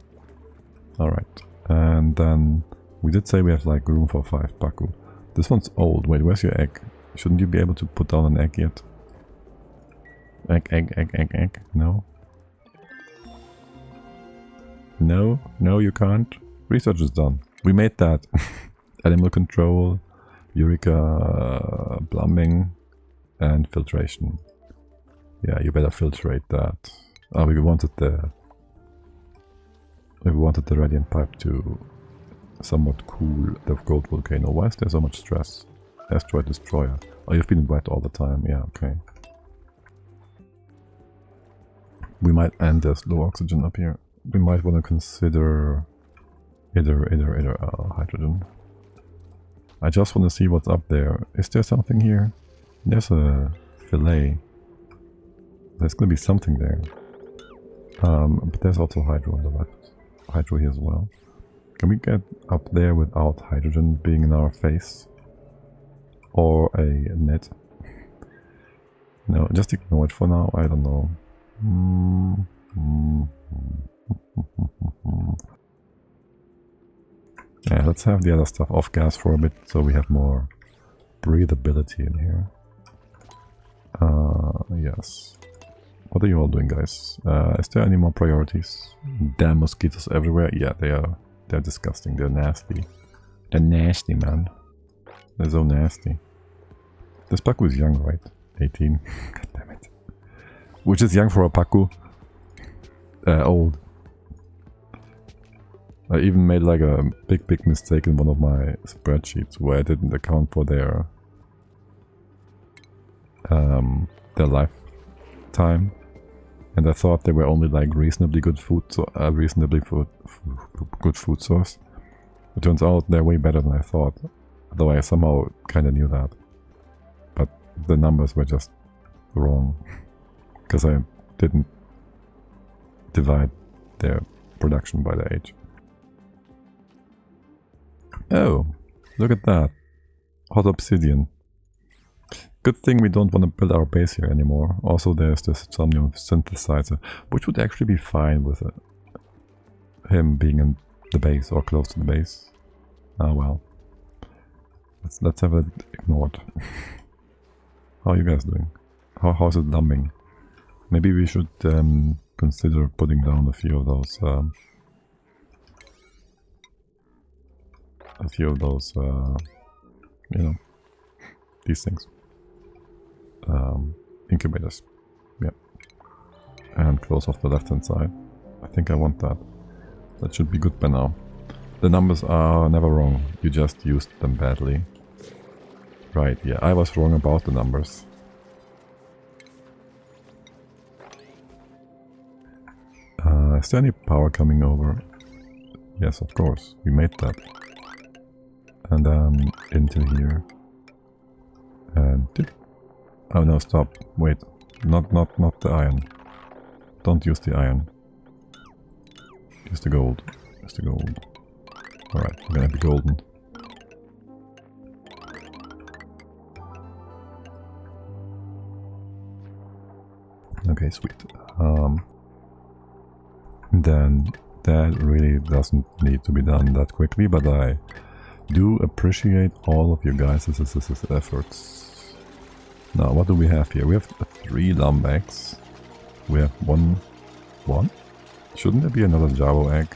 Alright, and then we did say we have like room for 5 Pacu. This one's old. Wait, where's your egg? Shouldn't you be able to put down an egg yet? Egg. No? No, you can't. Research is done. We made that. Animal control, Eureka, plumbing, and filtration. Yeah, you better filtrate that. Oh, we wanted the radiant pipe to somewhat cool the gold volcano. Why is there so much stress? Asteroid destroyer. Oh, you've been wet all the time. Yeah, okay. We might end there's low oxygen up here. We might want to consider either hydrogen. I just want to see what's up there. Is there something here? There's a fillet. There's gonna be something there. But there's also hydro on the left. Hydro here as well. Can we get up there without hydrogen being in our face? Or a net? No, just ignore it for now. I don't know. Yeah, let's have the other stuff off gas for a bit so we have more breathability in here. Yes. What are you all doing, guys? Is there any more priorities? Damn mosquitoes everywhere. Yeah, they're disgusting. They're nasty. They're nasty, man. They're so nasty. This Pacu is young, right? 18. God damn it. Which is young for a Pacu. Old. I even made like a big mistake in one of my spreadsheets where I didn't account for their lifetime, and I thought they were only like reasonably good food, so good food source. It turns out they're way better than I thought, though I somehow kind of knew that. But the numbers were just wrong because I didn't divide their production by their age. Oh, look at that. Hot obsidian. Good thing we don't want to build our base here anymore. Also there's this somnium synthesizer, which would actually be fine with him being in the base or close to the base. Ah well. Let's have it ignored. How are you guys doing? How's it dumping? Maybe we should consider putting down a few of those you know, these things. Incubators. Yeah. And close off the left hand side. I think I want that. That should be good by now. The numbers are never wrong. You just used them badly. Right, yeah, I was wrong about the numbers. Is there any power coming over? Yes, of course. We made that. And then into here. And dip. Oh no, stop. Wait. Not the iron. Don't use the iron. Use the gold. Use the gold. Alright, we're gonna be golden. Okay, sweet. Then that really doesn't need to be done that quickly, but I do appreciate all of you guys' efforts. Now, what do we have here? We have 3 lumbags. We have one? Shouldn't there be another Jabo egg?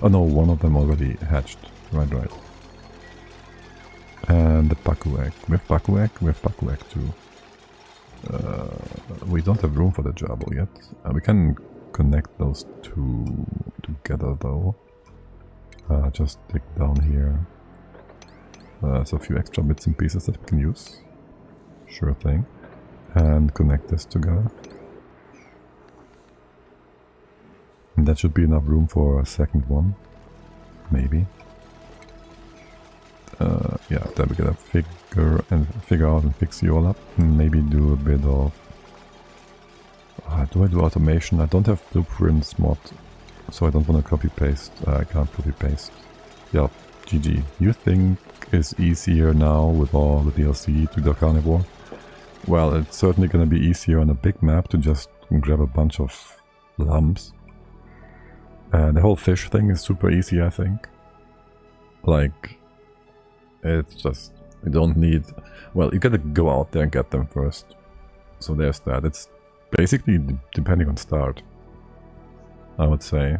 Oh no, one of them already hatched. Right. And the Paku egg. We have Paku egg? We have Paku egg too. We don't have room for the Jabo yet. We can connect those two together though. Just dig down here. There's a few extra bits and pieces that we can use. Sure thing. And connect this together. And that should be enough room for a second one. Maybe. Yeah, then we gotta figure out and fix you all up. Maybe do a bit of... do I do automation? I don't have blueprints mod, so I don't want to copy paste. I can't copy paste. Yeah, GG. You think it's easier now with all the DLC to the carnivore? Well, it's certainly gonna be easier on a big map to just grab a bunch of lumps. The whole fish thing is super easy, I think. Like, it's just, you don't need... Well, you gotta go out there and get them first. So there's that. It's basically depending on start, I would say.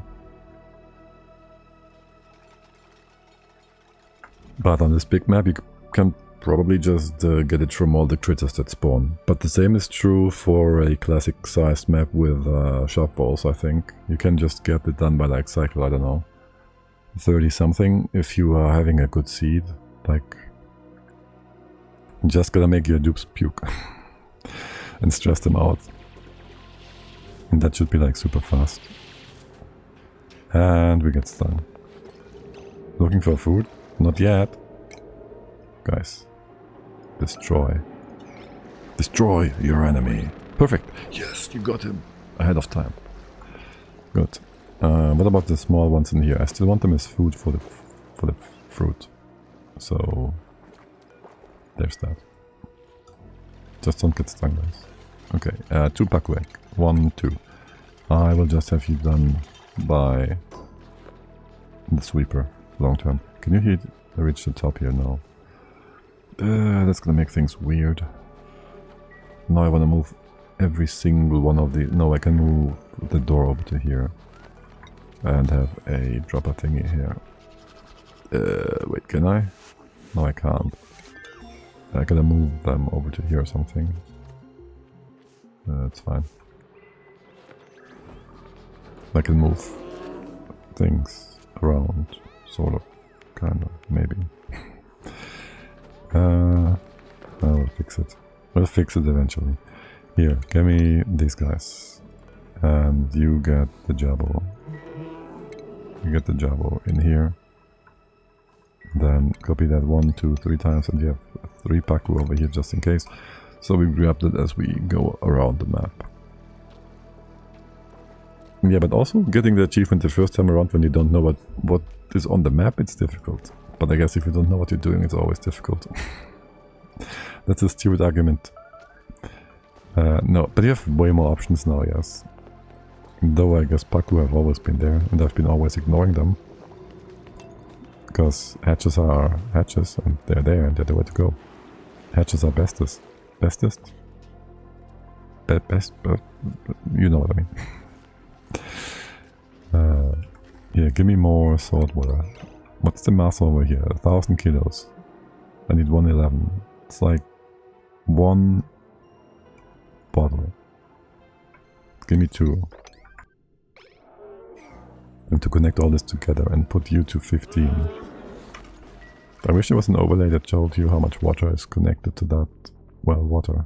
But on this big map you can probably just get it from all the critters that spawn. But the same is true for a classic sized map with sharp balls, I think. You can just get it done by like cycle, I don't know, 30 something if you are having a good seed. Like, just gotta make your dupes puke and stress them out. And that should be like super fast. And we get stung. Looking for food? Not yet. Guys. Destroy. Destroy your enemy. Perfect. Yes, you got him. Ahead of time. Good. What about the small ones in here? I still want them as food for the fruit. So there's that. Just don't get stung, guys. Okay, 2 Paku egg. 1, 2. I will just have you done by the sweeper long term. Can you reach the top here now? That's gonna make things weird. Now I wanna move every single one of the... No, I can move the door over to here. And have a dropper thingy here. Wait, can I? No, I can't. I gotta move them over to here or something. That's fine. I can move things around, sort of, kind of, maybe. I will fix it. We'll fix it eventually. Here, give me these guys. And you get the Jabo. You get the Jabo in here. Then copy that 1, 2, 3 times, and you have 3 Paku over here just in case. So we grab it as we go around the map. Yeah, but also getting the achievement the first time around when you don't know what is on the map, it's difficult. But I guess if you don't know what you're doing, it's always difficult. That's a stupid argument. No, but you have way more options now, yes. Though I guess Paku have always been there, and I've been always ignoring them. Because hatches are hatches, and they're there, and they're the way to go. Hatches are bestest. Bestest? Best, you know what I mean. Yeah, give me more salt water. What's the mass over here? 1,000 kilos. I need 111. It's like 1 bottle. Give me 2. And to connect all this together and put you to 15. I wish there was an overlay that showed you how much water is connected to that. Well, water.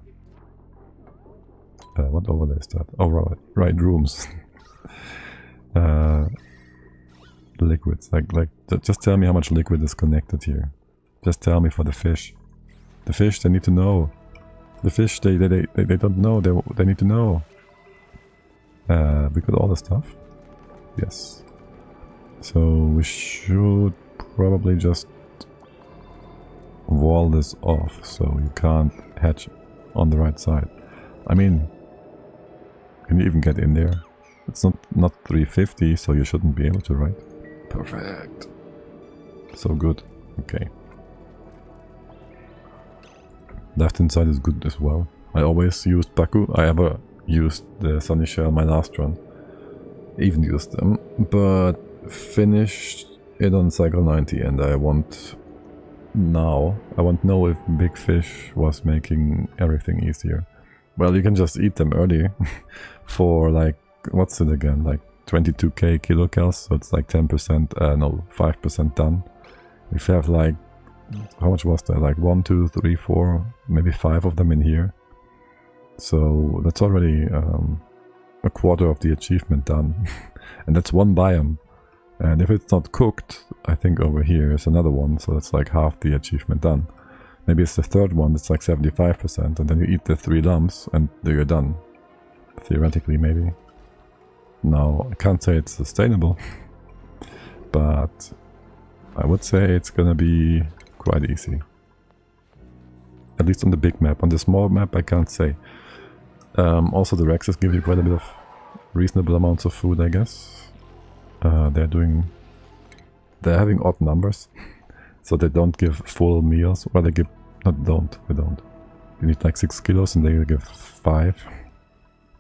What overlay is that? Oh, right, rooms. Liquids, just tell me how much liquid is connected here. Just tell me for the fish. The fish, they need to know. The fish, they don't know. They need to know. We got all the stuff. Yes. So we should probably just wall this off so you can't hatch on the right side. I mean, can you even get in there? It's not 350, so you shouldn't be able to, right? Perfect. So good. Okay. Left hand side is good as well. I always used Paku. I ever used the Sunny Shell my last run. Even used them. But finished it on cycle 90, and I want know if Big Fish was making everything easier. Well, you can just eat them early for like, what's it again, like 22k kilocals, so it's like 10%, no, 5% done. If you have like, how much was there, like 1, 2, 3, 4, maybe 5 of them in here. So that's already a quarter of the achievement done. And that's one biome. And if it's not cooked, I think over here is another one, so that's like half the achievement done. Maybe it's the third one, it's like 75%, and then you eat the 3 lumps and you're done. Theoretically, maybe. Now, I can't say it's sustainable, but I would say it's gonna be quite easy. At least on the big map. On the small map, I can't say. Also, the Rexes give you quite a bit of reasonable amounts of food, I guess. They're having odd numbers, so they don't give full meals. Well, they give, they don't. You need like 6 kilos and they give 5.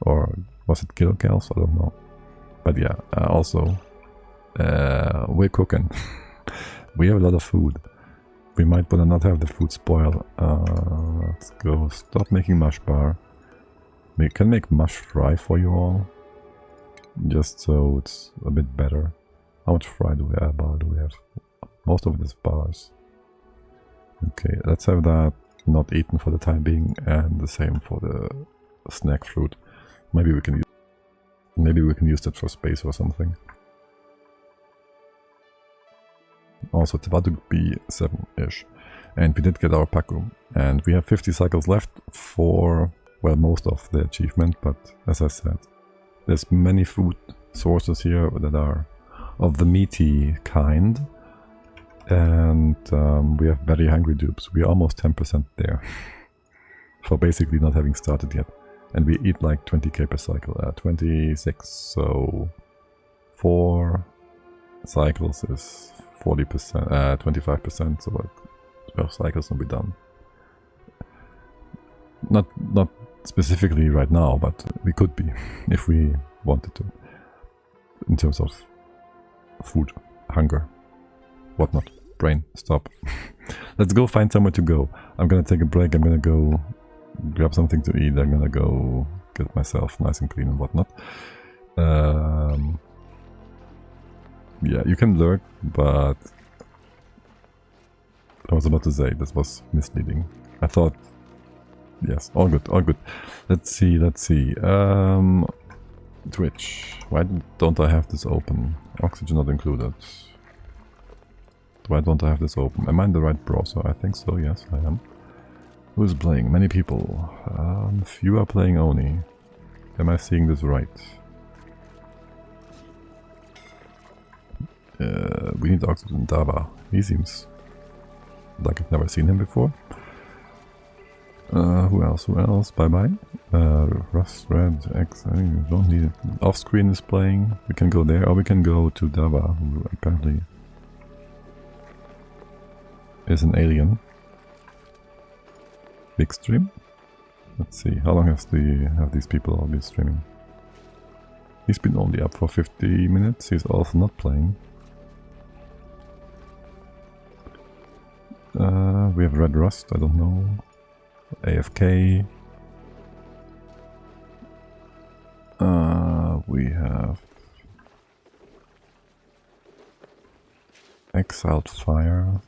Or was it kilocals? I don't know. But yeah, also, we're cooking. We have a lot of food. We might wanna not have the food spoil. Let's go stop making mush bar. We can make mush fry for you all. Just so it's a bit better. How much fry do we have? Bar do we have? Most of it is bars. Okay, let's have that not eaten for the time being, and the same for the snack fruit. Maybe we can use that for space or something. Also, it's about to be 7-ish. And we did get our Paku. And we have 50 cycles left for, well, most of the achievement, but as I said, there's many food sources here that are of the meaty kind. And we have very hungry dupes. We're almost 10% there. For basically not having started yet. And we eat like 20k per cycle. 26, so 4 cycles is 40%, 25%, so like 12 cycles will be done. Not specifically right now, but we could be, if we wanted to. In terms of food, hunger, whatnot. Brain, stop. Let's go find somewhere to go. I'm gonna take a break, I'm gonna go grab something to eat, I'm gonna go get myself nice and clean and whatnot. Yeah, you can lurk, but I was about to say this was misleading. I thought, yes, all good, all good. Let's see. Twitch. Why don't I have this open? Oxygen not included. Why don't I have this open? Am I in the right browser? I think so, yes, I am. Who's playing? Many people. Few are playing Oni. Am I seeing this right? We need Oxygen. Daba. He seems like I've never seen him before. Who else? Who else? Bye bye. Rust, Red, X. I think we don't need it. Off screen is playing. We can go there, or we can go to Dava, who apparently is an alien. Big stream. Let's see. How long have these people all been streaming? He's been only up for 50 minutes. He's also not playing. We have Red Rust. I don't know. AFK. We have Exiled Fire.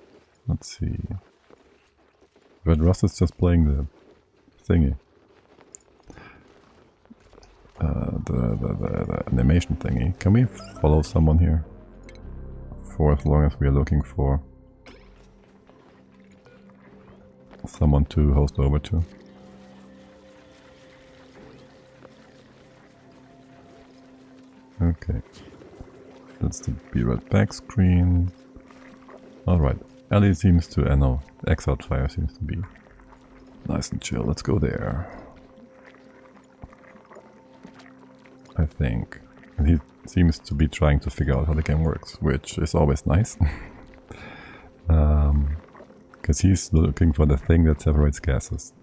Let's see. Red Rust is just playing the thingy. The animation thingy. Can we follow someone here? For as long as we are looking for someone to host over to. Okay. That's the B-Red back screen. Alright. Ellie seems to... no. Exiled Fire seems to be nice and chill. Let's go there. I think. And he seems to be trying to figure out how the game works, which is always nice. Because he's looking for the thing that separates gases.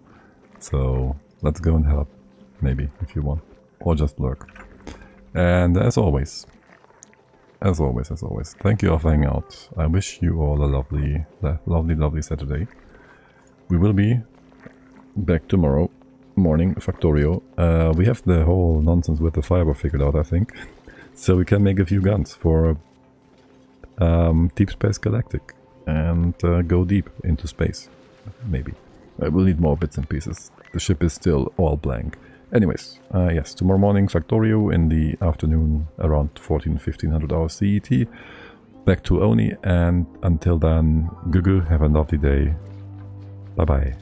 So let's go and help, maybe, if you want. Or just lurk. And as always, thank you all for hanging out. I wish you all a lovely Saturday. We will be back tomorrow morning, Factorio. We have the whole nonsense with the fiber figured out, I think. So we can make a few guns for Deep Space Galactic and go deep into space, maybe. We'll need more bits and pieces. The ship is still all blank. Anyways, yes, tomorrow morning Factorio, in the afternoon around 1500 hours CET. Back to Oni, and until then, Gugu, have a lovely day. Bye bye.